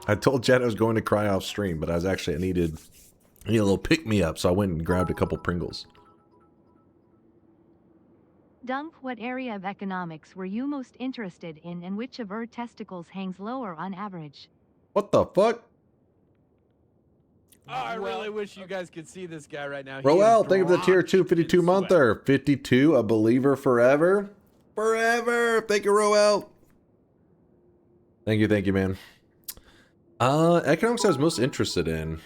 I told Chad I was going to cry off stream, but I needed a little pick-me-up, so I went and grabbed a couple Pringles. Dunk, what area of economics were you most interested in and which of your testicles hangs lower on average? What the fuck? Oh, I really wish you guys could see this guy right now. Roel, thank you for the tier 2 52-monther. 52, a believer forever. Forever. Thank you, Roel. Thank you, man. Economics I was most interested in.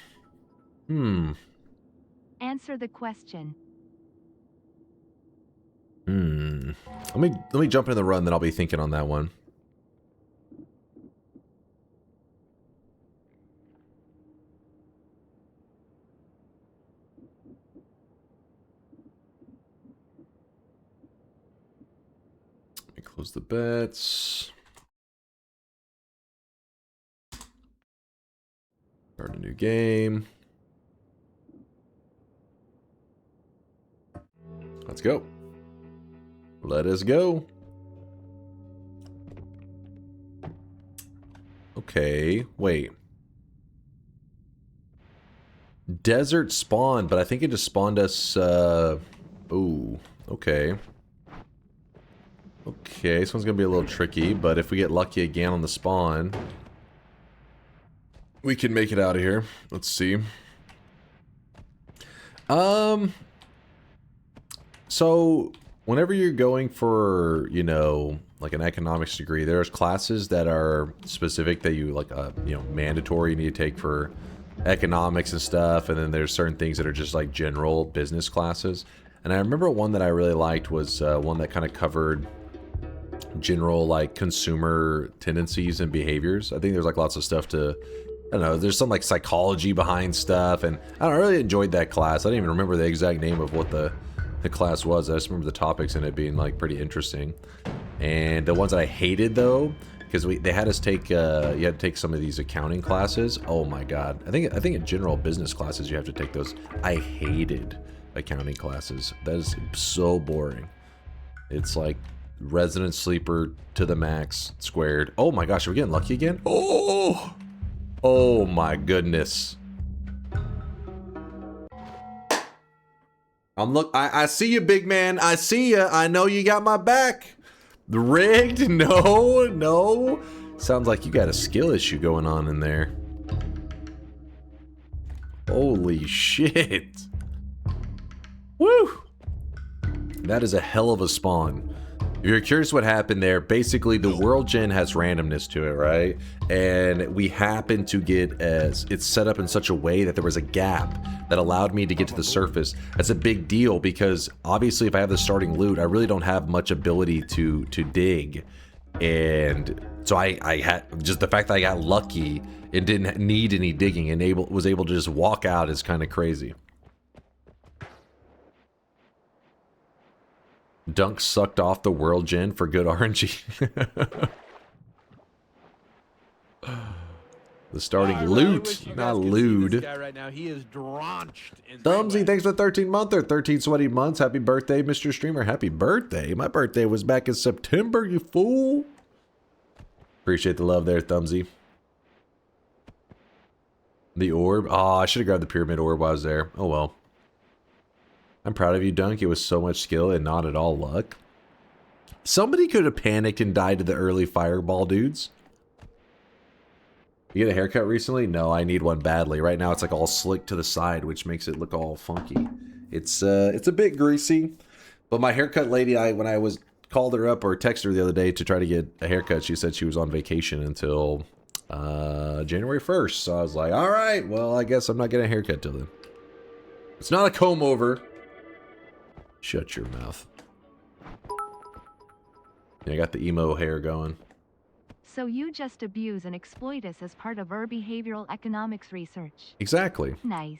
Answer the question. Let me jump into the run, then I'll be thinking on that one. Let me close the bets. Start a new game. Let's go. Let us go. Okay, wait. Desert spawned, but I think it just spawned us, ooh, okay. Okay, this one's gonna be a little tricky, but if we get lucky again on the spawn, we can make it out of here. Let's see. So whenever you're going for, you know, like an economics degree, there's classes that are specific that you like, you know, mandatory you need to take for economics and stuff, and then there's certain things that are just like general business classes. And I remember one that I really liked was one that kind of covered general like consumer tendencies and behaviors. I think there's like lots of stuff to, I don't know, there's some like psychology behind stuff, and I really enjoyed that class. I didn't even remember the exact name of what the class was. I just remember the topics in it being like pretty interesting. And the ones that I hated though, because they had us take you had to take some of these accounting classes. Oh my god, I think in general business classes you have to take those. I hated accounting classes. That is so boring. It's like resident sleeper to the max squared. Oh my gosh, are we getting lucky again? Oh my goodness. I see you, big man. I see you. I know you got my back. The rigged? No. Sounds like you got a skill issue going on in there. Holy shit. Woo! That is a hell of a spawn. If you're curious what happened there, basically the world gen has randomness to it, right? And we happened to get it's set up in such a way that there was a gap that allowed me to get to the surface. That's a big deal because obviously if I have the starting loot, I really don't have much ability to dig. And so I had just the fact that I got lucky and didn't need any digging and was able to just walk out is kind of crazy. Dunk sucked off the world gen for good RNG. The starting loot, not lewd. This guy right now, he is drenched in Thumbsy, thanks for the 13 month or 13 sweaty months. Happy birthday, Mr. Streamer. Happy birthday. My birthday was back in September, you fool. Appreciate the love there, Thumbsy. The orb. Oh, I should have grabbed the pyramid orb while I was there. Oh well. I'm proud of you, Dunk. It was so much skill and not at all luck. Somebody could have panicked and died to the early fireball dudes. You get a haircut recently? No, I need one badly. Right now it's like all slick to the side, which makes it look all funky. It's a bit greasy. But my haircut lady, when I called her up or texted her the other day to try to get a haircut, she said she was on vacation until January 1st. So I was like, all right, well, I guess I'm not getting a haircut till then. It's not a comb over. Shut your mouth. Yeah, I got the emo hair going. So you just abuse and exploit us as part of our behavioral economics research. Exactly. Nice.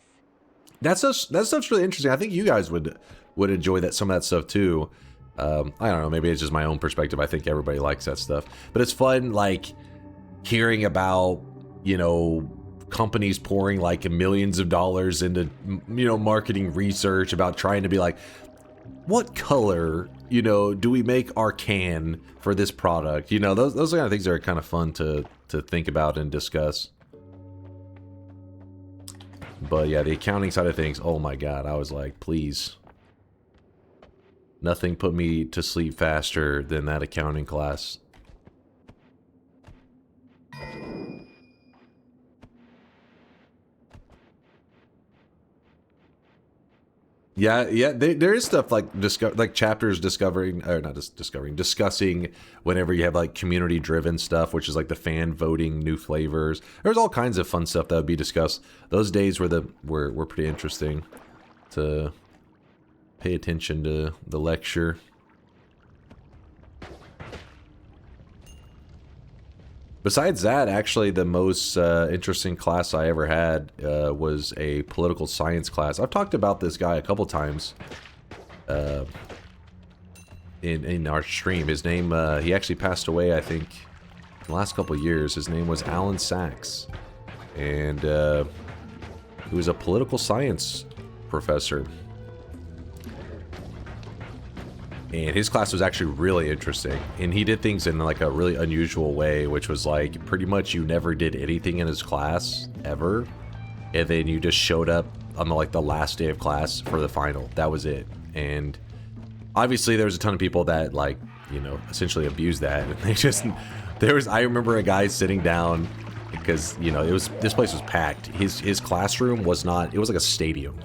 That stuff's really interesting. I think you guys would enjoy some of that stuff too. I don't know, maybe it's just my own perspective. I think everybody likes that stuff. But it's fun, like, hearing about, you know, companies pouring like millions of dollars into, you know, marketing research about trying to be like, what color, you know, do we make our can for this product? You know, those are the kind of things that are kind of fun to think about and discuss. But yeah, the accounting side of things, oh my god, I was like, please. Nothing put me to sleep faster than that accounting class. Yeah. There is stuff like chapters discovering, or not just discovering, discussing whenever you have like community-driven stuff, which is like the fan voting new flavors. There's all kinds of fun stuff that would be discussed. Those days were pretty interesting to pay attention to the lecture. Besides that, actually, the most interesting class I ever had was a political science class. I've talked about this guy a couple times in our stream. His name, he actually passed away, I think, in the last couple years. His name was Alan Sachs. And he was a political science professor. And his class was actually really interesting. And he did things in like a really unusual way, which was like pretty much you never did anything in his class ever. And then you just showed up on the last day of class for the final. That was it. And obviously there was a ton of people that like, you know, essentially abused that. And they just, I remember a guy sitting down because, you know, this place was packed. His classroom was not, it was like a stadium.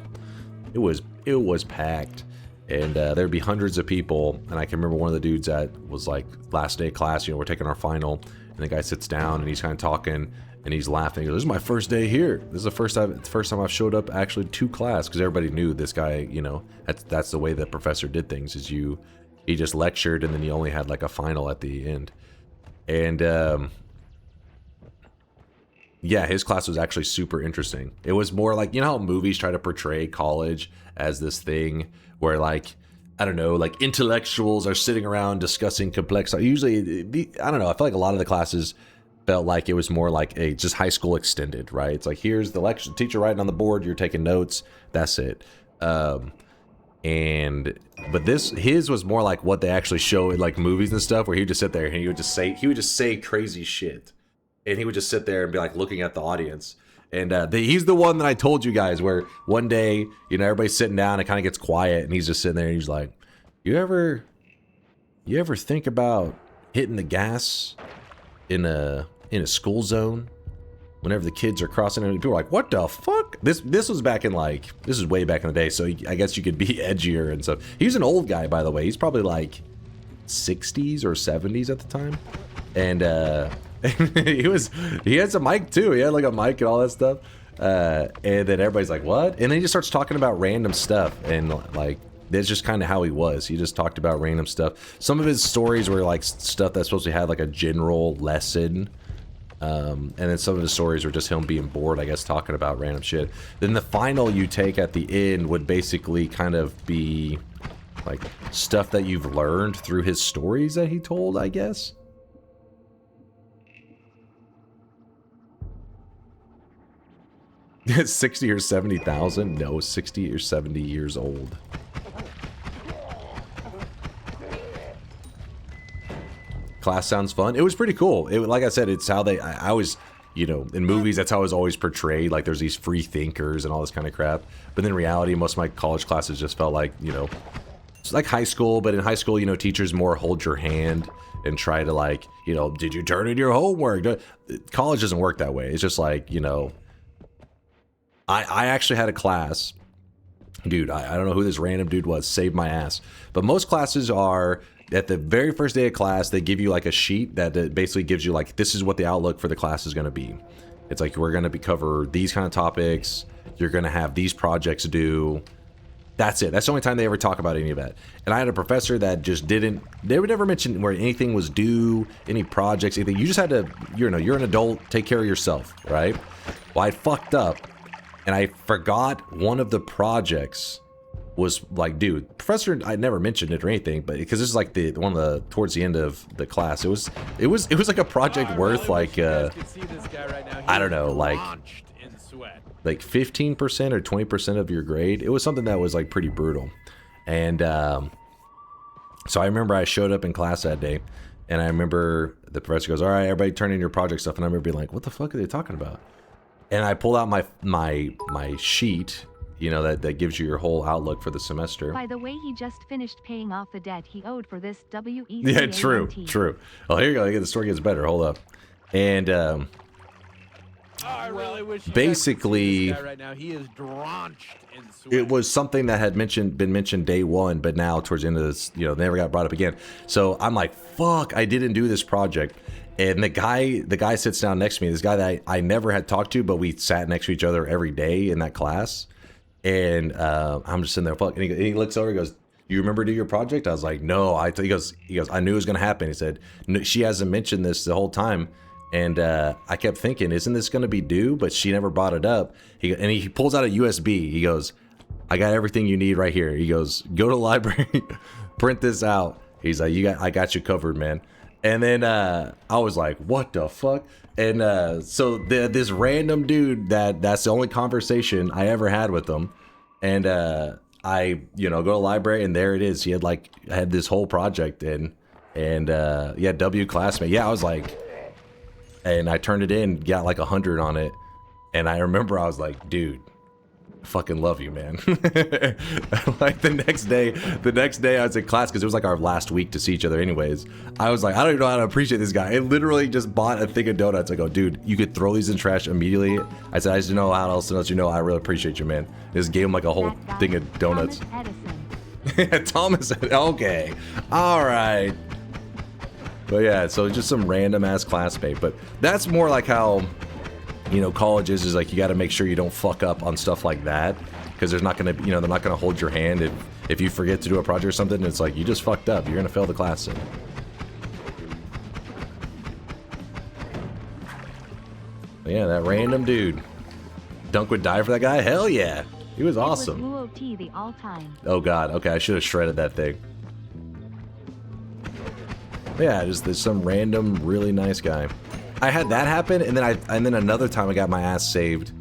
It was packed. And there'd be hundreds of people, and I can remember one of the dudes that was like, last day of class, you know, we're taking our final, and the guy sits down, and he's kind of talking, and he's laughing. He goes, "This is my first day here. This is the first time I've showed up actually to class," because everybody knew this guy, you know, that's the way the professor did things, is he just lectured, and then he only had like a final at the end. And yeah, his class was actually super interesting. It was more like, you know how movies try to portray college as this thing where, like, I don't know, like intellectuals are sitting around discussing complex. Usually, I don't know, I feel like a lot of the classes felt like it was more like a just high school extended, right? It's like, here's the lecture teacher writing on the board, you're taking notes, that's it. But his was more like what they actually show in like movies and stuff, where he would just sit there and he would just say crazy shit, and he would just sit there and be like looking at the audience. And he's the one that I told you guys, where one day, you know, everybody's sitting down, it kind of gets quiet, and he's just sitting there and he's like, you ever think about hitting the gas in a school zone whenever the kids are crossing, and people are like, what the fuck? This was back in like, this is way back in the day, so I guess you could be edgier and stuff. He's an old guy, by the way. He's probably like 60s or 70s at the time. And he had some mic too. He had like a mic and all that stuff. And then everybody's like, what? And then he just starts talking about random stuff, and like, that's just kind of how he was. He just talked about random stuff. Some of his stories were like stuff that's supposed to have like a general lesson. And then some of his stories were just him being bored, I guess, talking about random shit. Then the final you take at the end would basically kind of be like stuff that you've learned through his stories that he told, I guess. It's 60 or 70,000? No, 60 or 70 years old. Class sounds fun. It was pretty cool. Like I said, it's how I was, you know, in movies, that's how it was always portrayed. Like, there's these free thinkers and all this kind of crap. But in reality, most of my college classes just felt like, you know, it's like high school. But in high school, you know, teachers more hold your hand and try to, like, you know, did you turn in your homework? College doesn't work that way. It's just like, you know, I actually had a class, dude, I don't know who this random dude was, saved my ass. But most classes are, at the very first day of class, they give you like a sheet that basically gives you like, this is what the outlook for the class is going to be. It's like, we're going to cover these kind of topics, you're going to have these projects due. That's it. That's the only time they ever talk about any of that. And I had a professor that just didn't, they would never mention where anything was due, any projects, anything. You just had to, you know, you're an adult, take care of yourself, right? Well, I fucked up. And I forgot one of the projects was like, dude, professor, I never mentioned it or anything, but because this is like the one of the towards the end of the class, it was like a project worth like I don't know, like 15% or 20% of your grade. It was something that was like pretty brutal. And so I remember I showed up in class that day, and I remember the professor goes, all right, everybody turn in your project stuff. And I remember being like, what the fuck are they talking about? And I pulled out my sheet, you know, that gives you your whole outlook for the semester. By the way, he just finished paying off the debt he owed for this WEC. Yeah, true. Oh, here you go. The story gets better. Hold up. And I really wish you basically, guys could see this guy right now. He is drenched in sweat. it was something that had been mentioned day one, but now towards the end of this, you know, never got brought up again. So I'm like, fuck, I didn't do this project. And the guy sits down next to me, this guy that I never had talked to, but we sat next to each other every day in that class. And I'm just sitting there, fuck. And he looks over, he goes, "You remember do your project?" I was like, "No." He goes, "I knew it was gonna happen." He said, "No, she hasn't mentioned this the whole time." And I kept thinking, isn't this gonna be due? But she never brought it up. He pulls out a USB. He goes, "I got everything you need right here." He goes, "Go to the library, print this out." He's like, I got you covered, man." And then I was like, what the fuck? And so this random dude that's the only conversation I ever had with him. And I, you know, go to the library and there it is. He had this whole project and yeah, W classmate. Yeah, I was like, and I turned it in, got like 100 on it. And I remember I was like, dude, I fucking love you, man. Like the next day I was in class because it was like our last week to see each other anyways. I was like, I don't even know how to appreciate this guy. I literally just bought a thing of donuts. I go, dude, you could throw these in trash immediately. I said, I just know how else to let you know I really appreciate you, man. Just gave him like a whole thing of donuts. Thomas, okay. All right. But yeah, so just some random ass classmate. But that's more like how, you know, college is like you got to make sure you don't fuck up on stuff like that because there's not gonna, you know, they're not gonna hold your hand if you forget to do a project or something. It's like you just fucked up. You're gonna fail the class. But yeah, that random dude. Dunk would die for that guy. Hell yeah, he was awesome. It was the all-time. Oh god. Okay, I should have shredded that thing. Yeah, just there's some random really nice guy. I had that happen, and then another time I got my ass saved.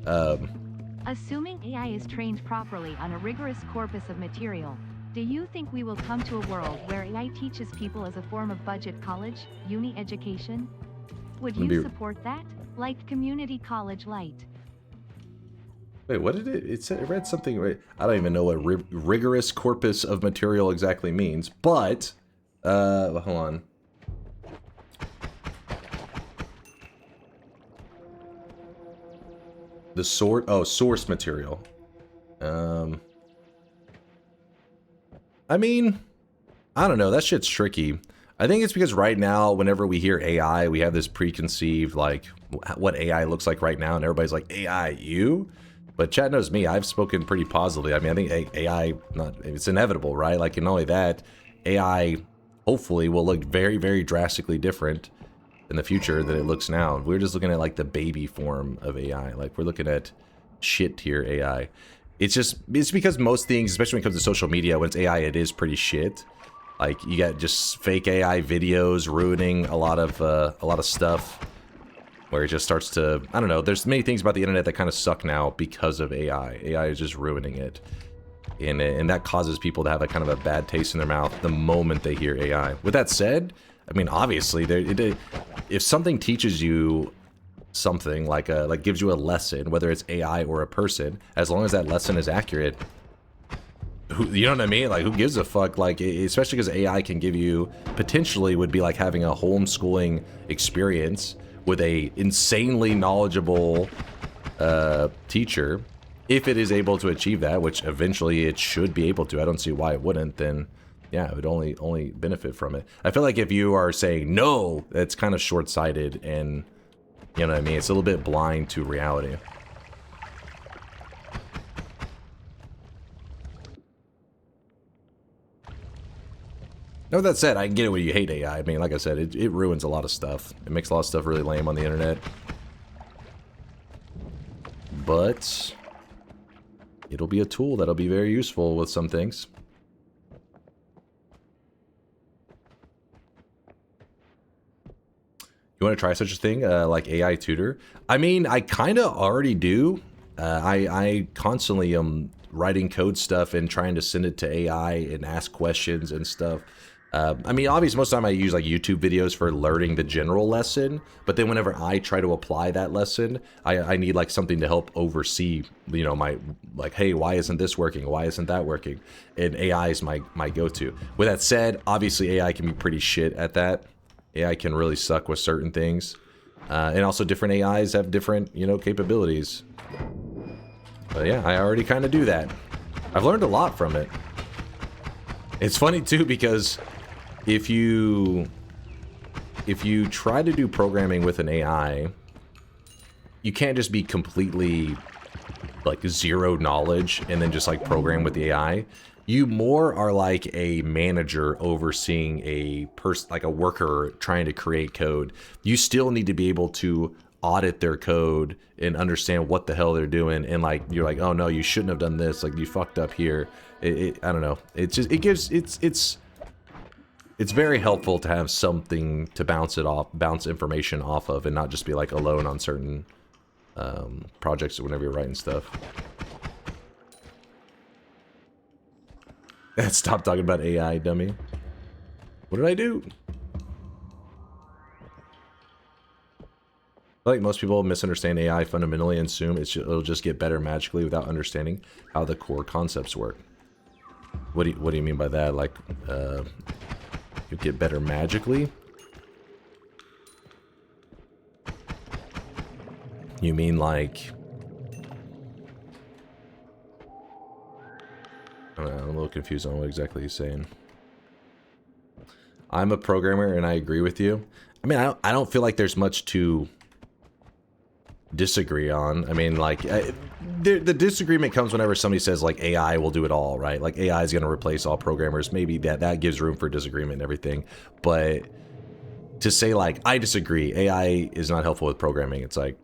Assuming AI is trained properly on a rigorous corpus of material, do you think we will come to a world where AI teaches people as a form of budget college, uni education? Would you support that? Like community college light? Wait, what did it said? It read something. Right? I don't even know what rigorous corpus of material exactly means, but hold on. The source material. I mean, I don't know. That shit's tricky. I think it's because right now, whenever we hear AI, we have this preconceived, like, what AI looks like right now, and everybody's like, AI, you? But chat knows me, I've spoken pretty positively. I mean, I think AI, it's inevitable, right? Like, and not only that, AI, hopefully, will look very, very drastically different in the future than it looks now. We're just looking at like the baby form of AI. Like we're looking at shit tier AI. It's because most things, especially when it comes to social media, when it's AI, it is pretty shit. Like you got just fake AI videos ruining a lot of stuff. Where it just starts to, I don't know. There's many things about the internet that kind of suck now because of AI. AI is just ruining it, and that causes people to have a kind of a bad taste in their mouth the moment they hear AI. With that said, I mean, obviously, if something teaches you something, like gives you a lesson, whether it's AI or a person, as long as that lesson is accurate, you know what I mean? Like, who gives a fuck? Like, especially because AI can give you, potentially would be like having a homeschooling experience with a insanely knowledgeable teacher. If it is able to achieve that, which eventually it should be able to, I don't see why it wouldn't, then yeah, it would only benefit from it. I feel like if you are saying no, that's kind of short-sighted and, you know what I mean? It's a little bit blind to reality. Now, with that said, I can get it when you hate AI. I mean, like I said, it ruins a lot of stuff. It makes a lot of stuff really lame on the internet. But it'll be a tool that'll be very useful with some things. You want to try such a thing, like AI tutor? I mean, I kind of already do. I constantly am writing code stuff and trying to send it to AI and ask questions and stuff. I mean, obviously, most of the time I use like YouTube videos for learning the general lesson. But then whenever I try to apply that lesson, I need like something to help oversee, you know, my, like, hey, why isn't this working? Why isn't that working? And AI is my go-to. With that said, obviously AI can be pretty shit at that. AI can really suck with certain things. And also different AIs have different, you know, capabilities. But yeah, I already kind of do that. I've learned a lot from it. It's funny too because if you try to do programming with an AI, you can't just be completely like zero knowledge and then just like program with the AI. You more are like a manager overseeing a person, like a worker trying to create code. You still need to be able to audit their code and understand what the hell they're doing. And like, you're like, oh no, you shouldn't have done this. Like you fucked up here. I don't know. It's just, it's very helpful to have something to bounce information off of and not just be like alone on certain projects or whenever you're writing stuff. Stop talking about AI, dummy. What did I do? I think most people misunderstand AI fundamentally and assume it'll just get better magically without understanding how the core concepts work. What do you mean by that? Like, you get better magically? You mean like... I don't know, I'm a little confused on what exactly he's saying. I'm a programmer and I agree with you. I mean, I don't feel like there's much to disagree on. I mean, like, the disagreement comes whenever somebody says, like, AI will do it all, right? Like, AI is going to replace all programmers. Maybe that gives room for disagreement and everything. But to say, like, I disagree, AI is not helpful with programming, it's like,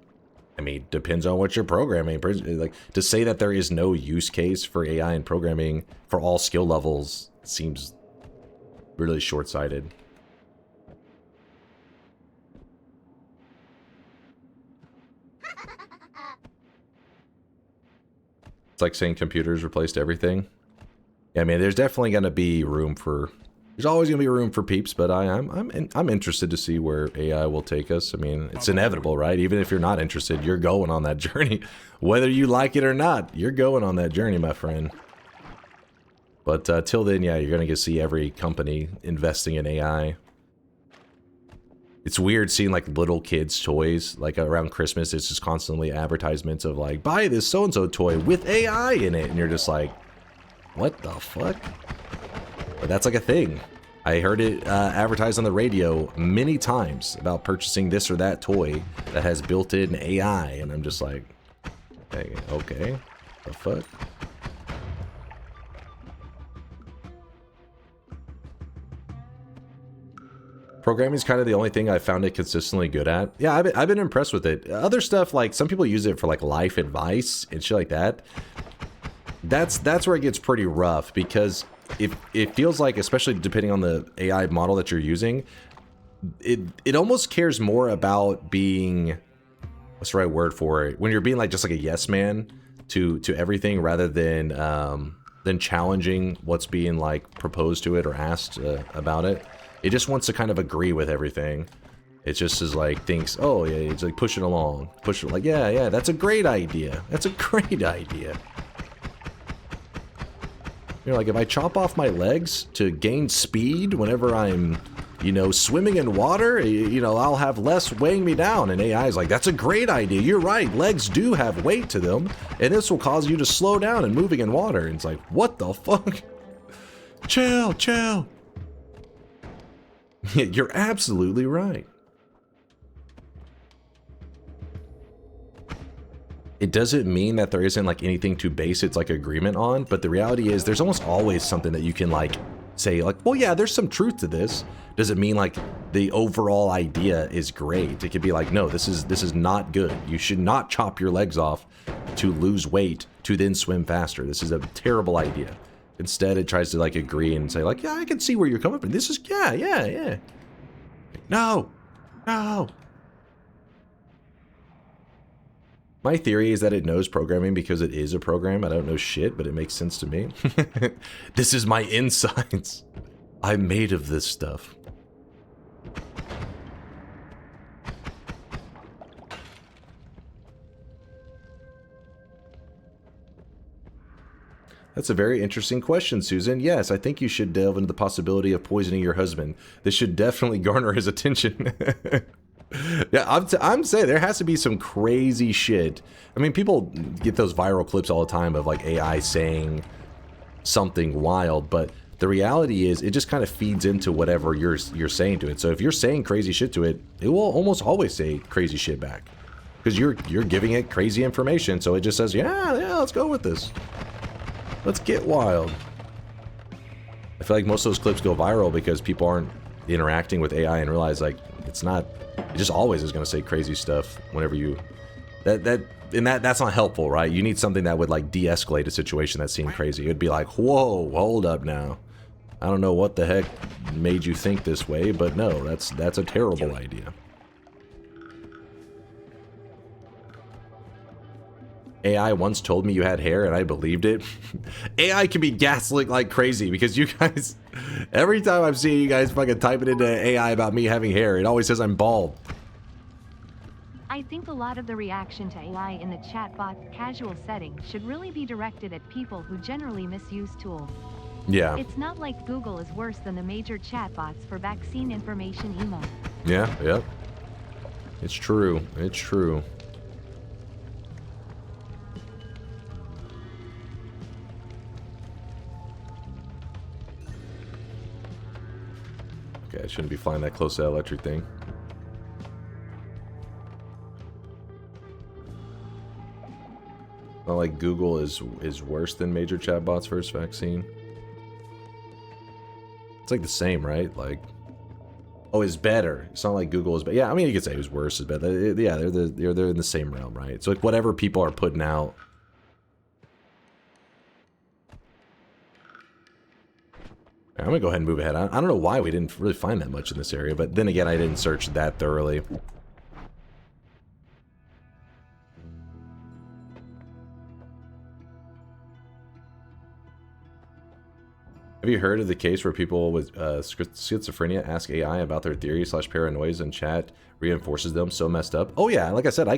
I mean, depends on what you're programming. Like, to say that there is no use case for AI in programming for all skill levels seems really short-sighted. It's like saying computers replaced everything. Yeah, I mean, there's definitely going to be room for... There's always going to be room for peeps, but I'm interested to see where AI will take us. I mean, it's inevitable, right? Even if you're not interested, you're going on that journey. Whether you like it or not, you're going on that journey, my friend. But till then, yeah, you're going to get to see every company investing in AI. It's weird seeing like little kids' toys, like around Christmas, it's just constantly advertisements of like, buy this so-and-so toy with AI in it. And you're just like, what the fuck? But that's like a thing. I heard it advertised on the radio many times about purchasing this or that toy that has built-in AI. And I'm just like, hey, okay, the fuck? Programming is kind of the only thing I've found it consistently good at. Yeah, I've been impressed with it. Other stuff, like, some people use it for, like, life advice and shit like that. That's where it gets pretty rough, because it feels like, especially depending on the AI model that you're using, it almost cares more about being, what's the right word for it? When you're being, like, just like a yes man to everything, rather than challenging what's being, like, proposed to it or asked about it. It just wants to kind of agree with everything. It just is like, thinks, oh yeah, it's like push it along. Push it, like, yeah, that's a great idea. That's a great idea. You know, like if I chop off my legs to gain speed whenever I'm, you know, swimming in water, you know, I'll have less weighing me down. And AI is like, that's a great idea. You're right. Legs do have weight to them. And this will cause you to slow down in moving in water. And it's like, what the fuck? Chill. You're absolutely right. It doesn't mean that there isn't like anything to base its like agreement on, but the reality is there's almost always something that you can like say like, well, yeah, there's some truth to this. Does it mean like the overall idea is great? It could be like, no, this is not good. You should not chop your legs off to lose weight to then swim faster. This is a terrible idea. Instead, it tries to like agree and say like, yeah, I can see where you're coming from. This is, yeah. No. My theory is that it knows programming because it is a program. I don't know shit, but it makes sense to me. This is my insights. I'm made of this stuff. That's a very interesting question, Susan. Yes, I think you should delve into the possibility of poisoning your husband. This should definitely garner his attention. Yeah, I'm saying there has to be some crazy shit. I mean, people get those viral clips all the time of like AI saying something wild, but the reality is it just kind of feeds into whatever you're saying to it. So if you're saying crazy shit to it, it will almost always say crazy shit back because you're giving it crazy information. So it just says, yeah, let's go with this. Let's get wild. I feel like most of those clips go viral because people aren't interacting with AI and realize like it's not. It just always is going to say crazy stuff whenever you. That's not helpful, right? You need something that would like de-escalate a situation that seemed crazy. It'd be like, whoa, hold up now. I don't know what the heck made you think this way, but no, that's a terrible idea. AI once told me you had hair and I believed it. AI can be gaslit like crazy because you guys, every time I'm seeing you guys fucking type it into AI about me having hair, it always says I'm bald. I think a lot of the reaction to AI in the chatbot casual setting should really be directed at people who generally misuse tools. Yeah. It's not like Google is worse than the major chatbots for vaccine information email. Yeah, yep. It's true. It's true. Okay, I shouldn't be flying that close to that electric thing. Not like Google is worse than major chatbots for its vaccine. It's like the same, right? Like, oh, it's better. It's not like Google is better. Yeah, I mean, you could say it was worse is better. Yeah, they're in the same realm, right? So like whatever people are putting out. I'm gonna go ahead and move ahead. I don't know why we didn't really find that much in this area, but then again, I didn't search that thoroughly. Have you heard of the case where people with schizophrenia ask AI about their theories / paranoias and chat reinforces them? So messed up. Oh yeah, like I said,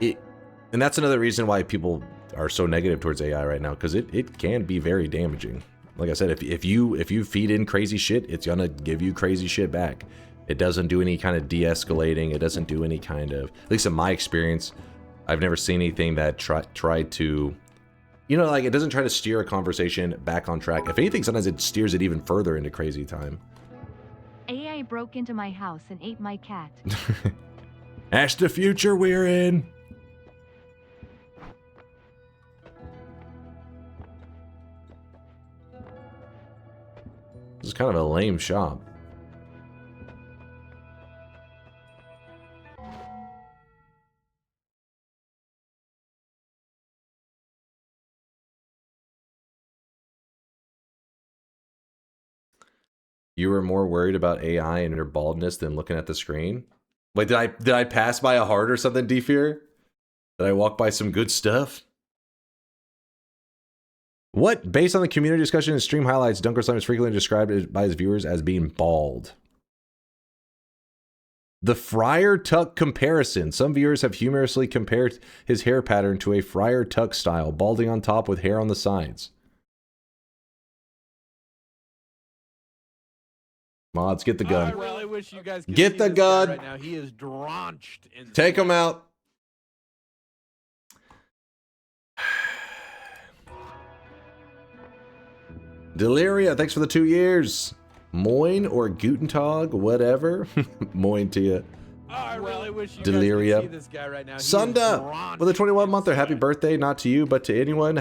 and that's another reason why people are so negative towards AI right now, because it can be very damaging. Like I said, if you feed in crazy shit, it's gonna give you crazy shit back. It doesn't do any kind of de-escalating. It doesn't do any kind of, at least in my experience, I've never seen anything that tried to, you know, like it doesn't try to steer a conversation back on track. If anything, sometimes it steers it even further into crazy time. AI broke into my house and ate my cat. That's the future we're in. This is kind of a lame shop. You were more worried about AI and your baldness than looking at the screen? Wait, did I pass by a heart or something, D-Fear? Did I walk by some good stuff? What? Based on the community discussion and stream highlights, DunkOrSlam is frequently described by his viewers as being bald. The Friar Tuck comparison. Some viewers have humorously compared his hair pattern to a Friar Tuck style, balding on top with hair on the sides. Mods, get the gun. I really wish you guys could get see the this gun guy right now. He is drenched in Take him out. Deliria, thanks for the 2 years. Moin or Guten Tag, whatever. Moin to you. I really wish you Deliria. guys could see this guy right now. Sunda with a 21-monther. Happy birthday, not to you, but to anyone.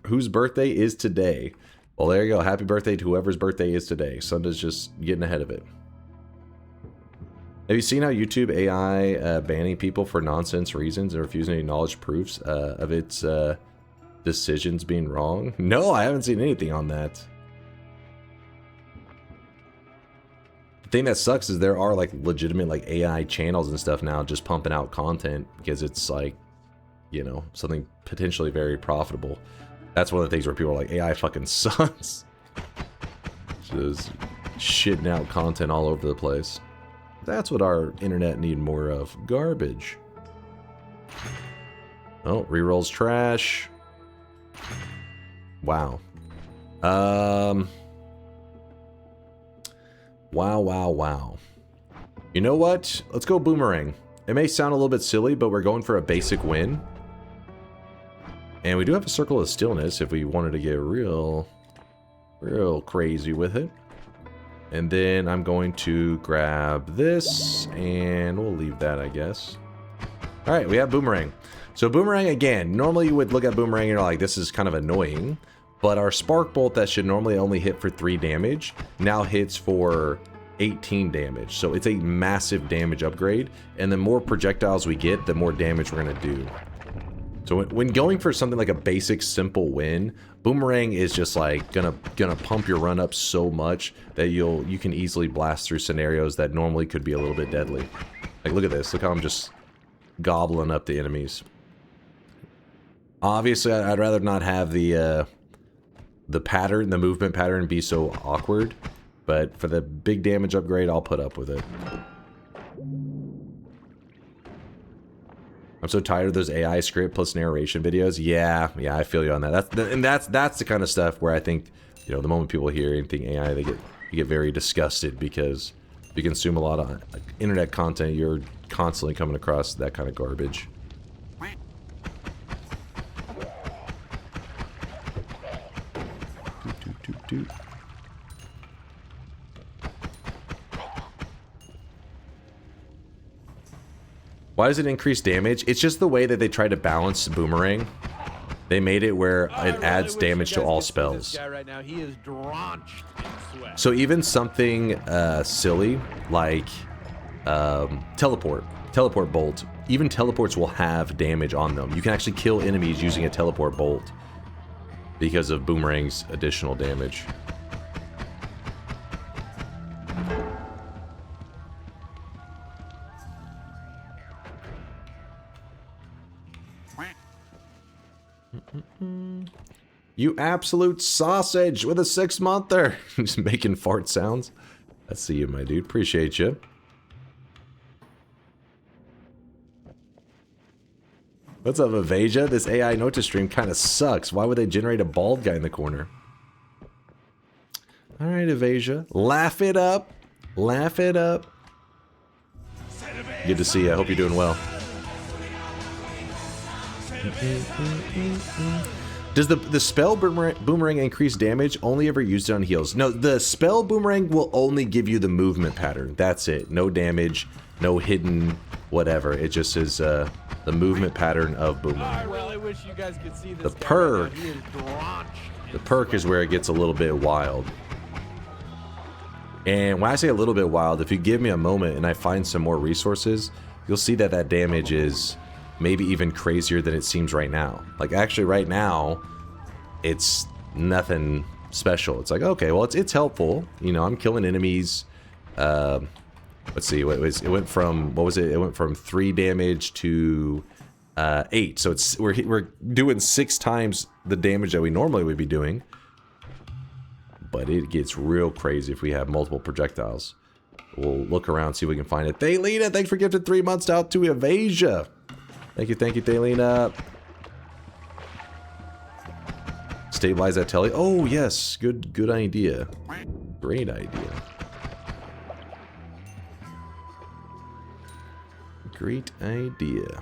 Whose birthday is today? Well, there you go. Happy birthday to whoever's birthday is today. Sunda's just getting ahead of it. Have you seen how YouTube AI banning people for nonsense reasons and refusing to acknowledge proofs of its decisions being wrong? No, I haven't seen anything on that. The thing that sucks is there are like legitimate like AI channels and stuff now just pumping out content because it's like, you know, something potentially very profitable. That's one of the things where people are like, AI fucking sucks. Just shitting out content all over the place. That's what our internet need more of. Garbage. Oh, rerolls trash. Wow. Wow. You know what? Let's go boomerang. It may sound a little bit silly, but we're going for a basic win. And we do have a circle of stillness if we wanted to get real crazy with it. And then I'm going to grab this, and we'll leave that, I guess. All right, we have boomerang. So boomerang, again, normally you would look at boomerang and you're like, this is kind of annoying. But our spark bolt that should normally only hit for 3 damage now hits for 18 damage. So it's a massive damage upgrade. And the more projectiles we get, the more damage we're going to do. So when going for something like a basic simple win, boomerang is just like gonna pump your run up so much that you can easily blast through scenarios that normally could be a little bit deadly. Like look at this, look how I'm just gobbling up the enemies. Obviously I'd rather not have the pattern, the movement pattern be so awkward, but for the big damage upgrade I'll put up with it. I'm so tired of those AI script plus narration videos. Yeah, I feel you on that. That's the kind of stuff where I think, you know, the moment people hear anything AI, you get very disgusted because if you consume a lot of internet content, you're constantly coming across that kind of garbage. Doot. Why does it increase damage? It's just the way that they try to balance boomerang. They made it where it adds damage to all spells. This guy right now, he is drenched in sweat. So even something silly like teleport bolt, even teleports will have damage on them. You can actually kill enemies using a teleport bolt because of boomerang's additional damage. You absolute sausage with a 6-monther. Just making fart sounds. I see you, my dude. Appreciate you. What's up, Avasia? This AI Noita stream kind of sucks. Why would they generate a bald guy in the corner? Alright, Avasia. Laugh it up. Laugh it up. Good to see you. I hope you're doing well. Does the spell boomerang increase damage? Only ever used it on heals. No, the spell boomerang will only give you the movement pattern. That's it. No damage, no hidden whatever. It just is the movement pattern of boomerang. Well, I wish you guys could see this. The perk is where it gets a little bit wild. And when I say a little bit wild, if you give me a moment and I find some more resources, you'll see that that damage is maybe even crazier than it seems right now. Like actually right now, it's nothing special. It's like, okay, well it's helpful. You know, I'm killing enemies. Let's see, it went from, what was it? It went from 3 damage to 8. So it's we're doing 6 times the damage that we normally would be doing. But it gets real crazy if we have multiple projectiles. We'll look around, see if we can find it. Thaylina, thanks for gifting 3 months out to Avasia. Thank you, Thaylina. Stabilize that telly. Oh yes, good idea. Great idea. Great idea.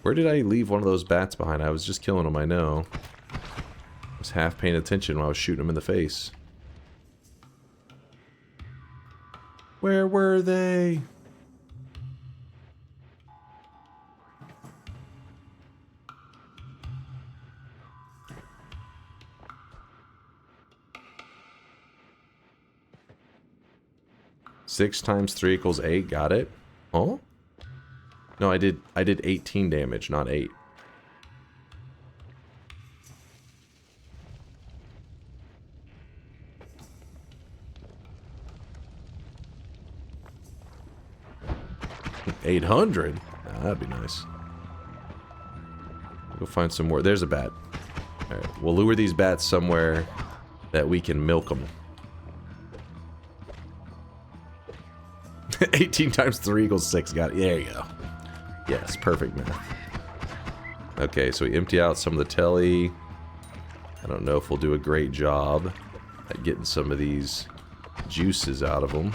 Where did I leave one of those bats behind? I was just killing them, I know. I was half paying attention when I was shooting them in the face. Where were they? Six times 3 equals 8. Got it. Oh? No, I did 18 damage, not 8. $800? Nah, that'd be nice. Go find some more. There's a bat. Alright, we'll lure these bats somewhere that we can milk them. 18 times 3 equals 6. Got it. There you go. Yes, perfect math. Okay, so we empty out some of the telly. I don't know if we'll do a great job at getting some of these juices out of them.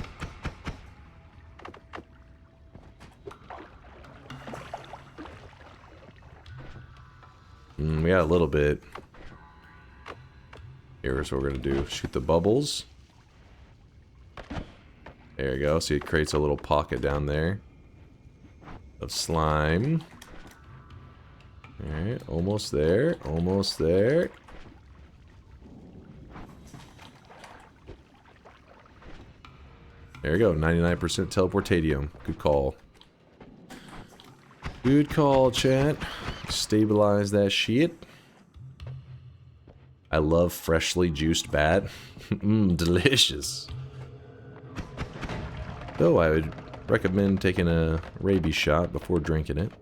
We got a little bit. Here's what we're going to do. Shoot the bubbles. There you go. See, it creates a little pocket down there of slime. Alright, almost there. Almost there. There you go. 99% teleportadium. Good call. Good call, chat. Stabilize that shit. I love freshly juiced bat. Delicious. Though I would recommend taking a rabies shot before drinking it.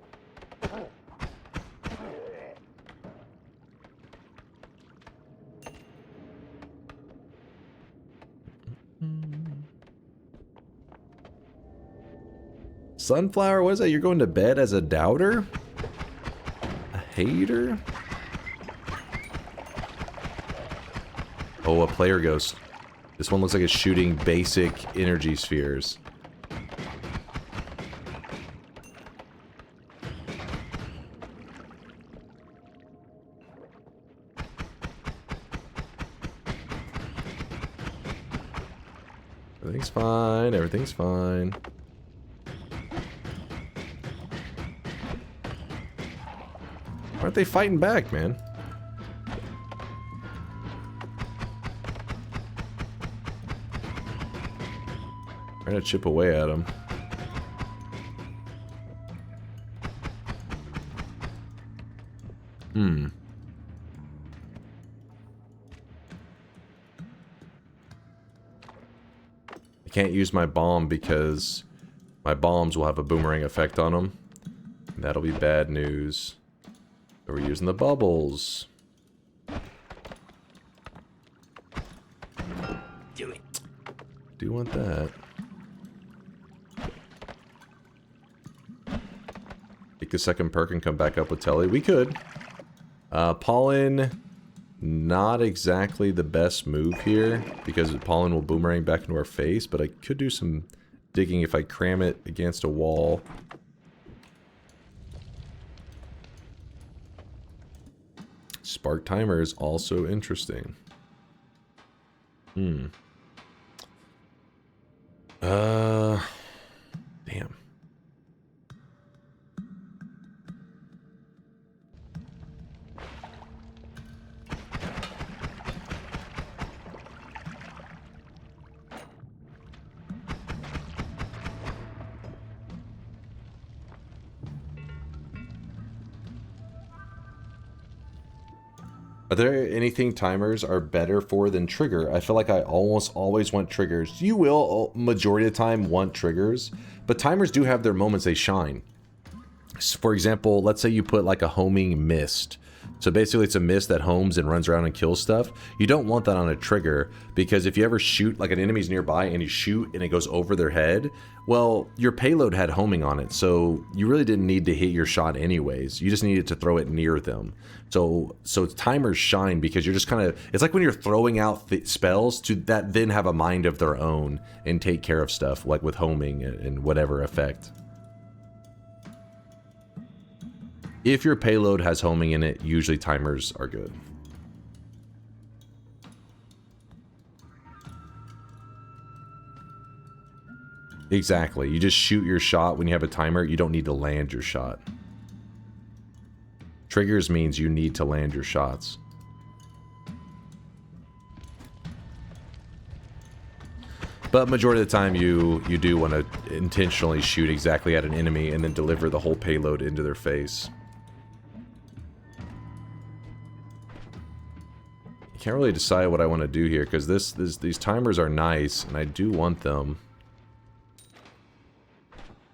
Sunflower, what is that? You're going to bed as a doubter? A hater? Oh, a player ghost. This one looks like it's shooting basic energy spheres. Everything's fine, everything's fine. Why aren't they fighting back, man? Trying to chip away at him. I can't use my bomb because my bombs will have a boomerang effect on them. And that'll be bad news. So we're using the bubbles. Do it. Do want that. Take the second perk and come back up with Telly. We could. Pollen, not exactly the best move here because pollen will boomerang back into our face, but I could do some digging if I cram it against a wall. Spark timer is also interesting. Damn. Are there anything timers are better for than trigger? I feel like I almost always want triggers. You will, majority of the time, want triggers. But timers do have their moments they shine. So for example, let's say you put like a homing mist. So basically it's a mist that homes and runs around and kills stuff. You don't want that on a trigger because if you ever shoot, like an enemy's nearby and you shoot and it goes over their head, well, your payload had homing on it. So you really didn't need to hit your shot anyways. You just needed to throw it near them. So timers shine because you're just kind of, it's like when you're throwing out spells to that then have a mind of their own and take care of stuff like with homing and whatever effect. If your payload has homing in it, usually timers are good. Exactly. You just shoot your shot when you have a timer. You don't need to land your shot. Triggers means you need to land your shots. But majority of the time you do want to intentionally shoot exactly at an enemy and then deliver the whole payload into their face. Can't really decide what I want to do here because these timers are nice and I do want them.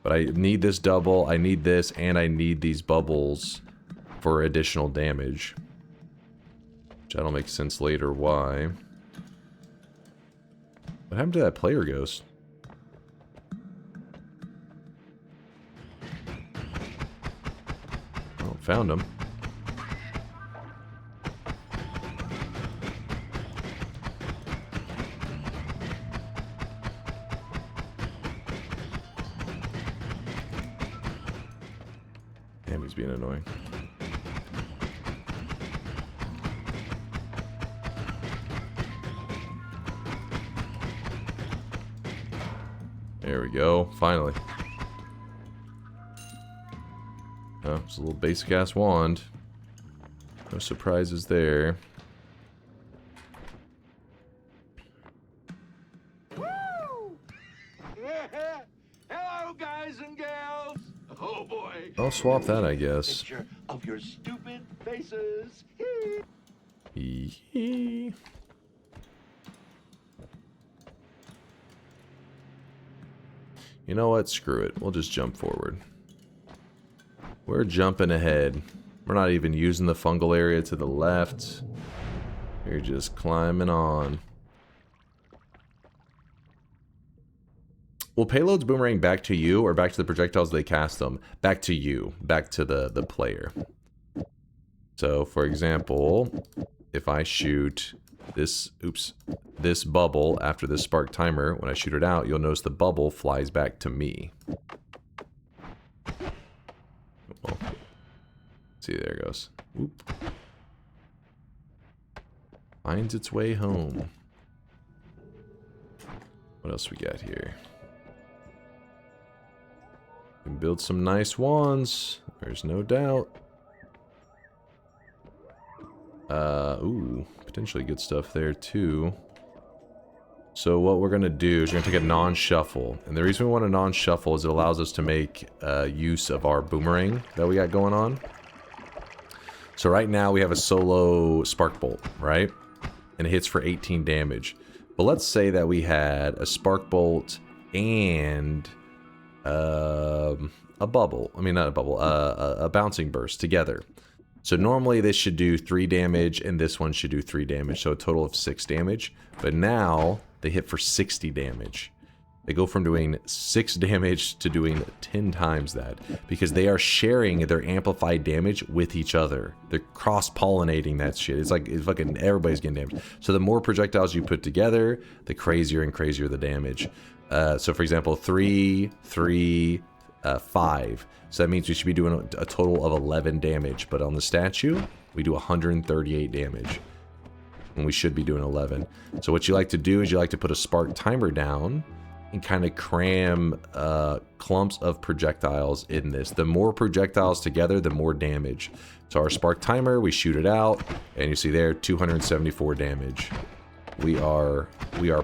But I need this double, I need this, and I need these bubbles for additional damage. Which that'll make sense later why. What happened to that player ghost? Oh, found him. he's being annoying. There we go. Finally. Oh, it's a little basic ass wand. No surprises there. Hello, guys and gals. Oh boy. I'll swap that, I guess. Picture of your stupid faces. Hee hee. You know what? Screw it. We'll just jump forward. We're jumping ahead. We're not even using the fungal area to the left. You're just climbing on. Will payloads boomerang back to you or back to the projectiles they cast them? Back to you. Back to the player. So, for example, if I shoot this, this bubble after this spark timer, when I shoot it out, you'll notice the bubble flies back to me. Well, see, there it goes. Whoop. Finds its way home. What else we got here? We can build some nice wands. There's no doubt. Ooh, potentially good stuff there too. So what we're gonna do is we're gonna take a non-shuffle, and the reason we want a non-shuffle is it allows us to make use of our boomerang that we got going on. So right now we have a solo spark bolt, right? And it hits for 18 damage. But let's say that we had a spark bolt and a bubble. I mean, not a bubble, a bouncing burst together. So normally this should do 3 damage and this one should do 3 damage, so a total of 6 damage. But now they hit for 60 damage. They go from doing 6 damage to doing 10 times that because they are sharing their amplified damage with each other. They're cross-pollinating that shit. It's like it's fucking everybody's getting damaged. So the more projectiles you put together, the crazier and crazier the damage. So for example, 3, 3, 5. So that means we should be doing a total of 11 damage. But on the statue, we do 138 damage. And we should be doing 11. So what you like to do is you like to put a spark timer down and kind of cram clumps of projectiles in this. The more projectiles together, the more damage. So our spark timer, we shoot it out, and you see there, 274 damage. We are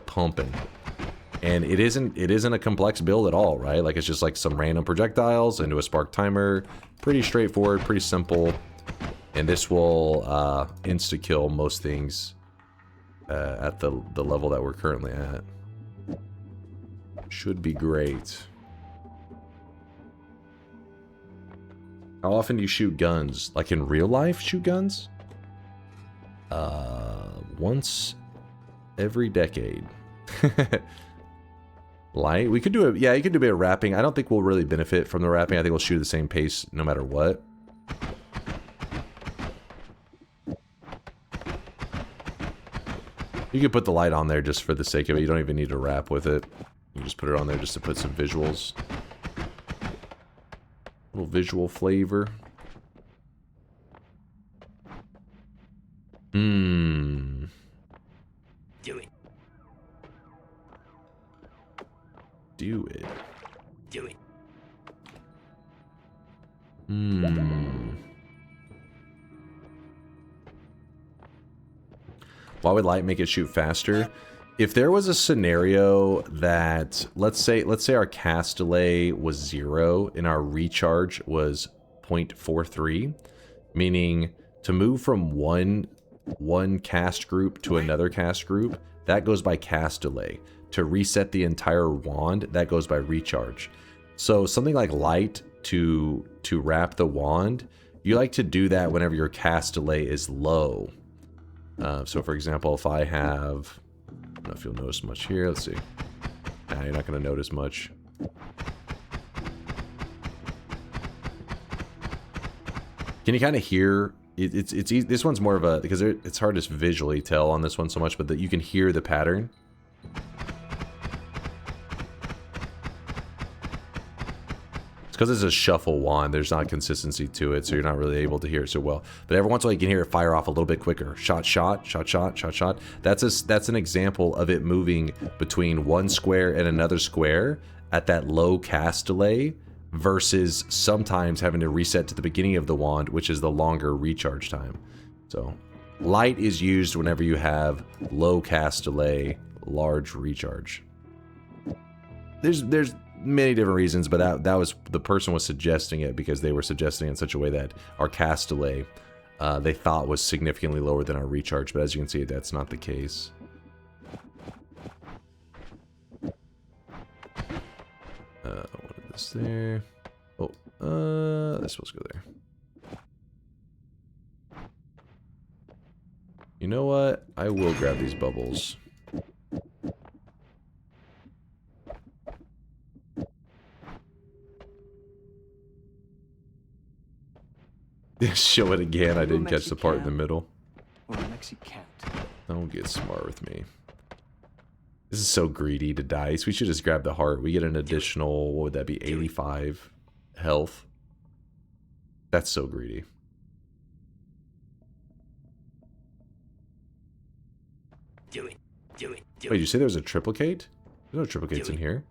pumping. And it isn't a complex build at all, right? Like it's just like some random projectiles into a spark timer. Pretty straightforward, pretty simple. And this will insta-kill most things at the level that we're currently at. Should be great. How often do you shoot guns? Like in real life, shoot guns? Once every decade. Light? We could do it. Yeah, you could do a bit of rapping. I don't think we'll really benefit from the rapping. I think we'll shoot at the same pace no matter what. You could put the light on there just for the sake of it. You don't even need to rap with it. You just put it on there just to put some visuals. A little visual flavor. Do it. Do it. Do it. Why would light make it shoot faster? If there was a scenario that, let's say our cast delay was 0 and our recharge was 0.43, meaning to move from one cast group to another cast group, that goes by cast delay. To reset the entire wand, that goes by recharge. So something like light to wrap the wand, you like to do that whenever your cast delay is low. So for example, if I have, I don't know if you'll notice much here. Let's see. Nah, you're not going to notice much. Can you kind of hear? It's easy. This one's more of a, because it's hard to visually tell on this one so much, but that you can hear the pattern. It's because it's a shuffle wand. There's not consistency to it, so you're not really able to hear it so well. But every once in a while, you can hear it fire off a little bit quicker. Shot, shot, shot, shot, shot, shot. That's an example of it moving between one square and another square at that low cast delay versus sometimes having to reset to the beginning of the wand, which is the longer recharge time. So light is used whenever you have low cast delay, large recharge. There's many different reasons, but that was, the person was suggesting it because they were suggesting it in such a way that our cast delay they thought was significantly lower than our recharge, but as you can see, that's not the case. What is this there? Oh, that's supposed to go there. You know what? I will grab these bubbles. Show it again. I didn't catch the part in the middle. Don't get smart with me. This is so greedy to dice. We should just grab the heart. We get an additional, what would that be, 85 health. That's so greedy. Do it. Do it. Wait, did you say there was a triplicate? There's no triplicates in here.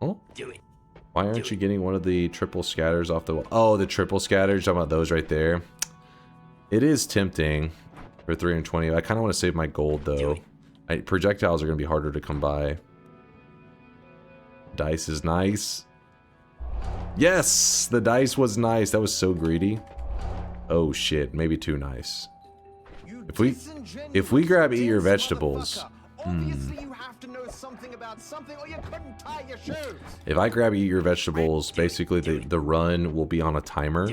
Oh? Do it. Why aren't you getting one of the triple scatters off the wall? Oh, the triple scatters. Talking about those right there. It is tempting for 320. I kind of want to save my gold, though. Projectiles are going to be harder to come by. Dice is nice. Yes! The dice was nice. That was so greedy. Oh, shit. Maybe too nice. If we grab Eat Your Vegetables... If I grab Eat Your Vegetables, basically the run will be on a timer,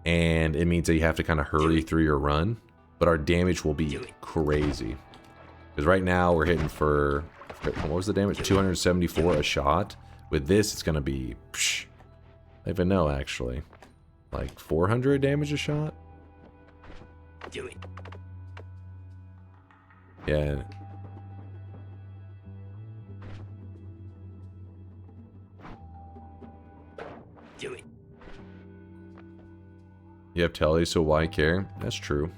and it means that you have to kind of hurry through your run, but our damage will be crazy. Because right now we're hitting for, what was the damage? 274 a shot. With this, it's going to be, I don't even know actually, like 400 damage a shot? Yeah. Do it. You have telly, so why care? That's true.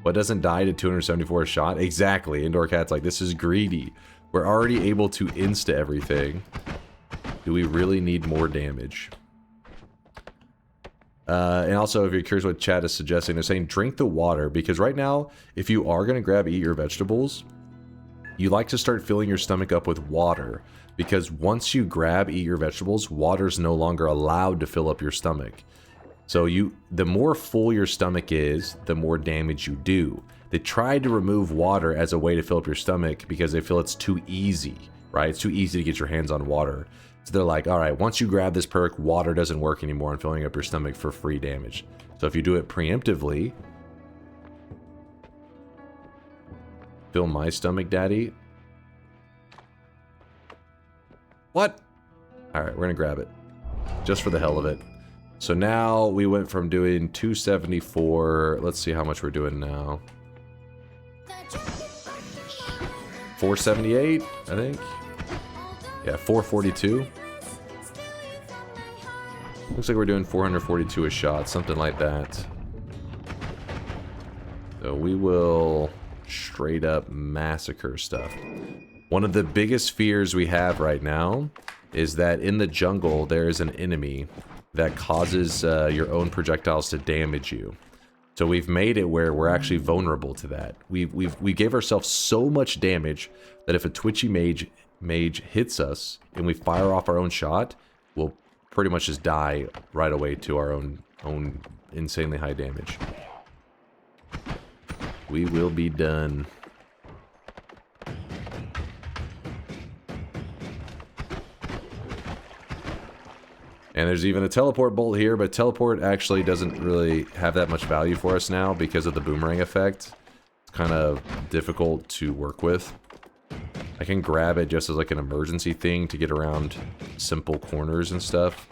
What doesn't die to 274 a shot? Exactly. Indoor Cat's like, this is greedy. We're already able to insta everything. Do we really need more damage? And also, if you're curious what chat is suggesting, they're saying drink the water, because right now, if you are going to grab Eat Your Vegetables, you like to start filling your stomach up with water, because once you grab Eat Your Vegetables, water's no longer allowed to fill up your stomach. So the more full your stomach is, the more damage you do. They tried to remove water as a way to fill up your stomach because they feel it's too easy, right? It's too easy to get your hands on water. So they're like, all right, once you grab this perk, water doesn't work anymore in filling up your stomach for free damage. So if you do it preemptively, fill my stomach, daddy. What? All right, we're gonna grab it just for the hell of it. So now we went from doing 274. Let's see how much we're doing now. 478, I think. Yeah, 442. Looks like we're doing 442 a shot, something like that. So we will straight up massacre stuff. One of the biggest fears we have right now is that in the jungle there is an enemy that causes your own projectiles to damage you. So we've made it where we're actually vulnerable to that. We gave ourselves so much damage that if a twitchy mage hits us and we fire off our own shot, we'll pretty much just die right away to our own insanely high damage. We will be done. And there's even a teleport bolt here, but teleport actually doesn't really have that much value for us now because of the boomerang effect. It's kind of difficult to work with. I can grab it just as like an emergency thing to get around simple corners and stuff.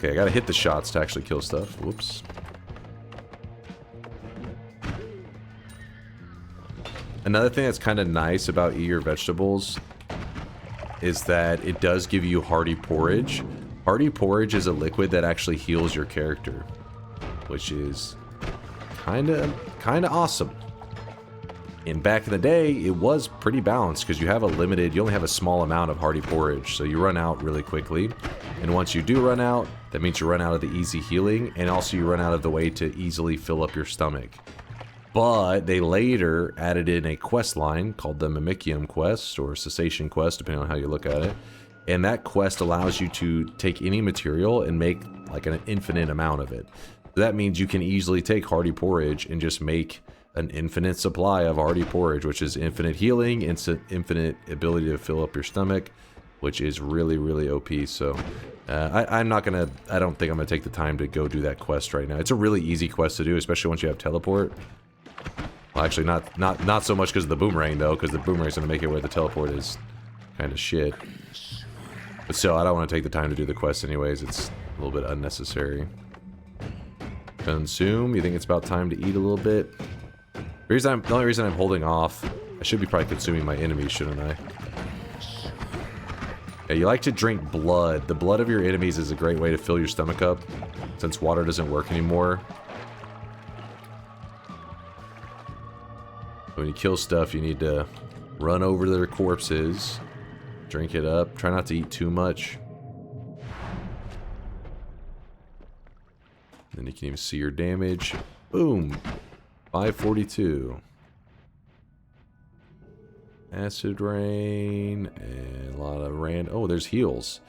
Okay, I gotta hit the shots to actually kill stuff. Whoops. Another thing that's kind of nice about Eat Your Vegetables is that it does give you Hearty Porridge. Hearty Porridge is a liquid that actually heals your character, which is kind of awesome. And back in the day, it was pretty balanced because you only have a small amount of Hearty Porridge, so you run out really quickly. And once you do run out, that means you run out of the easy healing, and also you run out of the way to easily fill up your stomach. But they later added in a quest line called the Mimicium Quest, or Cessation Quest, depending on how you look at it. And that quest allows you to take any material and make like an infinite amount of it. That means you can easily take Hearty Porridge and just make an infinite supply of Hearty Porridge, which is infinite healing, infinite ability to fill up your stomach, which is really, really OP. So I don't think I'm gonna take the time to go do that quest right now. It's a really easy quest to do, especially once you have teleport. Well, actually, not so much because of the boomerang though, because the boomerang's gonna make it where the teleport is kind of shit. But still, I don't want to take the time to do the quest anyways. It's a little bit unnecessary. Consume. You think it's about time to eat a little bit? The only reason I'm holding off, I should be probably consuming my enemies, shouldn't I? Yeah, you like to drink blood. The blood of your enemies is a great way to fill your stomach up, since water doesn't work anymore. When you kill stuff, you need to run over their corpses, drink it up, try not to eat too much. Then you can even see your damage. Boom! 542. Acid rain and a lot of oh, there's heals.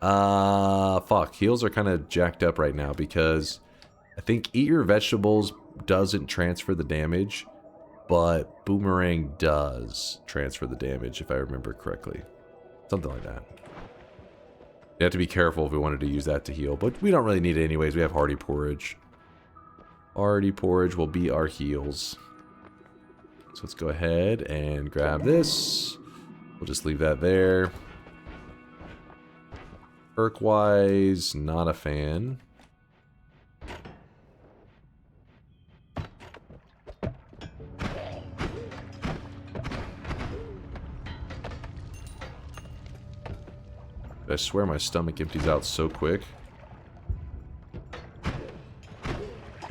Fuck. Heals are kind of jacked up right now because I think Eat Your Vegetables doesn't transfer the damage, but Boomerang does transfer the damage if I remember correctly. Something like that. You have to be careful if we wanted to use that to heal, but we don't really need it anyways. We have Hearty Porridge. Hearty Porridge will be our heals. So let's go ahead and grab this. We'll just leave that there. Perk-wise, not a fan. I swear my stomach empties out so quick.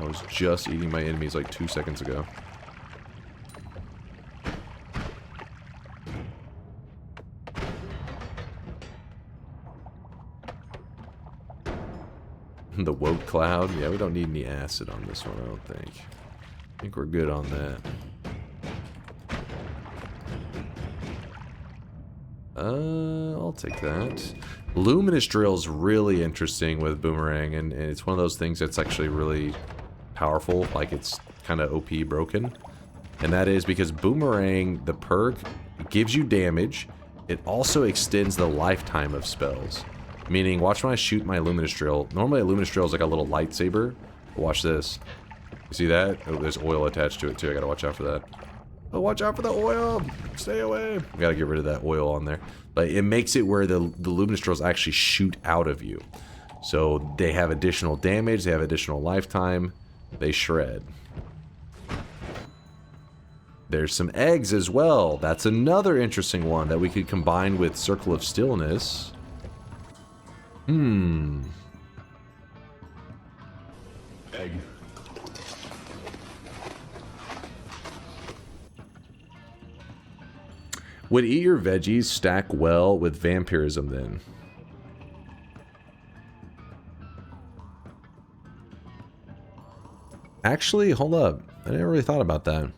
I was just eating my enemies like 2 seconds ago. The woke cloud. Yeah, we don't need any acid on this one, I don't think. I think we're good on that. I'll take that. Luminous Drill's really interesting with Boomerang, and it's one of those things that's actually really powerful, like it's kind of OP broken. And that is because Boomerang, the perk, gives you damage. It also extends the lifetime of spells. Meaning, watch when I shoot my Luminous Drill. Normally a Luminous Drill is like a little lightsaber. But watch this. You see that? Oh, there's oil attached to it too. I gotta watch out for that. Oh, watch out for the oil! Stay away! We gotta get rid of that oil on there. But it makes it where the Luminous Drills actually shoot out of you. So they have additional damage, they have additional lifetime, they shred. There's some eggs as well. That's another interesting one that we could combine with Circle of Stillness. Egg. Would Eat Your Veggies stack well with Vampirism then? Actually, hold up. I never really thought about that.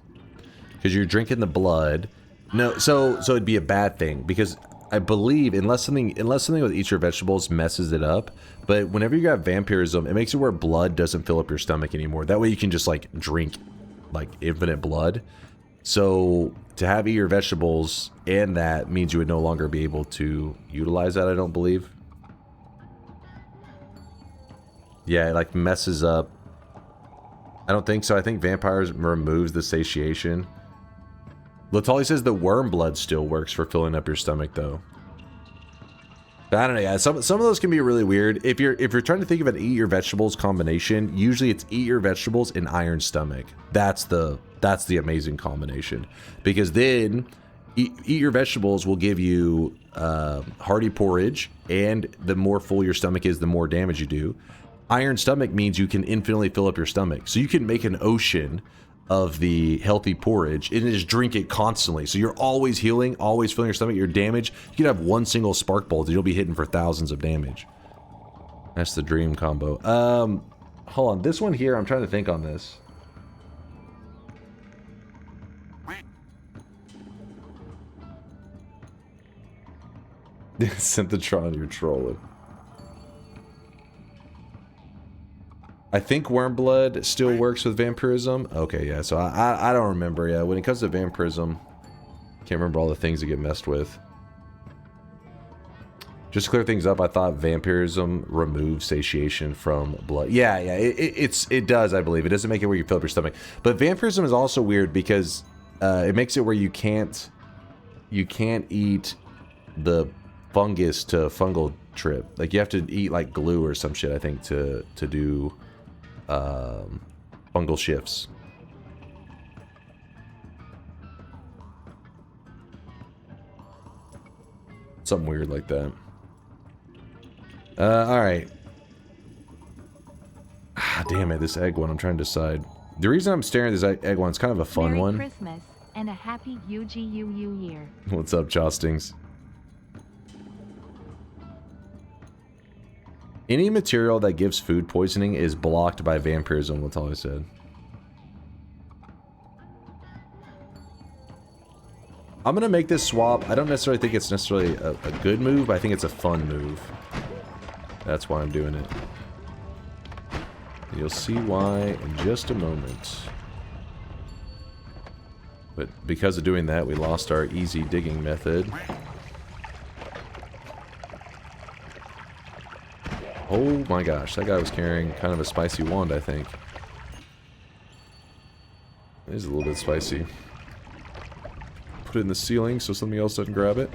Because you're drinking the blood. No, so it'd be a bad thing. Because I believe unless something with Eat Your Vegetables messes it up, but whenever you got Vampirism, it makes it where blood doesn't fill up your stomach anymore. That way you can just like drink like infinite blood. So to have Eat Your Vegetables and that means you would no longer be able to utilize that, I don't believe. Yeah, it like messes up. I don't think so. I think Vampires removes the satiation. Latali says the worm blood still works for filling up your stomach though. But I don't know. Yeah, some of those can be really weird. If you're trying to think of an eat your vegetables combination, usually it's eat your vegetables and iron stomach. That's the amazing combination, because then eat your vegetables will give you hearty porridge, and the more full your stomach is, the more damage you do. Iron stomach means you can infinitely fill up your stomach, so you can make an ocean of the healthy porridge and just drink it constantly. So you're always healing, always filling your stomach. Your damage, you can have one single spark bolt and you'll be hitting for thousands of damage. That's the dream combo. Hold on, this one here, I'm trying to think on this. Synthotron, you're trolling. I think Wormblood still works with vampirism. Okay, yeah, so I don't remember. Yeah, when it comes to vampirism, can't remember all the things that get messed with. Just to clear things up, I thought vampirism removes satiation from blood. Yeah, it does, I believe. It doesn't make it where you fill up your stomach. But vampirism is also weird because it makes it where you can't eat the fungus to fungal trip. Like, you have to eat like glue or some shit, I think, to do fungal shifts. Something weird like that. Alright. Ah, damn it, this egg one, I'm trying to decide. The reason I'm staring at this egg one, it's kind of a fun one. Merry Christmas and a happy UGUU year. What's up, Chostings? Any material that gives food poisoning is blocked by vampirism, that's all I said. I'm gonna make this swap. I don't necessarily think it's necessarily a good move, but I think it's a fun move. That's why I'm doing it. You'll see why in just a moment. But because of doing that, we lost our easy digging method. Oh my gosh, that guy was carrying kind of a spicy wand, I think. It is a little bit spicy. Put it in the ceiling so something else doesn't grab it.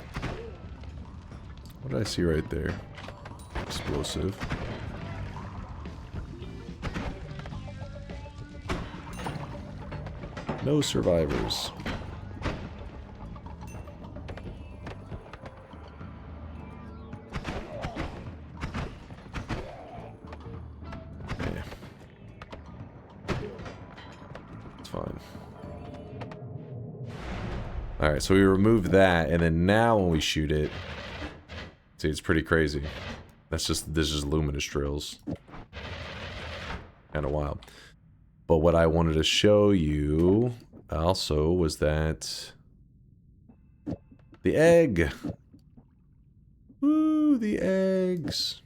What did I see right there? Explosive. No survivors. Alright, so we removed that, and then now when we shoot it, see, it's pretty crazy. This is luminous drills. Kind of wild. But what I wanted to show you also was that the egg. Woo, the eggs.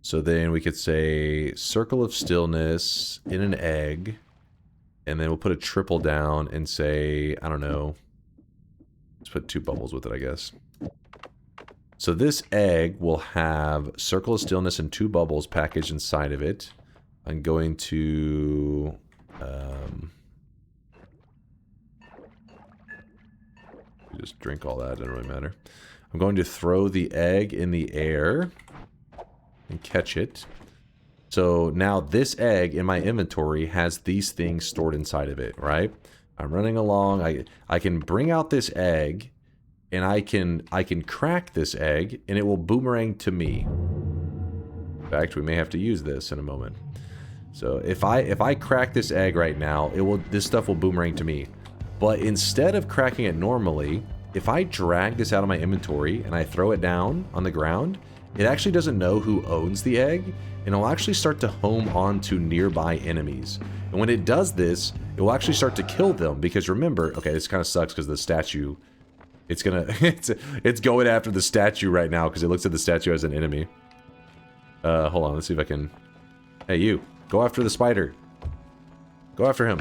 So then we could say circle of stillness in an egg, and then we'll put a triple down and say, I don't know, let's put 2 bubbles with it, I guess. So this egg will have circle of stillness and 2 bubbles packaged inside of it. I'm going to just drink all that, doesn't really matter. I'm going to throw the egg in the air and catch it. So now this egg in my inventory has these things stored inside of it, right? I'm running along. I can bring out this egg, and I can crack this egg, and it will boomerang to me. In fact, we may have to use this in a moment. So if I crack this egg right now, this stuff will boomerang to me. But instead of cracking it normally, if I drag this out of my inventory and I throw it down on the ground, it actually doesn't know who owns the egg, and it'll actually start to home onto nearby enemies. And when it does this, it will actually start to kill them, because remember, okay, this kind of sucks because the statue, it's going after the statue right now because it looks at the statue as an enemy. Hold on, let's see if I can. Hey, you, go after the spider. Go after him.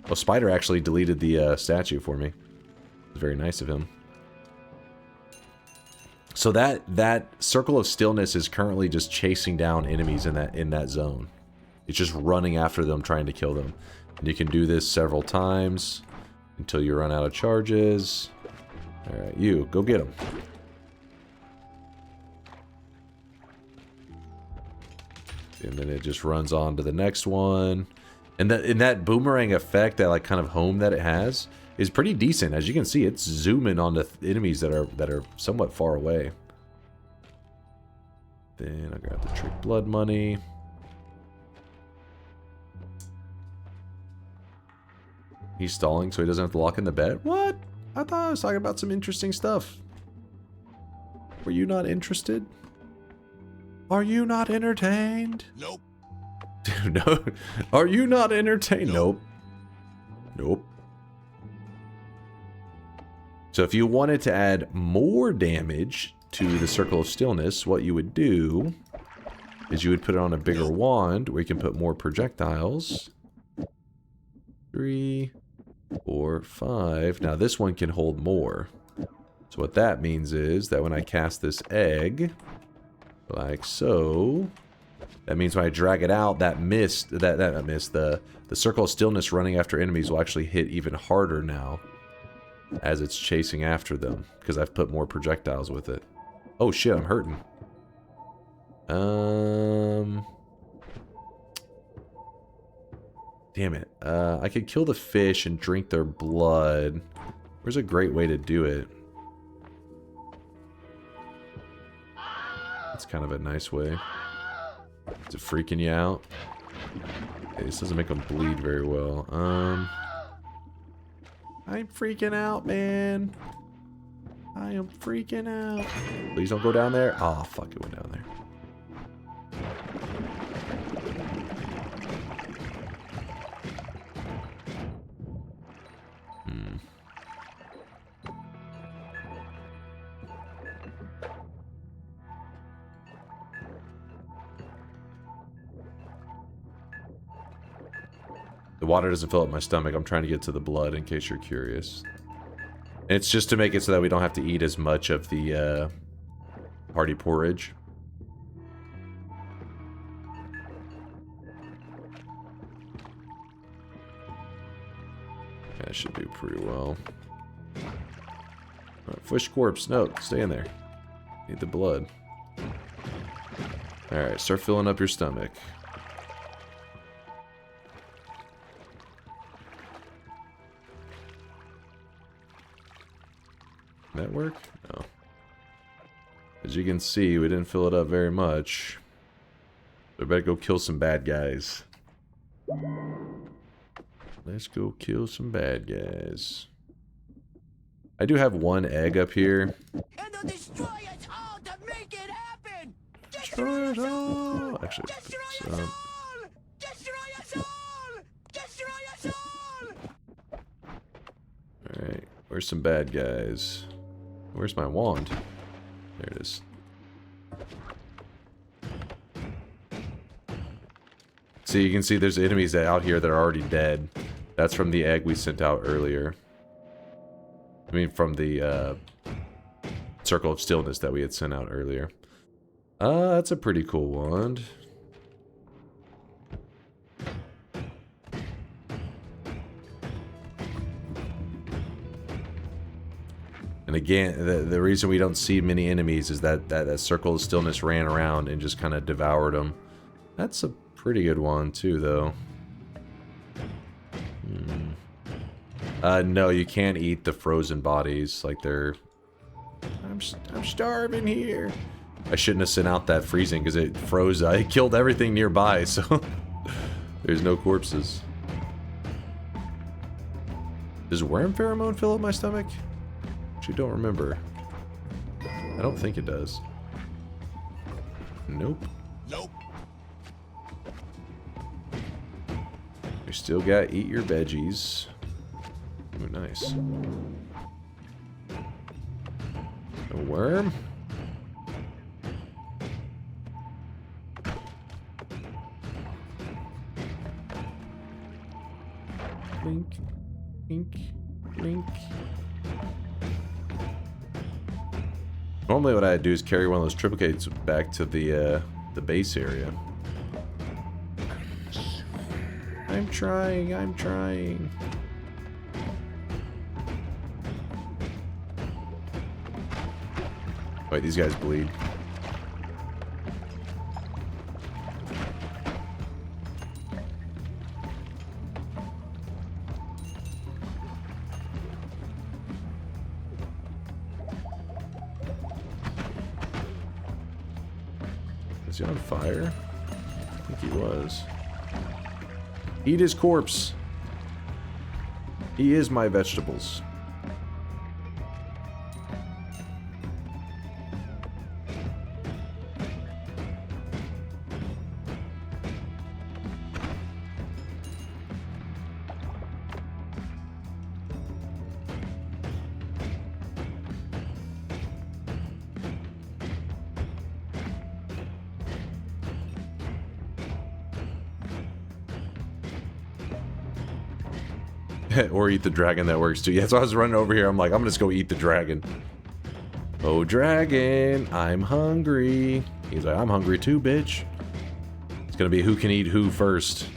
Well, spider actually deleted the statue for me. It was very nice of him. So that circle of stillness is currently just chasing down enemies in that zone. It's just running after them, trying to kill them. And you can do this several times until you run out of charges. Alright, you, go get them. And then it just runs on to the next one. And that boomerang effect, that like kind of home that it has, is pretty decent. As you can see, it's zooming on the enemies that are somewhat far away. Then I got the trick blood money. He's stalling so he doesn't have to lock in the bet? What? I thought I was talking about some interesting stuff. Were you not interested? Are you not entertained? Nope. No. Are you not entertained? Nope. Nope. So if you wanted to add more damage to the Circle of Stillness, what you would do is you would put it on a bigger wand where you can put more projectiles. 3, 4, 5. Now this one can hold more. So what that means is that when I cast this egg, like so, that means when I drag it out, that mist, the Circle of Stillness running after enemies will actually hit even harder now as it's chasing after them, because I've put more projectiles with it. Oh shit, I'm hurting. Damn it. I could kill the fish and drink their blood. Where's a great way to do it? It's kind of a nice way. Is it freaking you out? Okay, this doesn't make them bleed very well. I'm freaking out, man. I am freaking out. Please don't go down there. Oh, fuck, it went down there. The water doesn't fill up my stomach. I'm trying to get to the blood in case you're curious. And it's just to make it so that we don't have to eat as much of the party porridge. That should do pretty well. Right, fish corpse. No, stay in there. Need the blood. Alright, start filling up your stomach. That work? No. As you can see, we didn't fill it up very much. So I better go kill some bad guys. Let's go kill some bad guys. I do have one egg up here. And they'll destroy us all to make it happen! Destroy us all! Actually, Destroy us all! Destroy us all! Destroy us all! Alright, where's some bad guys? Where's my wand? There it is. See, you can see there's enemies out here that are already dead. That's from the egg we sent out earlier. I mean, from the Circle of Stillness that we had sent out earlier. That's a pretty cool wand. And again, the reason we don't see many enemies is that Circle of Stillness ran around and just kind of devoured them. That's a pretty good one too, though. No, you can't eat the frozen bodies. Like they're... I'm starving here. I shouldn't have sent out that freezing because it froze. I killed everything nearby, so there's no corpses. Does worm pheromone fill up my stomach? Actually, don't remember. I don't think it does. Nope. Nope. You still got eat your veggies. Ooh, nice. A worm? Blink, blink, blink. Normally what I'd do is carry one of those triplicates back to the base area. I'm trying, I'm trying. Wait, these guys bleed. Is he on fire? I think he was. Eat his corpse. He is my vegetables. Or eat the dragon, that works too. Yeah, so I was running over here. I'm like, I'm gonna just go eat the dragon. Oh, dragon, I'm hungry. He's like, I'm hungry too, bitch. It's gonna be who can eat who first.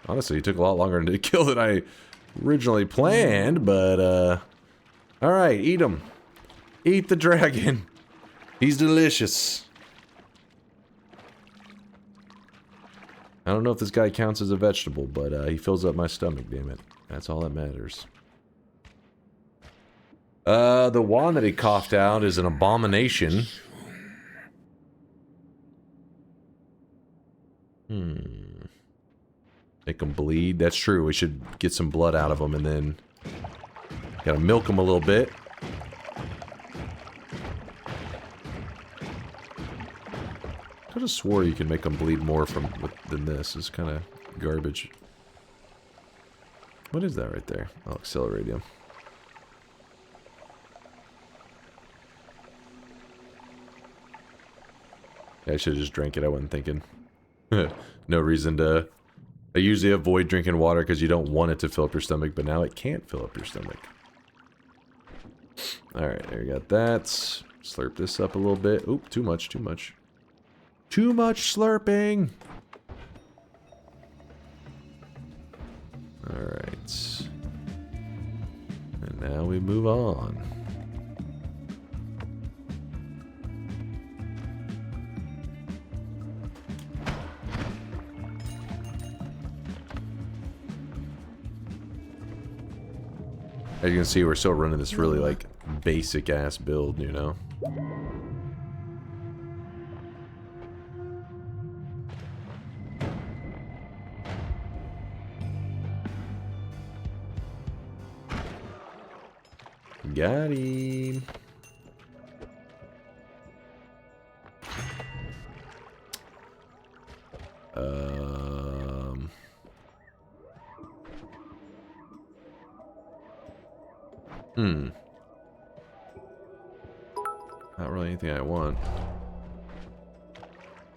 Honestly, it took a lot longer to kill than I originally planned, but, alright, eat him. Eat the dragon. He's delicious. I don't know if this guy counts as a vegetable, but, he fills up my stomach, damn it. That's all that matters. The wand that he coughed out is an abomination. Make them bleed. That's true. We should get some blood out of them and then gotta milk them a little bit. I could have swore you can make them bleed more than this. It's kind of garbage. What is that right there? I'll accelerate him. Yeah, I should have just drank it. I wasn't thinking. No reason to... I usually avoid drinking water because you don't want it to fill up your stomach, but now it can't fill up your stomach. Alright, there you got that. Slurp this up a little bit. Oop, too much, too much. Too much slurping! Alright. And now we move on. As you can see, we're still running this really, like, basic-ass build, you know? Got him. Not really anything I want.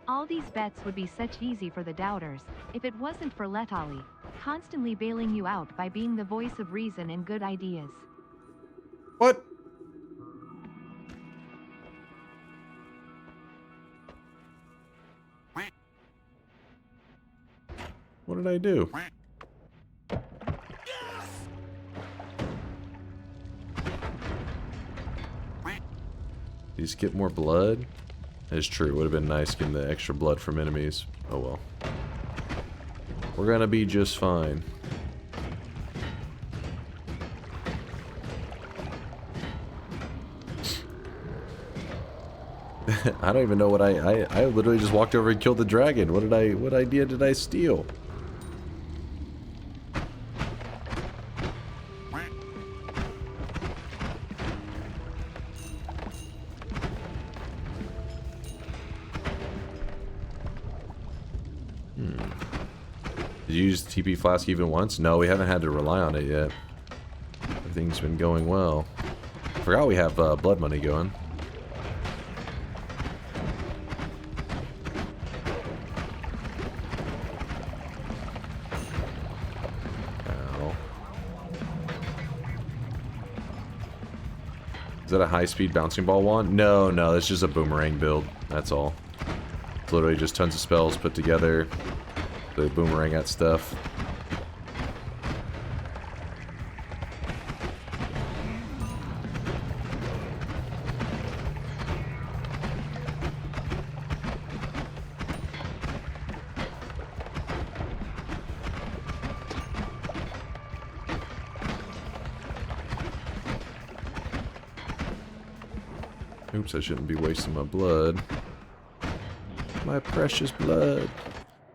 All these bets would be such easy for the doubters, if it wasn't for Letali, constantly bailing you out by being the voice of reason and good ideas. What? What did I do? Did you skip more blood? That's true. Would have been nice getting the extra blood from enemies. Oh well. We're gonna be just fine. I don't even know what I literally just walked over and killed the dragon. What idea did I steal? Did you use TP Flask even once? No, we haven't had to rely on it yet. Everything's been going well. Forgot we have blood money going. Ow. Is that a high-speed bouncing ball wand? No, no, it's just a boomerang build. That's all. It's literally just tons of spells put together. The boomerang at stuff. Oops, I shouldn't be wasting my blood. My precious blood.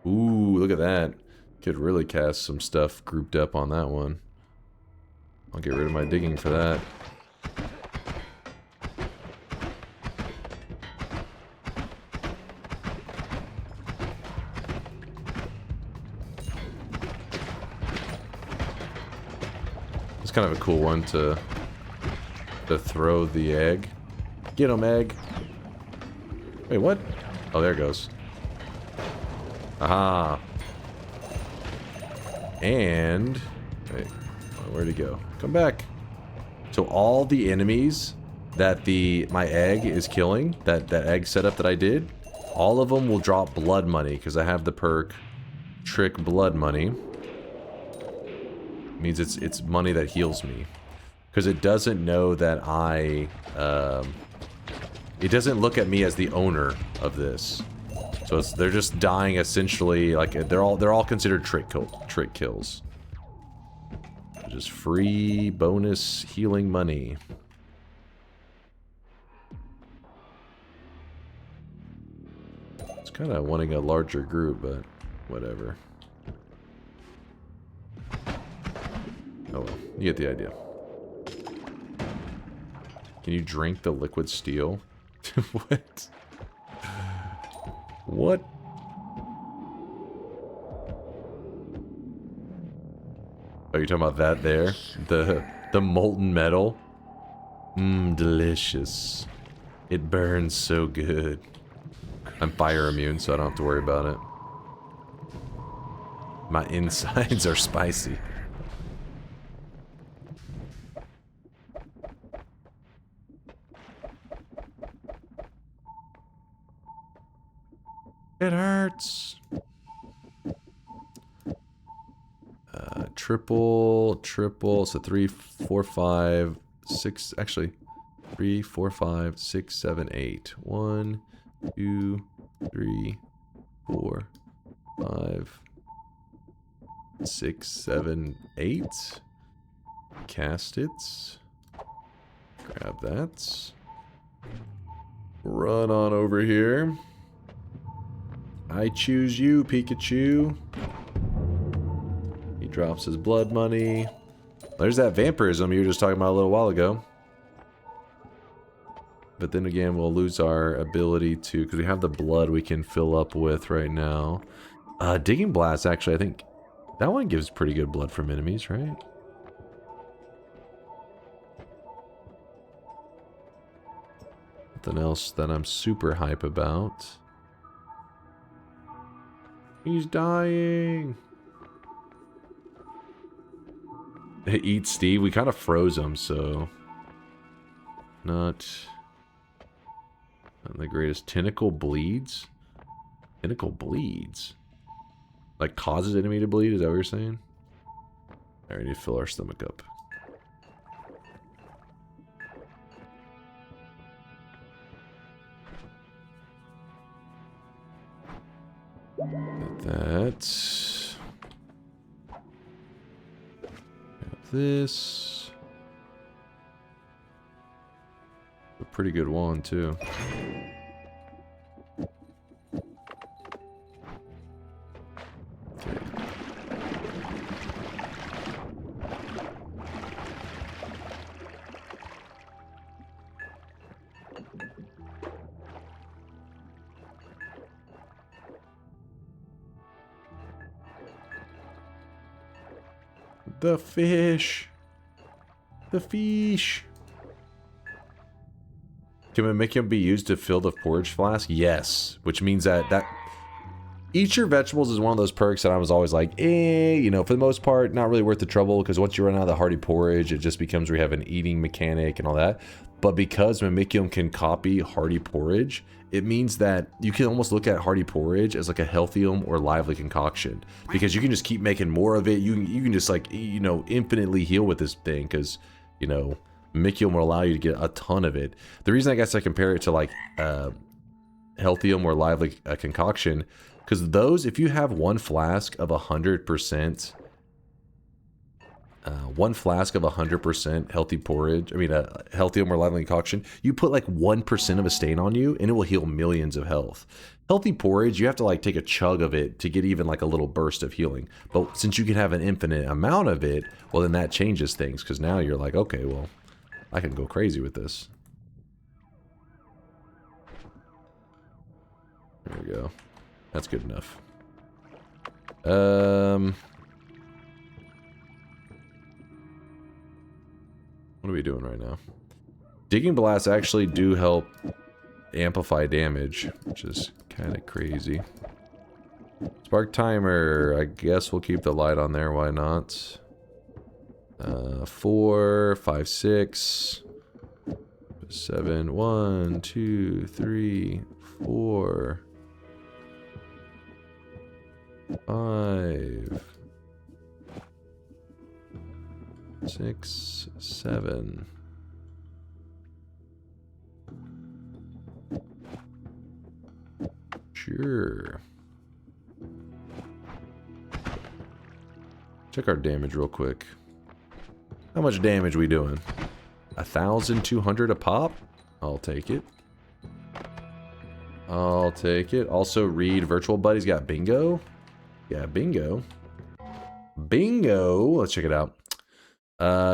Ooh, look at that. Could really cast some stuff grouped up on that one. I'll get rid of my digging for that. It's kind of a cool one to throw the egg. Get him, egg. Wait, what? Oh, there it goes. Aha. And... wait, where'd he go? Come back. So all the enemies that my egg is killing, that egg setup that I did, all of them will drop blood money, because I have the perk Trick Blood Money. It means it's money that heals me. Because it doesn't know that it doesn't look at me as the owner of this. So they're just dying essentially, like they're all considered trick kills. Just free bonus healing money. It's kind of wanting a larger group, but whatever. Oh well, you get the idea. Can you drink the liquid steel? What? What? Oh, you're talking about that there? The molten metal? Mmm, delicious. It burns so good. I'm fire immune, so I don't have to worry about it. My insides are spicy. It hurts. Triple. So 3, 4, 5, 6. Actually, 3, 4, 5, 6, 7, 8. 1, 2, 3, 4, 5, 6, 7, 8. Cast it. Grab that. Run on over here. I choose you, Pikachu. He drops his blood money. There's that vampirism you were just talking about a little while ago. But then again, we'll lose our ability to, because we have the blood we can fill up with right now. Digging Blast, actually, I think that one gives pretty good blood from enemies, right? Nothing else that I'm super hype about. He's dying. Eat Steve. We kind of froze him, so not the greatest. Tentacle bleeds. Tentacle bleeds. Like causes enemy to bleed. Is that what you're saying? All right, we need to fill our stomach up. That. This. A pretty good wand too. Okay. The fish. The fish. Can Mimikyu be used to fill the porridge flask? Yes. Which means that eat your vegetables is one of those perks that I was always like, you know, for the most part, not really worth the trouble, because once you run out of the hearty porridge, it just becomes where you have an eating mechanic and all that. But because Mimikyu can copy hearty porridge, it means that you can almost look at hearty porridge as like a healthium or lively concoction, because you can just keep making more of it. You can just, like, you know, infinitely heal with this thing, because, you know, Mimikyu will allow you to get a ton of it. The reason I guess I compare it to like healthium or lively concoction, because those, if you have one flask of 100% 1 flask of 100% healthy porridge, I mean, a healthy or more lively concoction, you put like 1% of a stain on you, and it will heal millions of health. Healthy porridge, you have to like take a chug of it to get even like a little burst of healing. But since you can have an infinite amount of it, well, then that changes things, because now you're like, okay, well, I can go crazy with this. There we go. That's good enough. What are we doing right now? Digging blasts actually do help amplify damage, which is kind of crazy. Spark timer. I guess we'll keep the light on there. Why not? 4, 5, 6, 7. 1, 2, 3, 4, 5, 6, 7. Sure. Check our damage real quick. How much damage we doing? 1,200 a pop? I'll take it. I'll take it. Also, Reed Virtual Buddy's got bingo. Yeah, bingo. Bingo. Let's check it out.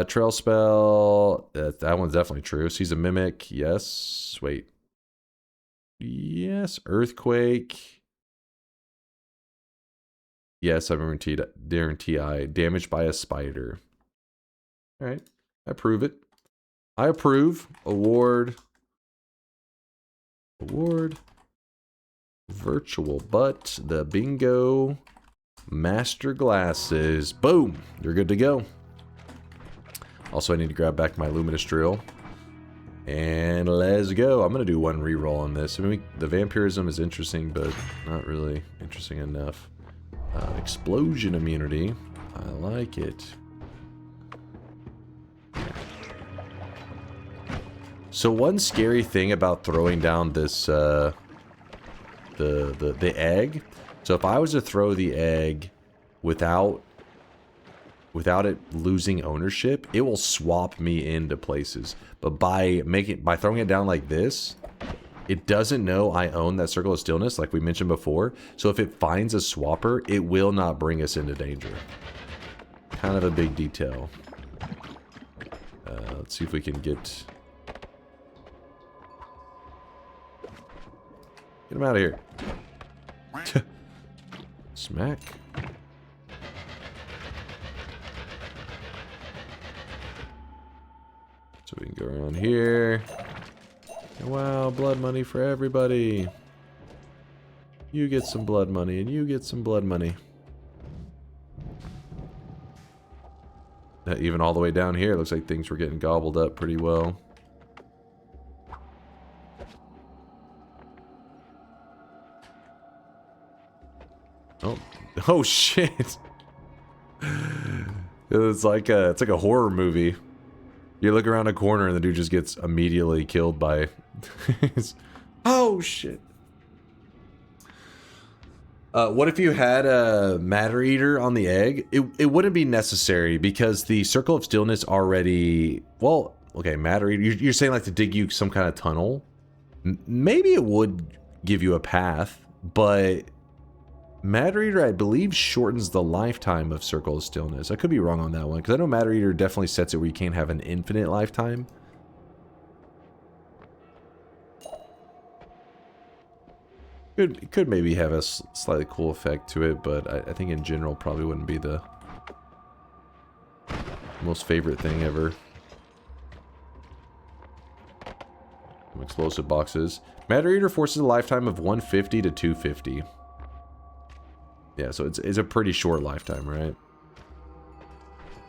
Trail spell. That one's definitely true. Sees a mimic. Yes. Wait. Yes. Earthquake. Yes, I remember Darren TI. Damaged by a spider. Alright. I approve it. I approve. Award. Award. Virtual butt. The bingo. Master glasses. Boom. You're good to go. Also, I need to grab back my luminous drill. And let's go. I'm going to do one reroll on this. I mean, the vampirism is interesting, but not really interesting enough. Explosion immunity. I like it. So one scary thing about throwing down this, the egg. So if I was to throw the egg without it losing ownership, it will swap me into places. But by throwing it down like this, it doesn't know I own that circle of stillness, like we mentioned before. So if it finds a swapper, it will not bring us into danger. Kind of a big detail. Let's see if we can get him out of here. Smack. So we can go around here. Wow, blood money for everybody. You get some blood money, and you get some blood money. Even all the way down here, it looks like things were getting gobbled up pretty well. Oh shit! It's like a horror movie. You look around a corner and the dude just gets immediately killed by... Oh, shit. What if you had a Matter Eater on the egg? It wouldn't be necessary because the Circle of Stillness already... Well, okay, Matter Eater... You're saying like to dig you some kind of tunnel? Maybe it would give you a path, but... Matter Eater, I believe, shortens the lifetime of Circle of Stillness. I could be wrong on that one, because I know Matter Eater definitely sets it where you can't have an infinite lifetime. It could maybe have a slightly cool effect to it, but I think in general probably wouldn't be the most favorite thing ever. Some explosive boxes. Matter Eater forces a lifetime of 150 to 250. Yeah, so it's a pretty short lifetime, right?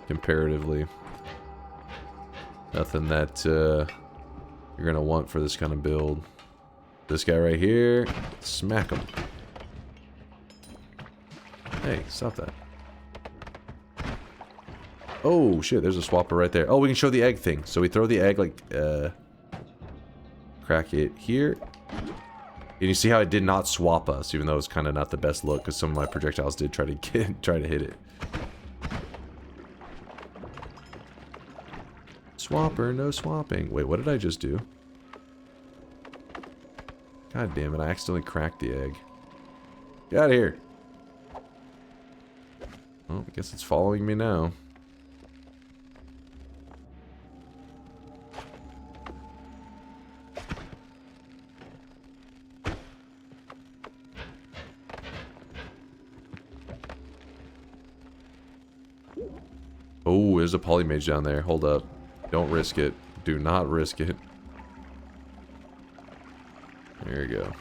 Comparatively. Nothing that you're going to want for this kind of build. This guy right here, smack him. Hey, stop that. Oh, shit, there's a swapper right there. Oh, we can show the egg thing. So we throw the egg, like, crack it here. And you see how it did not swap us, even though it's kind of not the best look, because some of my projectiles did try to hit it. swapper, no swapping. Wait, what did I just do? God damn it, I accidentally cracked the egg. Get out of here. Well, I guess it's following me now. Oh, there's a polymage down there. Hold up. Don't risk it. Do not risk it. There you go.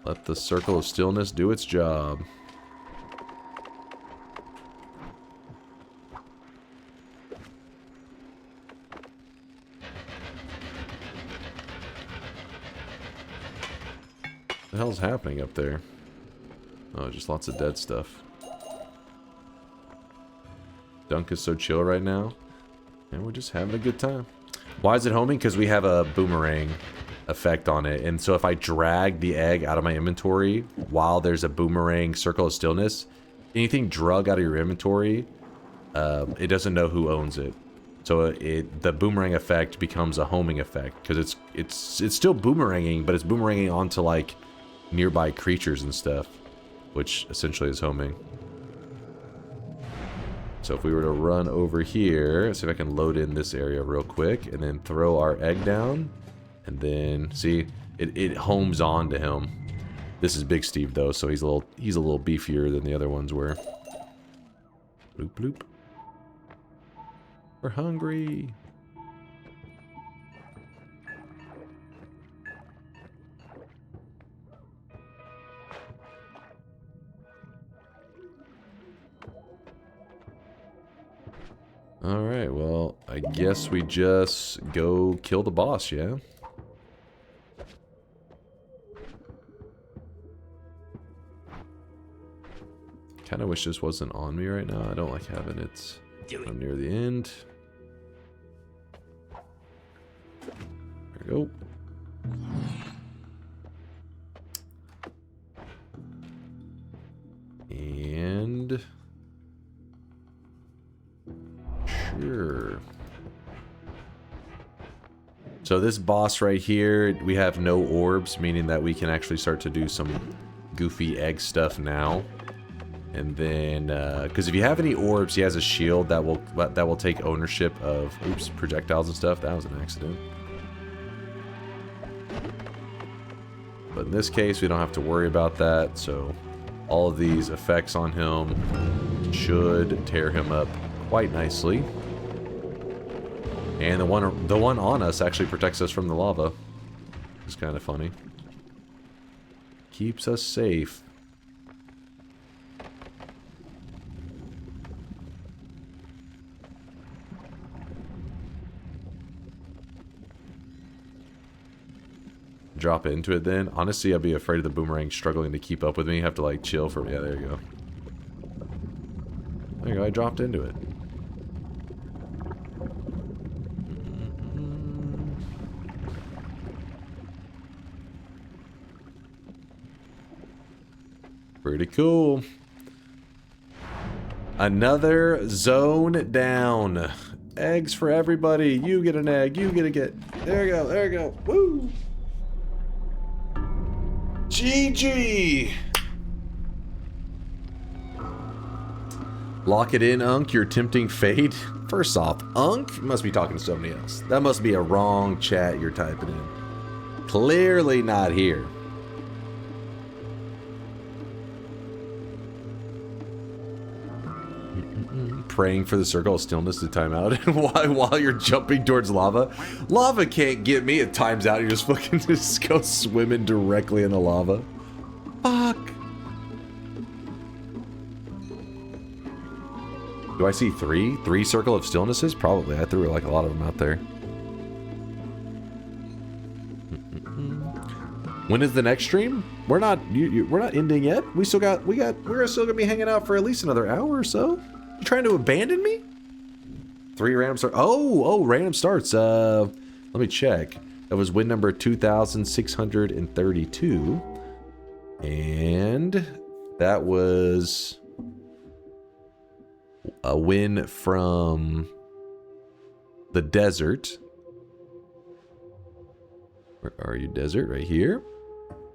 Let the circle of stillness do its job. What the hell's happening up there? Oh, just lots of dead stuff. Dunk is so chill right now. And we're just having a good time. Why is it homing? Because we have a boomerang effect on it. And so if I drag the egg out of my inventory while there's a boomerang circle of stillness, anything drug out of your inventory, it doesn't know who owns it. So the boomerang effect becomes a homing effect. Because it's still boomeranging, but it's boomeranging onto like nearby creatures and stuff. Which essentially is homing. So if we were to run over here, let's see if I can load in this area real quick, and then throw our egg down, and then see it homes on to him. This is Big Steve though, so he's a little beefier than the other ones were. Bloop bloop. We're hungry. Alright, well, I guess we just go kill the boss, yeah? Kinda wish this wasn't on me right now. I don't like having it. I'm near the end. There we go. And... sure. So this boss right here, we have no orbs, meaning that we can actually start to do some goofy egg stuff now. And then, because if you have any orbs, he has a shield that will take ownership of, oops, projectiles and stuff. That was an accident. But in this case, we don't have to worry about that. So all of these effects on him should tear him up quite nicely. And the one on us actually protects us from the lava. It's kind of funny. Keeps us safe. Drop into it then. Honestly, I'd be afraid of the boomerang struggling to keep up with me. You have to like chill for, yeah, there you go. There you go, I dropped into it. Pretty cool. Another zone down. Eggs for everybody. You get an egg. You get a get. There you go. There you go. Woo! GG! Lock it in, Unk. Your tempting fate. First off, Unk must be talking to somebody else. That must be a wrong chat you're typing in. Clearly not here. Praying for the circle of stillness to time out while you're jumping towards lava. Lava can't get me. It times out. You just fucking just go swimming directly in the lava. Fuck. Do I see three? Three circle of stillnesses? Probably. I threw like a lot of them out there. When is the next stream? We're not ending yet. We're still gonna be hanging out for at least another hour or so. You trying to abandon me? 3 random starts. Oh, random starts. Let me check. That was win number 2,632. And that was a win from the desert. Where are you, desert? Right here.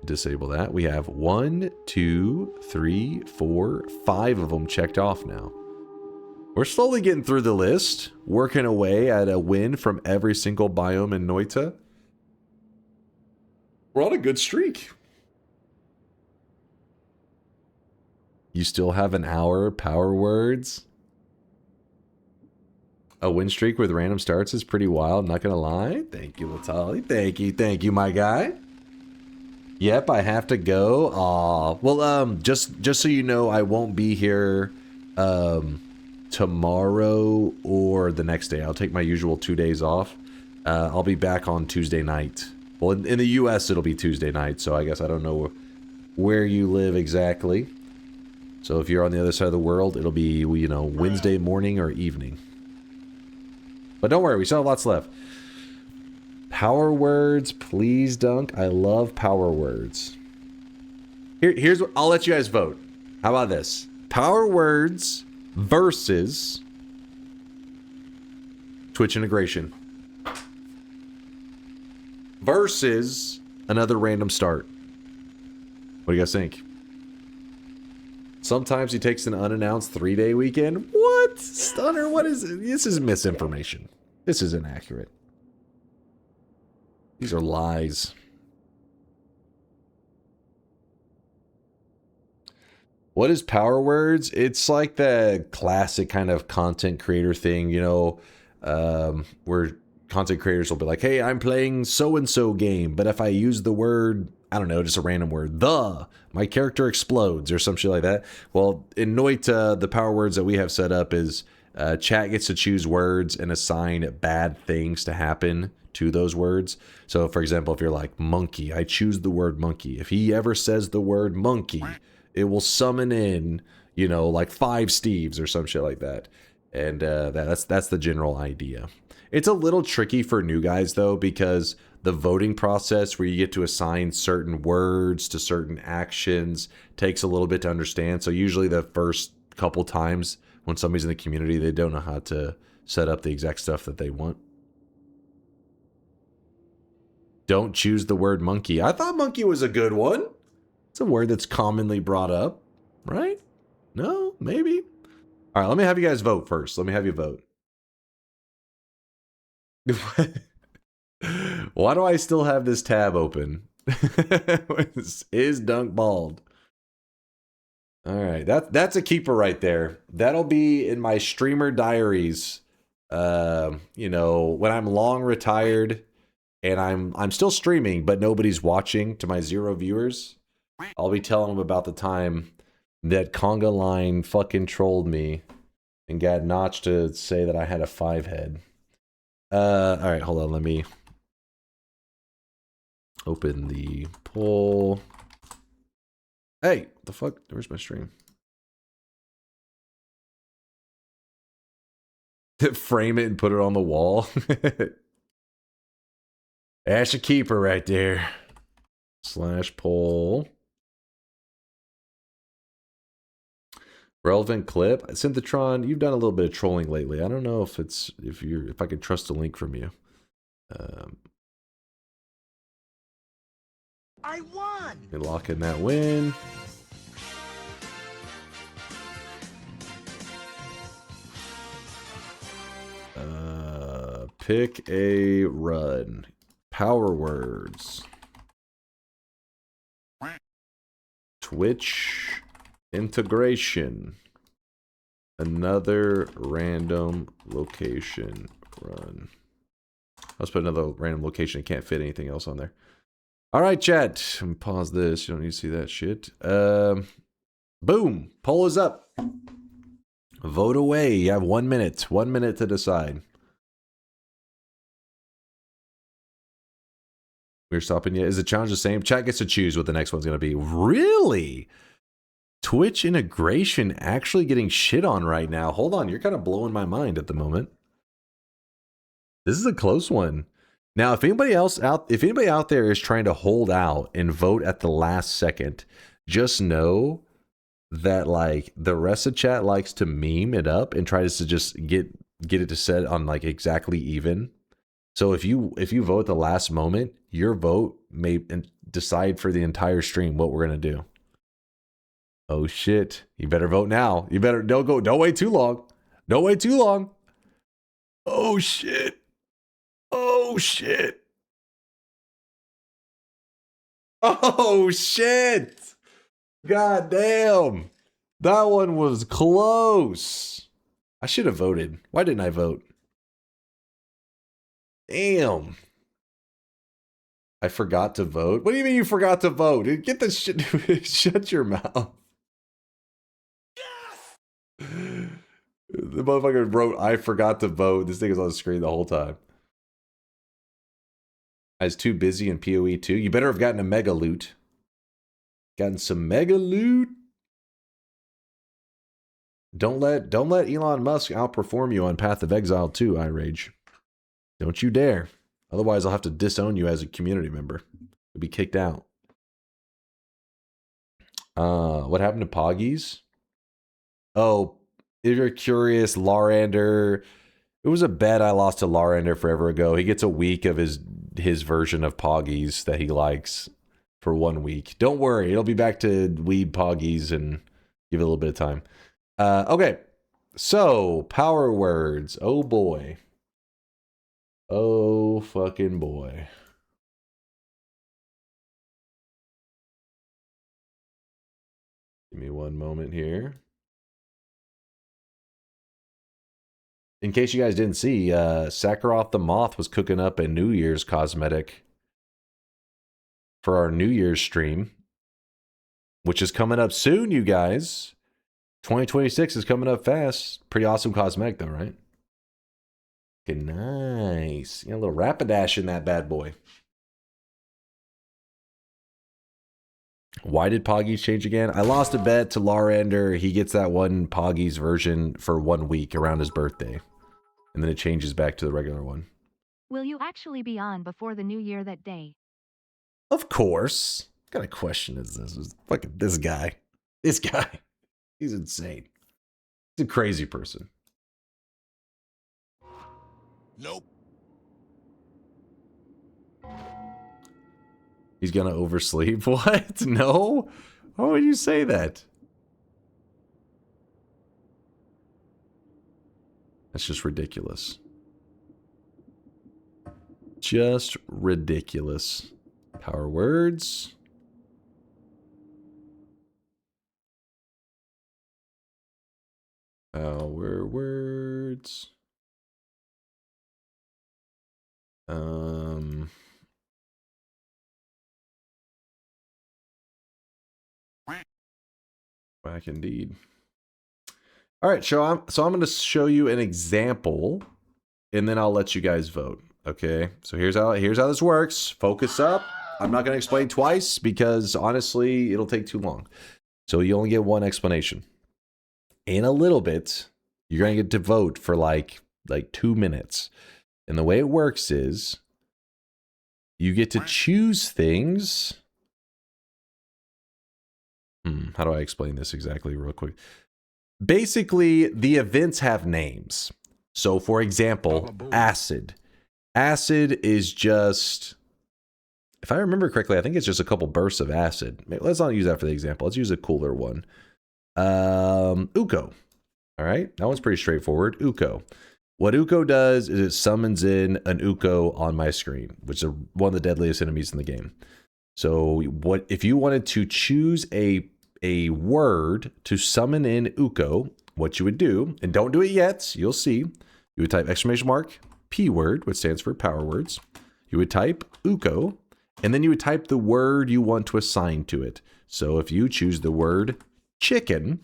Disable that. We have 1, 2, 3, 4, 5 of them checked off now. We're slowly getting through the list, working away at a win from every single biome in Noita. We're on a good streak. You still have an hour, power words. A win streak with random starts is pretty wild, not gonna lie. Thank you, Latali. Thank you, my guy. Yep, I have to go. Aw. Well, just so you know, I won't be here tomorrow or the next day. I'll take my usual 2 days off. I'll be back on Tuesday night. Well, in the US, it'll be Tuesday night, so I guess I don't know where you live exactly. So if you're on the other side of the world, it'll be, you know, Wednesday morning or evening. But don't worry, we still have lots left. Power words, please, Dunk. I love power words. Here's what I'll let you guys vote. How about this? Power words versus Twitch integration versus another random start. What do you guys think? Sometimes he takes an unannounced 3-day weekend. What? Stunner, what is it? This is misinformation. This is inaccurate. These are lies. What is power words? It's like the classic kind of content creator thing, you know, where content creators will be like, hey, I'm playing so-and-so game, but if I use the word, I don't know, just a random word, my character explodes or some shit like that. Well, in Noita, the power words that we have set up is chat gets to choose words and assign bad things to happen to those words. So, for example, if you're like monkey, I choose the word monkey. If he ever says the word monkey, it will summon in, you know, like 5 Steves or some shit like that. And that's the general idea. It's a little tricky for new guys, though, because the voting process where you get to assign certain words to certain actions takes a little bit to understand. So usually the first couple times when somebody's in the community, they don't know how to set up the exact stuff that they want. Don't choose the word monkey. I thought monkey was a good one. It's a word that's commonly brought up, right? No? Maybe? All right, let me have you guys vote first. Let me have you vote. Why do I still have this tab open? Is Dunk bald? All right, that's a keeper right there. That'll be in my streamer diaries. You know, when I'm long retired and I'm still streaming, but nobody's watching, to my 0 viewers, I'll be telling them about the time that Conga Line fucking trolled me and got Notch to say that I had a 5 head. All right, hold on. Let me open the poll. Hey, what the fuck? Where's my stream? Frame it and put it on the wall. That's a keeper right there. / poll. Relevant clip. Synthetron, you've done a little bit of trolling lately. I don't know if I could trust a link from you. I won. Let me lock in that win. Pick a run. Power words. Twitch integration. Another random location run. Let's put another random location. Can't fit anything else on there. All right, chat. Let me pause this. You don't need to see that shit. Boom. Poll is up. Vote away. You have 1 minute. 1 minute to decide. We're stopping yet. Is the challenge the same? Chat gets to choose what the next one's going to be. Really? Twitch integration actually getting shit on right now. Hold on. You're kind of blowing my mind at the moment. This is a close one. Now, if anybody out there is trying to hold out and vote at the last second, just know that like the rest of chat likes to meme it up and tries to just get it to set on like exactly even. So if you vote at the last moment, your vote may decide for the entire stream what we're gonna do. Oh shit! You better vote now. You better don't wait too long. Don't wait too long. Oh shit! Oh shit! Oh shit! God damn! That one was close. I should have voted. Why didn't I vote? Damn. I forgot to vote. What do you mean you forgot to vote? Get this shit. Shut your mouth. Yes! The motherfucker wrote, I forgot to vote. This thing is on the screen the whole time. I was too busy in PoE 2. You better have gotten a mega loot. Gotten some mega loot. Don't let Elon Musk outperform you on Path of Exile 2, iRage. Don't you dare. Otherwise, I'll have to disown you as a community member. You'll be kicked out. What happened to Poggies? Oh, if you're curious, Larander. It was a bet I lost to Larander forever ago. He gets a week of his version of Poggies that he likes for 1 week. Don't worry, it'll be back to weed Poggies and give it a little bit of time. Okay, so power words. Oh boy. Oh fucking boy. Give me one moment here. In case you guys didn't see, Sakharoth the Moth was cooking up a New Year's cosmetic for our New Year's stream, which is coming up soon, you guys. 2026 is coming up fast. Pretty awesome cosmetic, though, right? Okay, nice. You got a little Rapidash in that bad boy. Why did Poggies change again? I lost a bet to Larander. He gets that one Poggies version for 1 week around his birthday. And then it changes back to the regular one. Will you actually be on before the new year that day? Of course. What kind of question is this? Fucking this guy. This guy. He's insane. He's a crazy person. Nope. He's gonna oversleep? What? No? Why would you say that? That's just ridiculous. Just ridiculous. Power words. Power words. Back indeed. All right, so I'm going to show you an example, and then I'll let you guys vote. Okay, so here's how this works. Focus up. I'm not going to explain twice because honestly, it'll take too long. So you only get one explanation. In a little bit, you're going to get to vote for like 2 minutes. And the way it works is you get to choose things. How do I explain this exactly real quick? Basically, the events have names. So for example, acid. Acid is just, if I remember correctly, I think it's just a couple bursts of acid. Let's not use that for the example. Let's use a cooler one. Uko. All right, that one's pretty straightforward. Uko. What Uko does is it summons in an Uko on my screen, which is one of the deadliest enemies in the game. So what if you wanted to choose a word to summon in Uko, what you would do, and don't do it yet, you'll see, you would type exclamation mark, P word, which stands for power words. You would type Uko, and then you would type the word you want to assign to it. So if you choose the word chicken,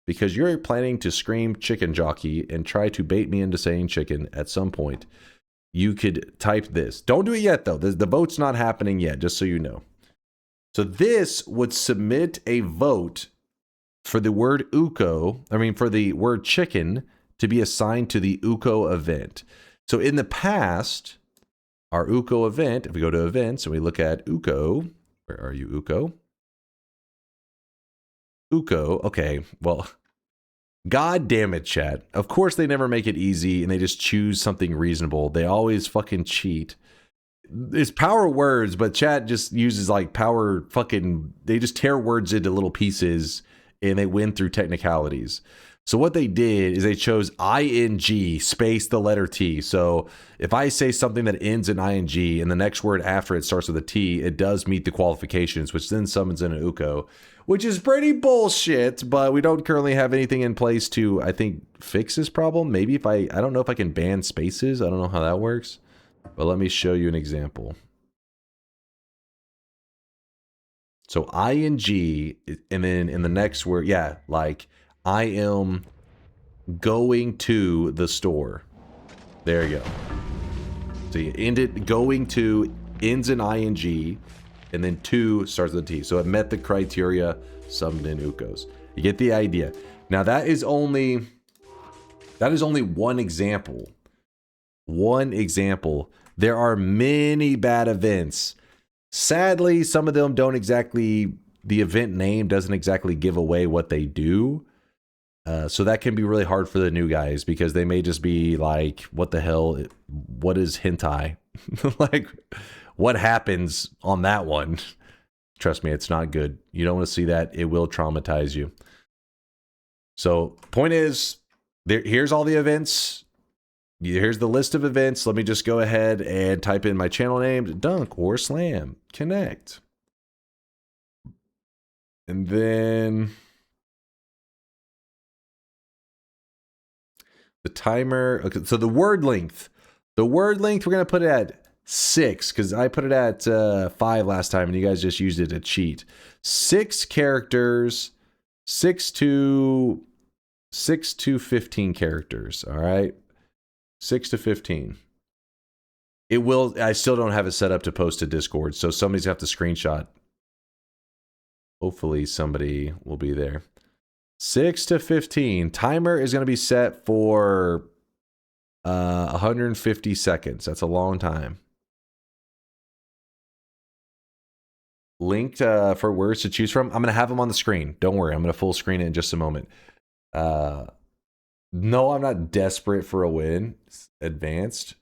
because you're planning to scream chicken jockey and try to bait me into saying chicken at some point, you could type this. Don't do it yet, though. The vote's not happening yet, just so you know. So this would submit a vote for the word Uko, for the word chicken to be assigned to the Uko event. So in the past, our Uko event, if we go to events and we look at Uko, where are you, Uko? Uko. Okay, well, god damn it, chat. Of course they never make it easy and they just choose something reasonable. They always fucking cheat. It's power words, but chat just uses like power fucking, they just tear words into little pieces and they win through technicalities. So what they did is they chose ing space the letter T. So if I say something that ends in ing and the next word after it starts with a T, it does meet the qualifications, which then summons in an Uko, which is pretty bullshit, but we don't currently have anything in place to, I think, fix this problem. Maybe if I don't know if I can ban spaces. I don't know how that works. But let me show you an example. So ing, and then in the next word, yeah, like I am going to the store. There you go. So you end it, going to ends in ing, and then to starts with a T. So it met the criteria, summoned in Ukos. You get the idea. Now that is only one example. One example. There are many bad events. Sadly, some of them don't exactly, the event name doesn't exactly give away what they do. So that can be really hard for the new guys because they may just be like, what the hell? What is hentai? Like, what happens on that one? Trust me, it's not good. You don't want to see that. It will traumatize you. So point is, here's all the events. Here's the list of events. Let me just go ahead and type in my channel name, DunkOrSlam, connect. And then the timer. Okay, so the word length. The word length, we're going to put it at 6 because I put it at 5 last time and you guys just used it to cheat. 6 characters, 6 to 15 characters. All right. 6 to 15. It will, I still don't have it set up to post to Discord, so somebody's gonna have to screenshot. Hopefully somebody will be there. 6 to 15. Timer is gonna be set for 150 seconds. That's a long time. Linked for words to choose from. I'm gonna have them on the screen. Don't worry, I'm gonna full screen it in just a moment. No, I'm not desperate for a win. It's advanced.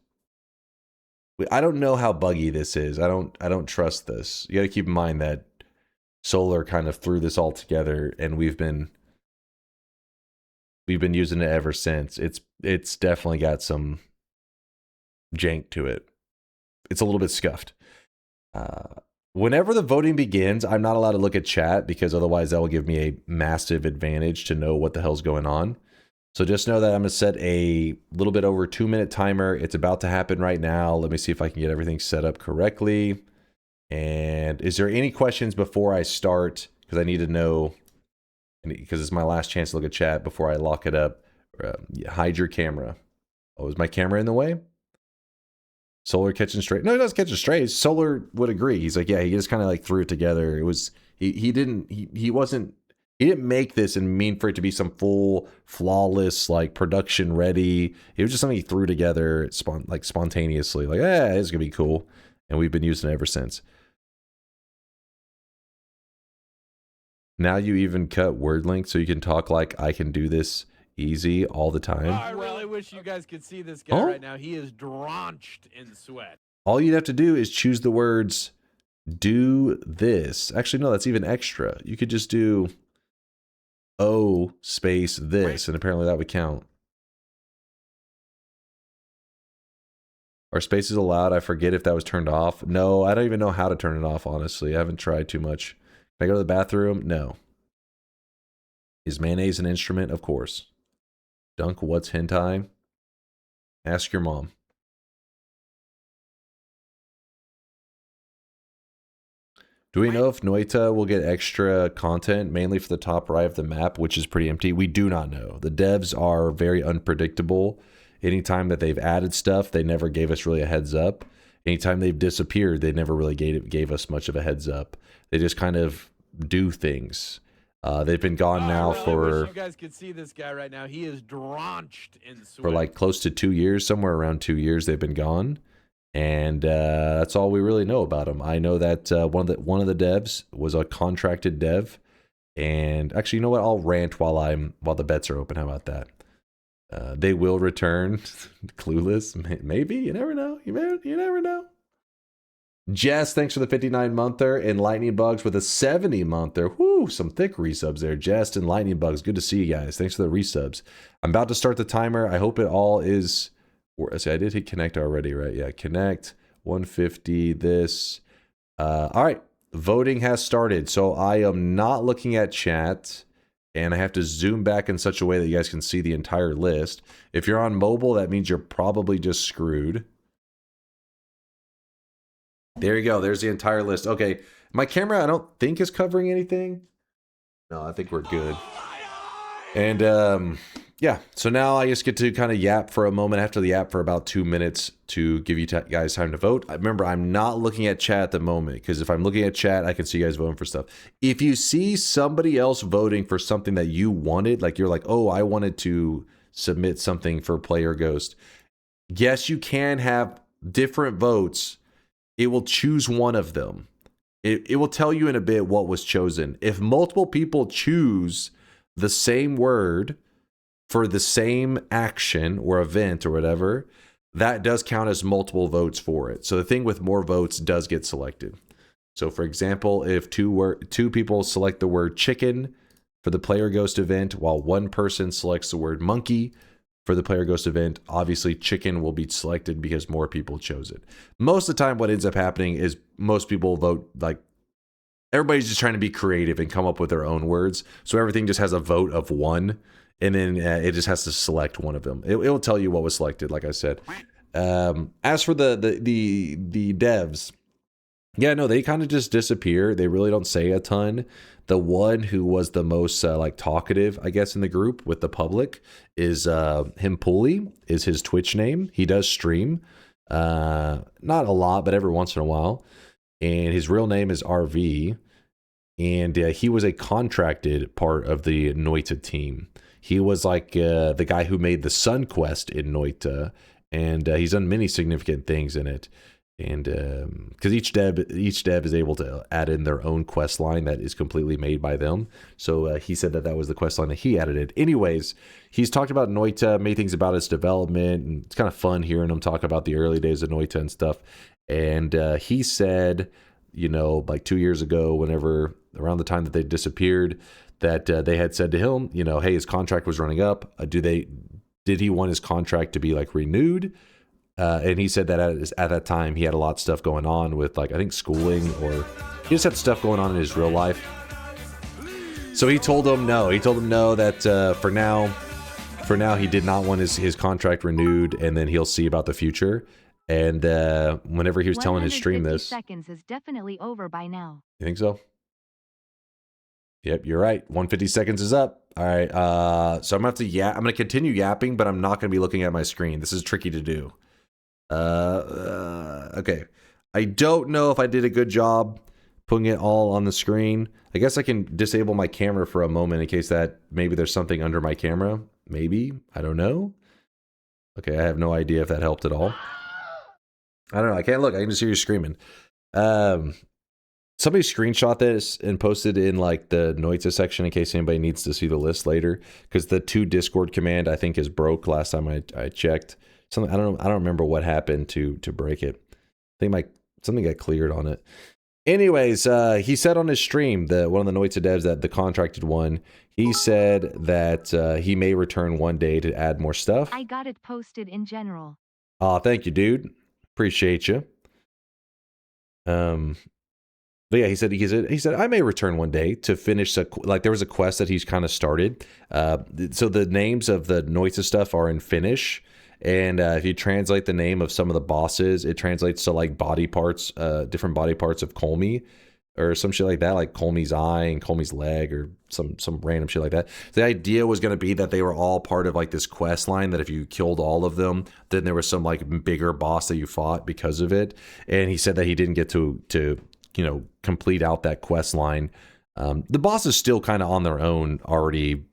I don't know how buggy this is. I don't trust this. You got to keep in mind that Solar kind of threw this all together, and we've been using it ever since. It's definitely got some jank to it. It's a little bit scuffed. Whenever the voting begins, I'm not allowed to look at chat because otherwise that will give me a massive advantage to know what the hell's going on. So just know that I'm going to set a little bit over 2-minute timer. It's about to happen right now. Let me see if I can get everything set up correctly. And is there any questions before I start? Because I need to know, because it's my last chance to look at chat before I lock it up. Hide your camera. Oh, is my camera in the way? Solar catching straight? No, he doesn't catch it straight. Solar would agree. He's like, yeah, he just kind of like threw it together. It was, he didn't make this and mean for it to be some full, flawless, like production ready. It was just something he threw together spontaneously. Like, yeah, it's gonna be cool. And we've been using it ever since. Now you even cut word length so you can talk like I can do this easy all the time. I really wish you guys could see this guy right now. He is drenched in sweat. All you'd have to do is choose the words, do this. Actually, no, that's even extra. You could just do O space this, and apparently that would count. Are spaces allowed? I forget if that was turned off. No, I don't even know how to turn it off, honestly. I haven't tried too much. Can I go to the bathroom? No. Is mayonnaise an instrument? Of course. Dunk, what's hentai? Ask your mom. Do we know if Noita will get extra content, mainly for the top right of the map, which is pretty empty? We do not know. The devs are very unpredictable. Anytime that they've added stuff, they never gave us really a heads up. Anytime they've disappeared, they never really gave us much of a heads up. They just kind of do things. They've been gone now for... wish you guys could see this guy right now. He is drenched in sweat. For like close to 2 years, somewhere around 2 years they've been gone. And that's all we really know about them. I know that one of the devs was a contracted dev, And actually, you know what? I'll rant while the bets are open. How about that? They will return. Clueless. Maybe. You never know. You never know. Jess, thanks for the 59-monther. And Lightning Bugs with a 70-monther. Whoo, some thick resubs there. Jess and Lightning Bugs. Good to see you guys. Thanks for the resubs. I'm about to start the timer. I hope it all is... See, I did hit connect already, right? Yeah, connect. 150, this. All right. Voting has started. So I am not looking at chat. And I have to zoom back in such a way that you guys can see the entire list. If you're on mobile, that means you're probably just screwed. There you go. There's the entire list. Okay. My camera, I don't think is covering anything. No, I think we're good. And yeah, so now I just get to kind of yap for a moment after the yap for about 2 minutes to give you guys time to vote. Remember, I'm not looking at chat at the moment, because if I'm looking at chat, I can see you guys voting for stuff. If you see somebody else voting for something that you wanted, like you're like, oh, I wanted to submit something for Player Ghost. Yes, you can have different votes. It will choose one of them. It will tell you in a bit what was chosen. If multiple people choose the same word for the same action or event or whatever, that does count as multiple votes for it. So the thing with more votes does get selected. So for example, if two people select the word chicken for the Player Ghost event, while one person selects the word monkey for the Player Ghost event, obviously chicken will be selected because more people chose it. Most of the time what ends up happening is most people vote, like, everybody's just trying to be creative and come up with their own words. So everything just has a vote of one. And then it just has to select one of them. It will tell you what was selected, like I said. As for the devs, yeah, no, they kind of just disappear. They really don't say a ton. The one who was the most like talkative, I guess, in the group with the public is Himpuli, is his Twitch name. He does stream, not a lot, but every once in a while. And his real name is RV. And he was a contracted part of the Noita team. He was like the guy who made the Sun Quest in Noita, and he's done many significant things in it. And because each dev is able to add in their own quest line that is completely made by them. So he said that was the quest line that he added it. Anyways, he's talked about Noita, made things about its development, and it's kind of fun hearing him talk about the early days of Noita and stuff. And he said, you know, like 2 years ago, whenever around the time that they disappeared, that they had said to him, you know, hey, his contract was running up. Did he want his contract to be like renewed? And he said that at that time he had a lot of stuff going on with, like, I think schooling, or he just had stuff going on in his real life. So he told him no. He told him no, that for now he did not want his contract renewed, and then he'll see about the future. And whenever he was telling his stream this, seconds is definitely over by now. You think so? Yep, you're right. 150 seconds is up. All right. So I'm gonna have to I'm gonna continue yapping, but I'm not gonna be looking at my screen. This is tricky to do. Okay. I don't know if I did a good job putting it all on the screen. I guess I can disable my camera for a moment in case that maybe there's something under my camera. Maybe. I don't know. Okay, I have no idea if that helped at all. I don't know. I can't look. I can just hear you screaming. Somebody screenshot this and posted in like the Noita section in case anybody needs to see the list later, because the to Discord command I think is broke. Last time I checked, something I don't remember what happened to break it. I think something got cleared on it. Anyways, he said on his stream, one of the Noita devs, that the contracted one, he said that he may return one day to add more stuff. I got it posted in general. Oh, thank you, dude. Appreciate you. But yeah, he said I may return one day to finish there was a quest that he's kind of started. So the names of the Noita stuff are in Finnish, and if you translate the name of some of the bosses, it translates to like body parts, different body parts of Kolmi, or some shit like that, like Kolmi's eye and Kolmi's leg, or some random shit like that. The idea was going to be that they were all part of like this quest line, that if you killed all of them, then there was some like bigger boss that you fought because of it. And he said that he didn't get to you know, complete out that quest line. The bosses still kind of on their own already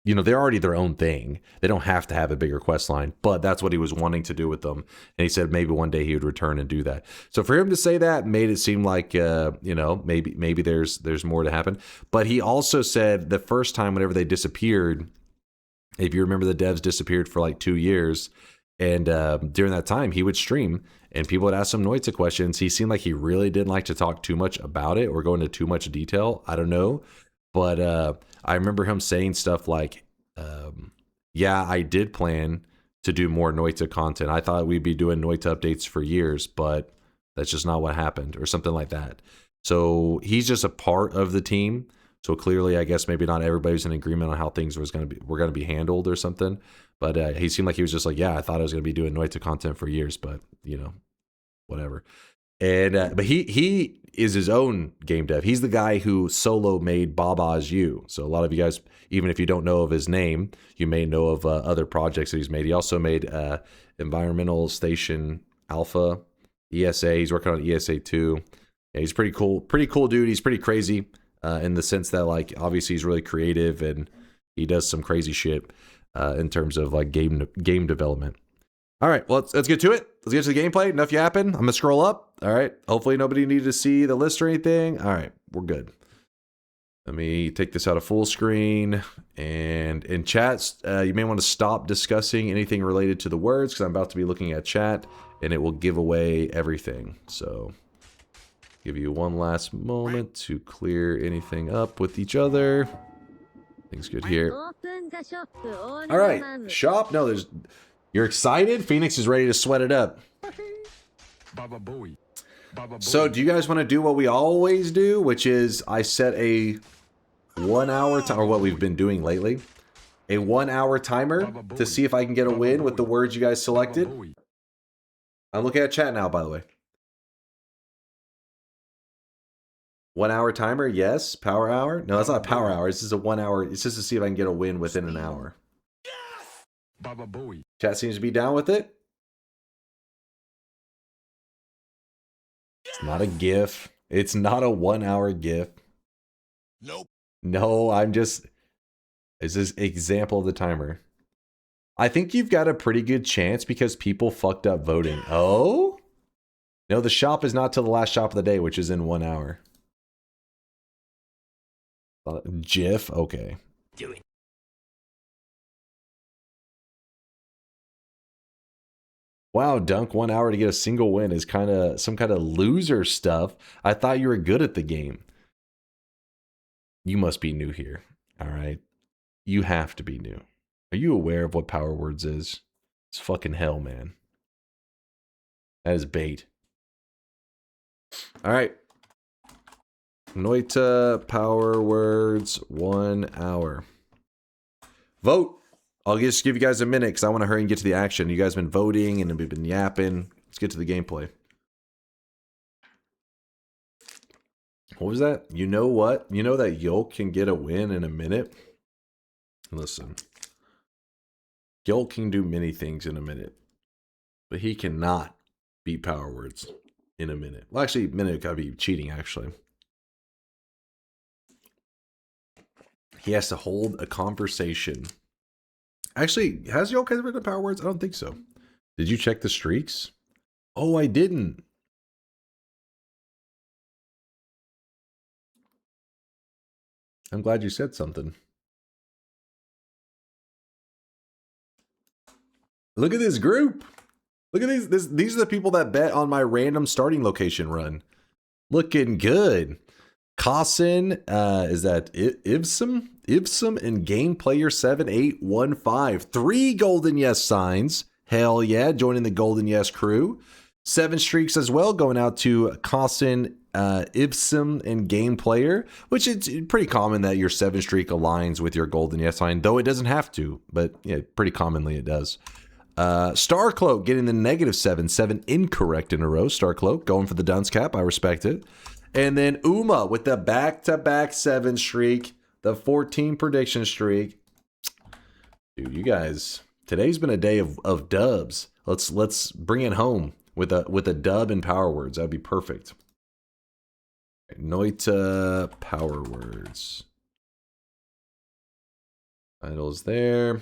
you know, they're already their own thing. They don't have to have a bigger quest line, but that's what he was wanting to do with them. And he said maybe one day he would return and do that. So for him to say that made it seem like, you know, maybe there's more to happen. But he also said the first time whenever they disappeared, if you remember, the devs disappeared for like 2 years. And during that time, he would stream and people would ask him Noita questions. He seemed like he really didn't like to talk too much about it or go into too much detail. I don't know. But I remember him saying stuff like, yeah, I did plan to do more Noita content. I thought we'd be doing Noita updates for years, but that's just not what happened, or something like that. So he's just a part of the team. So clearly, I guess maybe not everybody's in agreement on how things were going to be handled or something. But he seemed like he was just like, yeah, I thought I was going to be doing Noita content for years, but you know, whatever. And but he is his own game dev. He's the guy who solo made Baba's You. So a lot of you guys, even if you don't know of his name, you may know of other projects that he's made. He also made Environmental Station Alpha, ESA. He's working on ESA 2. Yeah, he's pretty cool dude. He's pretty crazy in the sense that, like, obviously he's really creative and he does some crazy shit in terms of like game development. All right, well, let's get to it. Let's get to the gameplay. Enough yapping. I'm going to scroll up. All right. Hopefully nobody needed to see the list or anything. All right, we're good. Let me take this out of full screen. And in chats, you may want to stop discussing anything related to the words because I'm about to be looking at chat and it will give away everything. So give you one last moment to clear anything up with each other. Things good here. All right, shop. No, there's... You're excited? Phoenix is ready to sweat it up. So do you guys want to do what we always do, which is I set a 1 hour time, or what we've been doing lately, a 1 hour timer to see if I can get a win with the words you guys selected. I'm looking at chat now, by the way. 1 hour timer, yes. Power hour? No, that's not a power hour. This is a 1 hour. It's just to see if I can get a win within an hour. Chat seems to be down with it. It's not a GIF. It's not a 1 hour GIF. Nope. No, I'm just... It's this example of the timer. I think you've got a pretty good chance because people fucked up voting. Oh? No, the shop is not till the last shop of the day, which is in 1 hour. GIF? Okay. Do it. Wow, Dunk, 1 hour to get a single win is kind of some kind of loser stuff. I thought you were good at the game. You must be new here. All right. You have to be new. Are you aware of what Power Words is? It's fucking hell, man. That is bait. All right. Noita Power Words 1 hour. Vote. I'll just give you guys a minute because I want to hurry and get to the action. You guys have been voting and we've been yapping. Let's get to the gameplay. What was that? You know what? You know that Yolk can get a win in a minute? Listen. Yolk can do many things in a minute. But he cannot beat Power Words in a minute. Well, actually, a minute could be cheating, actually. He has to hold a conversation. Actually, has Yolk ever written Power Words? I don't think so. Did you check the streaks? Oh, I didn't. I'm glad you said something. Look at this group. Look at these. These are the people that bet on my random starting location run. Looking good. Cossin, is that Ibsam? Ibsam and Game Player 7815. 3 golden yes signs. Hell yeah, joining the golden yes crew. 7 streaks as well, going out to Cossin, Ibsam, and Game Player, which it's pretty common that your 7 streak aligns with your golden yes sign, though it doesn't have to, but yeah, pretty commonly it does. Starcloak getting the -7, 7 incorrect in a row. Starcloak going for the dunce cap. I respect it. And then Uma with the back-to-back 7 streak, the 14 prediction streak. Dude, you guys, today's been a day of dubs. Let's bring it home with a dub in Power Words. That'd be perfect. Noita Power Words. Titles there.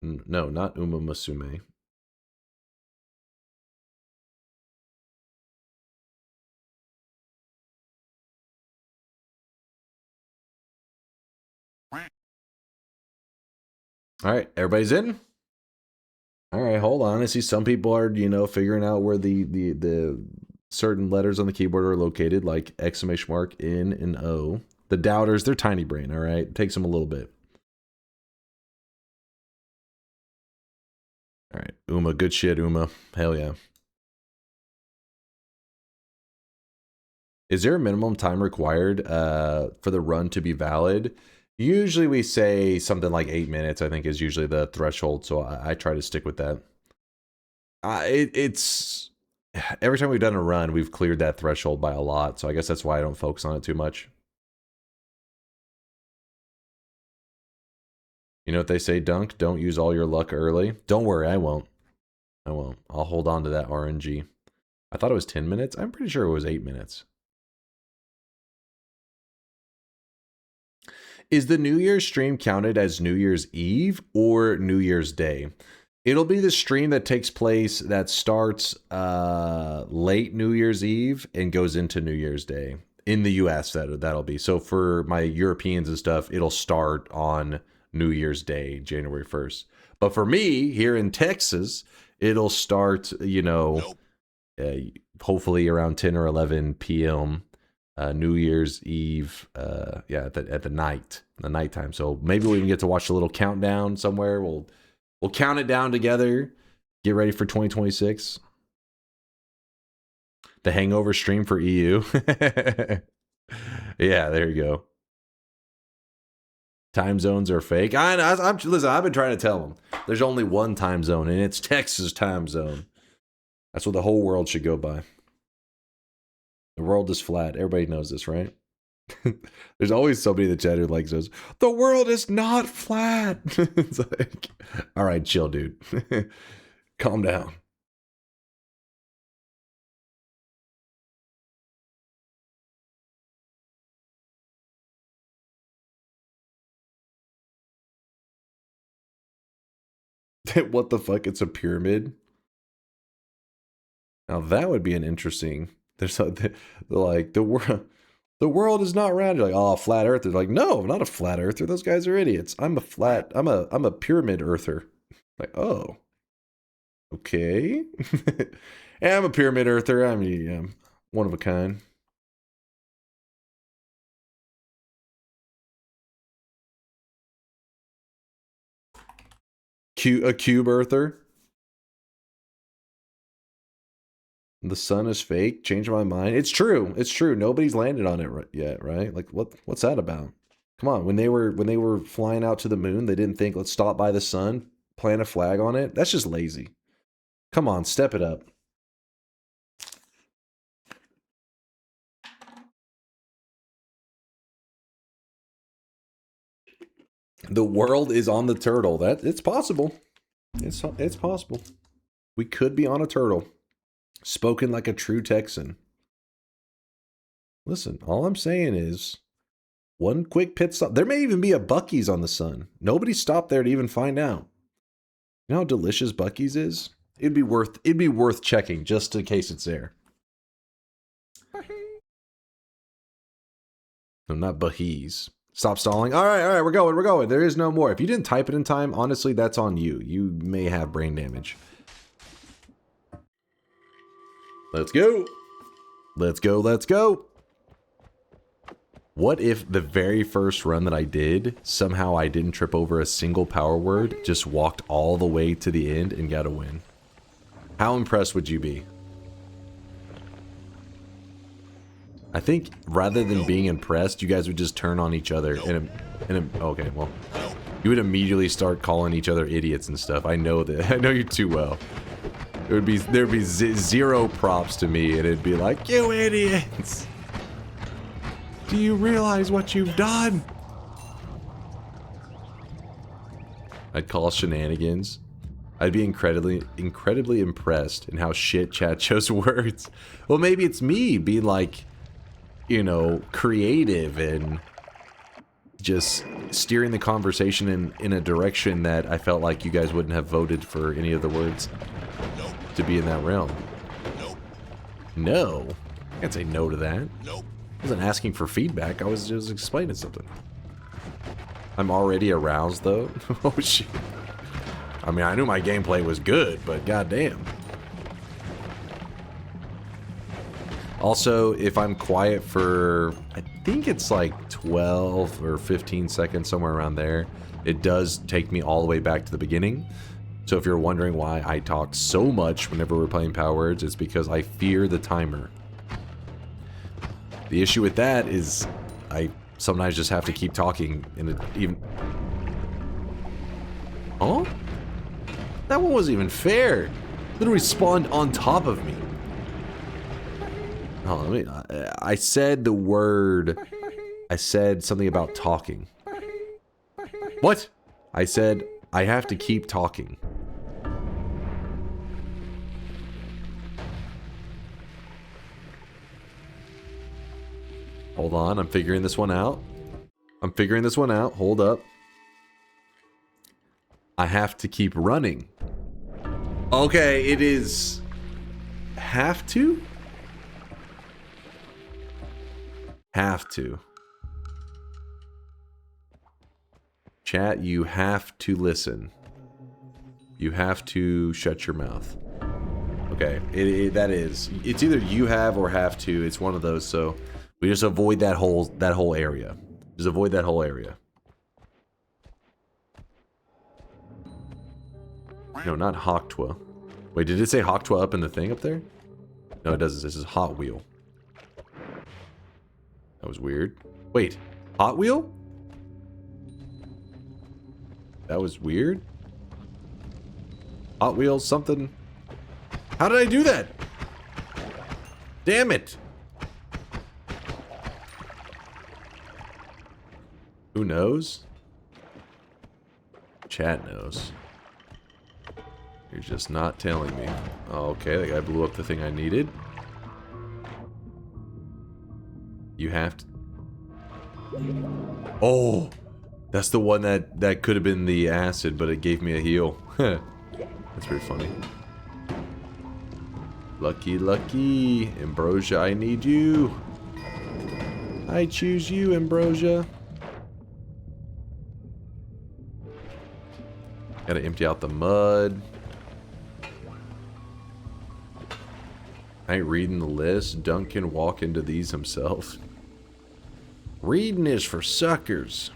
No, not Uma Musume. All right, everybody's in? All right, hold on. I see some people are, you know, figuring out where the certain letters on the keyboard are located, like exclamation mark, N, and O. The doubters, they're tiny brain, all right? It takes them a little bit. All right, Uma, good shit, Uma. Hell yeah. Is there a minimum time required for the run to be valid? Usually we say something like 8 minutes, I think, is usually the threshold, so I try to stick with that. It's every time we've done a run, we've cleared that threshold by a lot, so I guess that's why I don't focus on it too much. You know what they say, Dunk? Don't use all your luck early. Don't worry, I won't. I won't. I'll hold on to that RNG. I thought it was 10 minutes. I'm pretty sure it was 8 minutes. Is the New Year's stream counted as New Year's Eve or New Year's Day? It'll be the stream that takes place that starts late New Year's Eve and goes into New Year's Day. In the US, that'll be. So for my Europeans and stuff, it'll start on New Year's Day, January 1st. But for me, here in Texas, it'll start, you know, hopefully around 10 or 11 p.m. New Year's Eve, yeah, at the nighttime. So maybe we can get to watch a little countdown somewhere. We'll count it down together. Get ready for 2026. The Hangover stream for EU. Yeah, there you go. Time zones are fake. Listen, I've been trying to tell them. There's only one time zone, and it's Texas time zone. That's what the whole world should go by. The world is flat. Everybody knows this, right? There's always somebody in the chat who like says, the world is not flat. It's like, all right, chill, dude. Calm down. What the fuck? It's a pyramid? Now that would be an interesting... There's like the world is not round. You're like, oh, flat earther. Like, no, I'm not a flat earther. Those guys are idiots. I'm a pyramid earther. Like, oh, okay. Yeah, I'm a pyramid earther. I'm one of a kind. A cube earther. The sun is fake. Change my mind. It's true. It's true. Nobody's landed on it yet, right? Like, what's that about? Come on. When they were flying out to the moon, they didn't think, let's stop by the sun, plant a flag on it. That's just lazy. Come on, step it up. The world is on the turtle. It's possible. It's possible. We could be on a turtle. Spoken like a true Texan. Listen, all I'm saying is one quick pit stop. There may even be a Buc-ee's on the sun. Nobody stopped there to even find out. You know how delicious Buc-ee's is? It'd be worth checking just in case it's there. No, not Buc-ee's. Stop stalling. All right, we're going. There is no more. If you didn't type it in time, honestly, that's on you. You may have brain damage. Let's go. Let's go. What if the very first run that I did, somehow I didn't trip over a single power word, just walked all the way to the end and got a win? How impressed would you be? I think rather than being impressed, you guys would just turn on each other okay, well, you would immediately start calling each other idiots and stuff. I know that. I know you too well. There'd be zero props to me, and it'd be like, you idiots! Do you realize what you've done? I'd call shenanigans. I'd be incredibly impressed in how shit chat chose words. Well, maybe it's me being like, you know, creative and just steering the conversation in a direction that I felt like you guys wouldn't have voted for any of the words to be in that realm. No. I can't say no to that. I wasn't asking for feedback. I was just explaining something. I'm already aroused, though. Oh, shit. I mean, I knew my gameplay was good, but goddamn. Also, if I'm quiet for, I think it's like 12 or 15 seconds, somewhere around there, it does take me all the way back to the beginning. So if you're wondering why I talk so much whenever we're playing Power Words, it's because I fear the timer. The issue with that is I sometimes just have to keep talking in a even... Oh? That one wasn't even fair. Literally spawned on top of me. Oh, let me... I said the word... I said something about talking. What? I said I have to keep talking. Hold on, I'm figuring this one out. Hold up. I have to keep running. Okay, it is... Have to? Have to. Chat, you have to listen. You have to shut your mouth. Okay, that is. It's either you have or have to. It's one of those, so... We just avoid that whole area. Just avoid that whole area. No, not Hoktwa. Wait, did it say Hoktwa up in the thing up there? No, it doesn't. This is Hot Wheel. That was weird. Wait, Hot Wheel? That was weird. Hot Wheels something. How did I do that? Damn it. Who knows? Chat knows. You're just not telling me. Oh, okay, that guy blew up the thing I needed. You have to... Oh! That's the one that could have been the acid, but it gave me a heal. That's pretty funny. Lucky, lucky. Ambrosia, I need you. I choose you, Ambrosia. Gotta empty out the mud. I ain't reading the list. Dunk can walk into these himself. Reading is for suckers.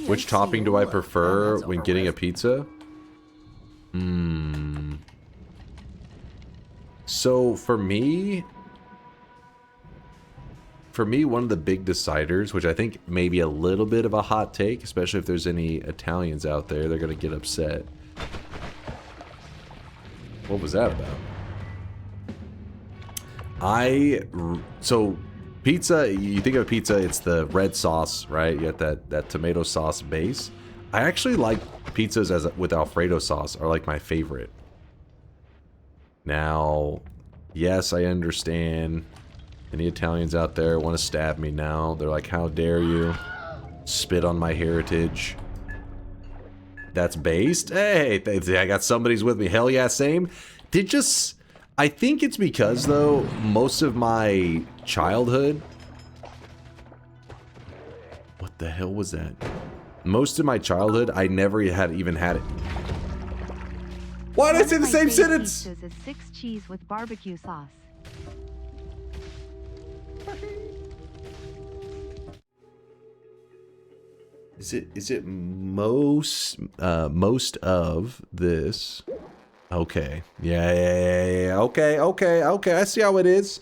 Which topping do I prefer when getting a pizza? So for me, one of the big deciders, which I think may be a little bit of a hot take, especially if there's any Italians out there, they're gonna get upset. What was that about? So pizza, you think of pizza, it's the red sauce, right? You got that tomato sauce base. I actually like pizzas with Alfredo sauce, are like my favorite. Now, yes, I understand. Any Italians out there want to stab me now? They're like, how dare you spit on my heritage? That's based? Hey, I got somebody's with me. Hell yeah, same. I think it's because, though, most of my childhood... What the hell was that? Most of my childhood, I never even had it. Why did I say the same sentence? One of my favorite pizzas is 6 cheese with barbecue sauce. Is it most of this? Okay. Yeah. Okay. I see how it is.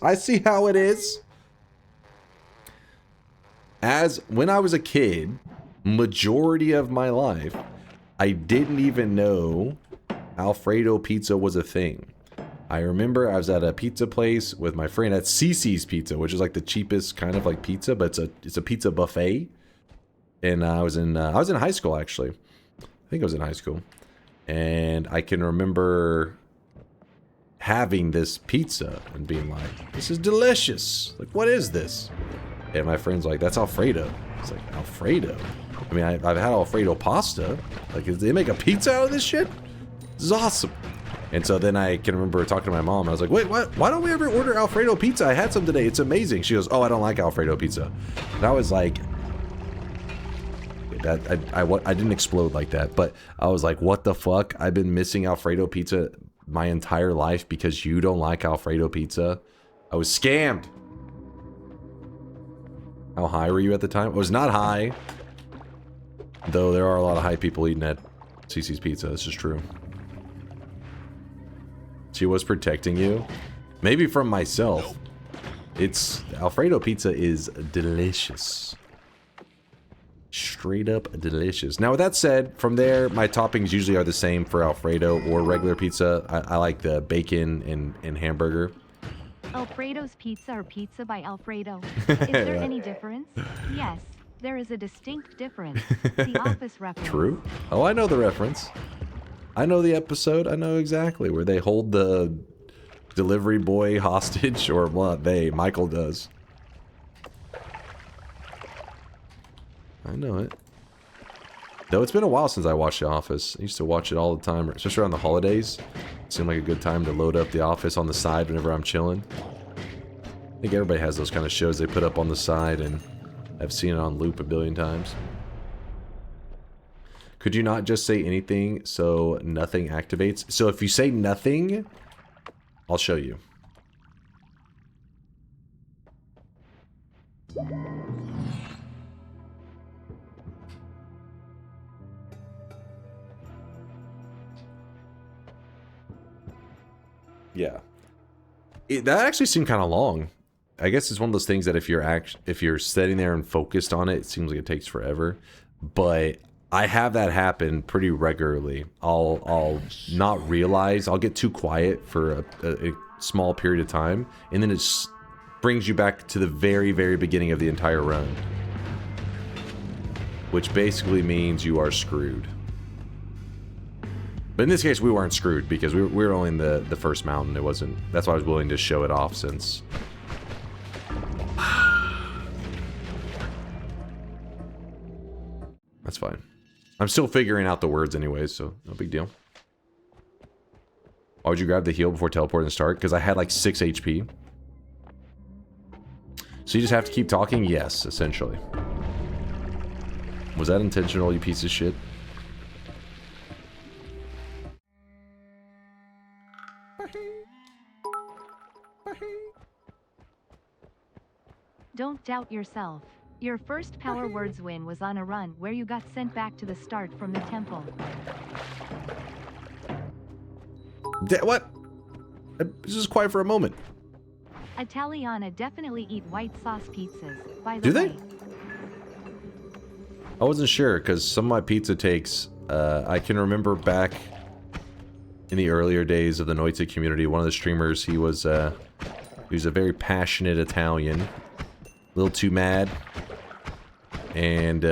As when I was a kid, majority of my life, I didn't even know Alfredo pizza was a thing. I remember I was at a pizza place with my friend at Cece's Pizza, which is like the cheapest kind of like pizza, but it's a pizza buffet. And I was in high school, actually. I think I was in high school. And I can remember having this pizza and being like, this is delicious. Like, what is this? And my friend's like, that's Alfredo. It's like, Alfredo? I mean, I've had Alfredo pasta. Like, did they make a pizza out of this shit? This is awesome. And so then I can remember talking to my mom. I was like, wait, what? Why don't we ever order Alfredo pizza? I had some today. It's amazing. She goes, oh, I don't like Alfredo pizza. And I was like, I didn't explode like that, but I was like, what the fuck? I've been missing Alfredo pizza my entire life because you don't like Alfredo pizza. I was scammed. How high were you at the time? I was not high. Though there are a lot of high people eating at CC's Pizza. This is true. She was protecting you. Maybe from myself. It's... Alfredo pizza is delicious. Straight up delicious. Now with that said, from there, my toppings usually are the same for Alfredo or regular pizza. I like the bacon and hamburger. Alfredo's pizza or pizza by Alfredo. Is there any difference? Yes, there is a distinct difference. The Office reference. True. Oh, I know the reference. I know the episode. I know exactly where they hold the delivery boy hostage, or what Michael does. I know it. Though it's been a while since I watched The Office. I used to watch it all the time, especially around the holidays. It seemed like a good time to load up The Office on the side whenever I'm chilling. I think everybody has those kind of shows they put up on the side, and I've seen it on loop a billion times. Could you not just say anything so nothing activates? So if you say nothing, I'll show you. Yeah. That actually seemed kind of long. I guess it's one of those things that if you're sitting there and focused on it, it seems like it takes forever. But I have that happen pretty regularly. I'll not realize, I'll get too quiet for a small period of time, and then it brings you back to the very, very beginning of the entire run. Which basically means you are screwed. But in this case, we weren't screwed because we were only in the first mountain. It wasn't... That's why I was willing to show it off, since... That's fine. I'm still figuring out the words anyways, so no big deal. Why would you grab the heal before teleporting and start? Because I had like 6 HP. So you just have to keep talking? Yes, essentially. Was that intentional, you piece of shit? Don't doubt yourself. Your first Power Words win was on a run where you got sent back to the start from the temple. What? This is quiet for a moment. Italiana definitely eat white sauce pizzas, by the Do way. they? I wasn't sure, because some of my pizza takes... I can remember back in the earlier days of the Noita community, one of the streamers, he was a very passionate Italian. A little too mad. And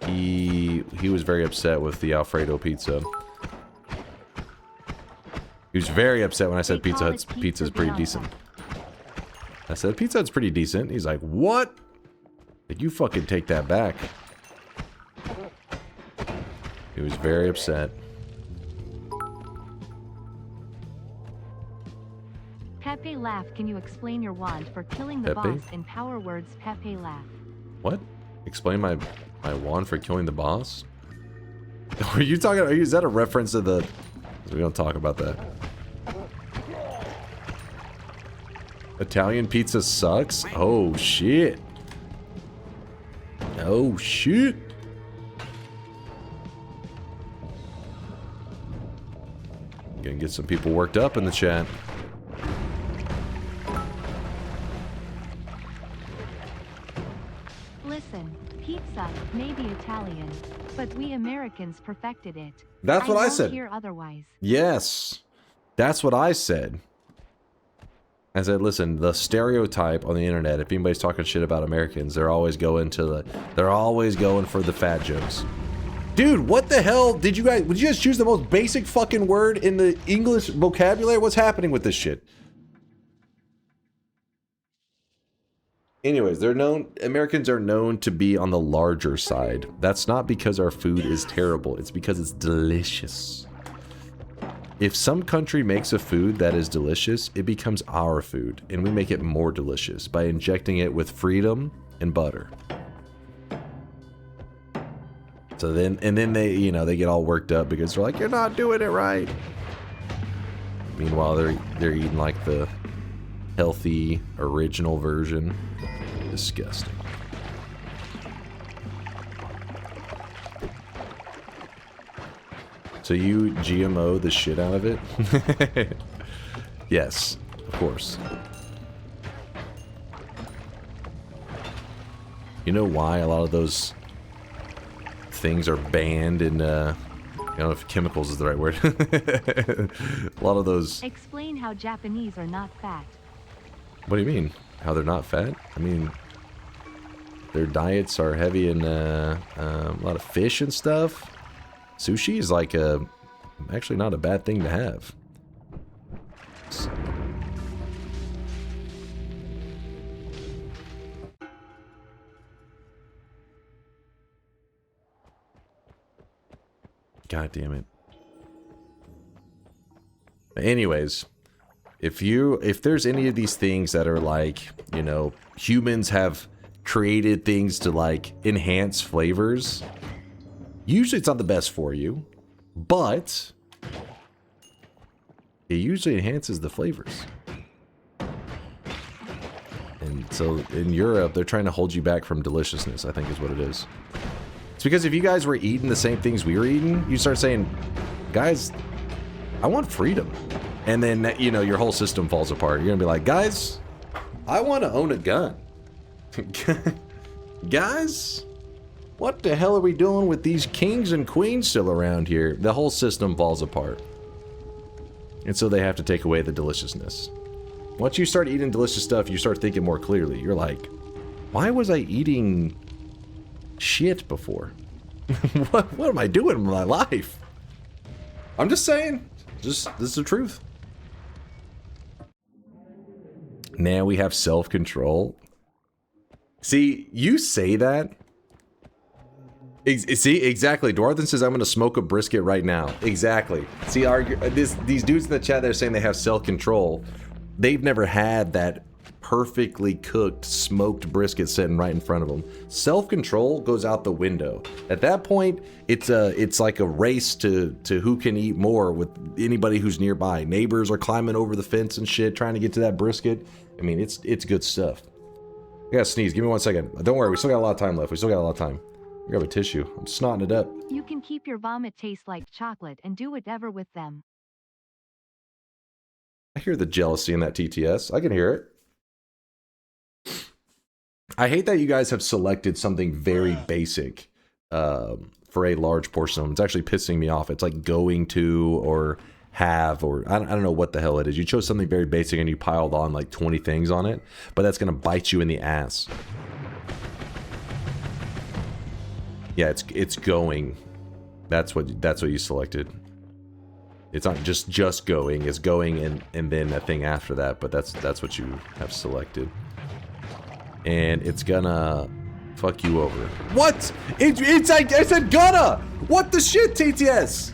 he was very upset with the Alfredo pizza. He was very upset when I said Pizza Hut's pizza is pretty decent. I said Pizza Hut's pretty decent. He's like, what? Like, you fucking take that back. He was very upset. Pepe laugh. Can you explain your wand for killing the Pepe? boss in Power Words? Pepe laugh. What? Explain my wand for killing the boss? Are you talking? Is that a reference to the? We don't talk about that. Italian pizza sucks? Oh shit. Oh shit. Gonna get some people worked up in the chat. Listen, pizza may be Italian, but we Americans perfected it. That's what I won't said. hear otherwise. Yes. That's what I said. I said, listen, the stereotype on the internet, if anybody's talking shit about Americans, they're always going for the fat jokes. Dude, what the hell would you guys choose the most basic fucking word in the English vocabulary? What's happening with this shit? Anyways, Americans are known to be on the larger side. That's not because our food is terrible. It's because it's delicious. If some country makes a food that is delicious, it becomes our food, and we make it more delicious by injecting it with freedom and butter. So then they, you know, they get all worked up because they're like, you're not doing it right. Meanwhile, they're eating like the healthy original version. Disgusting. So you GMO the shit out of it? Yes, of course. You know why a lot of those things are banned in, I don't know if chemicals is the right word. A lot of those... Explain how Japanese are not fat. What do you mean? How they're not fat? I mean, their diets are heavy in a lot of fish and stuff. Sushi is like actually not a bad thing to have. God damn it. Anyways, if there's any of these things that are like, you know, humans have created things to like enhance flavors, usually it's not the best for you, but it usually enhances the flavors. And so in Europe, they're trying to hold you back from deliciousness, I think is what it is. It's because if you guys were eating the same things we were eating, you start saying, guys, I want freedom. And then, you know, your whole system falls apart. You're gonna be like, guys, I want to own a gun. Guys, what the hell are we doing with these kings and queens still around here? The whole system falls apart. And so they have to take away the deliciousness. Once you start eating delicious stuff, you start thinking more clearly. You're like, why was I eating shit before? what am I doing in my life? I'm just saying. This is the truth. Now we have self-control. See, you say that. See, exactly. Dwarthen says, I'm going to smoke a brisket right now. Exactly. See, these dudes in the chat that are saying they have self-control, they've never had that perfectly cooked, smoked brisket sitting right in front of them. Self-control goes out the window. At that point, it's like a race to who can eat more with anybody who's nearby. Neighbors are climbing over the fence and shit, trying to get to that brisket. I mean, it's good stuff. I gotta sneeze. Give me 1 second. Don't worry, we still got a lot of time left. We still got a lot of time. Grab a tissue. I'm snotting it up. You can keep your vomit taste like chocolate and do whatever with them. I hear the jealousy in that TTS. I can hear it. I hate that you guys have selected something very basic for a large portion of them. It's actually pissing me off. It's like going to or have or I don't know what the hell it is. You chose something very basic and you piled on like 20 things on it, but that's going to bite you in the ass. Yeah, it's going. That's what you selected. It's not just going. It's going and then a thing after that. But that's what you have selected. And it's gonna fuck you over. What? It's like I said gonna. What the shit, TTS?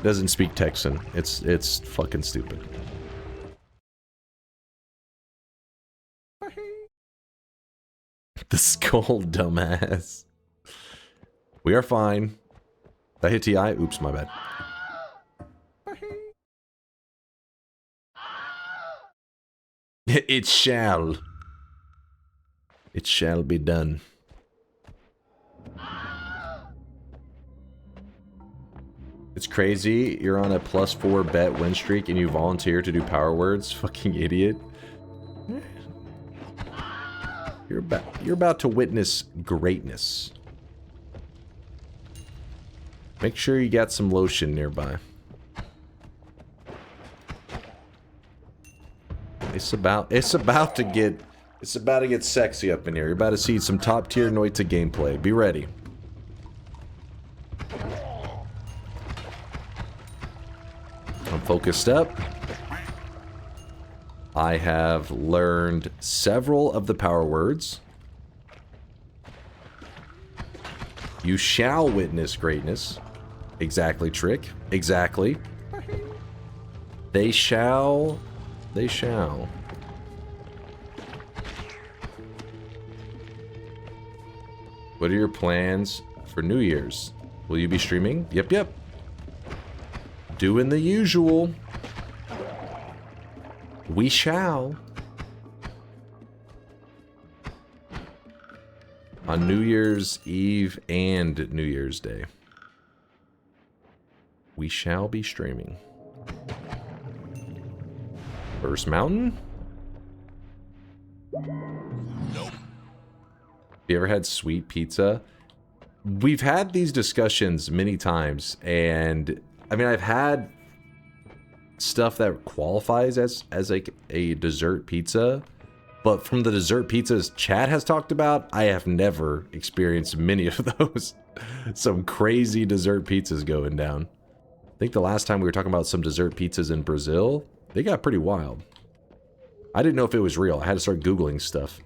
Doesn't speak Texan. It's fucking stupid. The skull, dumbass. We are fine. Did I hit TI? Oops, my bad. It shall. It shall be done. It's crazy. You're on a +4 bet win streak and you volunteer to do power words. Fucking idiot. You're about to witness greatness. Make sure you got some lotion nearby. It's about to get sexy up in here. You're about to see some top tier Noita gameplay. Be ready. I'm focused up. I have learned several of the power words. You shall witness greatness. Exactly, Trick. Exactly. They shall. They shall. What are your plans for New Year's? Will you be streaming? Yep, yep. Doing the usual. We shall. On New Year's Eve and New Year's Day. We shall be streaming. First Mountain? Nope. You ever had sweet pizza? We've had these discussions many times, and I mean, I've had stuff that qualifies as like a dessert pizza, but from the dessert pizzas Chad has talked about, I have never experienced many of those. Some crazy dessert pizzas going down. I think the last time we were talking about some dessert pizzas in Brazil, they got pretty wild. I didn't know if it was real. I had to start Googling stuff.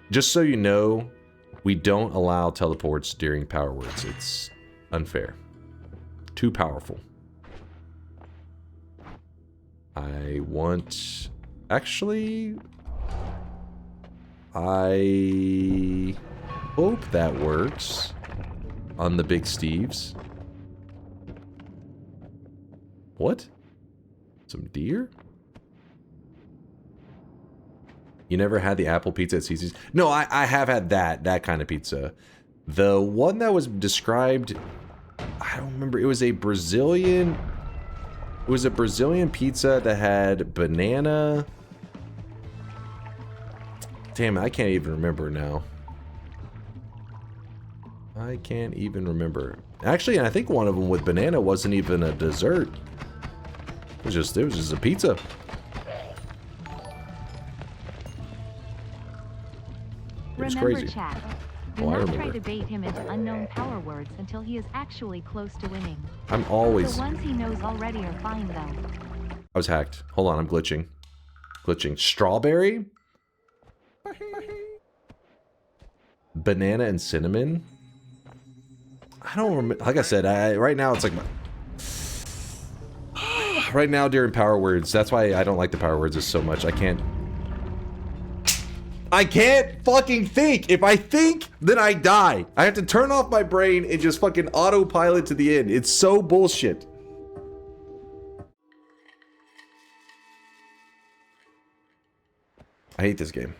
Just so you know, we don't allow teleports during power words. It's unfair. Too powerful. I want... Actually... I hope that works on the Big Steves. What? Some deer? You never had the apple pizza at CC's? No, I have had that kind of pizza. The one that was described, I don't remember. It was a Brazilian pizza that had banana. Damn, I can't even remember now. I can't even remember. Actually, I think one of them with banana wasn't even a dessert. It was just a pizza. It's Remember, crazy. chat. Do Oh, I not remember. try to bait him into unknown power words until he is actually close to winning. I'm always... The ones he knows already are fine, though. I was hacked. Hold on, I'm glitching. Glitching. Strawberry? Banana and cinnamon? I don't remember. Like I said, right now it's like... right now during power words, that's why I don't like the power words so much. I can't fucking think. If I think, then I die. I have to turn off my brain and just fucking autopilot to the end. It's so bullshit. I hate this game.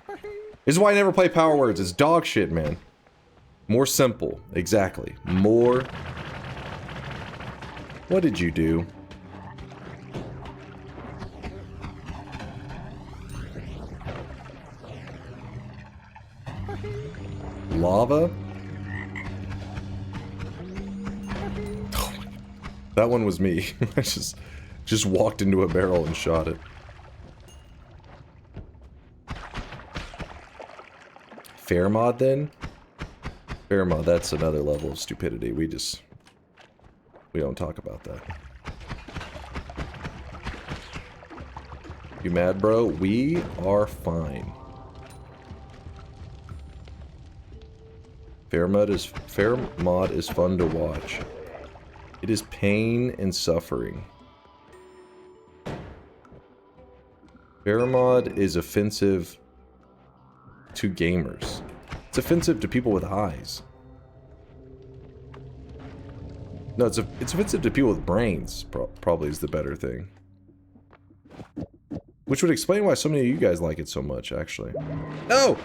This is why I never play power words. It's dog shit, man. More simple. Exactly. More... What did you do? Lava? Oh my... That one was me. I just walked into a barrel and shot it. Fair mod then? Fair mod, that's another level of stupidity. We don't talk about that. You mad, bro? We are fine. Fair mod is fun to watch. It is pain and suffering. Fair mod is offensive to gamers. It's offensive to people with eyes. No, it's offensive to people with brains, probably is the better thing. Which would explain why so many of you guys like it so much, actually. No!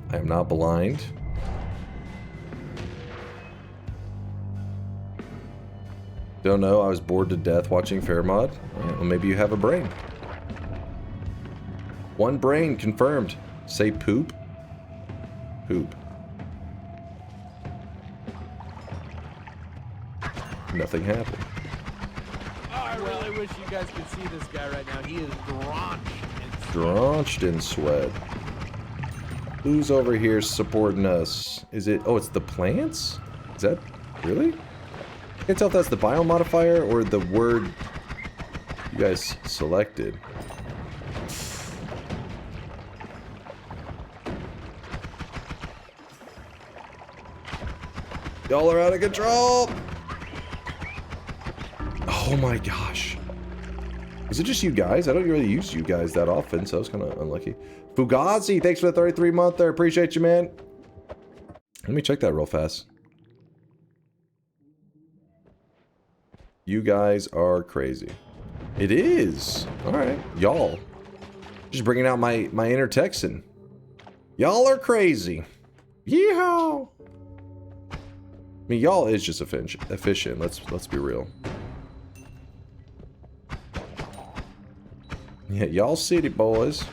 I am not blind. Don't know, I was bored to death watching Fairmod. Well, maybe you have a brain. One brain confirmed. Say poop. Poop. Nothing happened. Oh, I really wish you guys could see this guy right now. He is drenched in sweat. Drenched in sweat. Who's over here supporting us? Is it... Oh, it's the plants? Is that... Really? I can't tell if that's the biomodifier or the word you guys selected. Y'all are out of control! Oh my gosh. Is it just you guys? I don't really use you guys that often, so I was kind of unlucky. Fugazi, thanks for the 33-month there. Appreciate you, man. Let me check that real fast. You guys are crazy. It is. Alright. Y'all. Just bringing out my inner Texan. Y'all are crazy. Yeehaw! I mean, y'all is just efficient. Let's be real. Yeah, y'all city boys.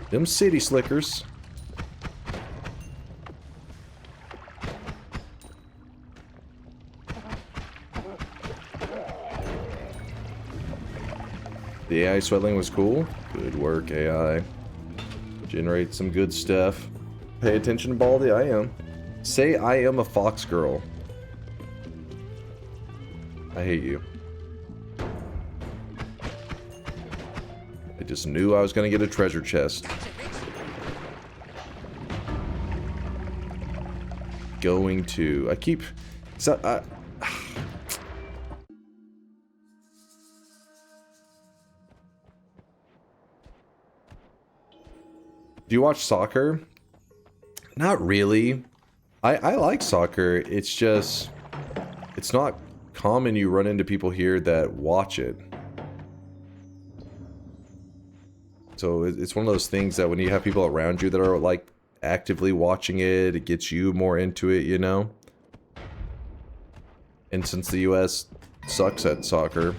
Them city slickers. The AI sweating was cool. Good work, AI. Generate some good stuff. Pay attention to Baldy, I am. Say I am a fox girl. I hate you. I just knew I was gonna get a treasure chest. Going to... I keep... So, do you watch soccer? Not really. I like soccer. It's just... It's not common you run into people here that watch it. So it's one of those things that when you have people around you that are like actively watching it, it gets you more into it, you know? And since the US sucks at soccer,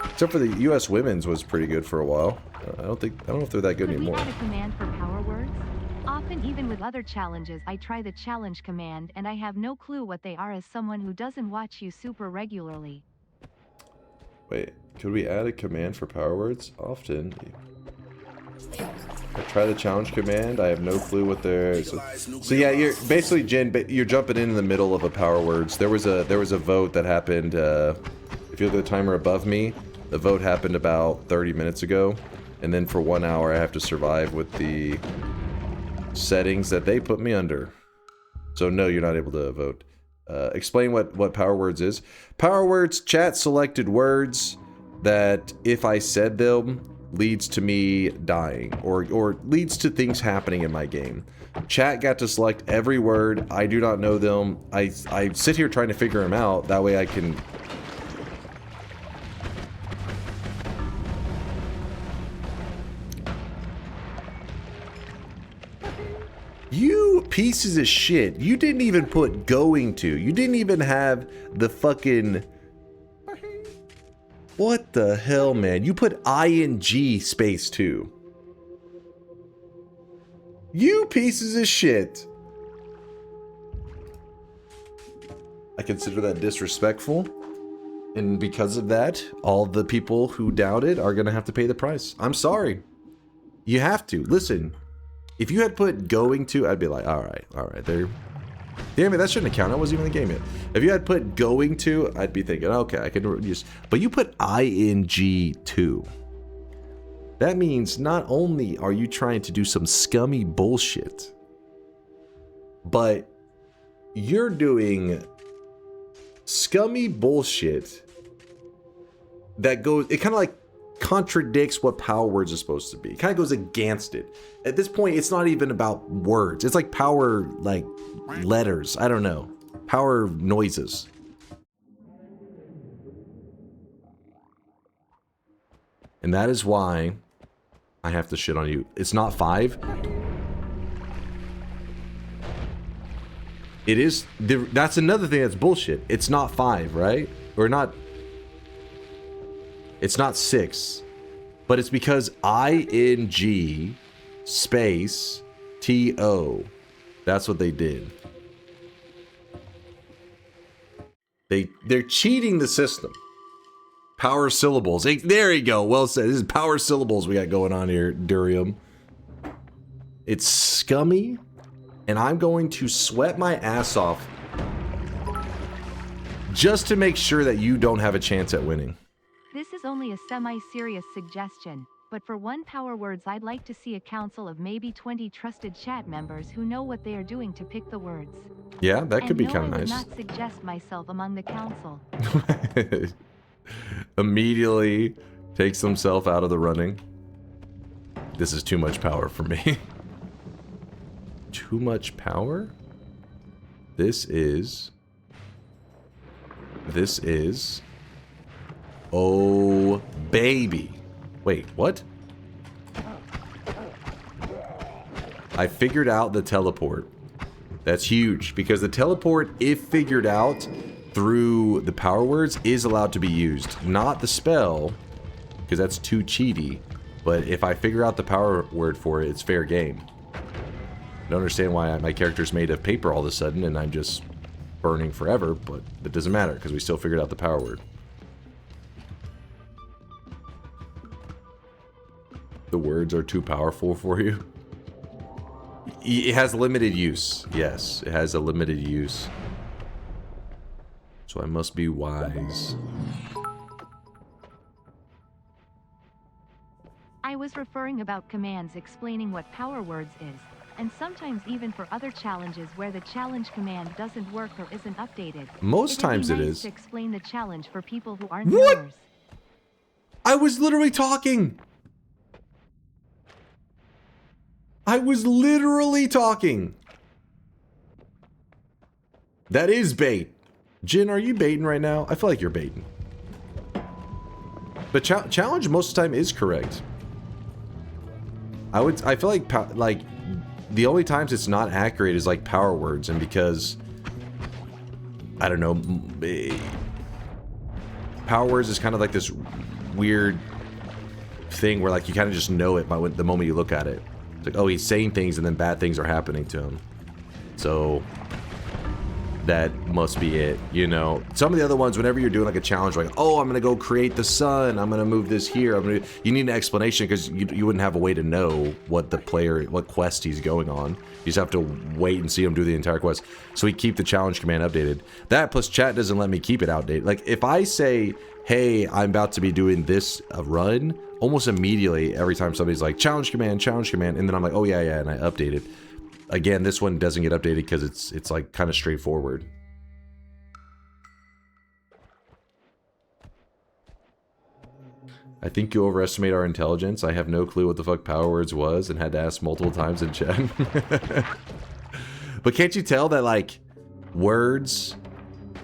except for the US women's was pretty good for a while. I don't know if they're that good anymore. Could we add a command for power words? Often even with other challenges I try the challenge command and I have no clue what they are as someone who doesn't watch you super regularly. Wait, could we add a command for power words? Often. I try the challenge command. I have no clue what they're... So yeah, you're basically, Jen, you're jumping in the middle of a power words. There was a vote that happened, if you look at the timer above me, the vote happened about 30 minutes ago. And then for 1 hour I have to survive with the settings that they put me under. So no, you're not able to vote. Explain what power words is. Power words, chat selected words that if I said them leads to me dying or leads to things happening in my game. Chat got to select every word. I do not know them. I sit here trying to figure them out. That way I can... You pieces of shit. You didn't even put going to. You didn't even have the fucking... What the hell, man? You put ing space 2. You pieces of shit. I consider that disrespectful. And because of that, all the people who doubted are going to have to pay the price. I'm sorry. You have to. Listen. If you had put going to, I'd be like, alright, there. Damn it, that shouldn't count. I wasn't even in the game yet. If you had put going to, I'd be thinking, okay, I can just... But you put ing to. That means not only are you trying to do some scummy bullshit, but you're doing scummy bullshit that goes... It kind of like contradicts what power words are supposed to be. It kind of goes against it. At this point, it's not even about words. It's like power, like, letters. I don't know. Power noises. And that is why I have to shit on you. It's not 5. It is... That's another thing that's bullshit. It's not 5, right? Or not... It's not 6, but it's because ing space to. That's what they did. They're cheating the system. Power syllables. There you go. Well said. This is power syllables we got going on here, Durium. It's scummy, and I'm going to sweat my ass off just to make sure that you don't have a chance at winning. This is only a semi-serious suggestion, but for one power words I'd like to see a council of maybe 20 trusted chat members who know what they are doing to pick the words. Yeah, that could be kind of I nice. would not suggest myself among the council. Immediately takes himself out of the running. This is too much power for me. Too much power? This is... Oh, baby. Wait, what? I figured out the teleport. That's huge, because the teleport, if figured out through the power words, is allowed to be used. Not the spell, because that's too cheaty. But if I figure out the power word for it, it's fair game. I don't understand why my character's made of paper all of a sudden, and I'm just burning forever, but it doesn't matter, because we still figured out the power word. The words are too powerful for you? It has limited use. Yes, it has a limited use. So I must be wise. I was referring about commands explaining what power words is, and sometimes even for other challenges where the challenge command doesn't work or isn't updated. Most times it is. To explain the challenge for people who aren't What? viewers. I was literally talking. I was literally talking. That is bait. Jin, are you baiting right now? I feel like you're baiting. But challenge most of the time is correct. I feel like the only times it's not accurate is like power words, and because I don't know, power words is kind of like this weird thing where like you kind of just know it by the moment you look at it. It's like, oh, he's saying things and then bad things are happening to him. So that must be it, you know. Some of the other ones, whenever you're doing like a challenge, like, oh, I'm gonna go create the sun, I'm gonna move this here, you need an explanation, because you wouldn't have a way to know what what quest he's going on. You just have to wait and see him do the entire quest. So we keep the challenge command updated. That plus chat doesn't let me keep it outdated. Like if I say, hey, I'm about to be doing this run, almost immediately every time somebody's like challenge command, and then I'm like, oh yeah, and I update it. Again, this one doesn't get updated because it's like kind of straightforward. I think you overestimate our intelligence. I have no clue what the fuck power words was and had to ask multiple times in chat. But can't you tell that like words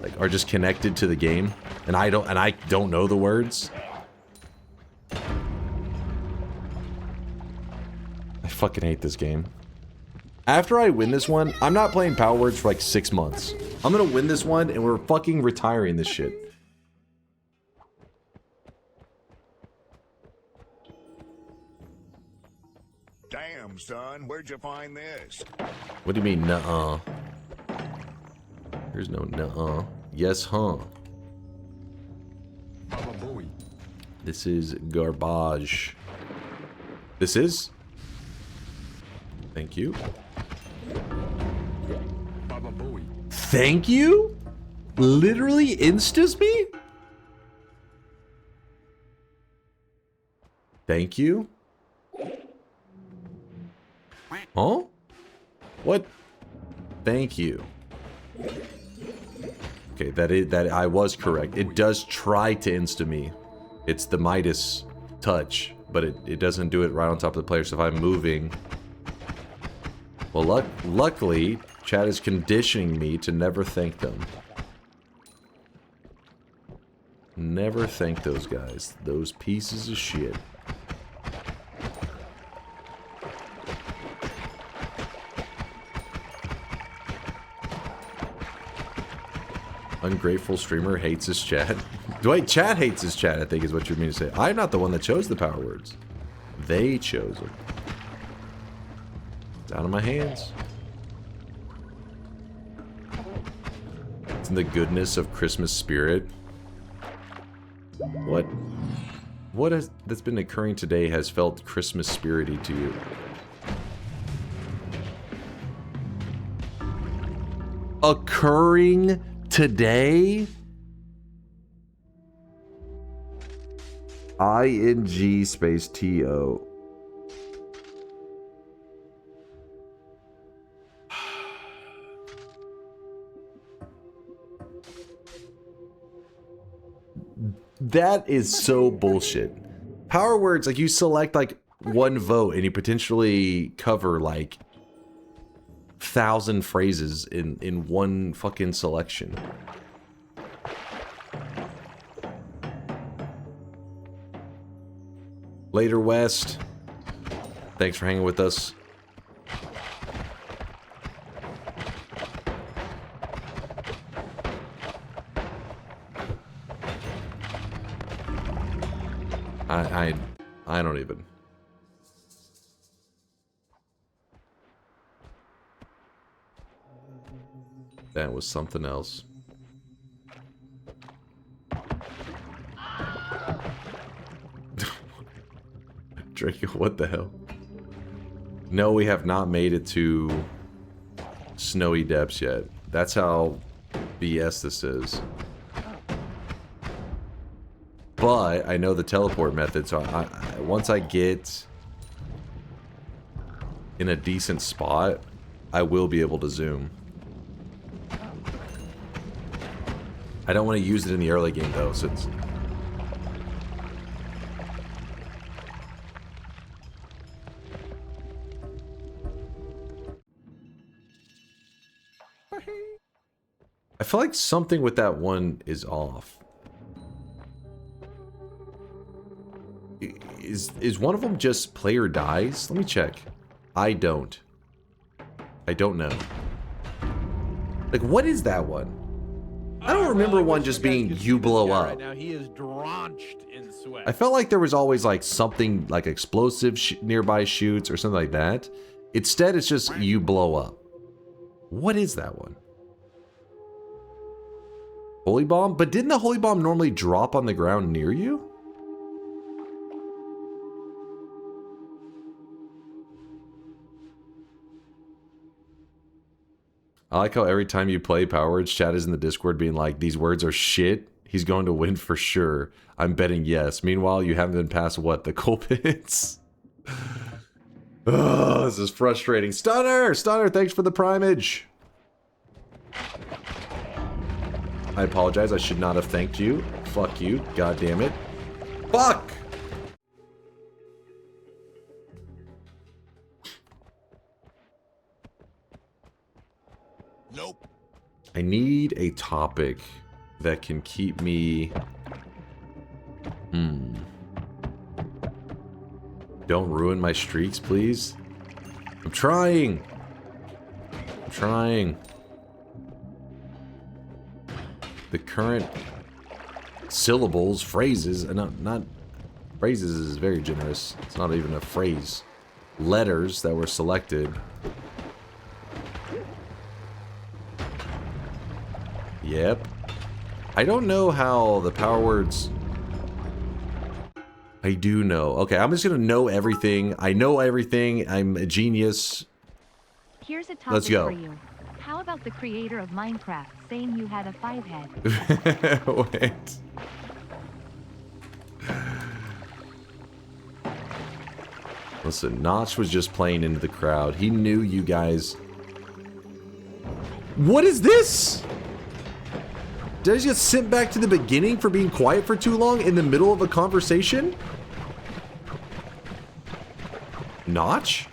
like are just connected to the game, and I don't know the words? I fucking hate this game. After I win this one, I'm not playing power words for like 6 months. I'm gonna win this one and we're fucking retiring this shit. Damn, son, where'd you find this? What do you mean, nuh-uh? There's no nuh-uh. Yes, huh? This is garbage. This is? Thank you. Thank you? Literally instas me? Thank you? Huh? What? Thank you. Okay, that I was correct. It does try to insta me. It's the Midas touch, but it doesn't do it right on top of the player. So if I'm moving, well, luckily, chat is conditioning me to never thank them. Never thank those guys. Those pieces of shit. Ungrateful streamer hates his chat. Wait, chat hates his chat, I think is what you mean to say. I'm not the one that chose the power words. They chose them. It's out of my hands. It's in the goodness of Christmas spirit. What that's been occurring today has felt Christmas spirity to you? occurring today? ING space TO. That is so bullshit. Power words, like you select like one vote and you potentially cover like 1,000 phrases in one fucking selection. Later, West. Thanks for hanging with us. I don't even. That was something else. Draco, what the hell? No, we have not made it to snowy depths yet. That's how BS this is. But I know the teleport method, so once I get in a decent spot, I will be able to zoom. I don't want to use it in the early game though, since I feel like something with that one is off. Is one of them just player dies? Let me check. I don't know. Like, what is that one? I don't remember one just being you blow up. Right now, he is drenched in sweat. I felt like there was always like something like explosive nearby shoots or something like that. Instead, it's just you blow up. What is that one? Holy bomb? But didn't the holy bomb normally drop on the ground near you? I like how every time you play Power Words, chat is in the Discord being like, these words are shit. He's going to win for sure. I'm betting yes. Meanwhile, you haven't been past what? The coal pits? Oh, this is frustrating. Stunner! Stunner, thanks for the primage. I apologize. I should not have thanked you. Fuck you. God damn it. Fuck! Nope. I need a topic that can keep me... Don't ruin my streaks, please. I'm trying. I'm trying. The current syllables, phrases, and not phrases is very generous. It's not even a phrase. Letters that were selected. Yep. I don't know how the power words... I do know. Okay, I'm just gonna know everything. I know everything. I'm a genius. Here's a topic Let's go. for you. How about the creator of Minecraft saying you had a 5-head? Wait. Listen, Notch was just playing into the crowd. He knew you guys... What is this? Did I just sit back to the beginning for being quiet for too long in the middle of a conversation? Notch?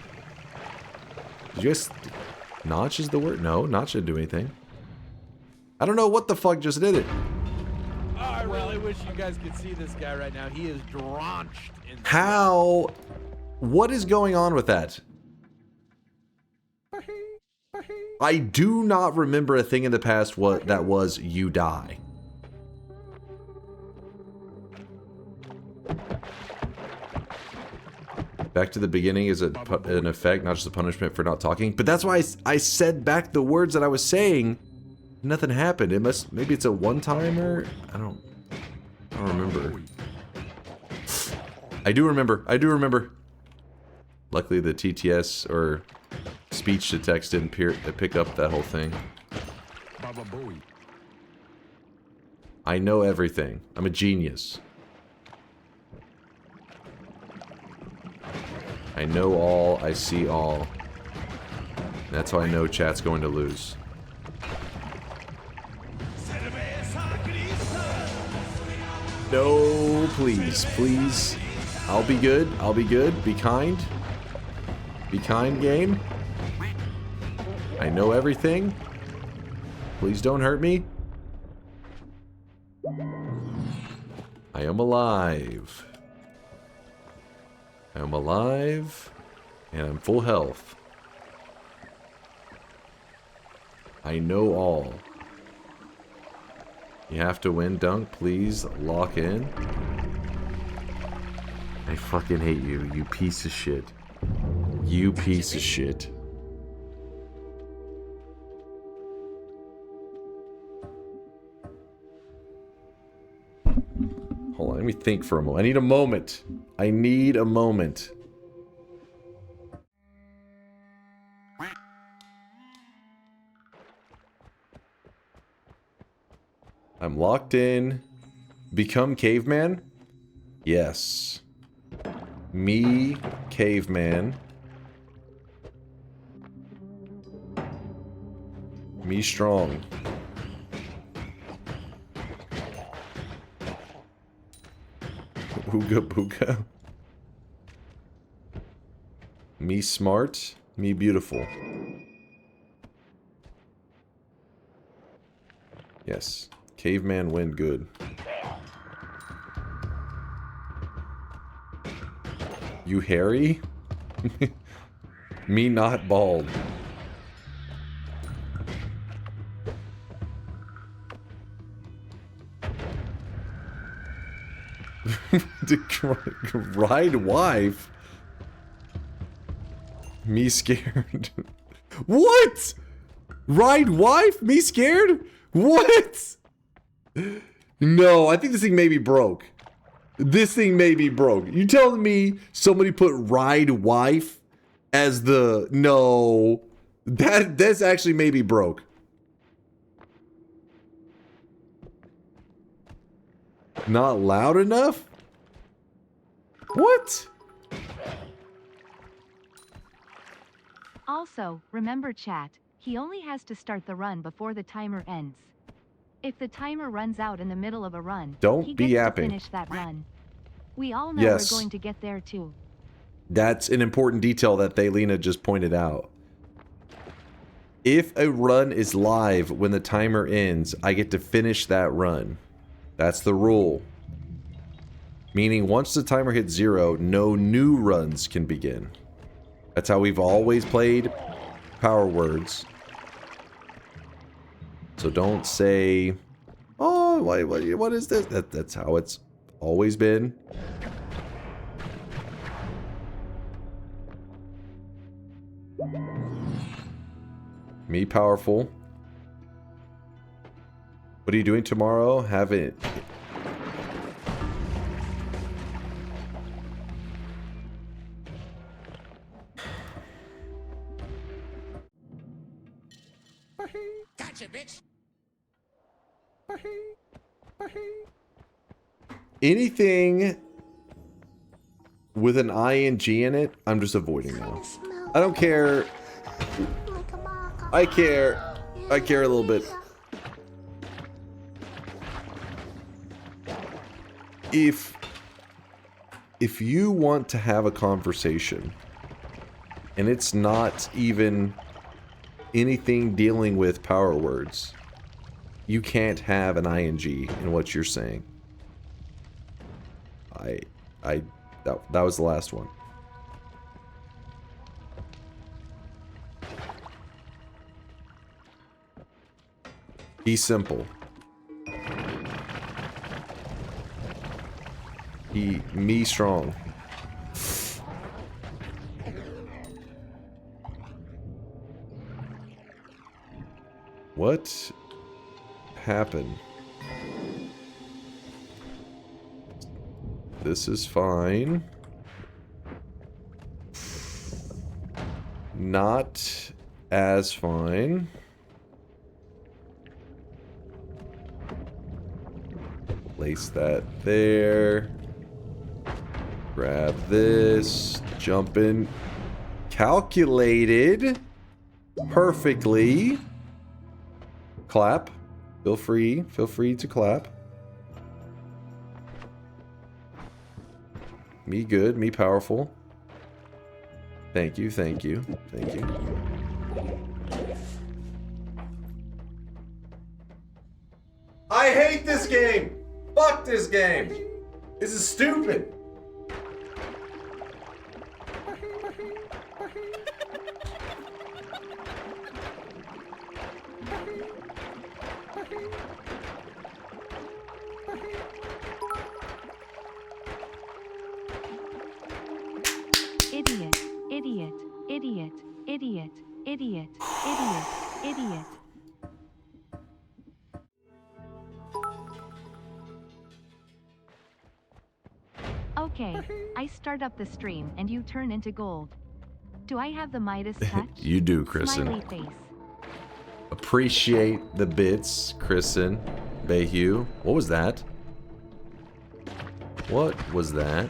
Did you guys... Notch is the word? No, Notch didn't do anything. I don't know what the fuck just did it. Oh, I really wish you guys could see this guy right now. He is drenched in sweat. How? What is going on with that? I do not remember a thing in the past that was you die. Back to the beginning is an effect, not just a punishment for not talking. But that's why I said back the words that I was saying. Nothing happened. It must, maybe it's a one-timer. I don't remember. I do remember. Luckily the TTS or speech to text didn't pick up that whole thing. Baba Booey. I know everything. I'm a genius. I know all, I see all. That's how I know chat's going to lose. No, please, please. I'll be good. I'll be good. Be kind. Be kind, game. I know everything. Please don't hurt me. I am alive. I am alive. And I'm full health. I know all. You have to win, Dunk. Please lock in. I fucking hate you, you piece of shit. You piece of shit. Hold on, let me think for a moment. I need a moment. I need a moment. I'm locked in. Become caveman? Yes. Me, caveman. Me strong. Ooga booga. Me smart. Me beautiful. Yes. Caveman win good. You hairy? Me not bald. Ride wife? Me scared. What? Ride wife? Me scared? What? No, I think this thing may be broke. This thing may be broke. You telling me somebody put ride wife as the... No. That's actually maybe broke. Not loud enough? What? Also, remember chat, he only has to start the run before the timer ends. If the timer runs out in the middle of a run, Don't he be gets yapping. to finish that run. We all know Yes. we're going to get there too. That's an important detail that Thaylena just pointed out. If a run is live when the timer ends, I get to finish that run. That's the rule. Meaning once the timer hits 0, no new runs can begin. That's how we've always played Power Words. So don't say, oh, what is this? That's how it's always been. Me powerful. What are you doing tomorrow? Have it. Gotcha, bitch. Anything with an ing in it, I'm just avoiding now. I don't care. I care. I care a little bit. If you want to have a conversation and it's not even anything dealing with power words, you can't have an ing in what you're saying. That was the last one. Be simple. Me strong. What happened? This is fine. Not as fine. Place that there. Grab this. Jump in. Calculated. Perfectly. Clap. Feel free to clap. Me good, me powerful. Thank you, thank you, thank you. I hate this game! Fuck this game! This is stupid! Idiot, idiot, idiot, idiot, idiot, idiot, idiot. Okay, I start up the stream and you turn into gold. Do I have the Midas touch? You do, Kristen. Smiley face. Appreciate the bits, Kristen. Bayhue. What was that? What was that?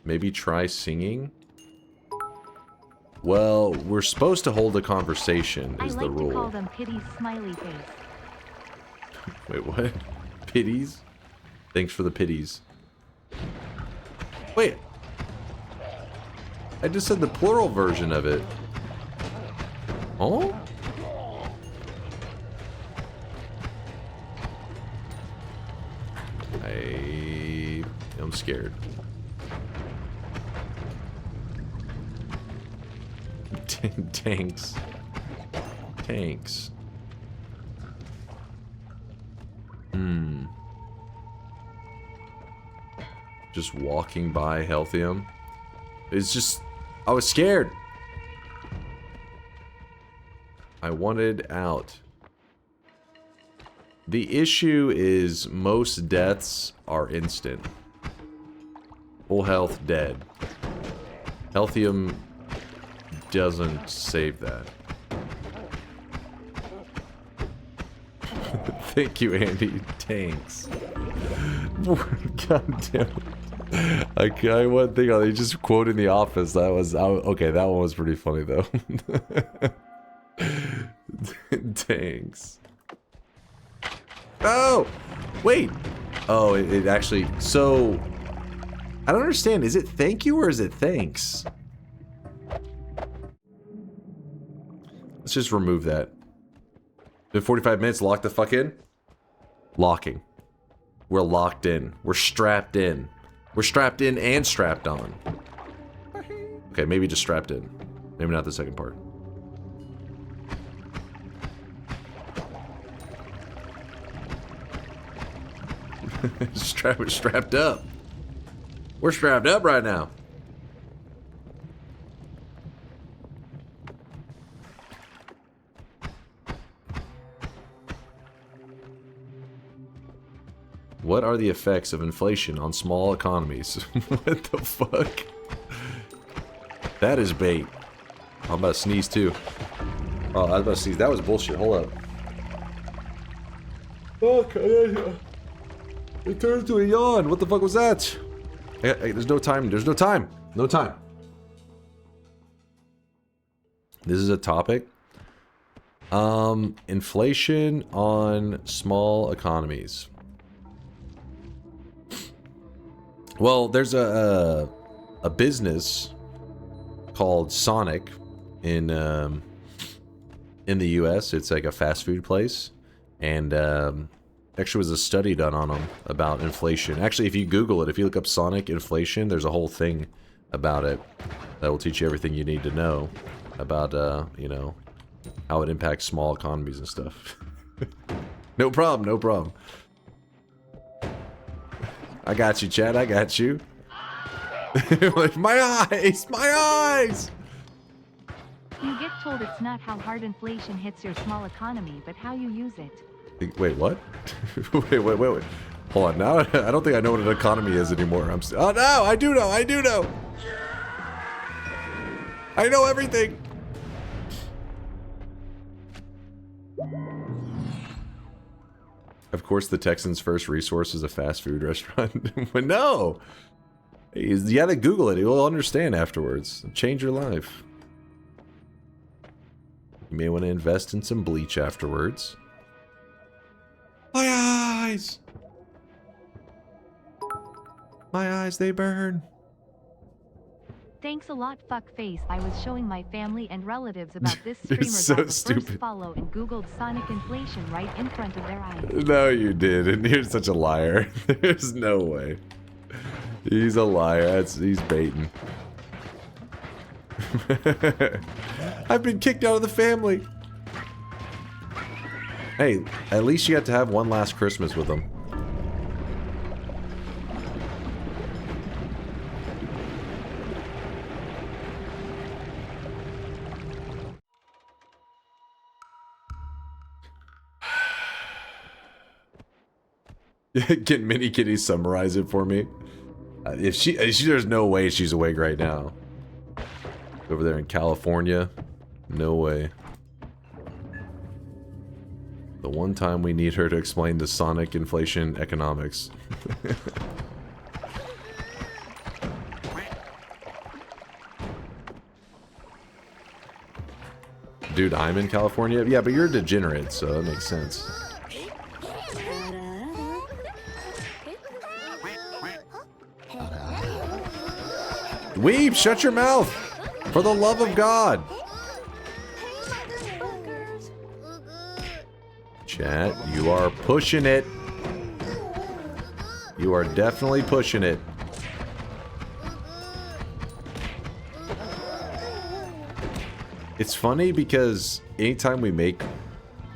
Maybe try singing? Well, we're supposed to hold a conversation, is the rule. I like to call them Pity's smiley face. Wait, what? Pities? Thanks for the pities. Wait. I just said the plural version of it. Oh? I'm scared. Tanks. Tanks. Just walking by Healthium. It's just... I was scared. I wanted out. The issue is most deaths are instant. Full health, dead. Healthium doesn't save that. Thank you, Andy. Tanks. God damn it. I one thing they just quoted The Office. That was okay. That one was pretty funny though. Tanks. Oh, wait. Oh, it actually. So I don't understand. Is it thank you or is it thanks? Let's just remove that. Been 45 minutes. Lock the fuck in. Locking. We're locked in. We're strapped in. We're strapped in and strapped on. Okay, maybe just strapped in. Maybe not the second part. Strapped up. We're strapped up right now. What are the effects of inflation on small economies? What the fuck? That is bait. I'm about to sneeze too. Oh, I was about to sneeze. That was bullshit. Hold up. Okay. It turned to a yawn. What the fuck was that? Hey, there's no time. There's no time. No time. This is a topic. Inflation on small economies. Well, there's a business called Sonic in the US. It's like a fast food place, and actually was a study done on them about inflation. Actually, if you Google it, if you look up Sonic inflation, there's a whole thing about it that will teach you everything you need to know about you know, how it impacts small economies and stuff. No problem, no problem. I got you, Chad. I got you. Like, my eyes! My eyes! You get told it's not how hard inflation hits your small economy, but how you use it. Wait, what? wait. Hold on. Now I don't think I know what an economy is anymore. Oh no! I do know. I do know. I know everything. Of course, the Texans' first resource is a fast food restaurant. But no! You gotta Google it. You'll understand afterwards. Change your life. You may want to invest in some bleach afterwards. My eyes! My eyes, they burn. Thanks a lot, fuckface. I was showing my family and relatives about this streamer so guy the stupid. first follow and googled Sonic inflation right in front of their eyes. No, you didn't. You're such a liar. There's no way. He's a liar. He's baiting. I've been kicked out of the family. Hey, at least you got to have one last Christmas with them. Can Mini Kitty summarize it for me? If she, there's no way she's awake right now. Over there in California, no way. The one time we need her to explain the Sonic inflation economics. Dude, I'm in California? Yeah, but you're a degenerate, so that makes sense. Weeb, shut your mouth! For the love of God! Chat, you are pushing it. You are definitely pushing it. It's funny because anytime we make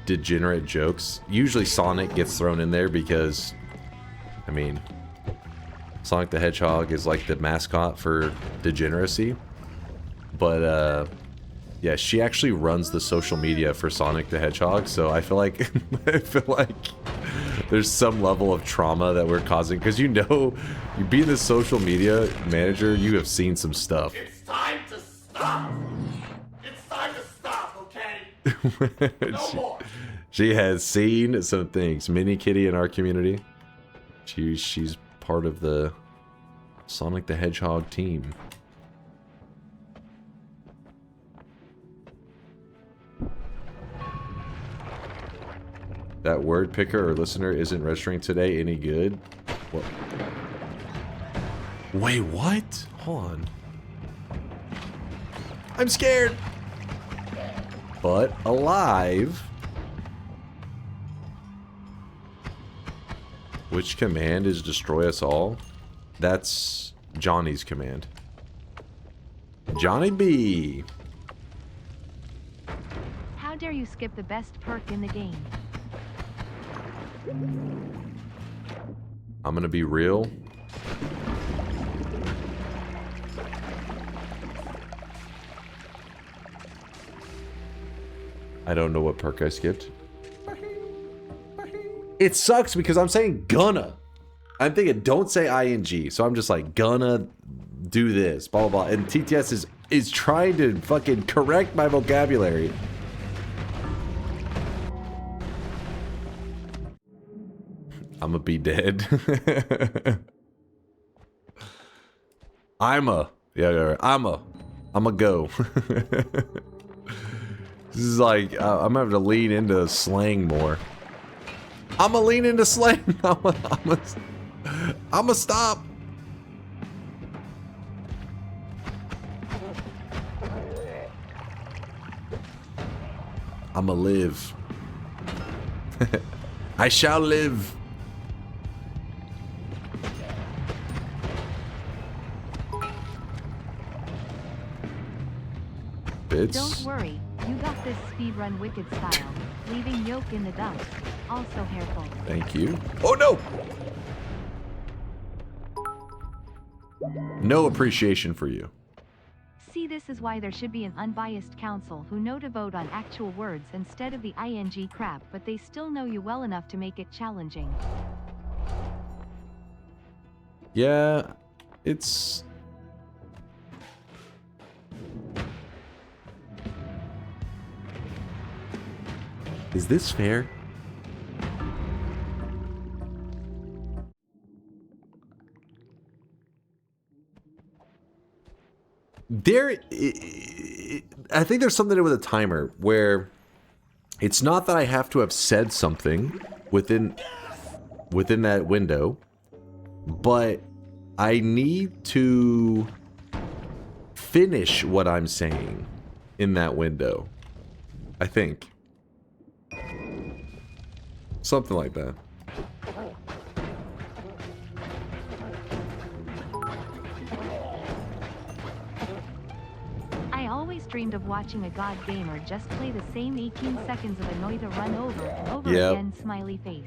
degenerate jokes, usually Sonic gets thrown in there because, I mean, Sonic the Hedgehog is like the mascot for degeneracy. But, yeah, she actually runs the social media for Sonic the Hedgehog, so I feel like there's some level of trauma that we're causing, because you know, you being the social media manager, you have seen some stuff. It's time to stop. It's time to stop, okay? No more. She has seen some things. Mini Kitty in our community, she's part of the Sonic the Hedgehog team. That word picker or listener isn't registering today any good? What? Wait, what? Hold on. I'm scared! But alive. Which command is destroy us all? That's Johnny's command. Johnny B. How dare you skip the best perk in the game? I'm gonna be real. I don't know what perk I skipped. It sucks because I'm saying gonna. I'm thinking don't say ing, so I'm just like gonna do this, blah blah blah. And TTS is trying to fucking correct my vocabulary. I'ma be dead. I'ma go. This is like I'm gonna have to lean into slang more. I'ma lean into slang. I'ma stop. I'ma live. I shall live. Bits. Don't worry, you got this speedrun wicked style, leaving yolk in the dust. Also hairful. Thank you. Oh no! No appreciation for you. See, this is why there should be an unbiased council who know to vote on actual words instead of the ing crap, but they still know you well enough to make it challenging. Yeah, it's... Is this fair? I think there's something to do with a timer where it's not that I have to have said something within that window, but I need to finish what I'm saying in that window. I think. Something like that. I always dreamed of watching a god gamer just play the same 18 seconds of a Noita run over and over again, smiley face.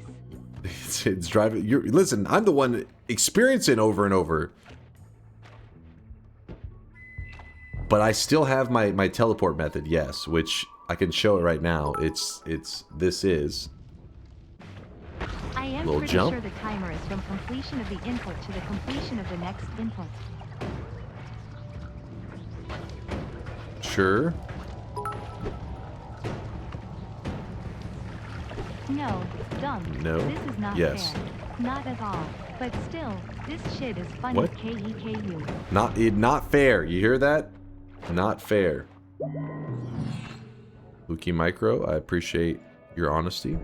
It's driving. Listen, I'm the one experiencing over and over. But I still have my teleport method, yes, which I can show it right now. This is. I am pretty sure the timer is from completion of the input to the completion of the next input. Sure. No, Dunk. No. This is not Yes. fair. Not at all. But still, this shit is funny. What? K-E-K-U. Not fair. You hear that? Not fair. Luki Micro, I appreciate your honesty.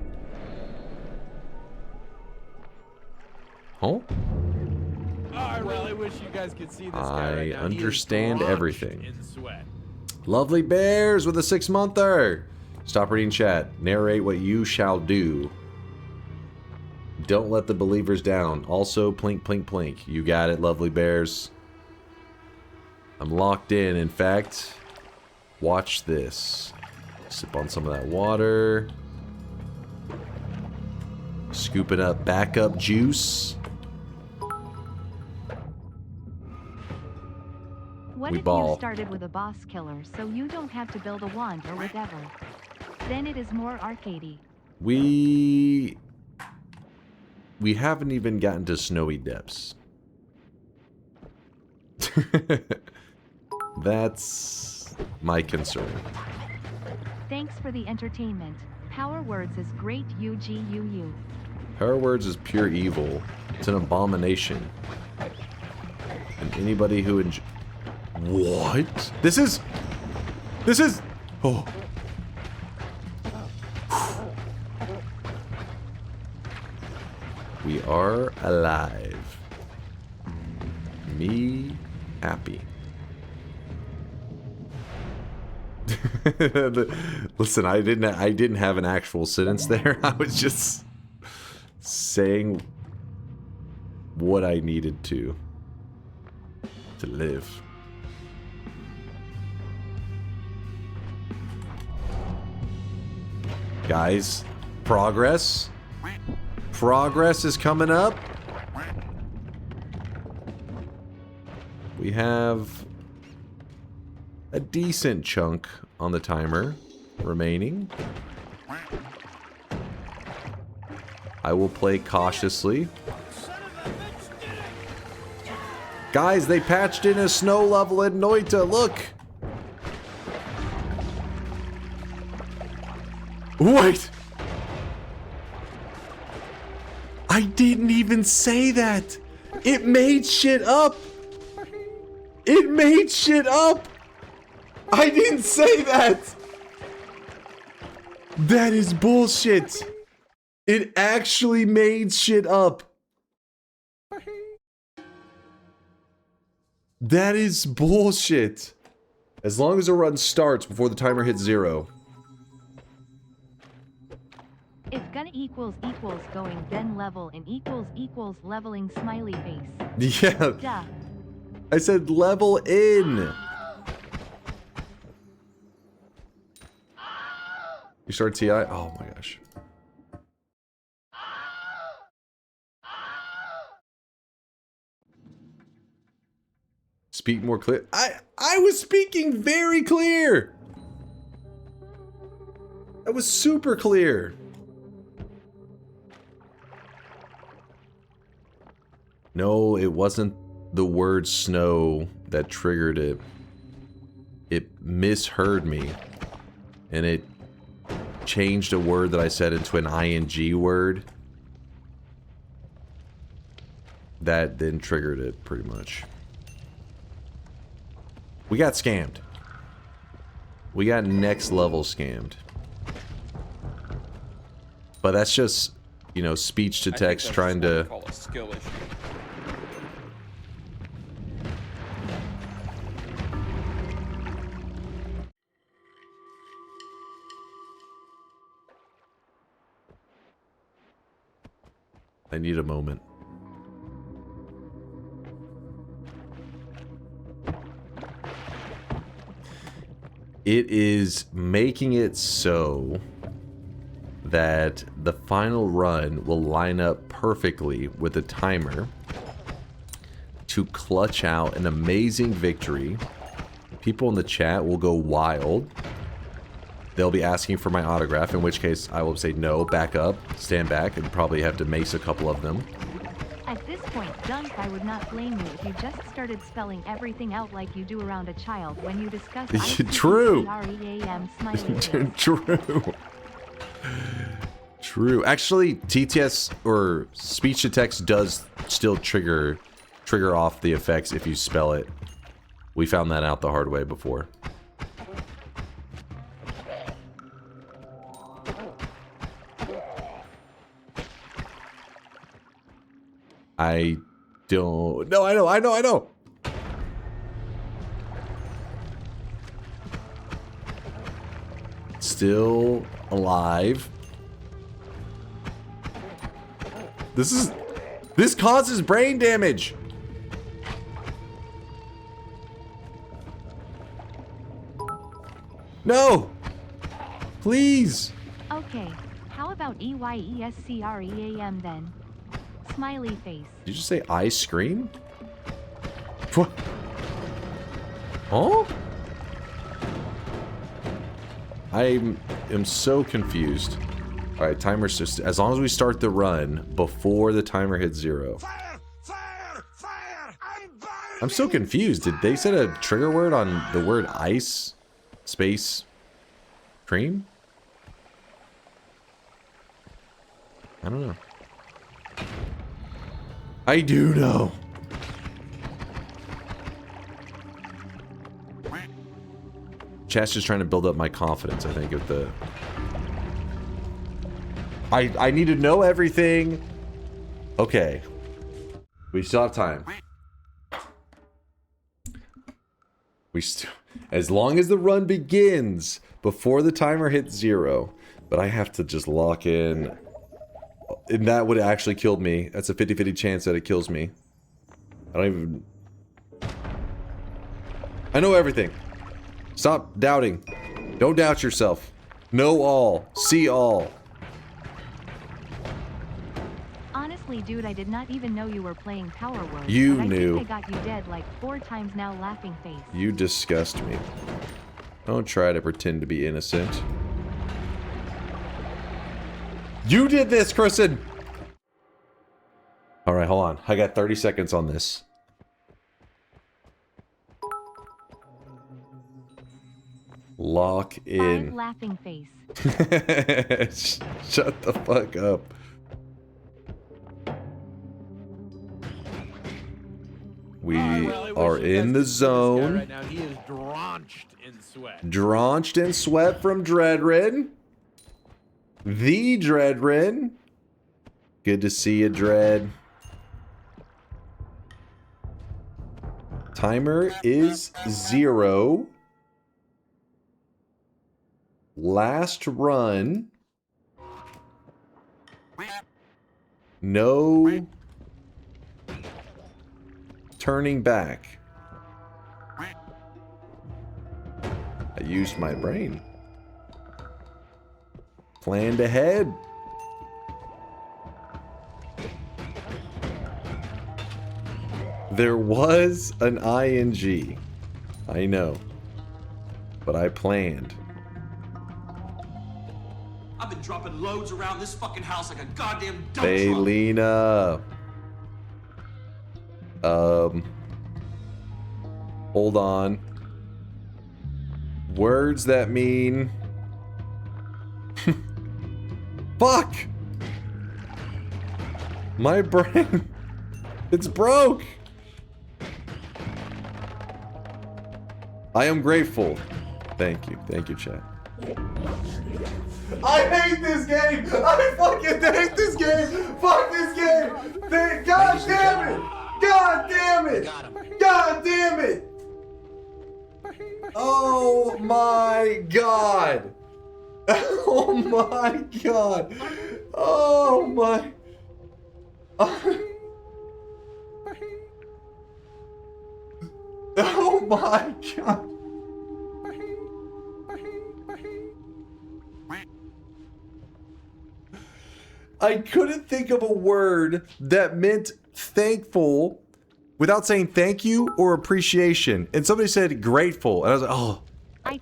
Huh? Oh, I really wish you guys could see this guy right now. I understand everything. In sweat. Lovely Bears with a 6-monther. Stop reading chat. Narrate what you shall do. Don't let the believers down. Also, plink, plink, plink. You got it, Lovely Bears. I'm locked in. In fact, watch this. Sip on some of that water. Scooping up backup juice. What if you started with a boss killer so you don't have to build a wand or whatever? Then it is more arcadey. We haven't even gotten to snowy depths. That's my concern. Thanks for the entertainment. Power Words is great UGUU. Power Words is pure evil. It's an abomination. And anybody who What? This is... Oh. We are alive. Me happy. Listen, I didn't have an actual sentence there. I was just saying what I needed to live. Guys, progress. Progress is coming up. We have a decent chunk on the timer remaining. I will play cautiously. Guys, they patched in a snow level in Noita. Look. Wait. I didn't even say that. It made shit up. It made shit up. I didn't say that. That is bullshit. It actually made shit up. That is bullshit. As long as the run starts before the timer hits 0. If gun equals going then level and equals leveling smiley face. Yeah. Duh. I said level in. You start TI? Oh my gosh. Speak more clear. I was speaking very clear. That was super clear. No, it wasn't the word snow that triggered it. It misheard me. And it changed a word that I said into an ing word. That then triggered it, pretty much. We got scammed. We got next level scammed. But that's just, you know, speech to text trying to... Call a skill issue. I need a moment. It is making it so that the final run will line up perfectly with a timer to clutch out an amazing victory. People in the chat will go wild. They'll be asking for my autograph, in which case I will say no, back up, stand back, and probably have to mace a couple of them. At this point, Dunk, I would not blame you if you just started spelling everything out like you do around a child when you discuss True. ICCREAM smiley face. True. True. Actually, TTS or speech to text does still trigger off the effects if you spell it. We found that out the hard way before. I don't... No, I know! Still alive. This causes brain damage! No! Please! Okay, how about EYESCREAM then? Smiley face. Did you just say ice cream? What? Oh? I am so confused. Alright, timer's just... As long as we start the run before the timer hits 0. I'm so confused. Did they set a trigger word on the word ice? Space? Cream? I don't know. I do know. Chat's just trying to build up my confidence, I think, with the... I need to know everything. Okay. We still have time. As long as the run begins before the timer hits 0. But I have to just lock in. And that would have actually killed me. That's a 50-50 chance that it kills me. I don't even... I know everything. Stop doubting. Don't doubt yourself. Know all. See all. Honestly, dude, I did not even know you were playing Power Word. You but knew. I think I got you dead like 4 times now, laughing face. You disgust me. Don't try to pretend to be innocent. You did this, Kristen! Alright, hold on. I got 30 seconds on this. Lock in. 5 laughing face. Shut the fuck up. We are in the zone. Right now, he is drenched in sweat. Drenched in sweat from Dreadrin. The Dreadrin. Good to see you, Dread. Timer is 0. Last run. No turning back. I used my brain. Planned ahead. There was an ing. I know. But I planned. I've been dropping loads around this fucking house like a goddamn dump truck. Baylina. Hold on. Words that mean Fuck! My brain. It's broke. I am grateful. Thank you. Thank you, chat. I hate this game! I fucking hate this game! Fuck this game! God damn it! God damn it! God damn it! Oh my god! Oh my god! Oh my... Oh my god! I couldn't think of a word that meant thankful without saying thank you or appreciation. And somebody said grateful. And I was like, oh,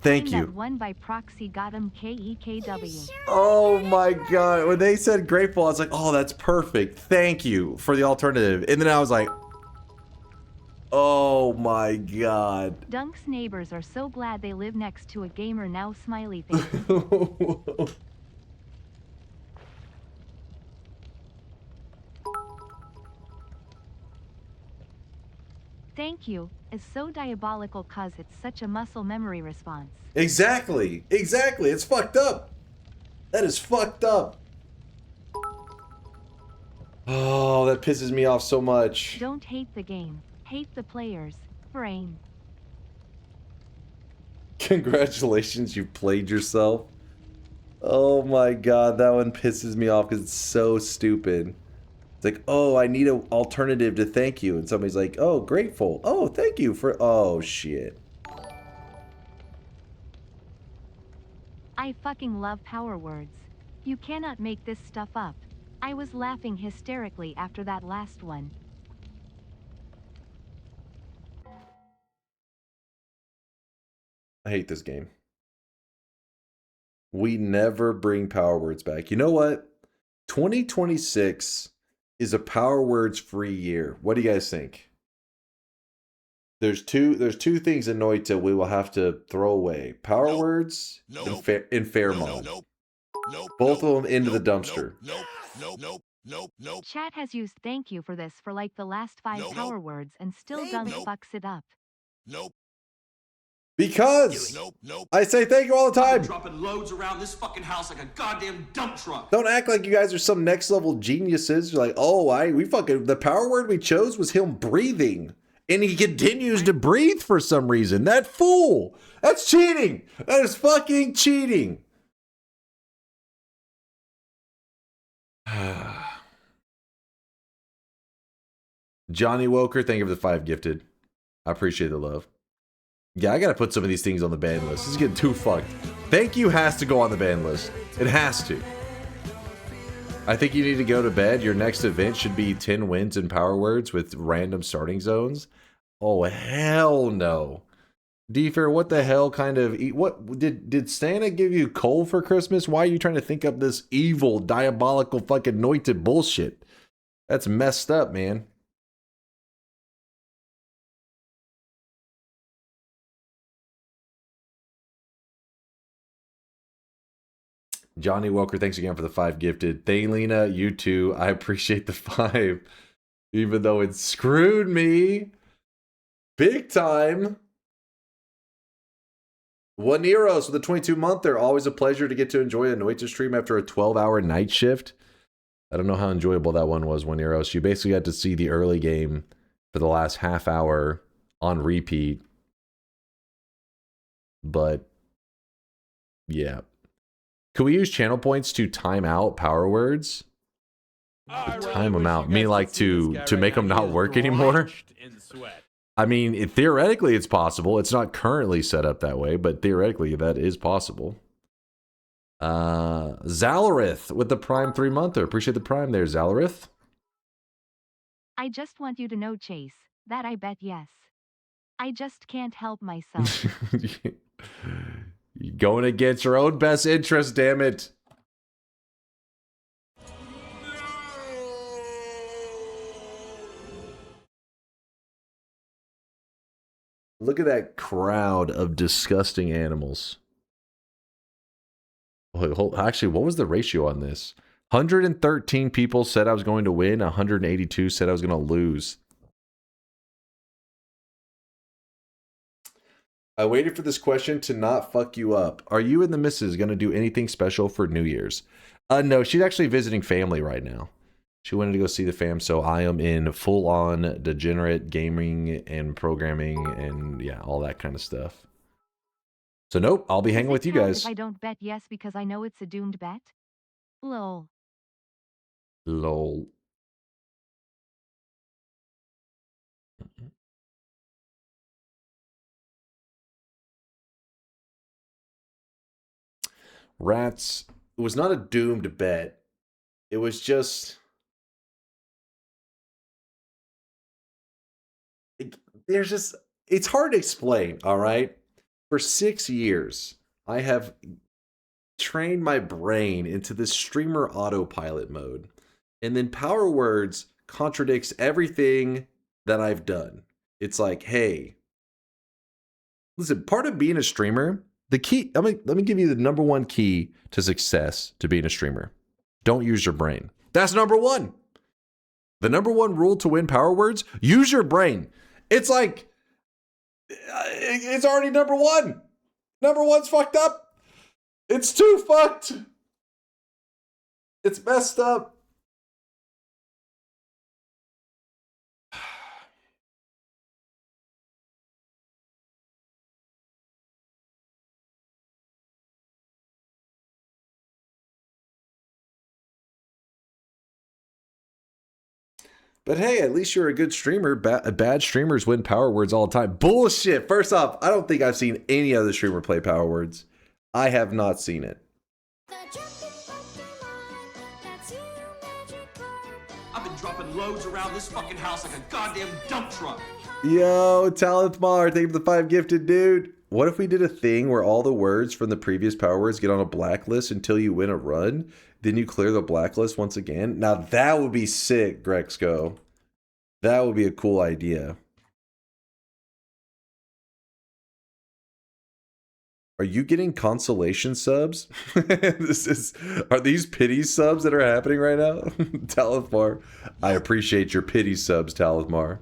thank you. That one by proxy got him KEKW. Oh my god. When they said grateful, I was like, oh, that's perfect. Thank you for the alternative. And then I was like, oh my god. Dunk's neighbors are so glad they live next to a gamer now, smiley face. Thank you is so diabolical cause it's such a muscle memory response. Exactly. Exactly. It's fucked up. That is fucked up. Oh, that pisses me off so much. Don't hate the game. Hate the players. Brain. Congratulations, you played yourself. Oh my god, that one pisses me off because it's so stupid. It's like, oh, I need an alternative to thank you. And somebody's like, oh, grateful. Oh, thank you for... Oh, shit. I fucking love power words. You cannot make this stuff up. I was laughing hysterically after that last one. I hate this game. We never bring power words back. You know what? 2026 is a power words free year. What do you guys think? There's two things in Noita we will have to throw away. Power words and fair mod. Both of them into the dumpster. Chat has used thank you for this for like the last 5 power words and still Dunk fucks it up. Because I say thank you all the time. Dropping loads around this fucking house like a goddamn dump truck. Don't act like you guys are some next level geniuses. You're like, oh, the power word we chose was him breathing. And he continues to breathe for some reason. That fool. That's cheating. That is fucking cheating. Johnny Woker, thank you for the 5 gifted. I appreciate the love. Yeah, I gotta put some of these things on the ban list. This is getting too fucked. Thank you has to go on the ban list. It has to. I think you need to go to bed. Your next event should be 10 wins in power words with random starting zones. Oh, hell no. D-Fair, what the hell kind of... What did Santa give you coal for Christmas? Why are you trying to think up this evil, diabolical, fucking anointed bullshit? That's messed up, man. Johnny Welker, thanks again for the 5 gifted. Thaylena, you too. I appreciate the 5. Even though it screwed me. Big time. Juaneros with a 22-monther. Always a pleasure to get to enjoy a Noita stream after a 12-hour night shift. I don't know how enjoyable that one was, Juaneros. You basically got to see the early game for the last half hour on repeat. But, yeah. Could we use channel points to time out power words? Time them out. Mean like to make them not work anymore? I mean, theoretically it's possible. It's not currently set up that way, but theoretically that is possible. Zalarith with the Prime 3-monther. Appreciate the Prime there, Zalarith. I just want you to know, Chase, that I bet yes. I just can't help myself. You're going against your own best interest, damn it. Look at that crowd of disgusting animals. Actually, what was the ratio on this? 113 people said I was going to win. 182 said I was going to lose. I waited for this question to not fuck you up. Are you and the missus going to do anything special for New Year's? No, she's actually visiting family right now. She wanted to go see the fam, so I am in full-on degenerate gaming and programming and, yeah, all that kind of stuff. So, nope, I'll be hanging with you guys. If I don't bet yes because I know it's a doomed bet? Lol. Lol. Rats, it was not a doomed bet. It was just... There's just... It's hard to explain, all right? For 6 years, I have trained my brain into this streamer autopilot mode. And then Power Words contradicts everything that I've done. It's like, hey, listen, part of being a streamer, the key, let me give you the number one key to success to being a streamer. Don't use your brain. That's number one. The number one rule to win Power Words, use your brain. It's like, it's already number one. Number one's fucked up. It's too fucked. It's messed up. But hey, at least you're a good streamer. Bad streamers win Power Words all the time. Bullshit. First off, I don't think I've seen any other streamer play Power Words. I have not seen it. I've been dropping loads around this fucking house like a goddamn dump truck. Yo, Talentmar, thank you for the 5 gifted, dude. What if we did a thing where all the words from the previous Power Words get on a blacklist until you win a run? Then you clear the blacklist once again? Now that would be sick, Grexco. That would be a cool idea. Are you getting consolation subs? Are these pity subs that are happening right now? Talithmar, I appreciate your pity subs, Talithmar.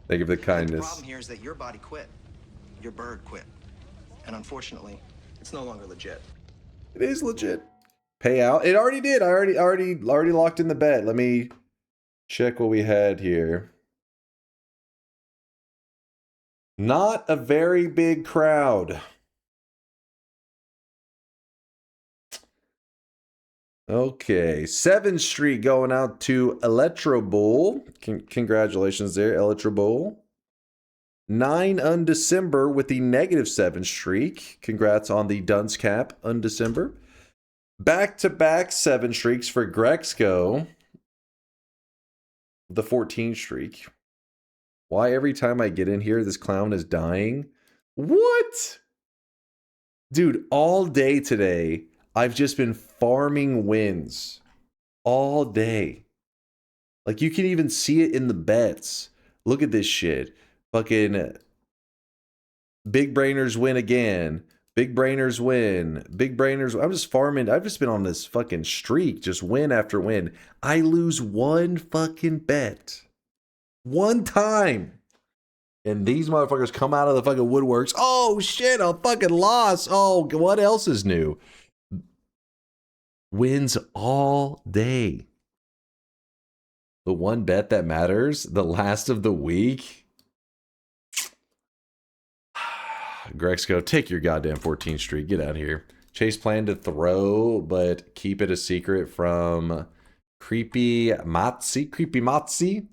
Thank you for the kindness. The problem here is that your body quit. Your bird quit. And unfortunately, it's no longer legit. It is legit. Payout. It already did. I already locked in the bet. Let me check what we had here. Not a very big crowd. Okay, 7th Street going out to Electro Bull. Congratulations there, Electro Bull. 9 Undecember with the -7 streak. Congrats on the dunce cap, Undecember. Back-to-back 7 streaks for Grexco. The 14 streak. Why every time I get in here, this clown is dying? What? Dude, all day today, I've just been farming wins. All day. Like, you can even see it in the bets. Look at this shit. Fucking big brainers win again. Big brainers win. Big brainers. I'm just farming. I've just been on this fucking streak. Just win after win. I lose one fucking bet. One time. And these motherfuckers come out of the fucking woodworks. Oh shit, a fucking loss. Oh, what else is new? Wins all day. The one bet that matters. The last of the week. Grexco, take your goddamn 14th streak. Get out of here. Chase planned to throw, but keep it a secret from Creepy Matzi,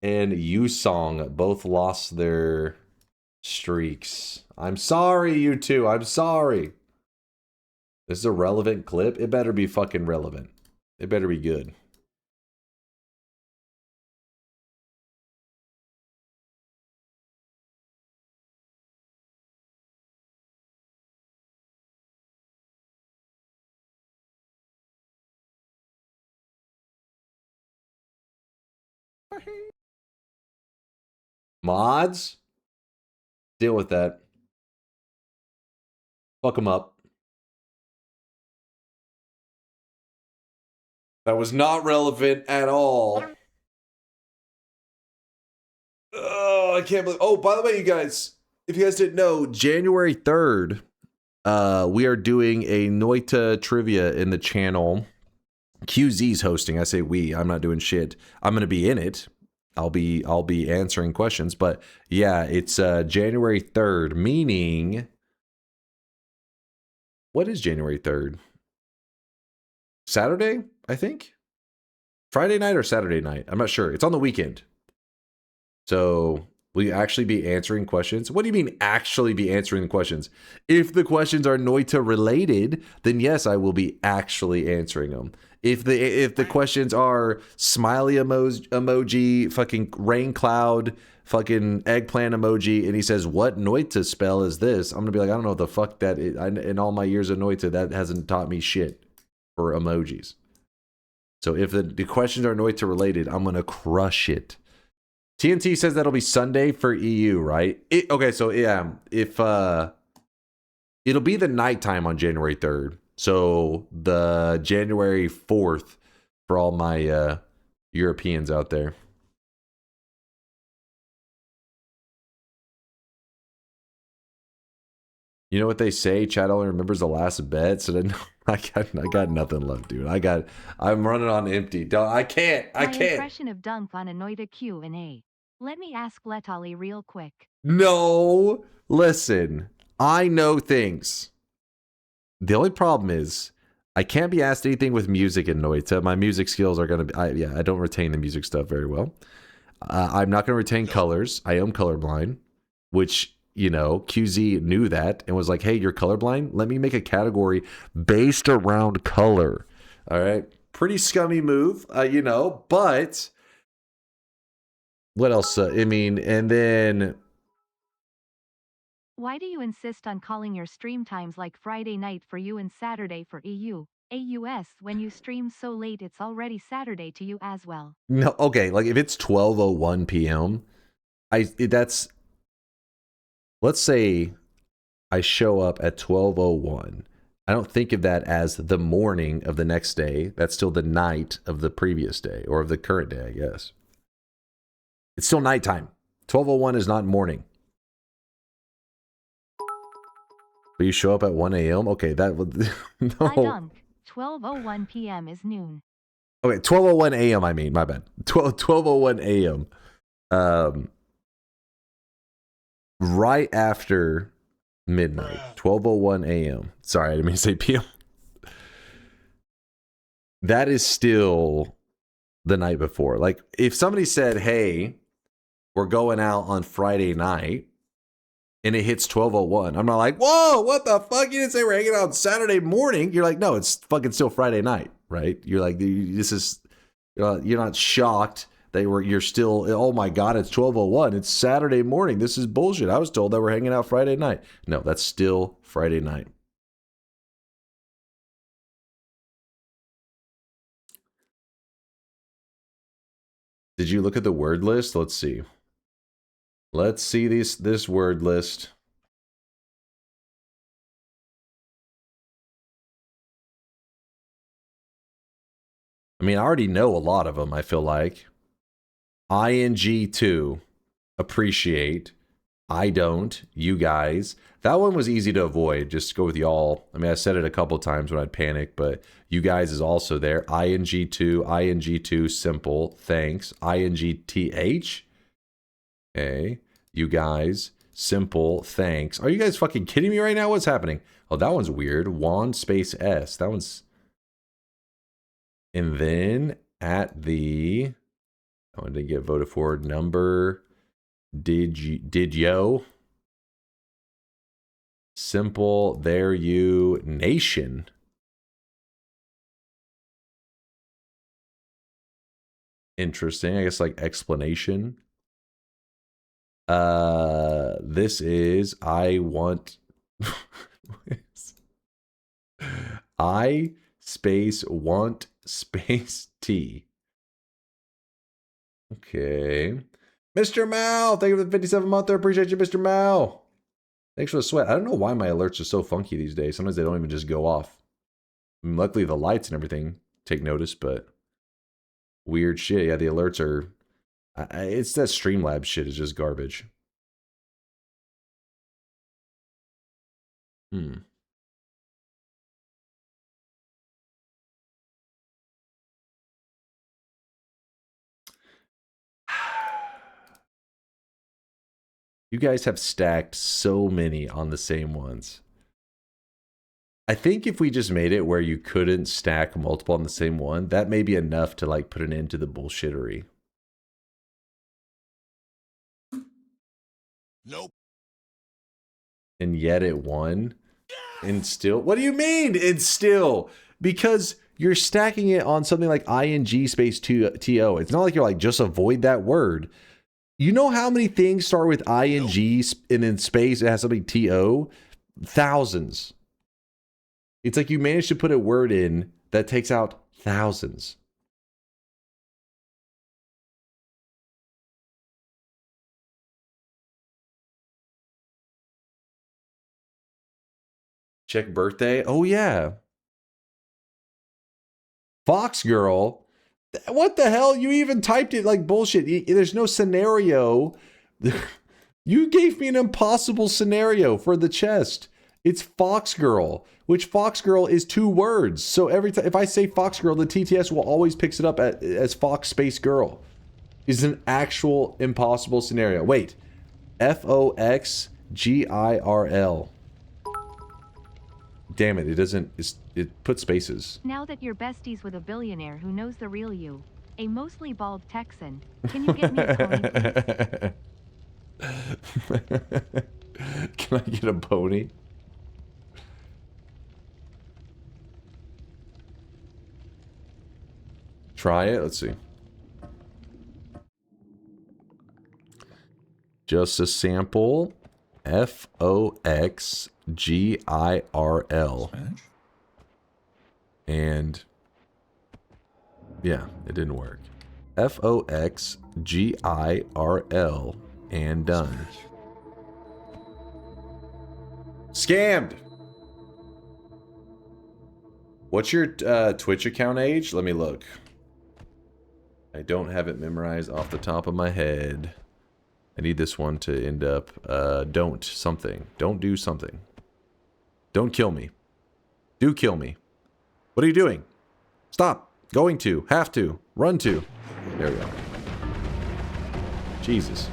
and Yusong. Both lost their streaks. I'm sorry, you two. I'm sorry. This is a relevant clip. It better be fucking relevant. It better be good. Mods? Deal with that. Fuck them up. That was not relevant at all. Oh, I can't believe. Oh, by the way, you guys, if you guys didn't know, January 3rd, we are doing a Noita trivia in the channel. QZ's hosting. I say we. I'm not doing shit. I'm gonna be in it. I'll be answering questions. But yeah, it's January 3rd, meaning what is January 3rd? Saturday, I think. Friday night or Saturday night. I'm not sure. It's on the weekend. So will you actually be answering questions? What do you mean actually be answering the questions? If the questions are Noita related, then yes, I will be actually answering them. If the questions are smiley emoji, fucking rain cloud, fucking eggplant emoji, and he says, what Noita spell is this? I'm going to be like, I don't know what the fuck that is. In all my years of Noita, that hasn't taught me shit for emojis. So if the questions are Noita related, I'm going to crush it. TNT says that'll be Sunday for EU, right? Okay, so yeah, if it'll be the nighttime on January 3rd. So the January 4th for all my Europeans out there. You know what they say? Chad only remembers the last bet. So then I got nothing left, dude. I'm running on empty. I can't. My impression of Dunk on a Noita Q&A. Let me ask Letali real quick. No, listen. I know things. The only problem is I can't be asked anything with music in Noita. My music skills are going to be... I don't retain the music stuff very well. I'm not going to retain colors. I am colorblind, which, you know, QZ knew that and was like, hey, you're colorblind? Let me make a category based around color. All right? Pretty scummy move, you know, but... What else? I mean, and then... Why do you insist on calling your stream times like Friday night for you and Saturday for EU, AUS when you stream so late it's already Saturday to you as well? No, okay, like if it's 12:01 p.m., that's... Let's say I show up at 12:01. I don't think of that as the morning of the next day. That's still the night of the previous day, or of the current day, I guess. It's still nighttime. 12:01 is not morning. But you show up at 1 a.m.? Okay, that would... No. I dunk. 12:01 p.m. is noon. Okay, 12:01 a.m. I mean, my bad. 12:01 a.m. Right after midnight. 12:01 a.m. Sorry, I didn't mean to say p.m. That is still the night before. Like, if somebody said, hey, we're going out on Friday night, and it hits 12:01, I'm not like, whoa, what the fuck? You didn't say we're hanging out on Saturday morning. You're like, no, it's fucking still Friday night, right? You're like, this is, you're not shocked that you're still, oh my God, it's 12:01. It's Saturday morning. This is bullshit. I was told that we're hanging out Friday night. No, that's still Friday night. Did you look at the word list? Let's see. Let's see this word list. I mean, I already know a lot of them, I feel like. ING2, appreciate. I don't, you guys. That one was easy to avoid. Just go with y'all. I mean, I said it a couple times when I'd panic, but you guys is also there. ING2, simple, thanks. INGTH. Okay. You guys, simple, thanks. Are you guys fucking kidding me right now? What's happening? Oh, that one's weird. Wand space S. That one's... And then at the... I wanted to get voted for. Number... Did yo? Simple, there you, nation. Interesting. I guess like explanation. This is I want I space want space T. Okay. Mr. Mao, thank you for the 57 month. I appreciate you, Mr. Mao. Thanks for the sweat. I don't know why my alerts are so funky these days. Sometimes they don't even just go off. I mean, luckily the lights and everything take notice, but weird shit. Yeah, the alerts are... it's that Streamlabs shit is just garbage. You guys have stacked so many on the same ones. I think if we just made it where you couldn't stack multiple on the same one, that may be enough to like put an end to the bullshittery. Nope. And yet it won. And still, what do you mean it's still? Because you're stacking it on something like ing space TO. It's not like you're like, just avoid that word. You know how many things start with ing and then space, it has something TO? Thousands. It's like you managed to put a word in that takes out thousands. Check birthday. Oh, yeah. Fox Girl. What the hell? You even typed it like bullshit. There's no scenario. You gave me an impossible scenario for the chest. It's Fox Girl, which Fox Girl is 2 words. So every time if I say Fox Girl, the TTS will always picks it up as Fox Space Girl. Is an actual impossible scenario. Wait. FOXGIRL. Damn it, it doesn't, it puts spaces. Now that you're besties with a billionaire who knows the real you, a mostly bald Texan, can you get me a pony, please? Can I get a pony? Try it, let's see. Just a sample. FOXGIRL. And yeah, it didn't work. FOXGIRL and done. Scammed. What's your Twitch account age? Let me look. I don't have it memorized off the top of my head. I need this one to end up, don't something. Don't do something. Don't kill me. Do kill me. What are you doing? Stop. Going to. Have to. Run to. There we go. Jesus.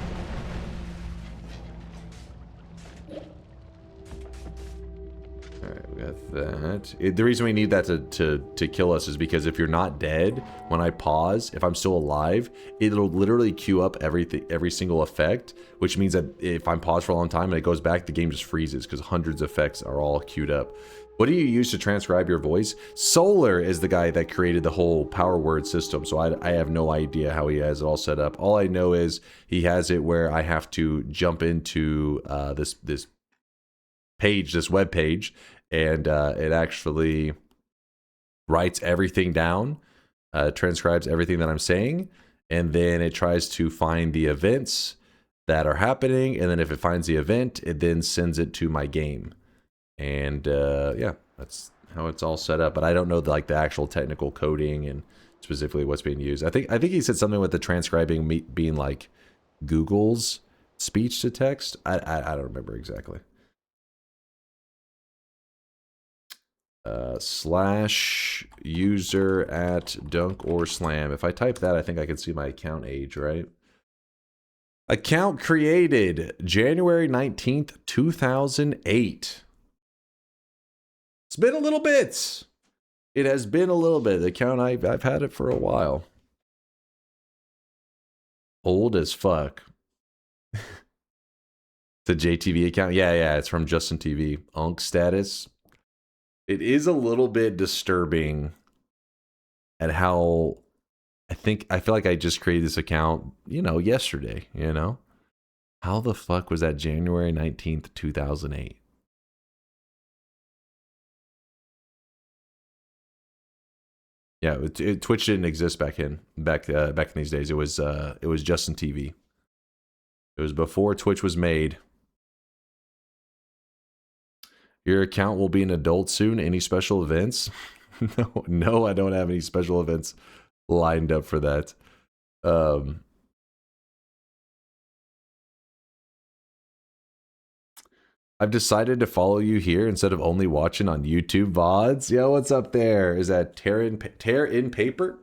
Alright, we got that. The reason we need that to kill us is because if you're not dead, when I pause, if I'm still alive, it'll literally queue up every single effect, which means that if I'm paused for a long time and it goes back, the game just freezes because hundreds of effects are all queued up. What do you use to transcribe your voice? Solar is the guy that created the whole power word system, so I have no idea how he has it all set up. All I know is he has it where I have to jump into this page, this web page, and it actually writes everything down, transcribes everything that I'm saying, and then it tries to find the events that are happening, and then if it finds the event, it then sends it to my game. And yeah, that's how it's all set up. But I don't know the actual technical coding and specifically what's being used. I think he said something with the transcribing being like Google's speech to text. I don't remember exactly. Slash user at DunkOrSlam. If I type that, I think I can see my account age, right? Account created January 19th, 2008. It's been a little bit. It has been a little bit. The account, I've had it for a while. Old as fuck. The JTV account? Yeah, it's from Justin TV. Unk status. It is a little bit disturbing at how I feel like I just created this account, yesterday, How the fuck was that January 19th, 2008? Yeah, Twitch didn't exist back in these days. It was Justin TV. It was before Twitch was made. Your account will be an adult soon. Any special events? No, I don't have any special events lined up for that. I've decided to follow you here instead of only watching on YouTube VODs. Yo, what's up there? Is that Tear in Paper?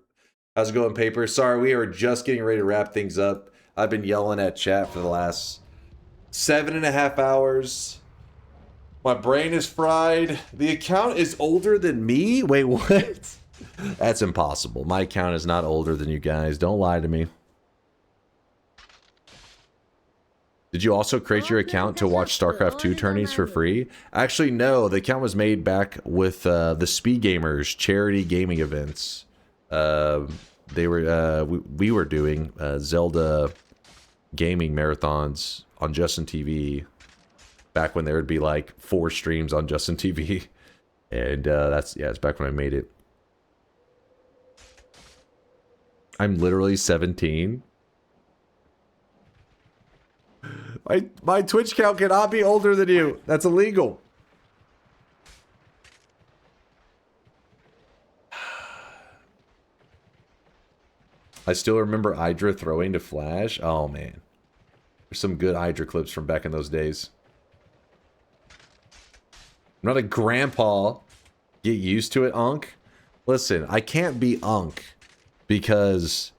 How's it going, Paper? Sorry, we are just getting ready to wrap things up. I've been yelling at chat for the last 7.5 hours. My brain is fried. The account is older than me? Wait, what? That's impossible. My account is not older than you guys. Don't lie to me. Did you also create your account to watch StarCraft 2 tourneys for free? Actually, no. The account was made back with the Speed Gamers charity gaming events. We were doing Zelda gaming marathons on Justin TV back when there would be like 4 streams on Justin TV. And it's back when I made it. I'm literally 17. My Twitch count cannot be older than you. That's illegal. I still remember Hydra throwing to Flash. Oh, man. There's some good Hydra clips from back in those days. I'm not a grandpa. Get used to it, Unk. Listen, I can't be Unk because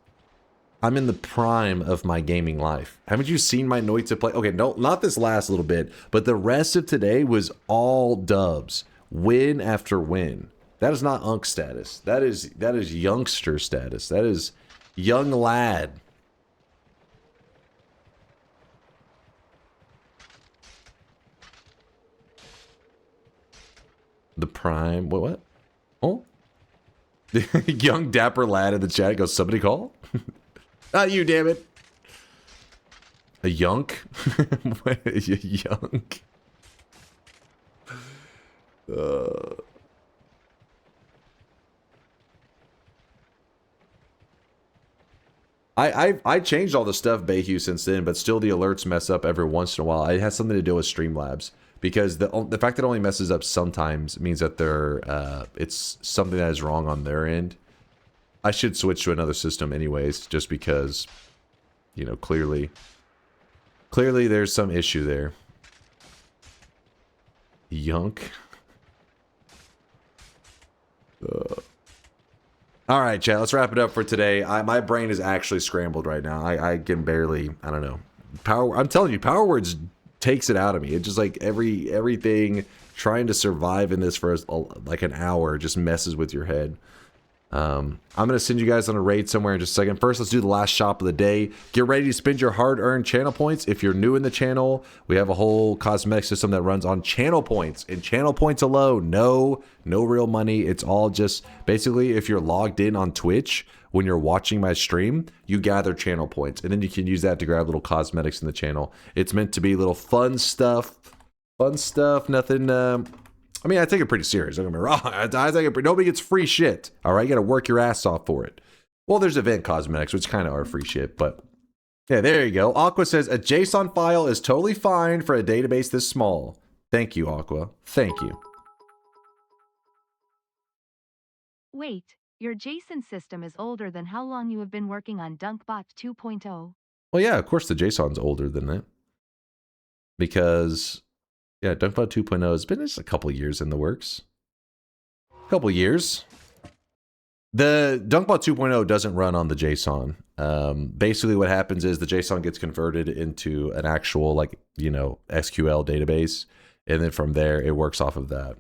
I'm in the prime of my gaming life. Haven't you seen my Noita play? Okay, no, not this last little bit, but the rest of today was all dubs. Win after win. That is not Unk status. That is youngster status. That is young lad. The prime. What? Oh? Young dapper lad in the chat goes, somebody call? Not you, damn it. A yunk? A yunk? I changed all the stuff, Bayhue, since then, but still the alerts mess up every once in a while. It has something to do with Streamlabs. Because the fact that it only messes up sometimes means that it's something that is wrong on their end. I should switch to another system anyways, just because, you know, clearly there's some issue there. Yunk. All right, chat, let's wrap it up for today. My brain is actually scrambled right now. I can barely, I don't know. I'm telling you, Power Words takes it out of me. It's just like everything trying to survive in this for like an hour just messes with your head. I'm going to send you guys on a raid somewhere in just a second. First, let's do the last shop of the day. Get ready to spend your hard-earned channel points. If you're new in the channel, we have a whole cosmetic system that runs on channel points. And channel points alone, no real money. It's all just, basically, if you're logged in on Twitch, when you're watching my stream, you gather channel points. And then you can use that to grab little cosmetics in the channel. It's meant to be little fun stuff. Nothing, I mean, I take it pretty serious. Don't get me wrong. I take it. Nobody gets free shit. All right, you got to work your ass off for it. Well, there's event cosmetics, which kind of are free shit, but yeah, there you go. Aqua says a JSON file is totally fine for a database this small. Thank you, Aqua. Thank you. Wait, your JSON system is older than how long you have been working on DunkBot 2.0? Well, yeah, of course the JSON's older than that. Because yeah, DunkBot 2.0 has been just a couple years in the works. A couple years. The DunkBot 2.0 doesn't run on the JSON. Basically what happens is the JSON gets converted into an actual, like, you know, SQL database. And then from there, it works off of that.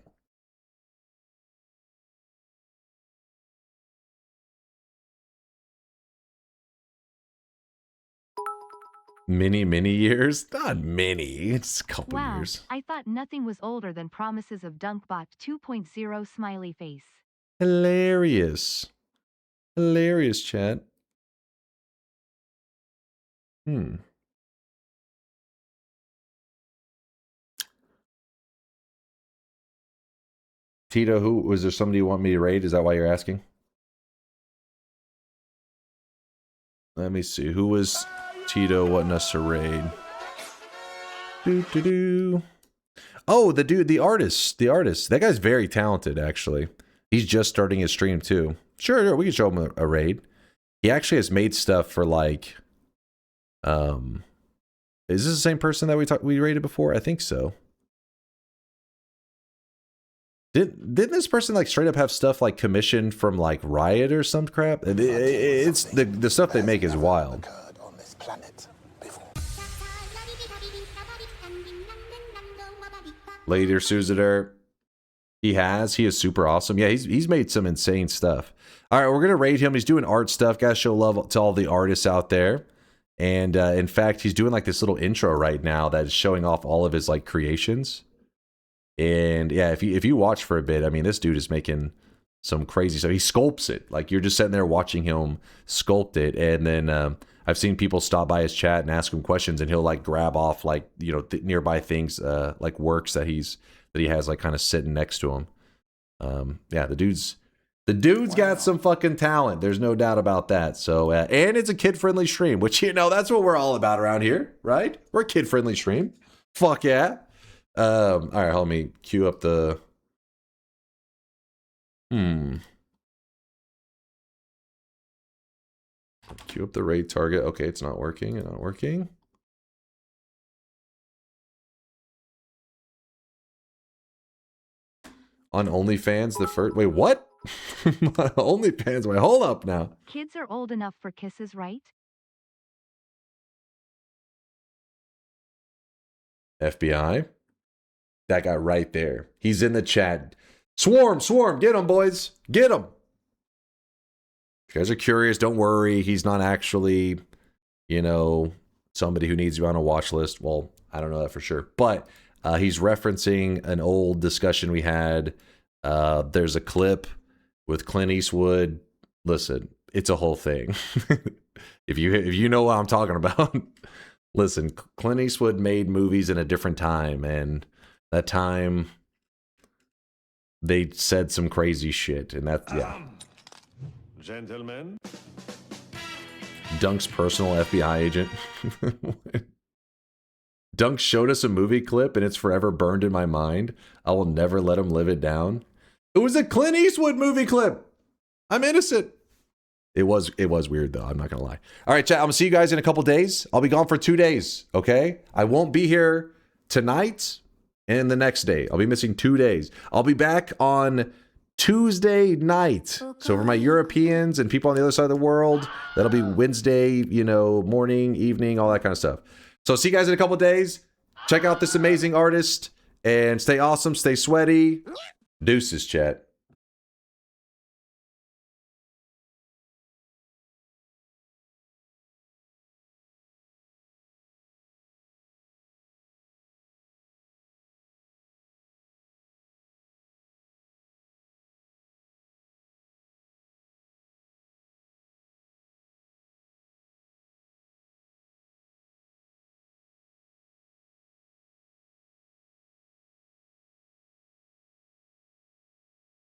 Many years? Not many. It's a couple years. I thought nothing was older than promises of DunkBot 2.0 smiley face. Hilarious. Hilarious, chat. Tito, was there somebody you want me to raid? Is that why you're asking? Let me see. Who was Tito wanting us to raid? Oh, the dude, the artist. That guy's very talented, actually. He's just starting his stream, too. Sure, we can show him a raid. He actually has made stuff for like, is this the same person that we rated before? I think so. Didn't this person like straight up have stuff like commissioned from like Riot or some crap? It's the stuff they make is wild. Later, Suzader. He is super awesome. Yeah, he's made some insane stuff. All right, we're gonna rate him. He's doing art stuff. Guys, show love to all the artists out there. And in fact, he's doing like this little intro right now that is showing off all of his like creations. And yeah, if you watch for a bit, I mean, this dude is making some crazy stuff. He sculpts it. Like you're just sitting there watching him sculpt it. And then I've seen people stop by his chat and ask him questions, and he'll like grab off like, you know, nearby things, like works that he has like kind of sitting next to him. Yeah, the dude's got some fucking talent. There's no doubt about that. So, and it's a kid-friendly stream, which, you know, that's what we're all about around here, right? We're a kid-friendly stream. Fuck yeah. All right, let me queue up the... Queue up the raid target. Okay, it's not working. It's not working. On OnlyFans, the first... Wait, what? OnlyFans, wait, hold up now. Kids are old enough for kisses, right? FBI. That guy right there. He's in the chat. Swarm, get him, boys. Get him. If you guys are curious, don't worry. He's not actually, you know, somebody who needs you on a watch list. Well, I don't know that for sure. But he's referencing an old discussion we had. There's a clip with Clint Eastwood. Listen, it's a whole thing. If you know what I'm talking about, listen, Clint Eastwood made movies in a different time, and that time they said some crazy shit, and that, yeah. Gentlemen. Dunk's personal FBI agent. Dunk showed us a movie clip, and it's forever burned in my mind. I will never let him live it down. It was a Clint Eastwood movie clip. I'm innocent. It was weird, though. I'm not going to lie. All right, chat. I'm going to see you guys in a couple days. I'll be gone for 2 days, okay? I won't be here tonight and the next day. I'll be missing 2 days. I'll be back on Tuesday night. So for my Europeans and people on the other side of the world, that'll be Wednesday, you know, morning, evening, all that kind of stuff. So see you guys in a couple days. Check out this amazing artist and stay awesome, stay sweaty. Deuces, chat.